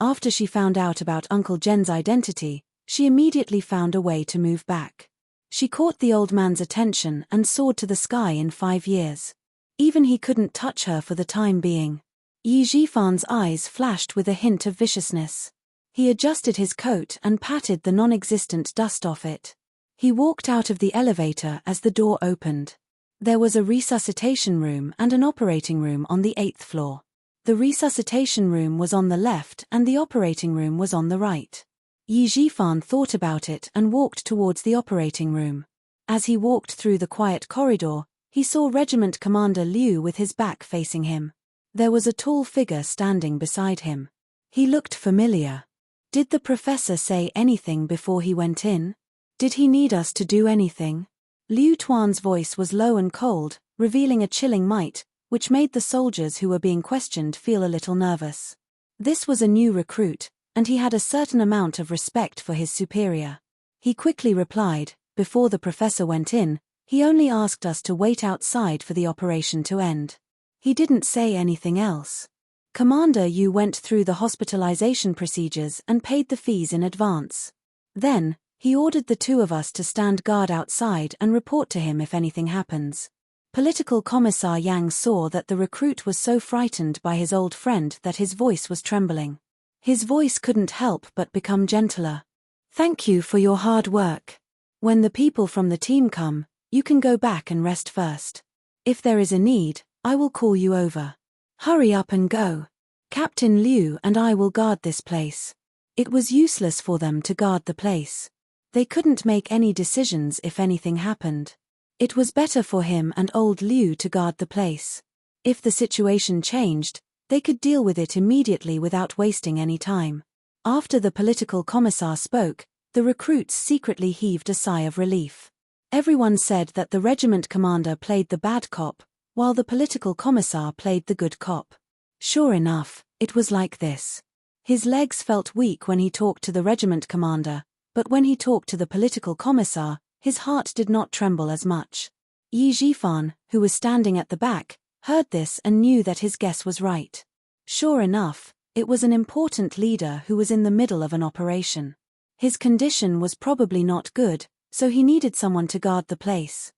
After she found out about Uncle Zhen's identity, she immediately found a way to move back. She caught the old man's attention and soared to the sky in 5 years. Even he couldn't touch her for the time being. Yi Zhifan's eyes flashed with a hint of viciousness. He adjusted his coat and patted the non-existent dust off it. He walked out of the elevator as the door opened. There was a resuscitation room and an operating room on the 8th floor. The resuscitation room was on the left and the operating room was on the right. Yi Zhifan thought about it and walked towards the operating room. As he walked through the quiet corridor, he saw Regiment Commander Liu with his back facing him. There was a tall figure standing beside him. He looked familiar. Did the professor say anything before he went in? Did he need us to do anything? Liu Tuan's voice was low and cold, revealing a chilling might, which made the soldiers who were being questioned feel a little nervous. This was a new recruit, and he had a certain amount of respect for his superior. He quickly replied, "Before the professor went in, he only asked us to wait outside for the operation to end." He didn't say anything else. Commander Yu went through the hospitalization procedures and paid the fees in advance. Then, he ordered the 2 of us to stand guard outside and report to him if anything happens. Political Commissar Yang saw that the recruit was so frightened by his old friend that his voice was trembling. His voice couldn't help but become gentler. "Thank you for your hard work. When the people from the team come, you can go back and rest first. If there is a need, I will call you over. Hurry up and go. Captain Liu and I will guard this place." It was useless for them to guard the place. They couldn't make any decisions if anything happened. It was better for him and old Liu to guard the place. If the situation changed, they could deal with it immediately without wasting any time. After the political commissar spoke, The recruits secretly heaved a sigh of relief. Everyone said that the regiment commander played the bad cop, while the political commissar played the good cop. Sure enough, it was like this. His legs felt weak when he talked to the regiment commander, but when he talked to the political commissar, his heart did not tremble as much. Yi Jifan, who was standing at the back, heard this and knew that his guess was right. Sure enough, it was an important leader who was in the middle of an operation. His condition was probably not good, so he needed someone to guard the place.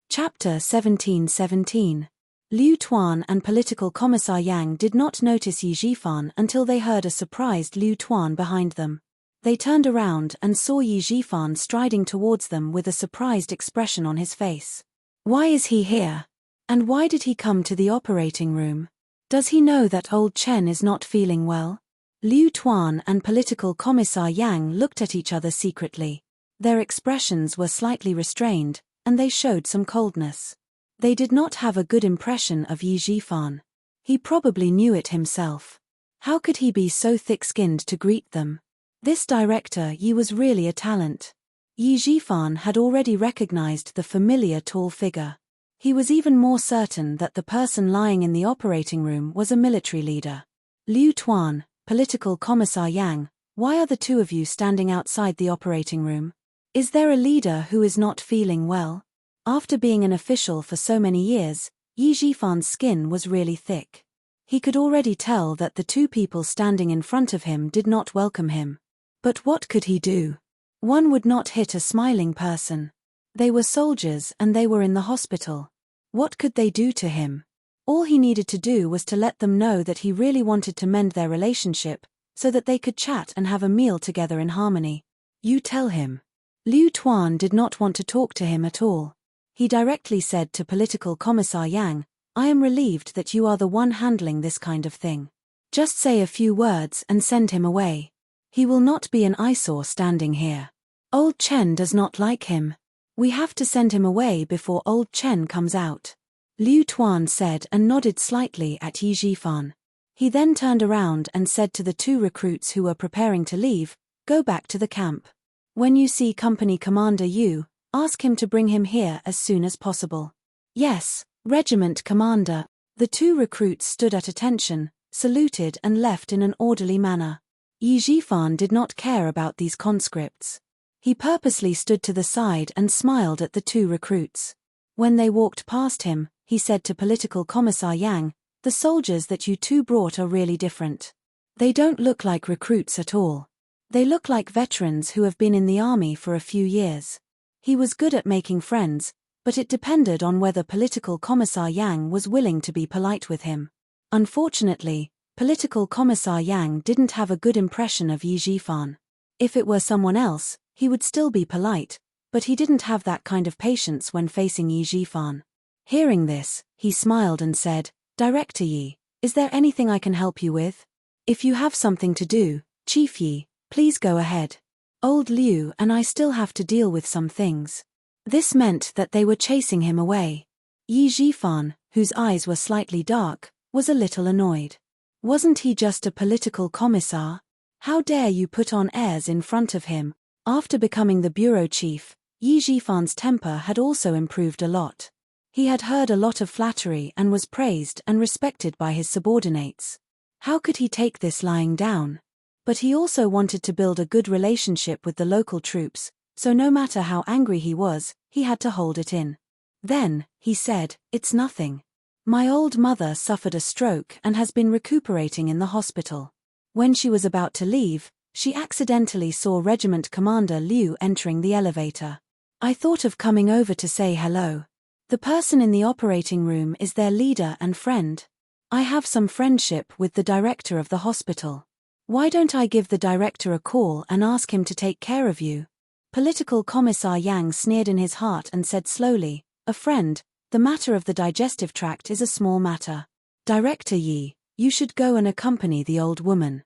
Chapter 17:17. Liu Tuan and political commissar Yang did not notice Yi Jifan until they heard a surprised Liu Tuan behind them. They turned around and saw Yi Jifan striding towards them with a surprised expression on his face. Why is he here? And why did he come to the operating room? Does he know that old Chen is not feeling well? Liu Tuan and political commissar Yang looked at each other secretly. Their expressions were slightly restrained, and they showed some coldness. They did not have a good impression of Yi Jifan. He probably knew it himself. How could he be so thick-skinned to greet them? This director Yi was really a talent. Yi Jifan had already recognized the familiar tall figure. He was even more certain that the person lying in the operating room was a military leader. Liu Tuan, political commissar Yang, why are the two of you standing outside the operating room? Is there a leader who is not feeling well? After being an official for so many years, Yi Jifan's skin was really thick. He could already tell that the two people standing in front of him did not welcome him. But what could he do? One would not hit a smiling person. They were soldiers and they were in the hospital. What could they do to him? All he needed to do was to let them know that he really wanted to mend their relationship, so that they could chat and have a meal together in harmony. You tell him. Liu Tuan did not want to talk to him at all. He directly said to political commissar Yang, I am relieved that you are the one handling this kind of thing. Just say a few words and send him away. He will not be an eyesore standing here. Old Chen does not like him. We have to send him away before old Chen comes out. Liu Tuan said and nodded slightly at Yi Jifan. He then turned around and said to the two recruits who were preparing to leave, go back to the camp. When you see Company Commander Yu, ask him to bring him here as soon as possible. Yes, Regiment Commander. The two recruits stood at attention, saluted and left in an orderly manner. Yi Jifan did not care about these conscripts. He purposely stood to the side and smiled at the two recruits. When they walked past him, he said to political commissar Yang, the soldiers that you two brought are really different. They don't look like recruits at all. They look like veterans who have been in the army for a few years. He was good at making friends, but it depended on whether political commissar Yang was willing to be polite with him. Unfortunately, political commissar Yang didn't have a good impression of Yi Jifan. If it were someone else, he would still be polite, but he didn't have that kind of patience when facing Yi Jifan. Hearing this, he smiled and said, Director Yi, is there anything I can help you with? If you have something to do, Chief Yi, please go ahead. Old Liu and I still have to deal with some things. This meant that they were chasing him away. Yi Jifan, whose eyes were slightly dark, was a little annoyed. Wasn't he just a political commissar? How dare you put on airs in front of him? After becoming the bureau chief, Yi Jifan's temper had also improved a lot. He had heard a lot of flattery and was praised and respected by his subordinates. How could he take this lying down? But he also wanted to build a good relationship with the local troops, so no matter how angry he was, he had to hold it in. Then, he said, it's nothing. My old mother suffered a stroke and has been recuperating in the hospital. When she was about to leave, she accidentally saw Regiment Commander Liu entering the elevator. I thought of coming over to say hello. The person in the operating room is their leader and friend. I have some friendship with the director of the hospital. Why don't I give the director a call and ask him to take care of you? Political commissar Yang sneered in his heart and said slowly, a friend, the matter of the digestive tract is a small matter. Director Yi, you should go and accompany the old woman.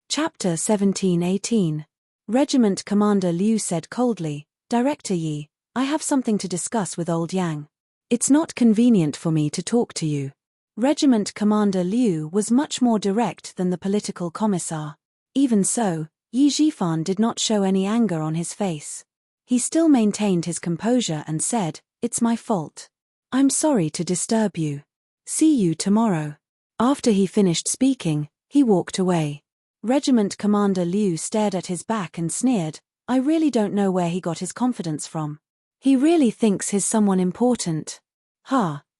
Chapter 17:18. Regiment Commander Liu said coldly, Director Yi, I have something to discuss with old Yang. It's not convenient for me to talk to you. Regiment Commander Liu was much more direct than the political commissar. Even so, Yi Jifan did not show any anger on his face. He still maintained his composure and said, "It's my fault. I'm sorry to disturb you. See you tomorrow." After he finished speaking, he walked away. Regiment Commander Liu stared at his back and sneered, "I really don't know where he got his confidence from. He really thinks he's someone important.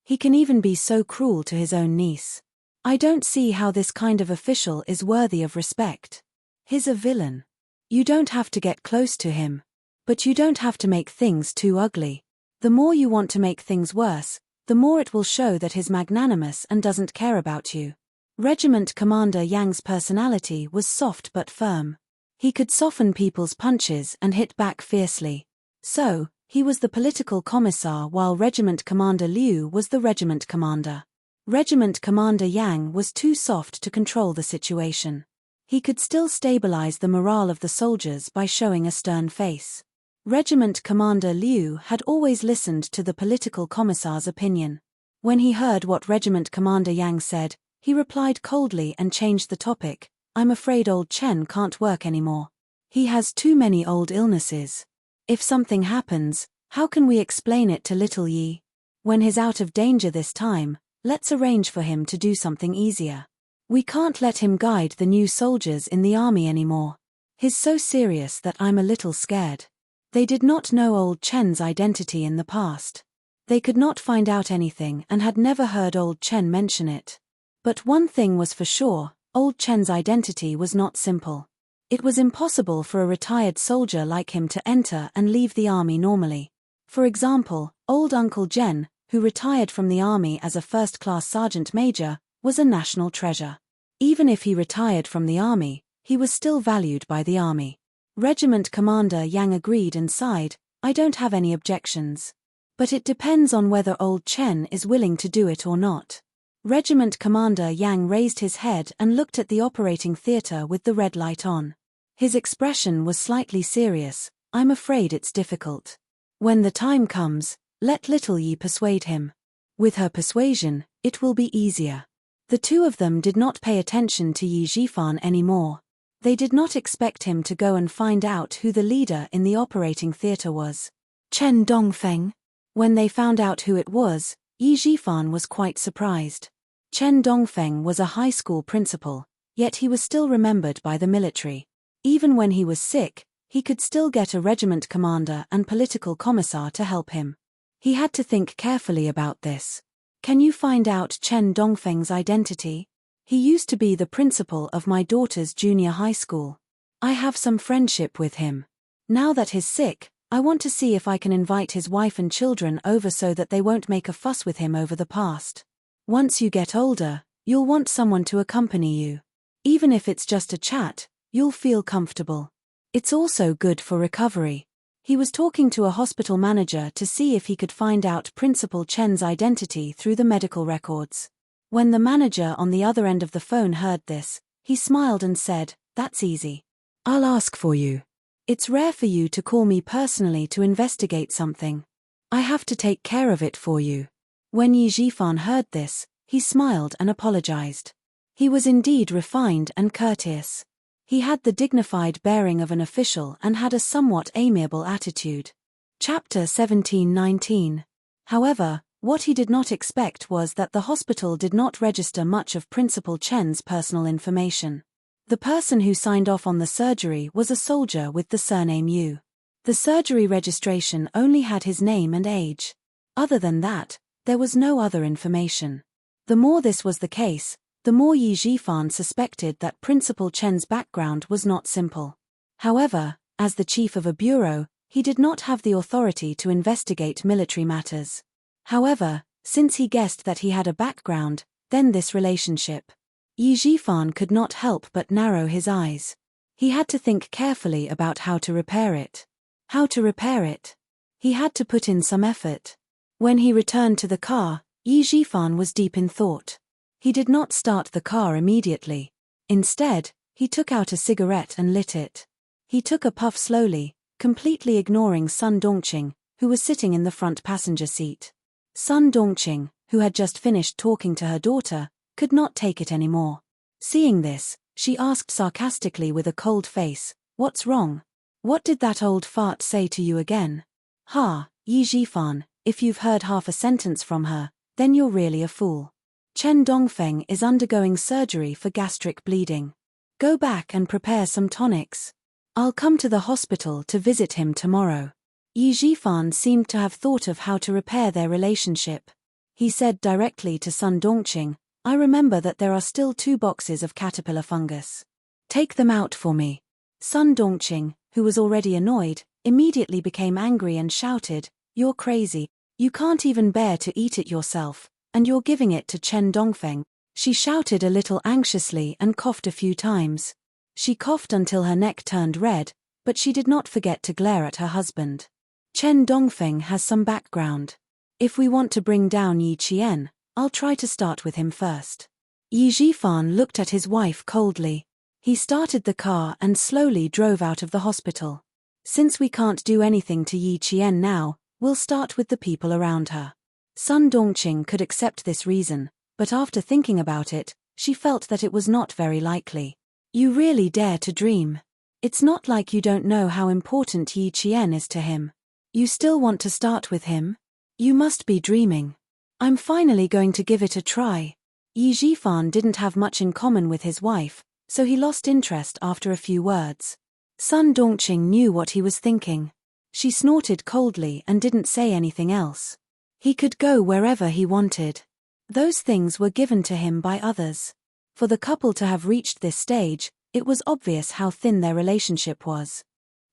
He can even be so cruel to his own niece. I don't see how this kind of official is worthy of respect. He's a villain. You don't have to get close to him. But you don't have to make things too ugly. The more you want to make things worse, the more it will show that he's magnanimous and doesn't care about you." Regiment Commander Yang's personality was soft but firm. He could soften people's punches and hit back fiercely. So, he was the political commissar while Regiment Commander Liu was the regiment commander. Regiment Commander Yang was too soft to control the situation. He could still stabilize the morale of the soldiers by showing a stern face. Regiment Commander Liu had always listened to the political commissar's opinion. When he heard what Regiment Commander Yang said, he replied coldly and changed the topic. "I'm afraid old Chen can't work anymore. He has too many old illnesses. If something happens, how can we explain it to little Yi? When he's out of danger this time, let's arrange for him to do something easier. We can't let him guide the new soldiers in the army anymore. He's so serious that I'm a little scared." They did not know old Chen's identity in the past. They could not find out anything and had never heard old Chen mention it. But one thing was for sure, old Chen's identity was not simple. It was impossible for a retired soldier like him to enter and leave the army normally. For example, old Uncle Jen, who retired from the army as a first-class sergeant major, was a national treasure. Even if he retired from the army, he was still valued by the army. Regiment Commander Yang agreed and sighed, "I don't have any objections. But it depends on whether old Chen is willing to do it or not." Regiment Commander Yang raised his head and looked at the operating theater with the red light on. His expression was slightly serious. "I'm afraid it's difficult. When the time comes, let little Yi persuade him. With her persuasion, it will be easier." The two of them did not pay attention to Yi Jifan anymore. They did not expect him to go and find out who the leader in the operating theater was. Chen Dongfeng. When they found out who it was, Yi Jifan was quite surprised. Chen Dongfeng was a high school principal, yet he was still remembered by the military. Even when he was sick, he could still get a regiment commander and political commissar to help him. He had to think carefully about this. "Can you find out Chen Dongfeng's identity? He used to be the principal of my daughter's junior high school. I have some friendship with him. Now that he's sick, I want to see if I can invite his wife and children over so that they won't make a fuss with him over the past. Once you get older, you'll want someone to accompany you. Even if it's just a chat, you'll feel comfortable. It's also good for recovery." He was talking to a hospital manager to see if he could find out Principal Chen's identity through the medical records. When the manager on the other end of the phone heard this, he smiled and said, "That's easy. I'll ask for you. It's rare for you to call me personally to investigate something. I have to take care of it for you." When Yi Jifan heard this, he smiled and apologized. He was indeed refined and courteous. He had the dignified bearing of an official and had a somewhat amiable attitude. Chapter 17-19. However, what he did not expect was that the hospital did not register much of Principal Chen's personal information. The person who signed off on the surgery was a soldier with the surname Yu. The surgery registration only had his name and age. Other than that, there was no other information. The more this was the case, the more Yi Jifan suspected that Principal Chen's background was not simple. However, as the chief of a bureau, he did not have the authority to investigate military matters. However, since he guessed that he had a background, then this relationship. Yi Jifan could not help but narrow his eyes. He had to think carefully about how to repair it. How to repair it? He had to put in some effort. When he returned to the car, Yi Jifan was deep in thought. He did not start the car immediately. Instead, he took out a cigarette and lit it. He took a puff slowly, completely ignoring Sun Dongqing, who was sitting in the front passenger seat. Sun Dongqing, who had just finished talking to her daughter, could not take it anymore. Seeing this, she asked sarcastically with a cold face, What's wrong? What did that old fart say to you again? Ha, Yi Jifan, if you've heard half a sentence from her, then you're really a fool. Chen Dongfeng is undergoing surgery for gastric bleeding. Go back and prepare some tonics. I'll come to the hospital to visit him tomorrow. Yi Jifan seemed to have thought of how to repair their relationship. He said directly to Sun Dongqing, I remember that there are still 2 boxes of caterpillar fungus. Take them out for me. Sun Dongqing, who was already annoyed, immediately became angry and shouted, You're crazy. You can't even bear to eat it yourself, and you're giving it to Chen Dongfeng. She shouted a little anxiously and coughed a few times. She coughed until her neck turned red, but she did not forget to glare at her husband. Chen Dongfeng has some background. If we want to bring down Yi Qian, I'll try to start with him first. Yi Jifan looked at his wife coldly. He started the car and slowly drove out of the hospital. Since we can't do anything to Yi Qian now, we'll start with the people around her. Sun Dongqing could accept this reason, but after thinking about it, she felt that it was not very likely. You really dare to dream. It's not like you don't know how important Yi Qian is to him. You still want to start with him? You must be dreaming. I'm finally going to give it a try. Yi Jifan didn't have much in common with his wife, so he lost interest after a few words. Sun Dongqing knew what he was thinking. She snorted coldly and didn't say anything else. He could go wherever he wanted. Those things were given to him by others. For the couple to have reached this stage, it was obvious how thin their relationship was.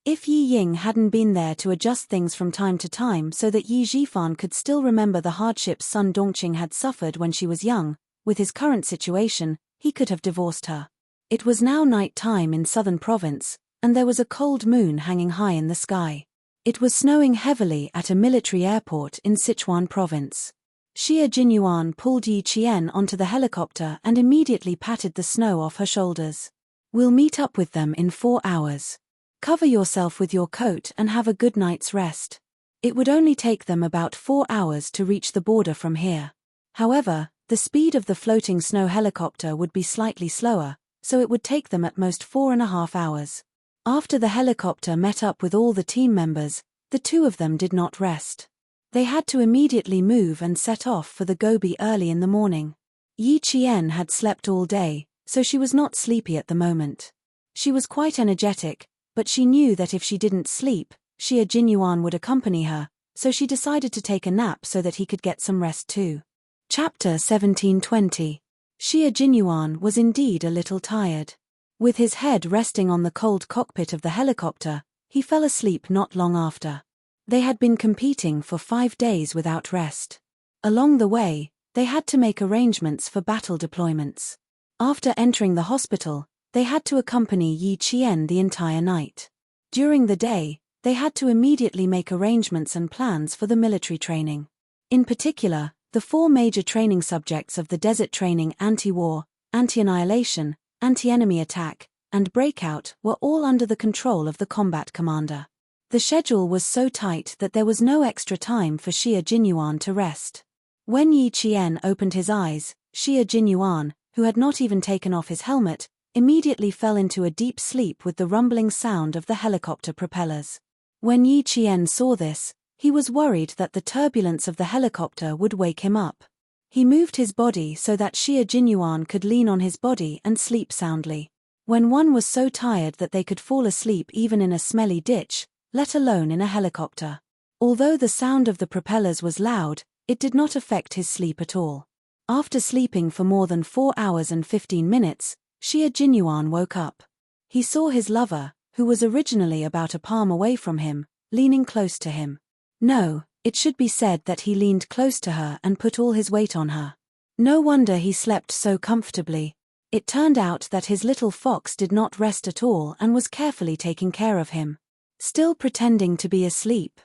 If Yi Ying hadn't been there to adjust things from time to time so that Yi Jifan could still remember the hardships Sun Dongqing had suffered when she was young, with his current situation, he could have divorced her. It was now night time in southern province, and there was a cold moon hanging high in the sky. It was snowing heavily at a military airport in Sichuan province. Xie Jinyuan pulled Yi Qian onto the helicopter and immediately patted the snow off her shoulders. We'll meet up with them in 4 hours. Cover yourself with your coat and have a good night's rest. It would only take them about 4 hours to reach the border from here. However, the speed of the floating snow helicopter would be slightly slower, so it would take them at most 4.5 hours. After the helicopter met up with all the team members, the 2 of them did not rest. They had to immediately move and set off for the Gobi early in the morning. Yi Qian had slept all day, so she was not sleepy at the moment. She was quite energetic, but she knew that if she didn't sleep, Xie Jinyuan would accompany her, so she decided to take a nap so that he could get some rest too. Chapter 1720. Xie Jinyuan was indeed a little tired. With his head resting on the cold cockpit of the helicopter, he fell asleep not long after. They had been competing for 5 days without rest. Along the way, they had to make arrangements for battle deployments. After entering the hospital, they had to accompany Yi Qian the entire night. During the day, they had to immediately make arrangements and plans for the military training. In particular, the 4 major training subjects of the desert training anti-war, anti-annihilation, anti-enemy attack, and breakout were all under the control of the combat commander. The schedule was so tight that there was no extra time for Xie Jinyuan to rest. When Yi Qian opened his eyes, Xie Jinyuan, who had not even taken off his helmet, immediately fell into a deep sleep with the rumbling sound of the helicopter propellers. When Yi Qian saw this, he was worried that the turbulence of the helicopter would wake him up. He moved his body so that Xie Jinyuan could lean on his body and sleep soundly. When one was so tired that they could fall asleep even in a smelly ditch, let alone in a helicopter. Although the sound of the propellers was loud, it did not affect his sleep at all. After sleeping for more than 4 hours and 15 minutes, Xie Jinyuan woke up. He saw his lover, who was originally about a palm away from him, leaning close to him. No, it should be said that he leaned close to her and put all his weight on her. No wonder he slept so comfortably. It turned out that his little fox did not rest at all and was carefully taking care of him. Still pretending to be asleep.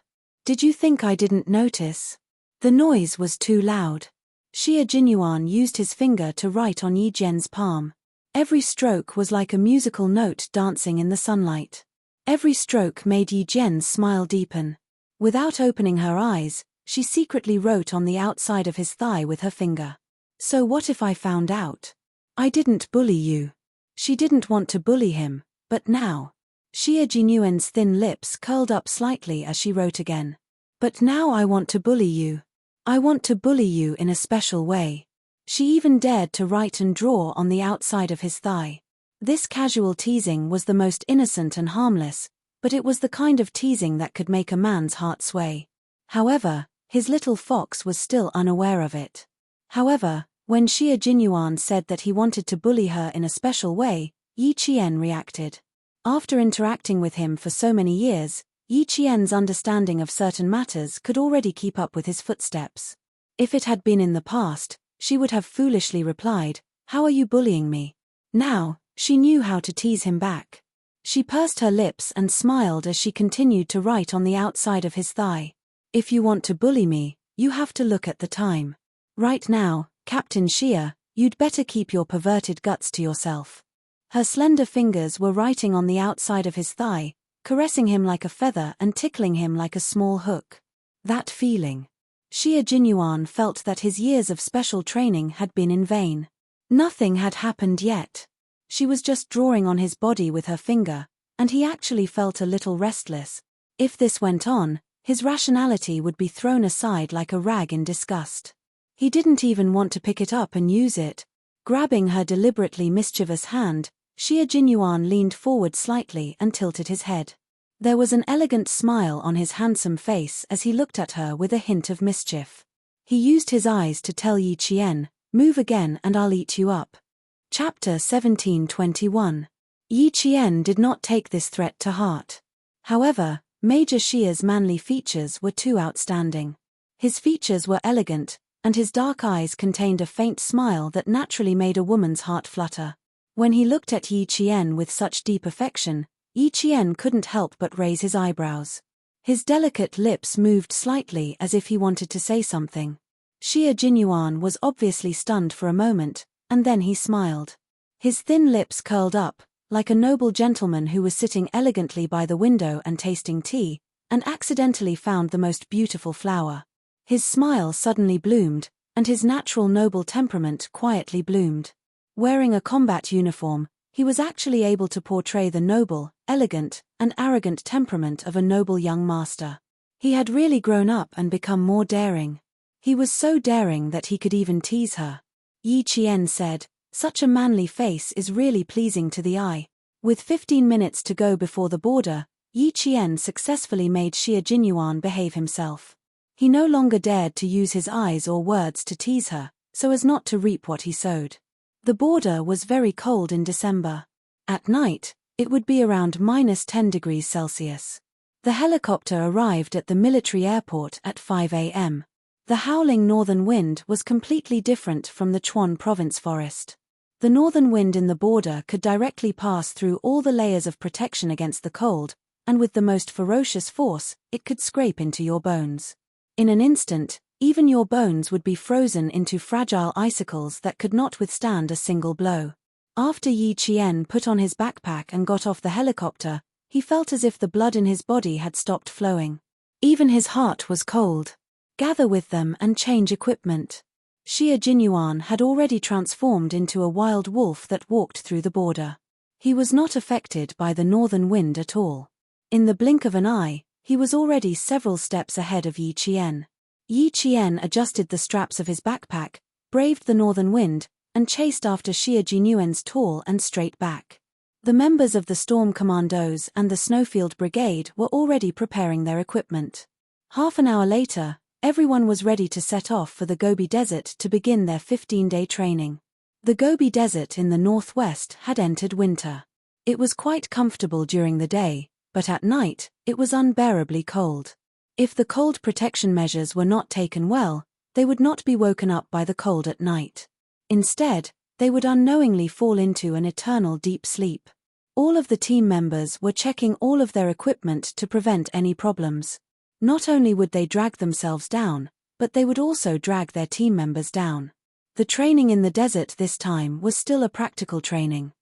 Did you think I didn't notice? The noise was too loud. Xie Jinyuan used his finger to write on Yi Jian's palm. Every stroke was like a musical note dancing in the sunlight. Every stroke made Yi Jian's smile deepen. Without opening her eyes, she secretly wrote on the outside of his thigh with her finger. So what if I found out? I didn't bully you. She didn't want to bully him, but now. Xia Jinyuan's thin lips curled up slightly as she wrote again. But now I want to bully you. I want to bully you in a special way. She even dared to write and draw on the outside of his thigh. This casual teasing was the most innocent and harmless, but it was the kind of teasing that could make a man's heart sway. However, his little fox was still unaware of it. However, when Xia Jinyuan said that he wanted to bully her in a special way, Yi Qian reacted. After interacting with him for so many years, Yi Qian's understanding of certain matters could already keep up with his footsteps. If it had been in the past, she would have foolishly replied, "How are you bullying me?" Now, she knew how to tease him back. She pursed her lips and smiled as she continued to write on the outside of his thigh. "If you want to bully me, you have to look at the time. Right now, Captain Xia, you'd better keep your perverted guts to yourself." Her slender fingers were writing on the outside of his thigh, caressing him like a feather and tickling him like a small hook. That feeling. Xia Jinyuan felt that his years of special training had been in vain. Nothing had happened yet. She was just drawing on his body with her finger, and he actually felt a little restless. If this went on, his rationality would be thrown aside like a rag in disgust. He didn't even want to pick it up and use it. Grabbing her deliberately mischievous hand, Xia Jinyuan leaned forward slightly and tilted his head. There was an elegant smile on his handsome face as he looked at her with a hint of mischief. He used his eyes to tell Yi Qian, "Move again and I'll eat you up." Chapter 17:21. Yi Qian did not take this threat to heart. However, Major Xia's manly features were too outstanding. His features were elegant, and his dark eyes contained a faint smile that naturally made a woman's heart flutter. When he looked at Yi Qian with such deep affection, Yi Qian couldn't help but raise his eyebrows. His delicate lips moved slightly as if he wanted to say something. Xia Jinyuan was obviously stunned for a moment, and then he smiled. His thin lips curled up, like a noble gentleman who was sitting elegantly by the window and tasting tea, and accidentally found the most beautiful flower. His smile suddenly bloomed, and his natural noble temperament quietly bloomed. Wearing a combat uniform, he was actually able to portray the noble, elegant, and arrogant temperament of a noble young master. He had really grown up and become more daring. He was so daring that he could even tease her. Yi Qian said, "Such a manly face is really pleasing to the eye." With 15 minutes to go before the border, Yi Qian successfully made Xia Jinyuan behave himself. He no longer dared to use his eyes or words to tease her, so as not to reap what he sowed. The border was very cold in December. At night, it would be around -10 degrees Celsius. The helicopter arrived at the military airport at 5 a.m. The howling northern wind was completely different from the Chuan province forest. The northern wind in the border could directly pass through all the layers of protection against the cold, and with the most ferocious force, it could scrape into your bones. In an instant, even your bones would be frozen into fragile icicles that could not withstand a single blow. After Yi Qian put on his backpack and got off the helicopter, he felt as if the blood in his body had stopped flowing. Even his heart was cold. Gather with them and change equipment. Xia Jinyuan had already transformed into a wild wolf that walked through the border. He was not affected by the northern wind at all. In the blink of an eye, he was already several steps ahead of Yi Qian. Yi Qian adjusted the straps of his backpack, braved the northern wind, and chased after Xia Jinyuan's tall and straight back. The members of the Storm Commandos and the Snowfield Brigade were already preparing their equipment. Half an hour later, everyone was ready to set off for the Gobi Desert to begin their 15-day training. The Gobi Desert in the northwest had entered winter. It was quite comfortable during the day, but at night, it was unbearably cold. If the cold protection measures were not taken well, they would not be woken up by the cold at night. Instead, they would unknowingly fall into an eternal deep sleep. All of the team members were checking all of their equipment to prevent any problems. Not only would they drag themselves down, but they would also drag their team members down. The training in the desert this time was still a practical training.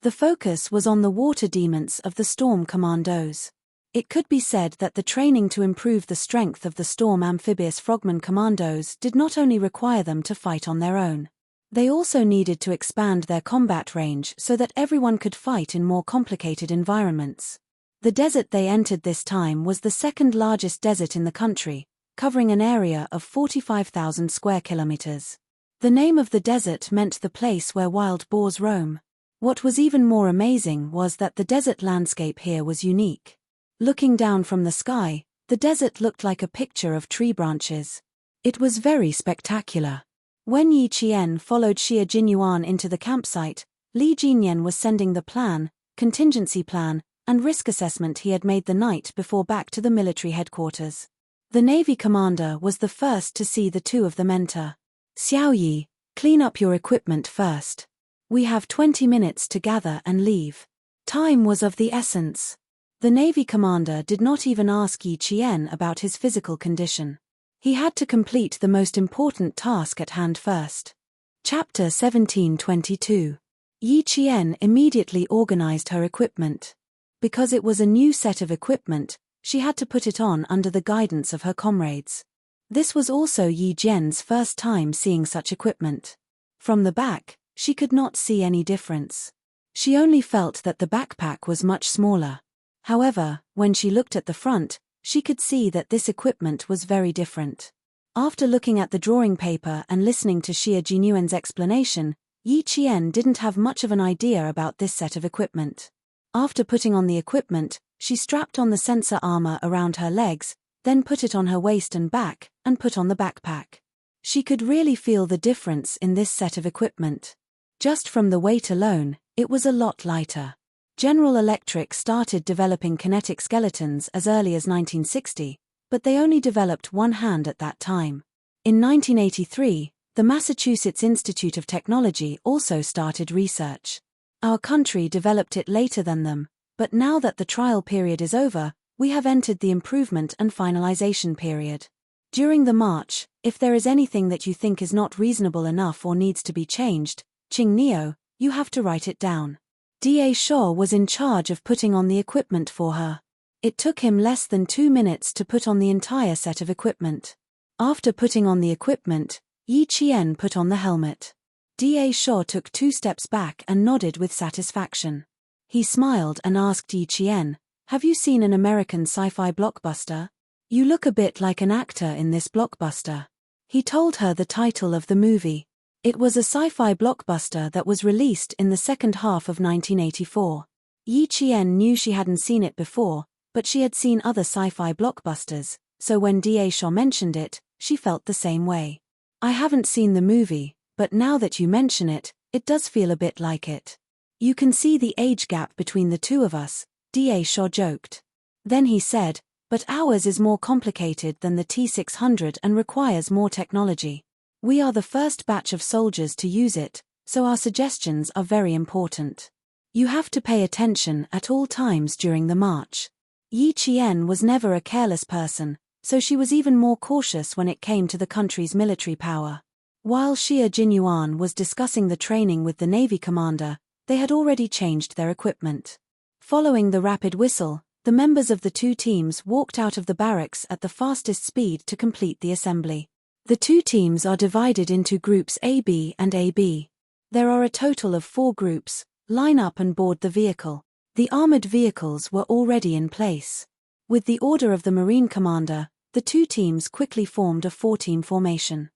The focus was on the water demons of the Storm Commandos. It could be said that the training to improve the strength of the Storm Amphibious Frogman Commandos did not only require them to fight on their own. They also needed to expand their combat range so that everyone could fight in more complicated environments. The desert they entered this time was the second largest desert in the country, covering an area of 45,000 square kilometers. The name of the desert meant the place where wild boars roam. What was even more amazing was that the desert landscape here was unique. Looking down from the sky, the desert looked like a picture of tree branches. It was very spectacular. When Yi Qian followed Xie Jinyuan into the campsite, Li Jinyan was sending the plan, contingency plan, and risk assessment he had made the night before back to the military headquarters. The Navy commander was the first to see the two of them enter. "Xiao Yi, clean up your equipment first. We have 20 minutes to gather and leave." Time was of the essence. The Navy commander did not even ask Yi Qian about his physical condition. He had to complete the most important task at hand first. Chapter 17:22. Yi Qian immediately organized her equipment. Because it was a new set of equipment, she had to put it on under the guidance of her comrades. This was also Yi Jian's first time seeing such equipment. From the back, she could not see any difference. She only felt that the backpack was much smaller. However, when she looked at the front, she could see that this equipment was very different. After looking at the drawing paper and listening to Xie Jinyuan's explanation, Yi Qian didn't have much of an idea about this set of equipment. After putting on the equipment, she strapped on the sensor armor around her legs, then put it on her waist and back, and put on the backpack. She could really feel the difference in this set of equipment. Just from the weight alone, it was a lot lighter. General Electric started developing kinetic skeletons as early as 1960, but they only developed one hand at that time. In 1983, the Massachusetts Institute of Technology also started research. Our country developed it later than them, but now that the trial period is over, we have entered the improvement and finalization period. During the march, if there is anything that you think is not reasonable enough or needs to be changed, Qing Neo, you have to write it down. Da Shaw was in charge of putting on the equipment for her. It took him less than 2 minutes to put on the entire set of equipment. After putting on the equipment, Yi Qian put on the helmet. Da Shaw took 2 steps back and nodded with satisfaction. He smiled and asked Yi Qian, "Have you seen an American sci-fi blockbuster? You look a bit like an actor in this blockbuster." He told her the title of the movie. It was a sci-fi blockbuster that was released in the second half of 1984. Yi Qian knew she hadn't seen it before, but she had seen other sci-fi blockbusters, so when Da Shaw mentioned it, she felt the same way. "I haven't seen the movie, but now that you mention it, it does feel a bit like it. You can see the age gap between the two of us," Da Shaw joked. Then he said, "But ours is more complicated than the T-600 and requires more technology. We are the first batch of soldiers to use it, so our suggestions are very important. You have to pay attention at all times during the march." Yi Qian was never a careless person, so she was even more cautious when it came to the country's military power. While Xie Jinyuan was discussing the training with the Navy commander, they had already changed their equipment. Following the rapid whistle, the members of the two teams walked out of the barracks at the fastest speed to complete the assembly. The two teams are divided into groups AB and AB. There are a total of 4 groups. Line up and board the vehicle. The armored vehicles were already in place. With the order of the Marine commander, the two teams quickly formed a 4-team formation.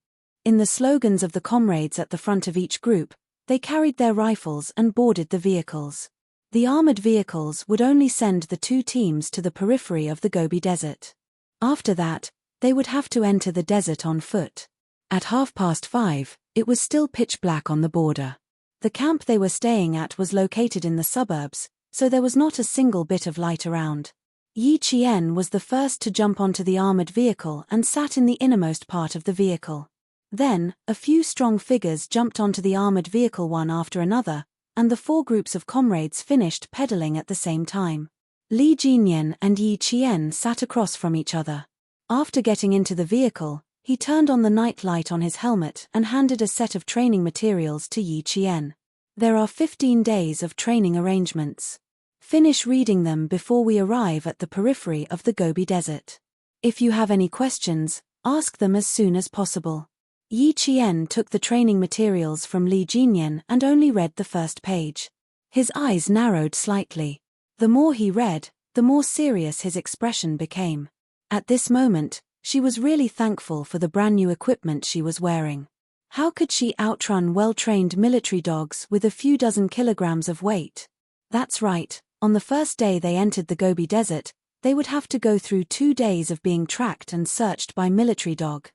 In the slogans of the comrades at the front of each group, they carried their rifles and boarded the vehicles. The armored vehicles would only send the two teams to the periphery of the Gobi Desert. After that, they would have to enter the desert on foot. At 5:30, it was still pitch black on the border. The camp they were staying at was located in the suburbs, so there was not a single bit of light around. Yi Qian was the first to jump onto the armored vehicle and sat in the innermost part of the vehicle. Then, a few strong figures jumped onto the armored vehicle one after another, and the 4 groups of comrades finished pedaling at the same time. Li Jinyan and Yi Qian sat across from each other. After getting into the vehicle, he turned on the night light on his helmet and handed a set of training materials to Yi Qian. "There are 15 days of training arrangements. Finish reading them before we arrive at the periphery of the Gobi Desert. If you have any questions, ask them as soon as possible." Yi Qian took the training materials from Li Jinyan and only read the first page. His eyes narrowed slightly. The more he read, the more serious his expression became. At this moment, she was really thankful for the brand new equipment she was wearing. How could she outrun well-trained military dogs with a few dozen kilograms of weight? That's right, on the first day they entered the Gobi Desert, they would have to go through 2 days of being tracked and searched by military dog.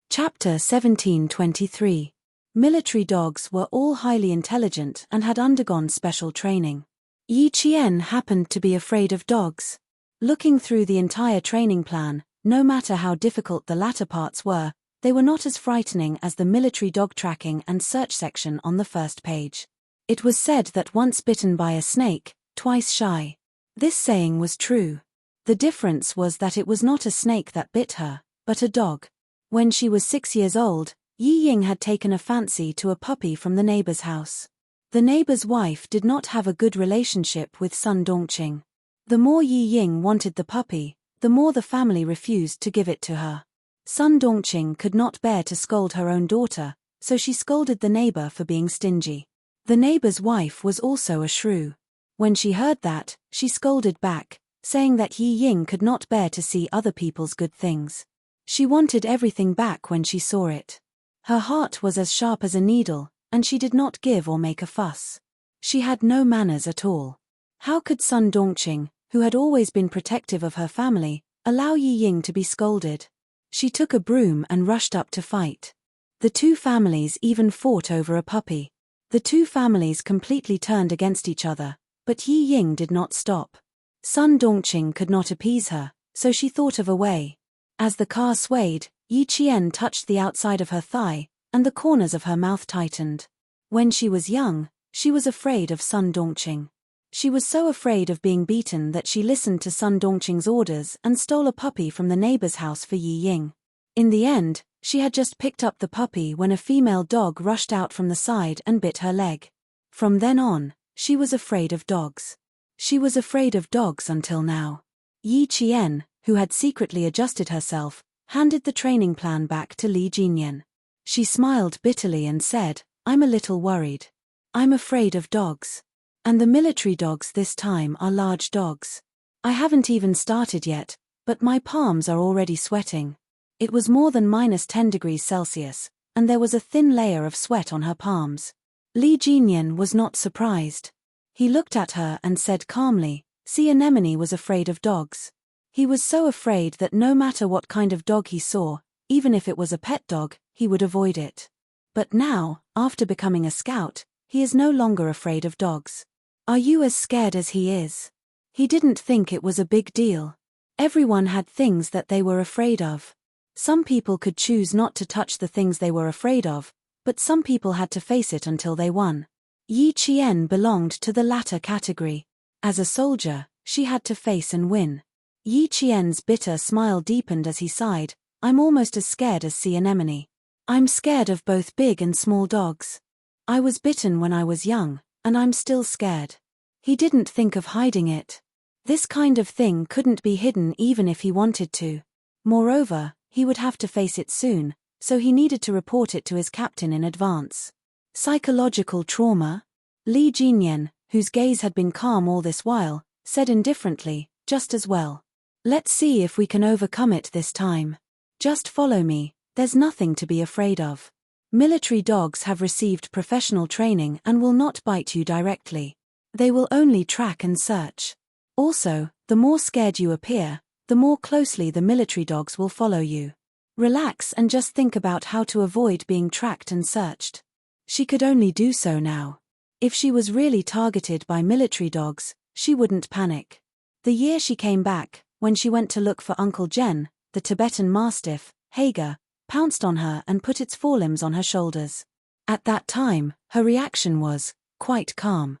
Chapter 1723. Military dogs were all highly intelligent and had undergone special training. Yi Qian happened to be afraid of dogs. Looking through the entire training plan, no matter how difficult the latter parts were, they were not as frightening as the military dog tracking and search section on the first page. It was said that once bitten by a snake, twice shy. This saying was true. The difference was that it was not a snake that bit her, but a dog. When she was 6 years old, Yi Ying had taken a fancy to a puppy from the neighbor's house. The neighbor's wife did not have a good relationship with Sun Dongqing. The more Yi Ying wanted the puppy, the more the family refused to give it to her. Sun Dongqing could not bear to scold her own daughter, so she scolded the neighbor for being stingy. The neighbor's wife was also a shrew. When she heard that, she scolded back, saying that Yi Ying could not bear to see other people's good things. She wanted everything back when she saw it. Her heart was as sharp as a needle, and she did not give or make a fuss. She had no manners at all. How could Sun Dongqing, who had always been protective of her family, allow Yi Ying to be scolded? She took a broom and rushed up to fight. The two families even fought over a puppy. The two families completely turned against each other, but Yi Ying did not stop. Sun Dongqing could not appease her, so she thought of a way. As the car swayed, Yi Qian touched the outside of her thigh, and the corners of her mouth tightened. When she was young, she was afraid of Sun Dongqing. She was so afraid of being beaten that she listened to Sun Dongqing's orders and stole a puppy from the neighbor's house for Yi Ying. In the end, she had just picked up the puppy when a female dog rushed out from the side and bit her leg. From then on, she was afraid of dogs. She was afraid of dogs until now. Yi Qian, who had secretly adjusted herself, handed the training plan back to Li Jinyan. She smiled bitterly and said, "I'm a little worried. I'm afraid of dogs. And the military dogs this time are large dogs. I haven't even started yet, but my palms are already sweating." It was more than -10 degrees Celsius, and there was a thin layer of sweat on her palms. Li Jinyan was not surprised. He looked at her and said calmly, "See, Anemone was afraid of dogs." He was so afraid that no matter what kind of dog he saw, even if it was a pet dog, he would avoid it. But now, after becoming a scout, he is no longer afraid of dogs. Are you as scared as he is? He didn't think it was a big deal. Everyone had things that they were afraid of. Some people could choose not to touch the things they were afraid of, but some people had to face it until they won. Yi Qian belonged to the latter category. As a soldier, she had to face and win. Yi Qian's bitter smile deepened as he sighed, "I'm almost as scared as sea anemone. I'm scared of both big and small dogs. I was bitten when I was young, and I'm still scared." He didn't think of hiding it. This kind of thing couldn't be hidden even if he wanted to. Moreover, he would have to face it soon, so he needed to report it to his captain in advance. Psychological trauma? Li Jinyan, whose gaze had been calm all this while, said indifferently, "Just as well. Let's see if we can overcome it this time. Just follow me, there's nothing to be afraid of. Military dogs have received professional training and will not bite you directly. They will only track and search. Also, the more scared you appear, the more closely the military dogs will follow you. Relax and just think about how to avoid being tracked and searched." She could only do so now. If she was really targeted by military dogs, she wouldn't panic. The year she came back, when she went to look for Uncle Jen, the Tibetan Mastiff, Hager, pounced on her and put its forelimbs on her shoulders. At that time, her reaction was quite calm.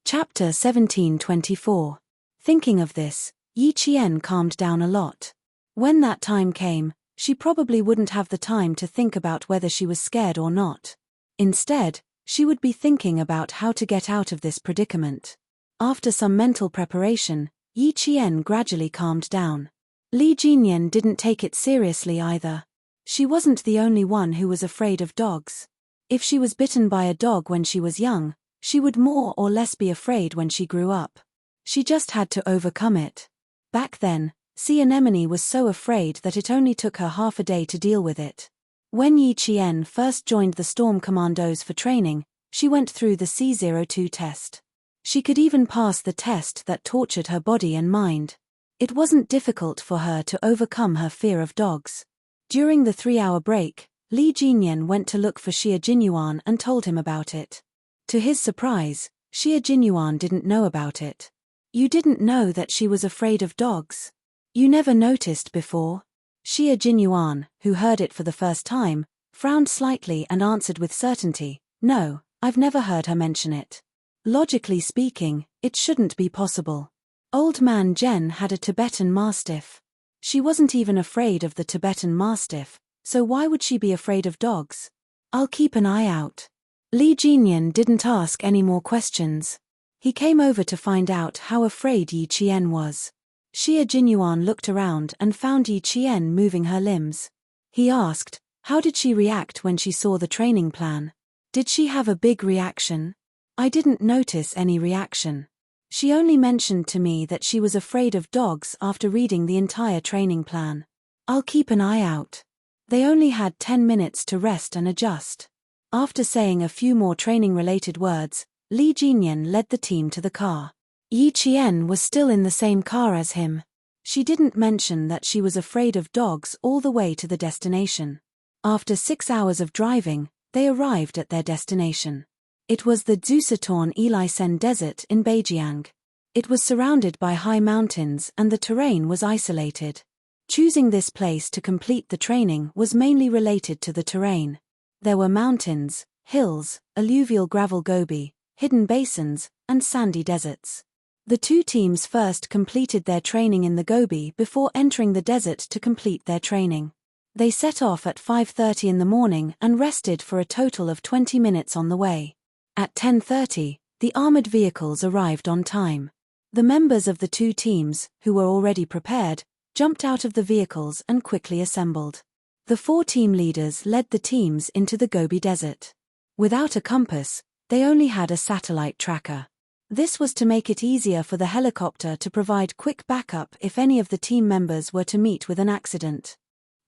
Chapter 1724. Thinking of this, Yi Qian calmed down a lot. When that time came, she probably wouldn't have the time to think about whether she was scared or not. Instead, she would be thinking about how to get out of this predicament. After some mental preparation, Yi Qian gradually calmed down. Li Jinyan didn't take it seriously either. She wasn't the only one who was afraid of dogs. If she was bitten by a dog when she was young, she would more or less be afraid when she grew up. She just had to overcome it. Back then, Sea Anemone was so afraid that it only took her half a day to deal with it. When Yi Qian first joined the Storm Commandos for training, she went through the C-02 test. She could even pass the test that tortured her body and mind. It wasn't difficult for her to overcome her fear of dogs. During the 3-hour break, Li Jinyan went to look for Xie Jinyuan and told him about it. To his surprise, Xie Jinyuan didn't know about it. You didn't know that she was afraid of dogs? You never noticed before? Xie Jinyuan, who heard it for the first time, frowned slightly and answered with certainty, "No, I've never heard her mention it. Logically speaking, it shouldn't be possible. Old man Zhen had a Tibetan Mastiff. She wasn't even afraid of the Tibetan Mastiff, so why would she be afraid of dogs? I'll keep an eye out." Li Jinyan didn't ask any more questions. He came over to find out how afraid Yi Qian was. Xie Jinyuan looked around and found Yi Qian moving her limbs. He asked, how did she react when she saw the training plan? Did she have a big reaction? I didn't notice any reaction. She only mentioned to me that she was afraid of dogs after reading the entire training plan. I'll keep an eye out. They only had 10 minutes to rest and adjust. After saying a few more training-related words, Li Jinyan led the team to the car. Yi Qian was still in the same car as him. She didn't mention that she was afraid of dogs all the way to the destination. After 6 hours of driving, they arrived at their destination. It was the Zusatorn Elisen Desert in Beijiang. It was surrounded by high mountains and the terrain was isolated. Choosing this place to complete the training was mainly related to the terrain. There were mountains, hills, alluvial gravel gobi, hidden basins, and sandy deserts. The two teams first completed their training in the Gobi before entering the desert to complete their training. They set off at 5:30 in the morning and rested for a total of 20 minutes on the way. At 10:30, the armored vehicles arrived on time. The members of the two teams, who were already prepared, jumped out of the vehicles and quickly assembled. The 4 team leaders led the teams into the Gobi Desert. Without a compass, they only had a satellite tracker. This was to make it easier for the helicopter to provide quick backup if any of the team members were to meet with an accident.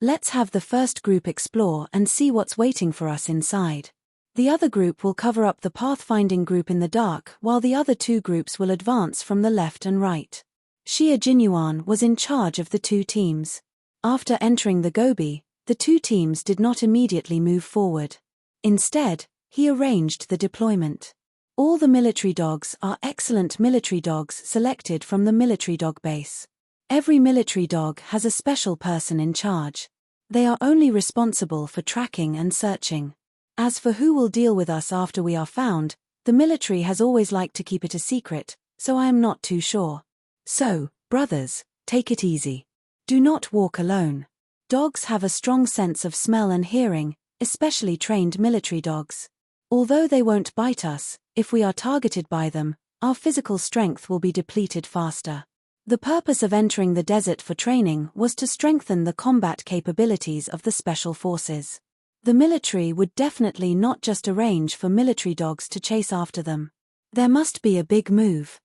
Let's have the first group explore and see what's waiting for us inside. The other group will cover up the pathfinding group in the dark while the other 2 groups will advance from the left and right. Xie Jinyuan was in charge of the 2 teams. After entering the Gobi, the 2 teams did not immediately move forward. Instead, he arranged the deployment. All the military dogs are excellent military dogs selected from the military dog base. Every military dog has a special person in charge. They are only responsible for tracking and searching. As for who will deal with us after we are found, the military has always liked to keep it a secret, so I am not too sure. So, brothers, take it easy. Do not walk alone. Dogs have a strong sense of smell and hearing, especially trained military dogs. Although they won't bite us, if we are targeted by them, our physical strength will be depleted faster. The purpose of entering the desert for training was to strengthen the combat capabilities of the special forces. The military would definitely not just arrange for military dogs to chase after them. There must be a big move.